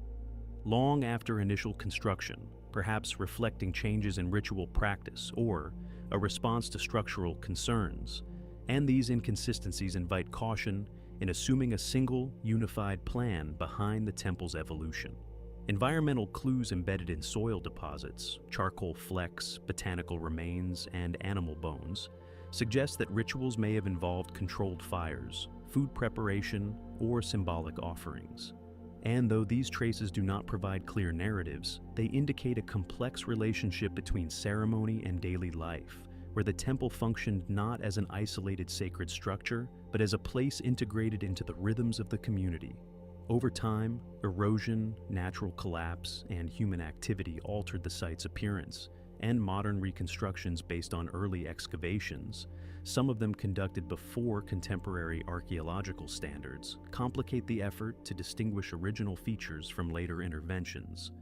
long after initial construction, perhaps reflecting changes in ritual practice or a response to structural concerns. And these inconsistencies invite caution in assuming a single, unified plan behind the temple's evolution. Environmental clues embedded in soil deposits, charcoal flecks, botanical remains, and animal bones suggest that rituals may have involved controlled fires, food preparation, or symbolic offerings. And though these traces do not provide clear narratives, they indicate a complex relationship between ceremony and daily life, where the temple functioned not as an isolated sacred structure, but as a place integrated into the rhythms of the community. Over time, erosion, natural collapse, and human activity altered the site's appearance, and modern reconstructions based on early excavations, some of them conducted before contemporary archaeological standards, complicate the effort to distinguish original features from later interventions,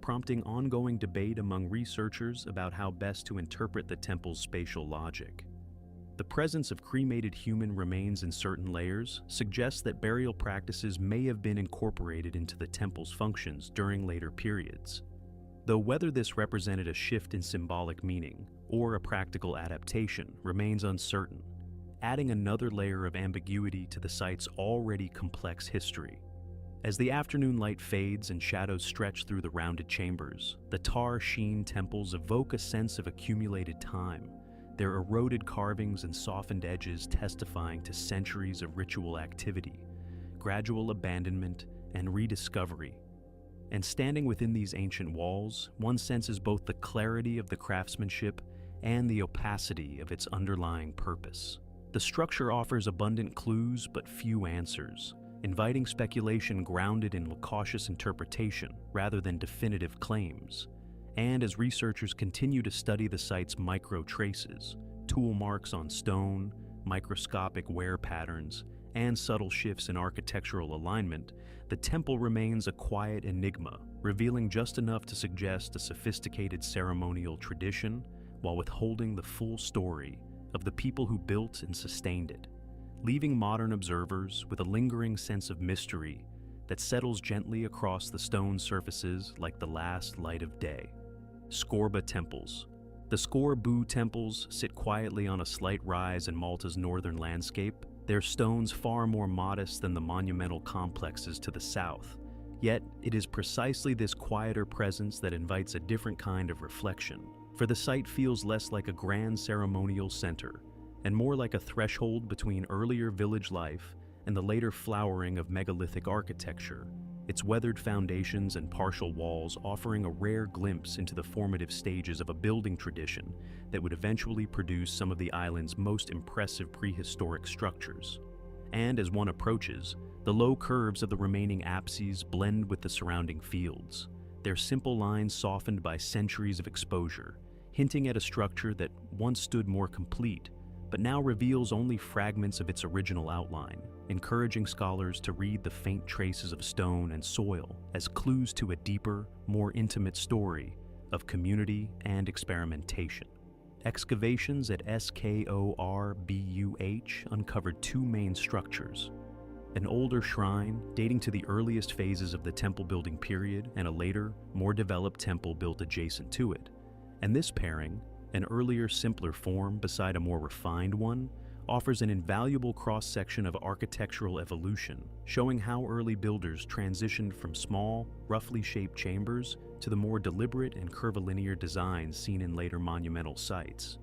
prompting ongoing debate among researchers about how best to interpret the temple's spatial logic. The presence of cremated human remains in certain layers suggests that burial practices may have been incorporated into the temple's functions during later periods, though whether this represented a shift in symbolic meaning or a practical adaptation remains uncertain, adding another layer of ambiguity to the site's already complex history. As the afternoon light fades and shadows stretch through the rounded chambers, the tar-sheen temples evoke a sense of accumulated time, their eroded carvings and softened edges testifying to centuries of ritual activity, gradual abandonment, and rediscovery. And standing within these ancient walls, one senses both the clarity of the craftsmanship and the opacity of its underlying purpose. The structure offers abundant clues but few answers, inviting speculation grounded in cautious interpretation rather than definitive claims. And as researchers continue to study the site's micro-traces, tool marks on stone, microscopic wear patterns, and subtle shifts in architectural alignment, the temple remains a quiet enigma, revealing just enough to suggest a sophisticated ceremonial tradition while withholding the full story of the people who built and sustained it, leaving modern observers with a lingering sense of mystery that settles gently across the stone surfaces like the last light of day. Scorba temples. The Scorbu temples sit quietly on a slight rise in Malta's northern landscape, their stones far more modest than the monumental complexes to the south, yet It is precisely this quieter presence that invites a different kind of reflection, for the site feels less like a grand ceremonial center and more like a threshold between earlier village life and the later flowering of megalithic architecture, its weathered foundations and partial walls offering a rare glimpse into the formative stages of a building tradition that would eventually produce some of the island's most impressive prehistoric structures. And as one approaches, the low curves of the remaining apses blend with the surrounding fields, their simple lines softened by centuries of exposure, hinting at a structure that once stood more complete, but now reveals only fragments of its original outline, encouraging scholars to read the faint traces of stone and soil as clues to a deeper, more intimate story of community and experimentation. Excavations at SKORBUH uncovered two main structures: an older shrine dating to the earliest phases of the temple building period and a later, more developed temple built adjacent to it. And this pairing, an earlier, simpler form beside a more refined one, offers an invaluable cross-section of architectural evolution, showing how early builders transitioned from small, roughly shaped chambers to the more deliberate and curvilinear designs seen in later monumental sites.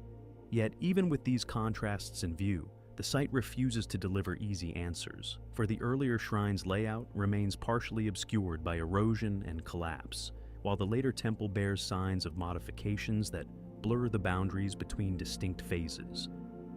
Yet, even with these contrasts in view, the site refuses to deliver easy answers, for the earlier shrine's layout remains partially obscured by erosion and collapse, while the later temple bears signs of modifications that blur the boundaries between distinct phases.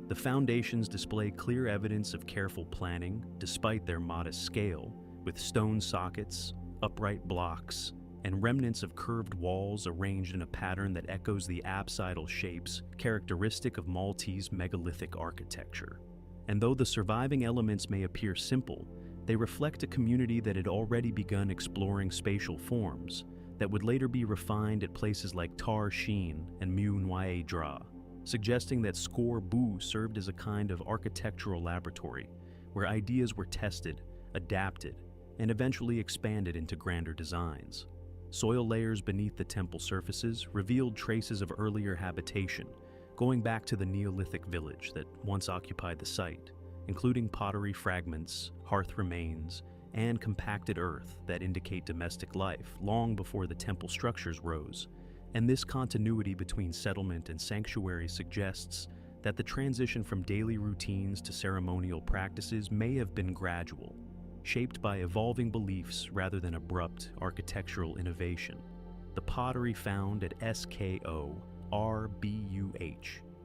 The foundations display clear evidence of careful planning despite their modest scale, with stone sockets, upright blocks, and remnants of curved walls arranged in a pattern that echoes the apsidal shapes characteristic of Maltese megalithic architecture. And though the surviving elements may appear simple, they reflect a community that had already begun exploring spatial forms that would later be refined at places like Tar Sheen and Mu Dra, suggesting that Skor Bu served as a kind of architectural laboratory where ideas were tested, adapted, and eventually expanded into grander designs. Soil layers beneath the temple surfaces revealed traces of earlier habitation, going back to the Neolithic village that once occupied the site, including pottery fragments, hearth remains, and compacted earth that indicate domestic life long before the temple structures rose. And this continuity between settlement and sanctuary suggests that the transition from daily routines to ceremonial practices may have been gradual, shaped by evolving beliefs rather than abrupt architectural innovation. The pottery found at SKORBUH,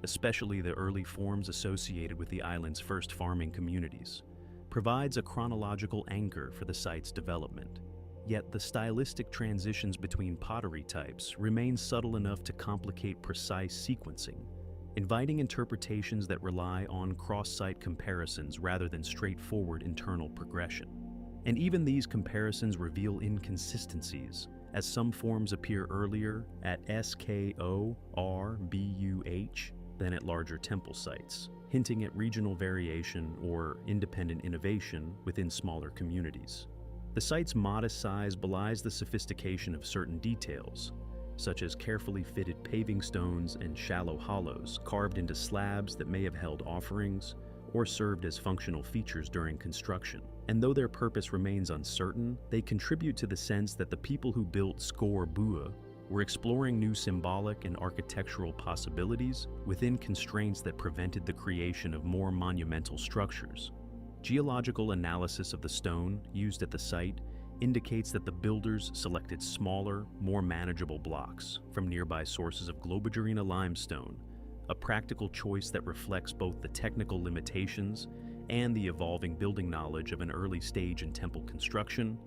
especially the early forms associated with the island's first farming communities, provides a chronological anchor for the site's development. Yet the stylistic transitions between pottery types remain subtle enough to complicate precise sequencing, inviting interpretations that rely on cross-site comparisons rather than straightforward internal progression. And even these comparisons reveal inconsistencies, as some forms appear earlier at SKORBUH than at larger temple sites, hinting at regional variation or independent innovation within smaller communities. The site's modest size belies the sophistication of certain details, such as carefully fitted paving stones and shallow hollows carved into slabs that may have held offerings or served as functional features during construction. And though their purpose remains uncertain, they contribute to the sense that the people who built Skor Bua were exploring new symbolic and architectural possibilities within constraints that prevented the creation of more monumental structures. Geological analysis of the stone used at the site indicates that the builders selected smaller, more manageable blocks from nearby sources of Globigerina limestone, a practical choice that reflects both the technical limitations and the evolving building knowledge of an early stage in temple construction.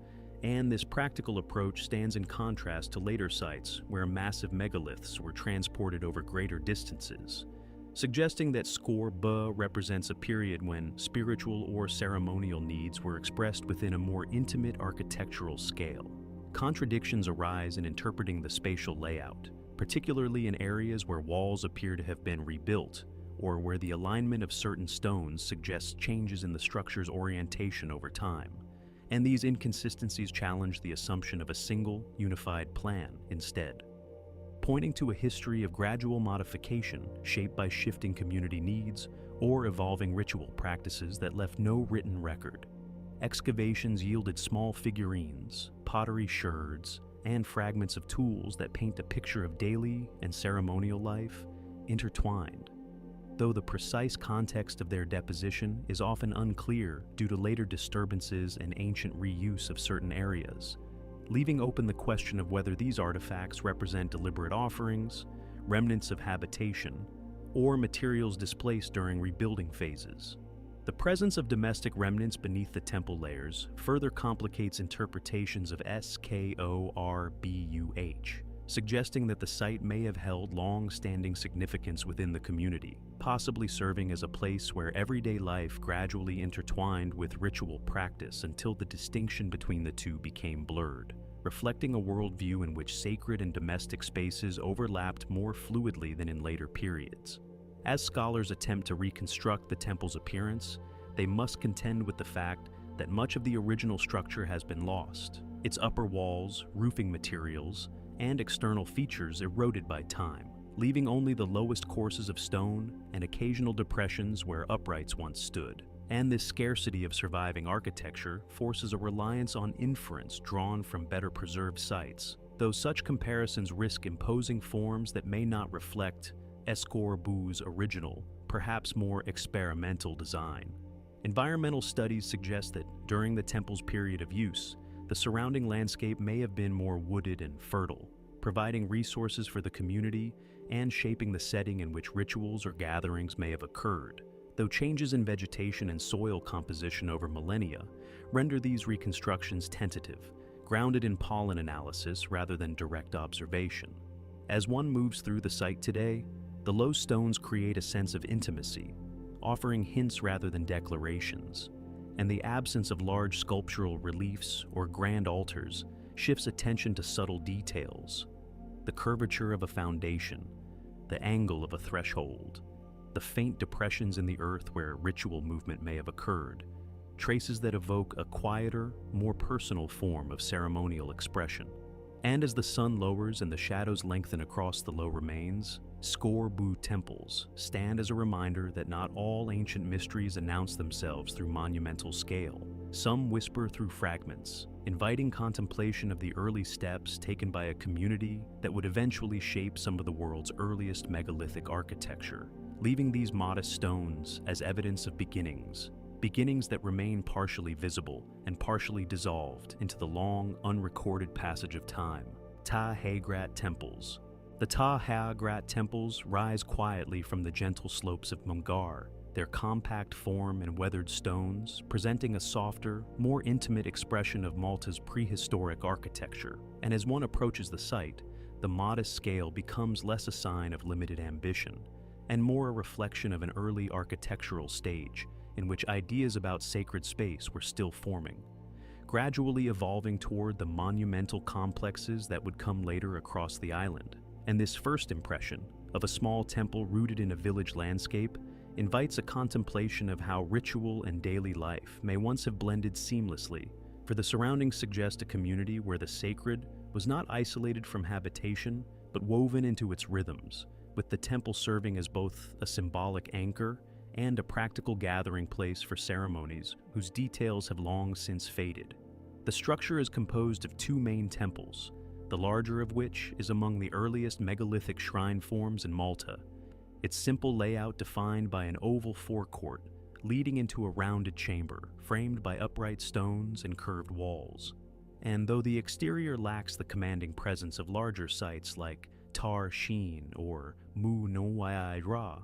And this practical approach stands in contrast to later sites where massive megaliths were transported over greater distances, suggesting that Skor Bu represents a period when spiritual or ceremonial needs were expressed within a more intimate architectural scale. Contradictions arise in interpreting the spatial layout, particularly in areas where walls appear to have been rebuilt, or where the alignment of certain stones suggests changes in the structure's orientation over time. And these inconsistencies challenge the assumption of a single, unified plan instead, pointing to a history of gradual modification shaped by shifting community needs or evolving ritual practices that left no written record. excavations yielded small figurines, pottery sherds, and fragments of tools that paint a picture of daily and ceremonial life intertwined, though the precise context of their deposition is often unclear due to later disturbances and ancient reuse of certain areas, leaving open the question of whether these artifacts represent deliberate offerings, remnants of habitation, or materials displaced during rebuilding phases. The presence of domestic remnants beneath the temple layers further complicates interpretations of scorbuh, suggesting that the site may have held long-standing significance within the community, possibly serving as a place where everyday life gradually intertwined with ritual practice until the distinction between the two became blurred, reflecting a worldview in which sacred and domestic spaces overlapped more fluidly than in later periods. As scholars attempt to reconstruct the temple's appearance, they must contend with the fact that much of the original structure has been lost, its upper walls, roofing materials, and external features eroded by time, leaving only the lowest courses of stone and occasional depressions where uprights once stood. And this scarcity of surviving architecture forces a reliance on inference drawn from better preserved sites, though such comparisons risk imposing forms that may not reflect Escorbu's original, perhaps more experimental design. Environmental studies suggest that during the temple's period of use, the surrounding landscape may have been more wooded and fertile, providing resources for the community and shaping the setting in which rituals or gatherings may have occurred, though changes in vegetation and soil composition over millennia render these reconstructions tentative, grounded in pollen analysis rather than direct observation. As one moves through the site today, the low stones create a sense of intimacy, offering hints rather than declarations, and the absence of large sculptural reliefs or grand altars shifts attention to subtle details: the curvature of a foundation, the angle of a threshold, the faint depressions in the earth where ritual movement may have occurred, traces that evoke a quieter, more personal form of ceremonial expression. And as the sun lowers and the shadows lengthen across the low remains, Scorbu temples stand as a reminder that not all ancient mysteries announce themselves through monumental scale. Some whisper through fragments, inviting contemplation of the early steps taken by a community that would eventually shape some of the world's earliest megalithic architecture, leaving these modest stones as evidence of beginnings that remain partially visible and partially dissolved into the long, unrecorded passage of time. Ta-Hagrat temples. The Ta-Hagrat temples rise quietly from the gentle slopes of Mungar, their compact form and weathered stones presenting a softer, more intimate expression of Malta's prehistoric architecture. And as one approaches the site, the modest scale becomes less a sign of limited ambition and more a reflection of an early architectural stage in which ideas about sacred space were still forming, gradually evolving toward the monumental complexes that would come later across the island. And this first impression of a small temple rooted in a village landscape invites a contemplation of how ritual and daily life may once have blended seamlessly, for the surroundings suggest a community where the sacred was not isolated from habitation, but woven into its rhythms, with the temple serving as both a symbolic anchor and a practical gathering place for ceremonies whose details have long since faded. The structure is composed of two main temples, the larger of which is among the earliest megalithic shrine forms in Malta, its simple layout defined by an oval forecourt leading into a rounded chamber framed by upright stones and curved walls. And though the exterior lacks the commanding presence of larger sites like Tar Sheen or Mu Noai Ra,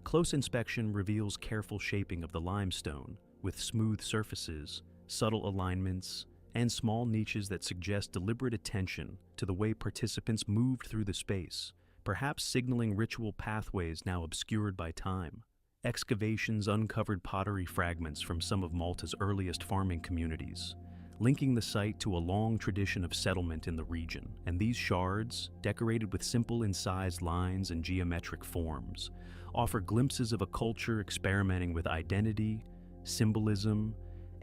close inspection reveals careful shaping of the limestone, with smooth surfaces, subtle alignments, and small niches that suggest deliberate attention to the way participants moved through the space, perhaps signaling ritual pathways now obscured by time. Excavations uncovered pottery fragments from some of Malta's earliest farming communities, linking the site to a long tradition of settlement in the region. And these shards, decorated with simple incised lines and geometric forms, offer glimpses of a culture experimenting with identity, symbolism,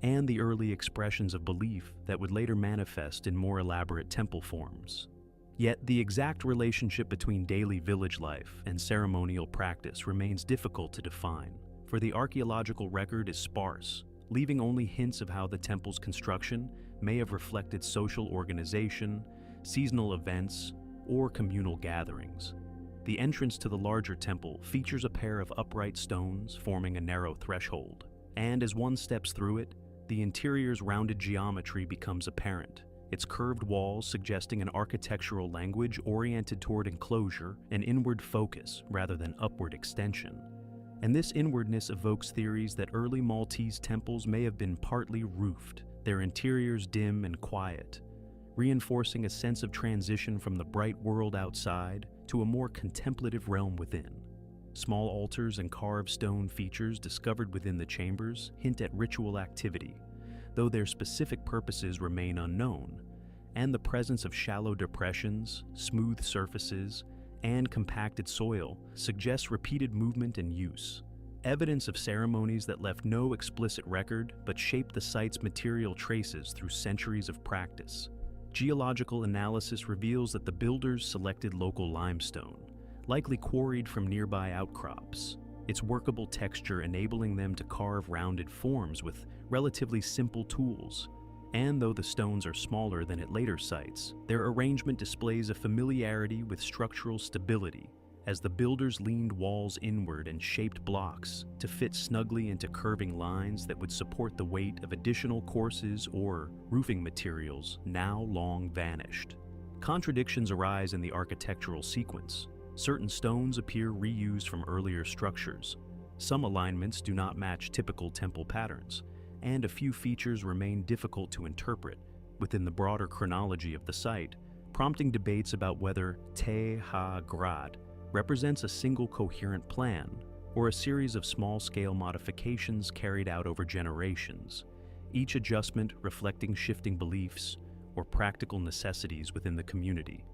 and the early expressions of belief that would later manifest in more elaborate temple forms. Yet the exact relationship between daily village life and ceremonial practice remains difficult to define, for the archaeological record is sparse, leaving only hints of how the temple's construction may have reflected social organization, seasonal events, or communal gatherings. The entrance to the larger temple features a pair of upright stones forming a narrow threshold, and as one steps through it, the interior's rounded geometry becomes apparent, its curved walls suggesting an architectural language oriented toward enclosure and inward focus rather than upward extension. And this inwardness evokes theories that early Maltese temples may have been partly roofed, their interiors dim and quiet, reinforcing a sense of transition from the bright world outside to a more contemplative realm within. Small altars and carved stone features discovered within the chambers hint at ritual activity, though their specific purposes remain unknown, and the presence of shallow depressions, smooth surfaces, and compacted soil suggests repeated movement and use, evidence of ceremonies that left no explicit record but shaped the site's material traces through centuries of practice. Geological analysis reveals that the builders selected local limestone, likely quarried from nearby outcrops, its workable texture enabling them to carve rounded forms with relatively simple tools. And though the stones are smaller than at later sites, their arrangement displays a familiarity with structural stability, as the builders leaned walls inward and shaped blocks to fit snugly into curving lines that would support the weight of additional courses or roofing materials now long vanished. Contradictions arise in the architectural sequence. Certain stones appear reused from earlier structures. Some alignments do not match typical temple patterns, and a few features remain difficult to interpret within the broader chronology of the site, prompting debates about whether Te Ha Grad represents a single coherent plan or a series of small-scale modifications carried out over generations, each adjustment reflecting shifting beliefs or practical necessities within the community.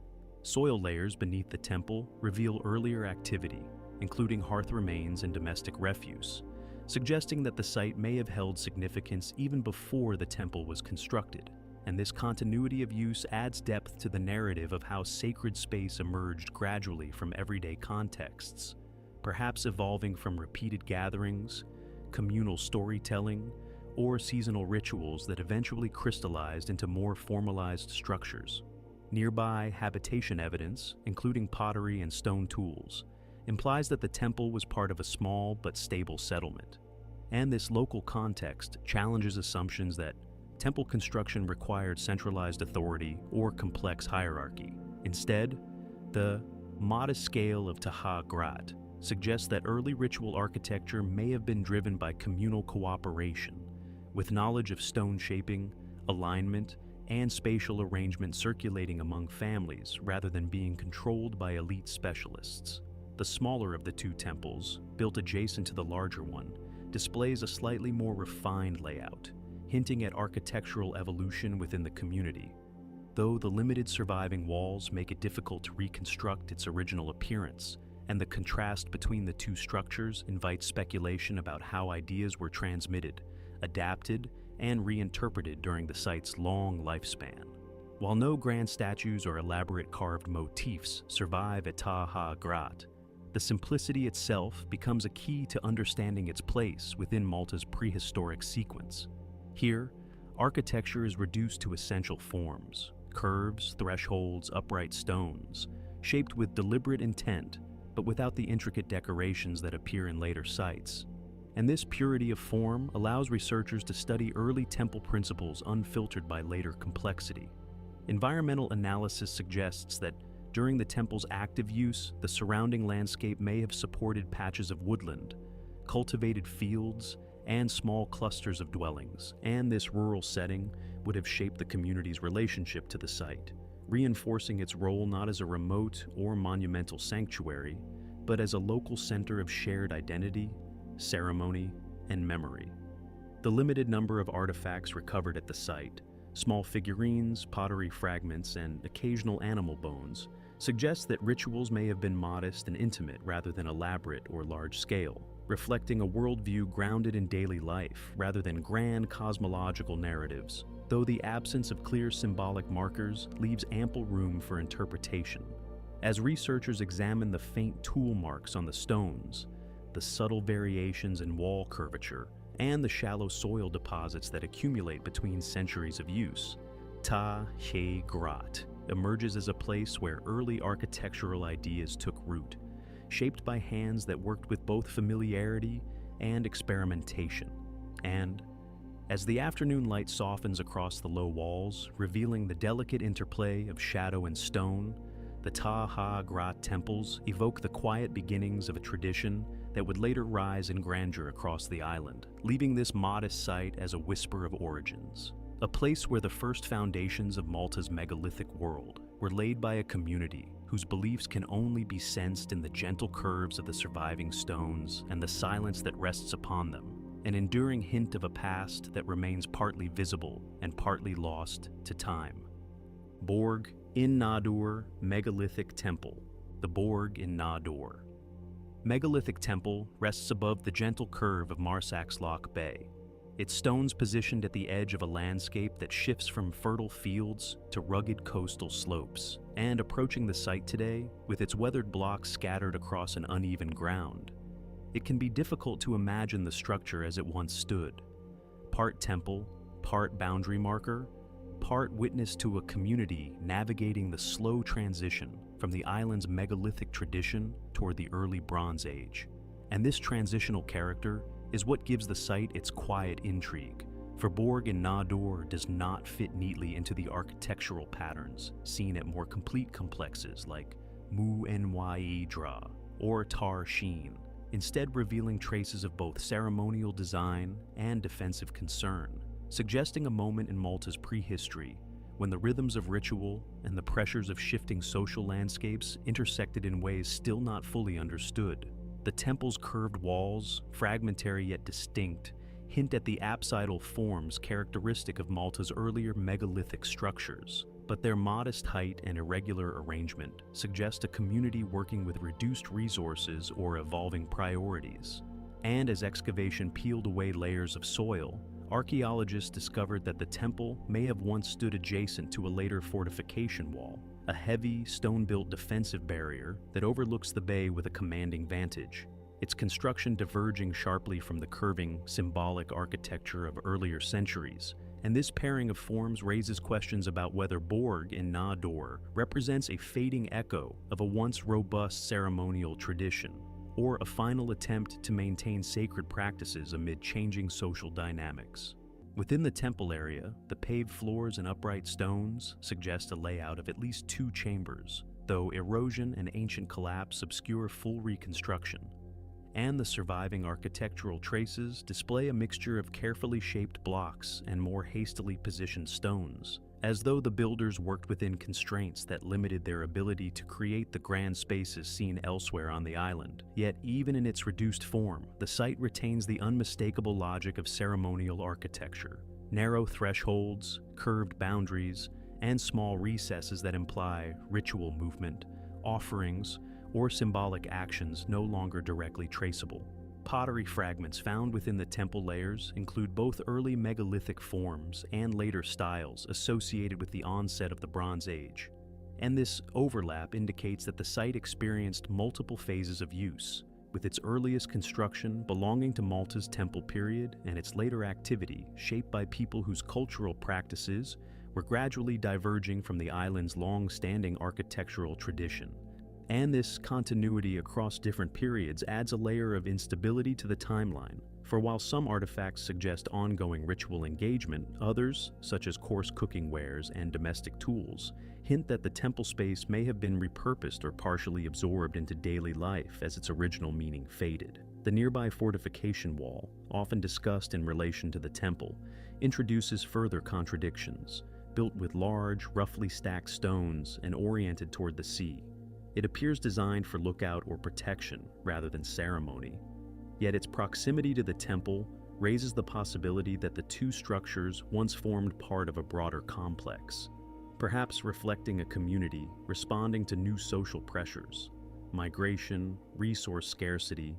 Soil layers beneath the temple reveal earlier activity, including hearth remains and domestic refuse, suggesting that the site may have held significance even before the temple was constructed, and this continuity of use adds depth to the narrative of how sacred space emerged gradually from everyday contexts, perhaps evolving from repeated gatherings, communal storytelling, or seasonal rituals that eventually crystallized into more formalized structures. Nearby habitation evidence, including pottery and stone tools, implies that the temple was part of a small but stable settlement. And this local context challenges assumptions that temple construction required centralized authority or complex hierarchy. Instead, the modest scale of Taha Grat suggests that early ritual architecture may have been driven by communal cooperation, with knowledge of stone shaping, alignment, and spatial arrangement circulating among families rather than being controlled by elite specialists. The smaller of the two temples, built adjacent to the larger one, displays a slightly more refined layout, hinting at architectural evolution within the community. Though the limited surviving walls make it difficult to reconstruct its original appearance, and the contrast between the two structures invites speculation about how ideas were transmitted, adapted, and reinterpreted during the site's long lifespan. While no grand statues or elaborate carved motifs survive at Taha Grat, the simplicity itself becomes a key to understanding its place within Malta's prehistoric sequence. Here, architecture is reduced to essential forms: curves, thresholds, upright stones, shaped with deliberate intent, but without the intricate decorations that appear in later sites. And this purity of form allows researchers to study early temple principles unfiltered by later complexity. Environmental analysis suggests that during the temple's active use, the surrounding landscape may have supported patches of woodland, cultivated fields, and small clusters of dwellings, and this rural setting would have shaped the community's relationship to the site, reinforcing its role not as a remote or monumental sanctuary, but as a local center of shared identity, ceremony, and memory. The limited number of artifacts recovered at the site, small figurines, pottery fragments, and occasional animal bones, suggests that rituals may have been modest and intimate rather than elaborate or large-scale, reflecting a worldview grounded in daily life rather than grand cosmological narratives, though the absence of clear symbolic markers leaves ample room for interpretation. As researchers examine the faint tool marks on the stones, the subtle variations in wall curvature, and the shallow soil deposits that accumulate between centuries of use. Ta He Grat emerges as a place where early architectural ideas took root, shaped by hands that worked with both familiarity and experimentation. And as the afternoon light softens across the low walls, revealing the delicate interplay of shadow and stone, the Ta Ha Grat temples evoke the quiet beginnings of a tradition that would later rise in grandeur across the island, leaving this modest site as a whisper of origins. A place where the first foundations of Malta's megalithic world were laid by a community whose beliefs can only be sensed in the gentle curves of the surviving stones and the silence that rests upon them, an enduring hint of a past that remains partly visible and partly lost to time. Borg in Nadur Megalithic Temple, the Borg in Nadur. Megalithic Temple rests above the gentle curve of Marsaxlokk Bay, its stones positioned at the edge of a landscape that shifts from fertile fields to rugged coastal slopes. And approaching the site today, with its weathered blocks scattered across an uneven ground, it can be difficult to imagine the structure as it once stood. Part temple, part boundary marker, part witness to a community navigating the slow transition from the island's megalithic tradition toward the early Bronze Age. And this transitional character is what gives the site its quiet intrigue, for Borg in Nadur does not fit neatly into the architectural patterns seen at more complete complexes like Mu Nyi Dra or Tar Sheen, instead revealing traces of both ceremonial design and defensive concern, suggesting a moment in Malta's prehistory when the rhythms of ritual and the pressures of shifting social landscapes intersected in ways still not fully understood. The temple's curved walls, fragmentary yet distinct, hint at the apsidal forms characteristic of Malta's earlier megalithic structures, but their modest height and irregular arrangement suggest a community working with reduced resources or evolving priorities. And as excavation peeled away layers of soil, archaeologists discovered that the temple may have once stood adjacent to a later fortification wall, a heavy, stone-built defensive barrier that overlooks the bay with a commanding vantage, its construction diverging sharply from the curving, symbolic architecture of earlier centuries. And this pairing of forms raises questions about whether Borg in Nadur represents a fading echo of a once robust ceremonial tradition, or a final attempt to maintain sacred practices amid changing social dynamics. Within the temple area, the paved floors and upright stones suggest a layout of at least 2 chambers, though erosion and ancient collapse obscure full reconstruction. And the surviving architectural traces display a mixture of carefully shaped blocks and more hastily positioned stones, as though the builders worked within constraints that limited their ability to create the grand spaces seen elsewhere on the island. Yet even in its reduced form, the site retains the unmistakable logic of ceremonial architecture. Narrow thresholds, curved boundaries, and small recesses that imply ritual movement, offerings, or symbolic actions no longer directly traceable. Pottery fragments found within the temple layers include both early megalithic forms and later styles associated with the onset of the Bronze Age. And this overlap indicates that the site experienced multiple phases of use, with its earliest construction belonging to Malta's temple period and its later activity shaped by people whose cultural practices were gradually diverging from the island's long-standing architectural tradition. And this continuity across different periods adds a layer of instability to the timeline, for while some artifacts suggest ongoing ritual engagement, others, such as coarse cooking wares and domestic tools, hint that the temple space may have been repurposed or partially absorbed into daily life as its original meaning faded. The nearby fortification wall, often discussed in relation to the temple, introduces further contradictions, built with large, roughly stacked stones and oriented toward the sea. It appears designed for lookout or protection rather than ceremony. Yet its proximity to the temple raises the possibility that the 2 structures once formed part of a broader complex, perhaps reflecting a community responding to new social pressures, migration, resource scarcity,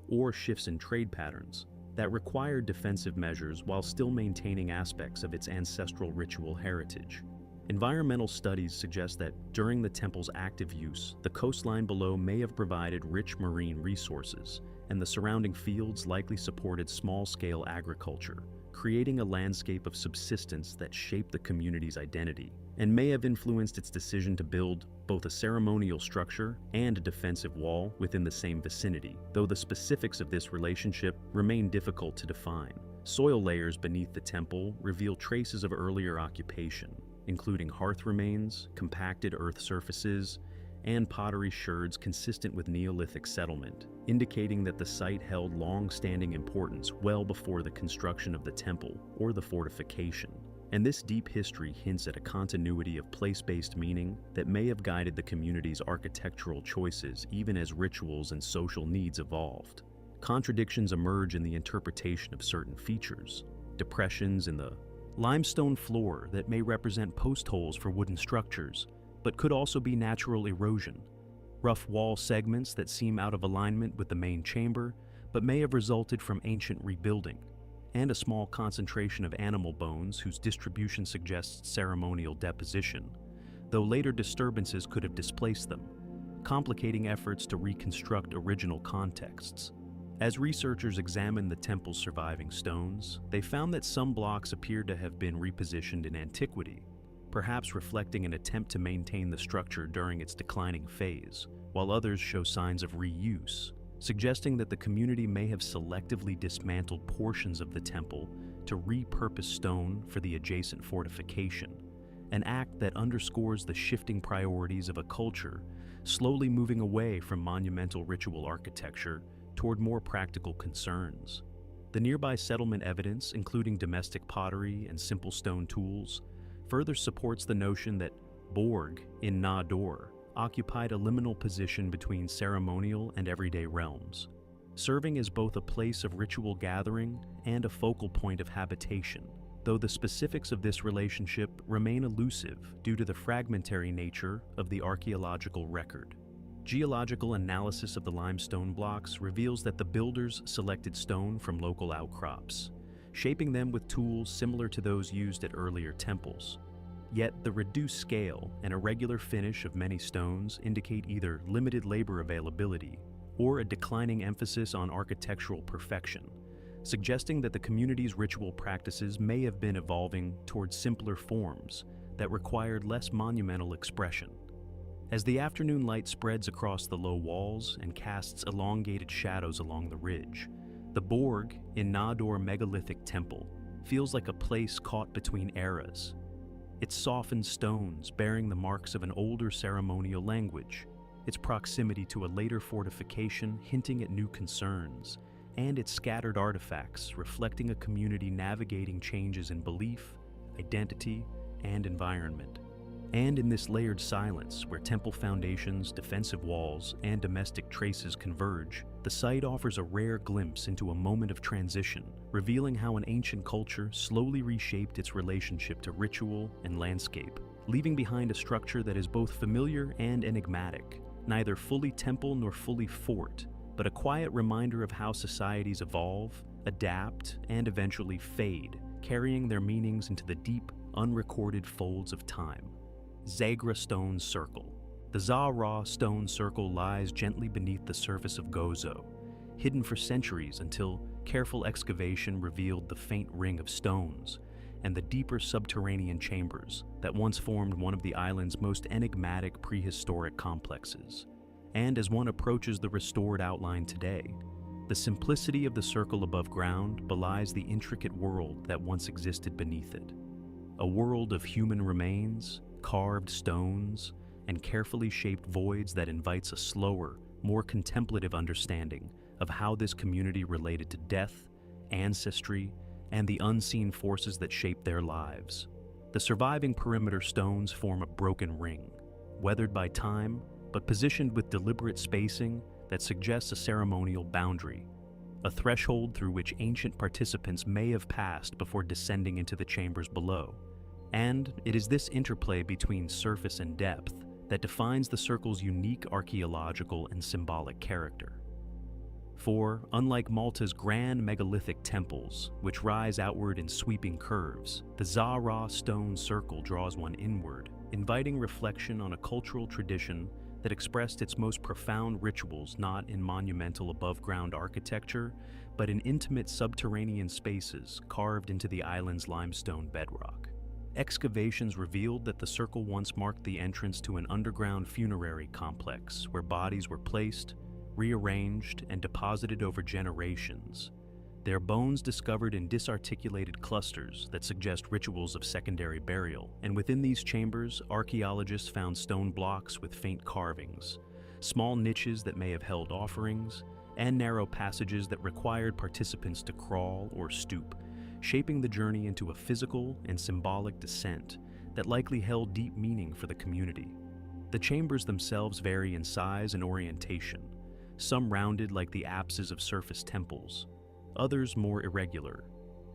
or shifts in trade patterns that required defensive measures while still maintaining aspects of its ancestral ritual heritage. Environmental studies suggest that during the temple's active use, the coastline below may have provided rich marine resources, and the surrounding fields likely supported small-scale agriculture, creating a landscape of subsistence that shaped the community's identity, and may have influenced its decision to build both a ceremonial structure and a defensive wall within the same vicinity, though the specifics of this relationship remain difficult to define. Soil layers beneath the temple reveal traces of earlier occupation, including hearth remains, compacted earth surfaces, and pottery sherds consistent with Neolithic settlement, indicating that the site held long-standing importance well before the construction of the temple or the fortification. And this deep history hints at a continuity of place-based meaning that may have guided the community's architectural choices even as rituals and social needs evolved. Contradictions emerge in the interpretation of certain features. Depressions in the limestone floor that may represent post holes for wooden structures, but could also be natural erosion. Rough wall segments that seem out of alignment with the main chamber, but may have resulted from ancient rebuilding. And a small concentration of animal bones whose distribution suggests ceremonial deposition, though later disturbances could have displaced them, complicating efforts to reconstruct original contexts. As researchers examined the temple's surviving stones, they found that some blocks appeared to have been repositioned in antiquity, perhaps reflecting an attempt to maintain the structure during its declining phase, while others show signs of reuse, suggesting that the community may have selectively dismantled portions of the temple to repurpose stone for the adjacent fortification, an act that underscores the shifting priorities of a culture slowly moving away from monumental ritual architecture toward more practical concerns. The nearby settlement evidence, including domestic pottery and simple stone tools, further supports the notion that Borg in Na-Dor occupied a liminal position between ceremonial and everyday realms, serving as both a place of ritual gathering and a focal point of habitation, though the specifics of this relationship remain elusive due to the fragmentary nature of the archaeological record. Geological analysis of the limestone blocks reveals that the builders selected stone from local outcrops, shaping them with tools similar to those used at earlier temples. Yet the reduced scale and irregular finish of many stones indicate either limited labor availability or a declining emphasis on architectural perfection, suggesting that the community's ritual practices may have been evolving towards simpler forms that required less monumental expression. As the afternoon light spreads across the low walls and casts elongated shadows along the ridge, the Borg in Na-Dor megalithic temple feels like a place caught between eras. Its softened stones bearing the marks of an older ceremonial language, its proximity to a later fortification hinting at new concerns, and its scattered artifacts reflecting a community navigating changes in belief, identity, and environment. And in this layered silence, where temple foundations, defensive walls, and domestic traces converge, the site offers a rare glimpse into a moment of transition, revealing how an ancient culture slowly reshaped its relationship to ritual and landscape, leaving behind a structure that is both familiar and enigmatic, neither fully temple nor fully fort, but a quiet reminder of how societies evolve, adapt, and eventually fade, carrying their meanings into the deep, unrecorded folds of time. Zagra Stone Circle. The Zahra Stone Circle lies gently beneath the surface of Gozo, hidden for centuries until careful excavation revealed the faint ring of stones and the deeper subterranean chambers that once formed one of the island's most enigmatic prehistoric complexes. And as one approaches the restored outline today, the simplicity of the circle above ground belies the intricate world that once existed beneath it. A world of human remains, carved stones, and carefully shaped voids that invites a slower, more contemplative understanding of how this community related to death, ancestry, and the unseen forces that shaped their lives. The surviving perimeter stones form a broken ring, weathered by time, but positioned with deliberate spacing that suggests a ceremonial boundary, a threshold through which ancient participants may have passed before descending into the chambers below. And it is this interplay between surface and depth that defines the circle's unique archaeological and symbolic character. For, unlike Malta's grand megalithic temples, which rise outward in sweeping curves, the Zahra stone circle draws one inward, inviting reflection on a cultural tradition that expressed its most profound rituals not in monumental above-ground architecture, but in intimate subterranean spaces carved into the island's limestone bedrock. Excavations revealed that the circle once marked the entrance to an underground funerary complex where bodies were placed, rearranged, and deposited over generations, their bones discovered in disarticulated clusters that suggest rituals of secondary burial. And within these chambers, archaeologists found stone blocks with faint carvings, small niches that may have held offerings, and narrow passages that required participants to crawl or stoop, shaping the journey into a physical and symbolic descent that likely held deep meaning for the community. The chambers themselves vary in size and orientation, some rounded like the apses of surface temples, others more irregular,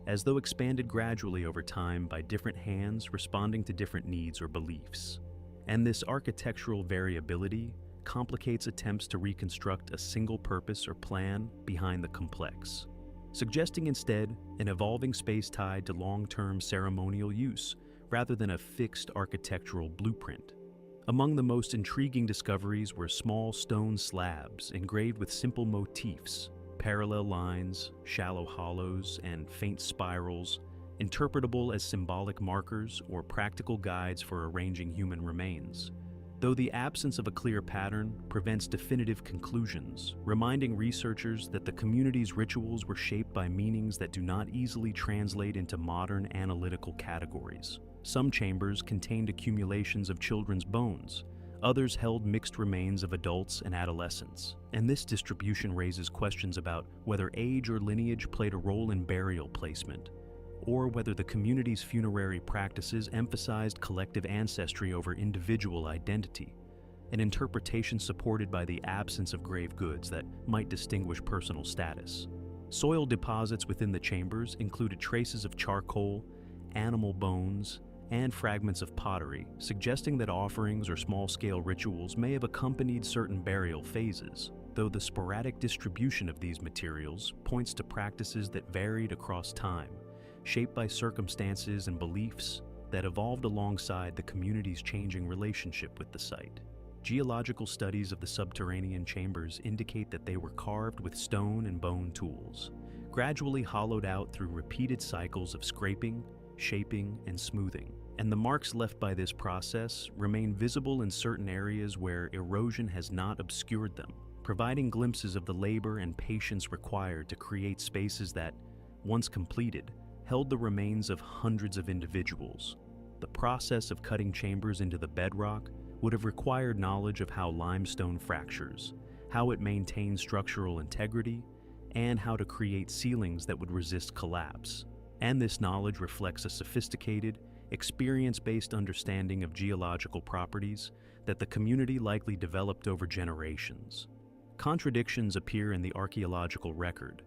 as though expanded gradually over time by different hands responding to different needs or beliefs. And this architectural variability complicates attempts to reconstruct a single purpose or plan behind the complex, suggesting instead an evolving space tied to long-term ceremonial use rather than a fixed architectural blueprint. Among the most intriguing discoveries were small stone slabs engraved with simple motifs, parallel lines, shallow hollows, and faint spirals, interpretable as symbolic markers or practical guides for arranging human remains. Though the absence of a clear pattern prevents definitive conclusions, reminding researchers that the community's rituals were shaped by meanings that do not easily translate into modern analytical categories. Some chambers contained accumulations of children's bones, others held mixed remains of adults and adolescents, and this distribution raises questions about whether age or lineage played a role in burial placement, or whether the community's funerary practices emphasized collective ancestry over individual identity, an interpretation supported by the absence of grave goods that might distinguish personal status. Soil deposits within the chambers included traces of charcoal, animal bones, and fragments of pottery, suggesting that offerings or small-scale rituals may have accompanied certain burial phases, though the sporadic distribution of these materials points to practices that varied across time, shaped by circumstances and beliefs that evolved alongside the community's changing relationship with the site. Geological studies of the subterranean chambers indicate that they were carved with stone and bone tools, gradually hollowed out through repeated cycles of scraping, shaping, and smoothing. And the marks left by this process remain visible in certain areas where erosion has not obscured them, providing glimpses of the labor and patience required to create spaces that, once completed, held the remains of hundreds of individuals. The process of cutting chambers into the bedrock would have required knowledge of how limestone fractures, how it maintains structural integrity, and how to create ceilings that would resist collapse. And this knowledge reflects a sophisticated, experience-based understanding of geological properties that the community likely developed over generations. Contradictions appear in the archaeological record.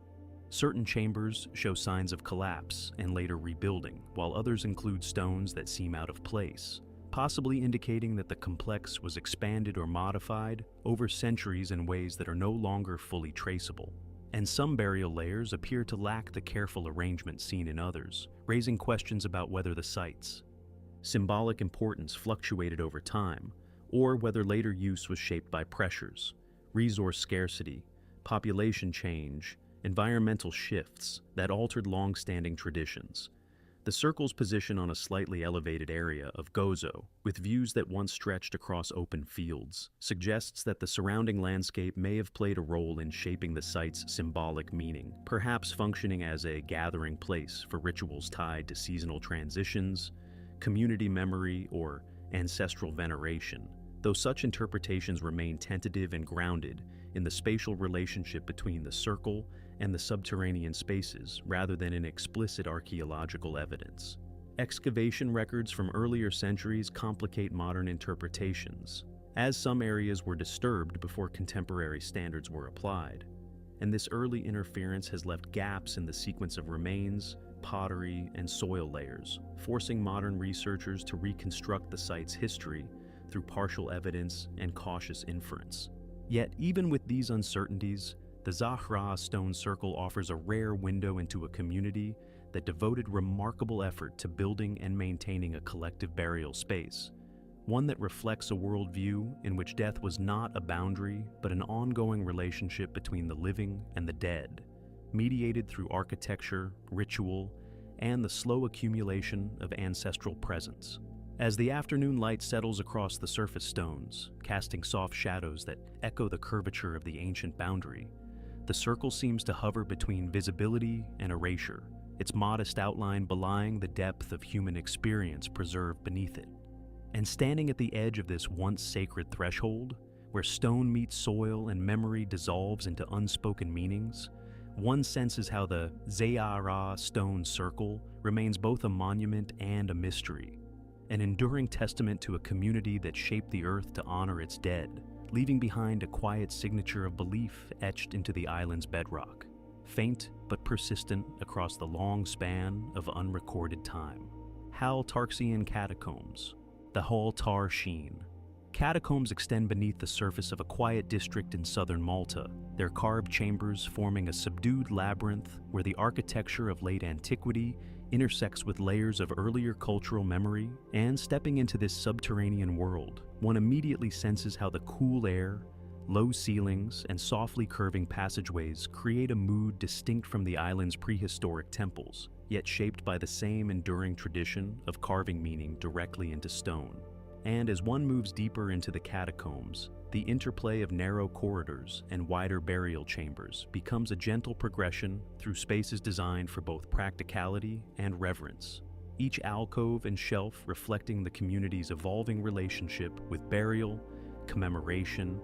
Certain chambers show signs of collapse and later rebuilding, while others include stones that seem out of place, possibly indicating that the complex was expanded or modified over centuries in ways that are no longer fully traceable. And some burial layers appear to lack the careful arrangement seen in others, raising questions about whether the site's symbolic importance fluctuated over time, or whether later use was shaped by pressures, resource scarcity, population change, environmental shifts that altered long-standing traditions. The circle's position on a slightly elevated area of Gozo, with views that once stretched across open fields, suggests that the surrounding landscape may have played a role in shaping the site's symbolic meaning, perhaps functioning as a gathering place for rituals tied to seasonal transitions, community memory, or ancestral veneration, though such interpretations remain tentative and grounded in the spatial relationship between the circle and the subterranean spaces rather than in explicit archaeological evidence. Excavation records from earlier centuries complicate modern interpretations, as some areas were disturbed before contemporary standards were applied, and this early interference has left gaps in the sequence of remains, pottery, and soil layers, forcing modern researchers to reconstruct the site's history through partial evidence and cautious inference. Yet, even with these uncertainties, The Zahra stone circle offers a rare window into a community that devoted remarkable effort to building and maintaining a collective burial space, one that reflects a worldview in which death was not a boundary but an ongoing relationship between the living and the dead, mediated through architecture, ritual, and the slow accumulation of ancestral presence. As the afternoon light settles across the surface stones, casting soft shadows that echo the curvature of the ancient boundary, the circle seems to hover between visibility and erasure, its modest outline belying the depth of human experience preserved beneath it. And standing at the edge of this once sacred threshold, where stone meets soil and memory dissolves into unspoken meanings, one senses how the Zayara stone circle remains both a monument and a mystery, an enduring testament to a community that shaped the earth to honor its dead, leaving behind a quiet signature of belief etched into the island's bedrock, faint but persistent across the long span of unrecorded time. Hal-Tarxian catacombs, the Hal Tar Sheen. Catacombs extend beneath the surface of a quiet district in southern Malta, their carved chambers forming a subdued labyrinth where the architecture of late antiquity intersects with layers of earlier cultural memory. And stepping into this subterranean world, one immediately senses how the cool air, low ceilings, and softly curving passageways create a mood distinct from the island's prehistoric temples, yet shaped by the same enduring tradition of carving meaning directly into stone. And as one moves deeper into the catacombs, the interplay of narrow corridors and wider burial chambers becomes a gentle progression through spaces designed for both practicality and reverence, each alcove and shelf reflecting the community's evolving relationship with burial, commemoration,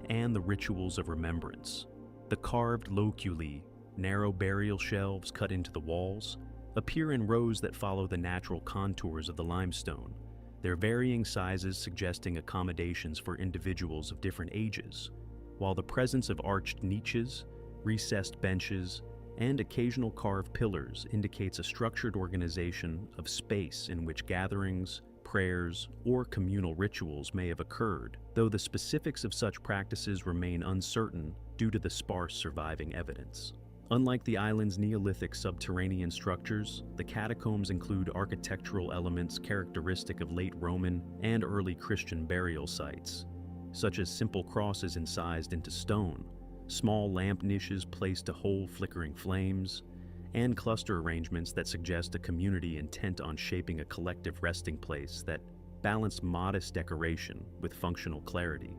and the rituals of remembrance. The carved loculi, narrow burial shelves cut into the walls, appear in rows that follow the natural contours of the limestone, their varying sizes suggesting accommodations for individuals of different ages, while the presence of arched niches, recessed benches, and occasional carved pillars indicates a structured organization of space in which gatherings, prayers, or communal rituals may have occurred, though the specifics of such practices remain uncertain due to the sparse surviving evidence. Unlike the island's Neolithic subterranean structures, the catacombs include architectural elements characteristic of late Roman and early Christian burial sites, such as simple crosses incised into stone, small lamp niches placed to hold flickering flames, and cluster arrangements that suggest a community intent on shaping a collective resting place that balanced modest decoration with functional clarity.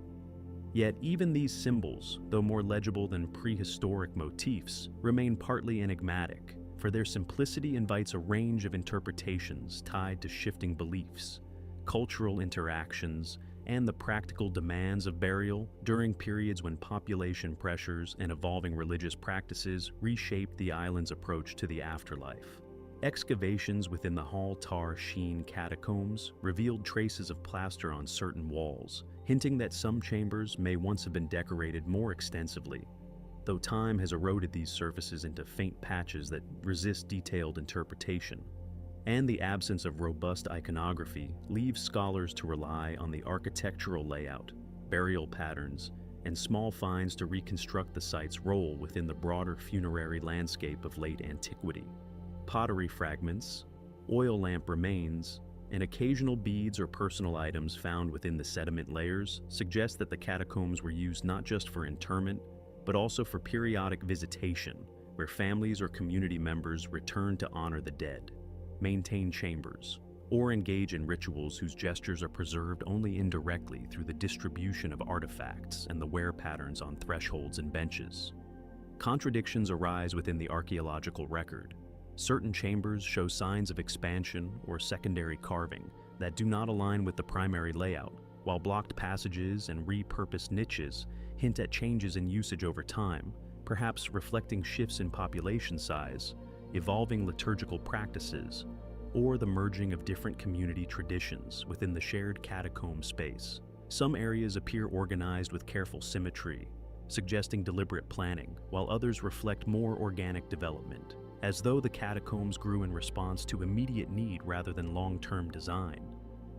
Yet even these symbols, though more legible than prehistoric motifs, remain partly enigmatic, for their simplicity invites a range of interpretations tied to shifting beliefs, cultural interactions, and the practical demands of burial during periods when population pressures and evolving religious practices reshaped the island's approach to the afterlife. Excavations within the Hal Tar Sheen catacombs revealed traces of plaster on certain walls, hinting that some chambers may once have been decorated more extensively, though time has eroded these surfaces into faint patches that resist detailed interpretation. And the absence of robust iconography leaves scholars to rely on the architectural layout, burial patterns, and small finds to reconstruct the site's role within the broader funerary landscape of late antiquity. Pottery fragments, oil lamp remains, and occasional beads or personal items found within the sediment layers suggest that the catacombs were used not just for interment, but also for periodic visitation, where families or community members return to honor the dead, maintain chambers, or engage in rituals whose gestures are preserved only indirectly through the distribution of artifacts and the wear patterns on thresholds and benches. Contradictions arise within the archaeological record. Certain chambers show signs of expansion or secondary carving that do not align with the primary layout, while blocked passages and repurposed niches hint at changes in usage over time, perhaps reflecting shifts in population size, evolving liturgical practices, or the merging of different community traditions within the shared catacomb space. Some areas appear organized with careful symmetry, suggesting deliberate planning, while others reflect more organic development, as though the catacombs grew in response to immediate need rather than long-term design.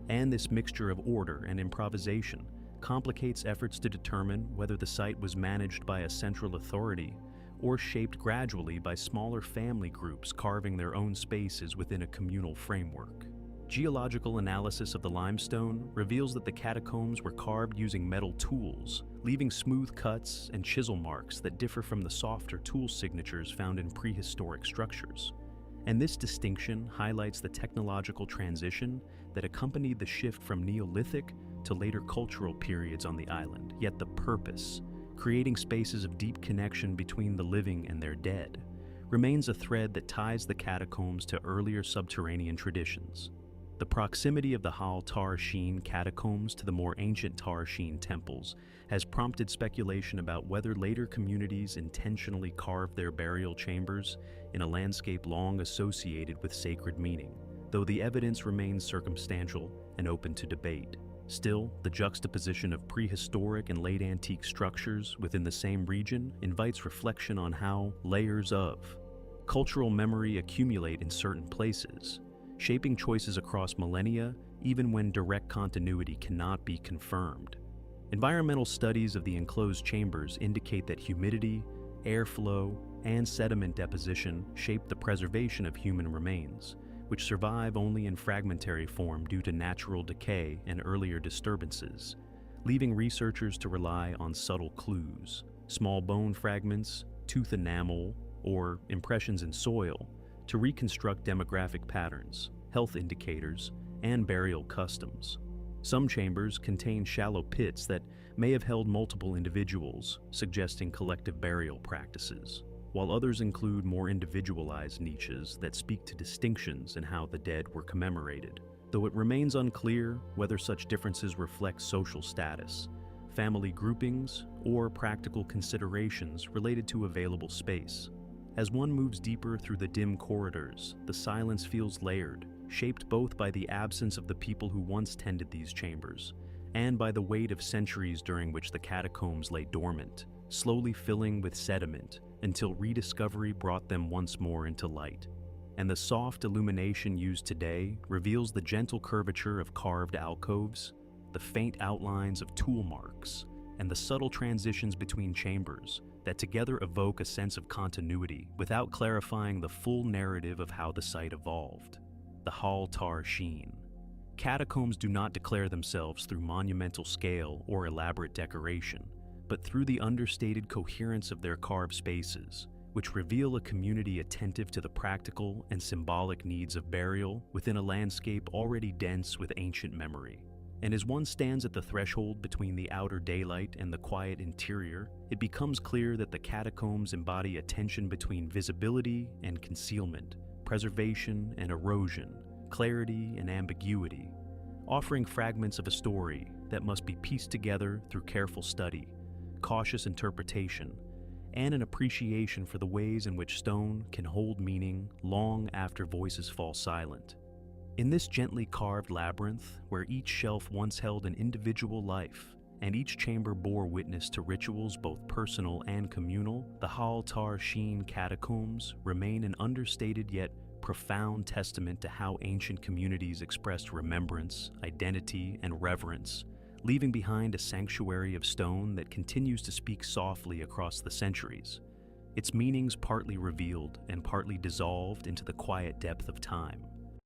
And this mixture of order and improvisation complicates efforts to determine whether the site was managed by a central authority or shaped gradually by smaller family groups carving their own spaces within a communal framework. Geological analysis of the limestone reveals that the catacombs were carved using metal tools, leaving smooth cuts and chisel marks that differ from the softer tool signatures found in prehistoric structures. And this distinction highlights the technological transition that accompanied the shift from Neolithic to later cultural periods on the island, yet the purpose, creating spaces of deep connection between the living and their dead, remains a thread that ties the catacombs to earlier subterranean traditions. The proximity of the Hal Tar Sheen catacombs to the more ancient Tar Sheen temples has prompted speculation about whether later communities intentionally carved their burial chambers in a landscape long associated with sacred meaning, though the evidence remains circumstantial and open to debate. Still, the juxtaposition of prehistoric and late antique structures within the same region invites reflection on how layers of cultural memory accumulate in certain places, shaping choices across millennia even when direct continuity cannot be confirmed. Environmental studies of the enclosed chambers indicate that humidity, airflow, and sediment deposition shape the preservation of human remains, which survive only in fragmentary form due to natural decay and earlier disturbances, leaving researchers to rely on subtle clues, small bone fragments, tooth enamel, or impressions in soil, to reconstruct demographic patterns, health indicators, and burial customs. Some chambers contain shallow pits that may have held multiple individuals, suggesting collective burial practices, while others include more individualized niches that speak to distinctions in how the dead were commemorated, though it remains unclear whether such differences reflect social status, family groupings, or practical considerations related to available space. As one moves deeper through the dim corridors, the silence feels layered, shaped both by the absence of the people who once tended these chambers, and by the weight of centuries during which the catacombs lay dormant, slowly filling with sediment until rediscovery brought them once more into light. And the soft illumination used today reveals the gentle curvature of carved alcoves, the faint outlines of tool marks, and the subtle transitions between chambers that together evoke a sense of continuity without clarifying the full narrative of how the site evolved. The Hal Tar Sheen. Catacombs do not declare themselves through monumental scale or elaborate decoration, but through the understated coherence of their carved spaces, which reveal a community attentive to the practical and symbolic needs of burial within a landscape already dense with ancient memory. And as one stands at the threshold between the outer daylight and the quiet interior, it becomes clear that the catacombs embody a tension between visibility and concealment, preservation and erosion, clarity and ambiguity, offering fragments of a story that must be pieced together through careful study, cautious interpretation, and an appreciation for the ways in which stone can hold meaning long after voices fall silent. In this gently carved labyrinth, where each shelf once held an individual life, and each chamber bore witness to rituals both personal and communal, the Hal Tar Sheen catacombs remain an understated yet profound testament to how ancient communities expressed remembrance, identity, and reverence, leaving behind a sanctuary of stone that continues to speak softly across the centuries, its meanings partly revealed and partly dissolved into the quiet depth of time.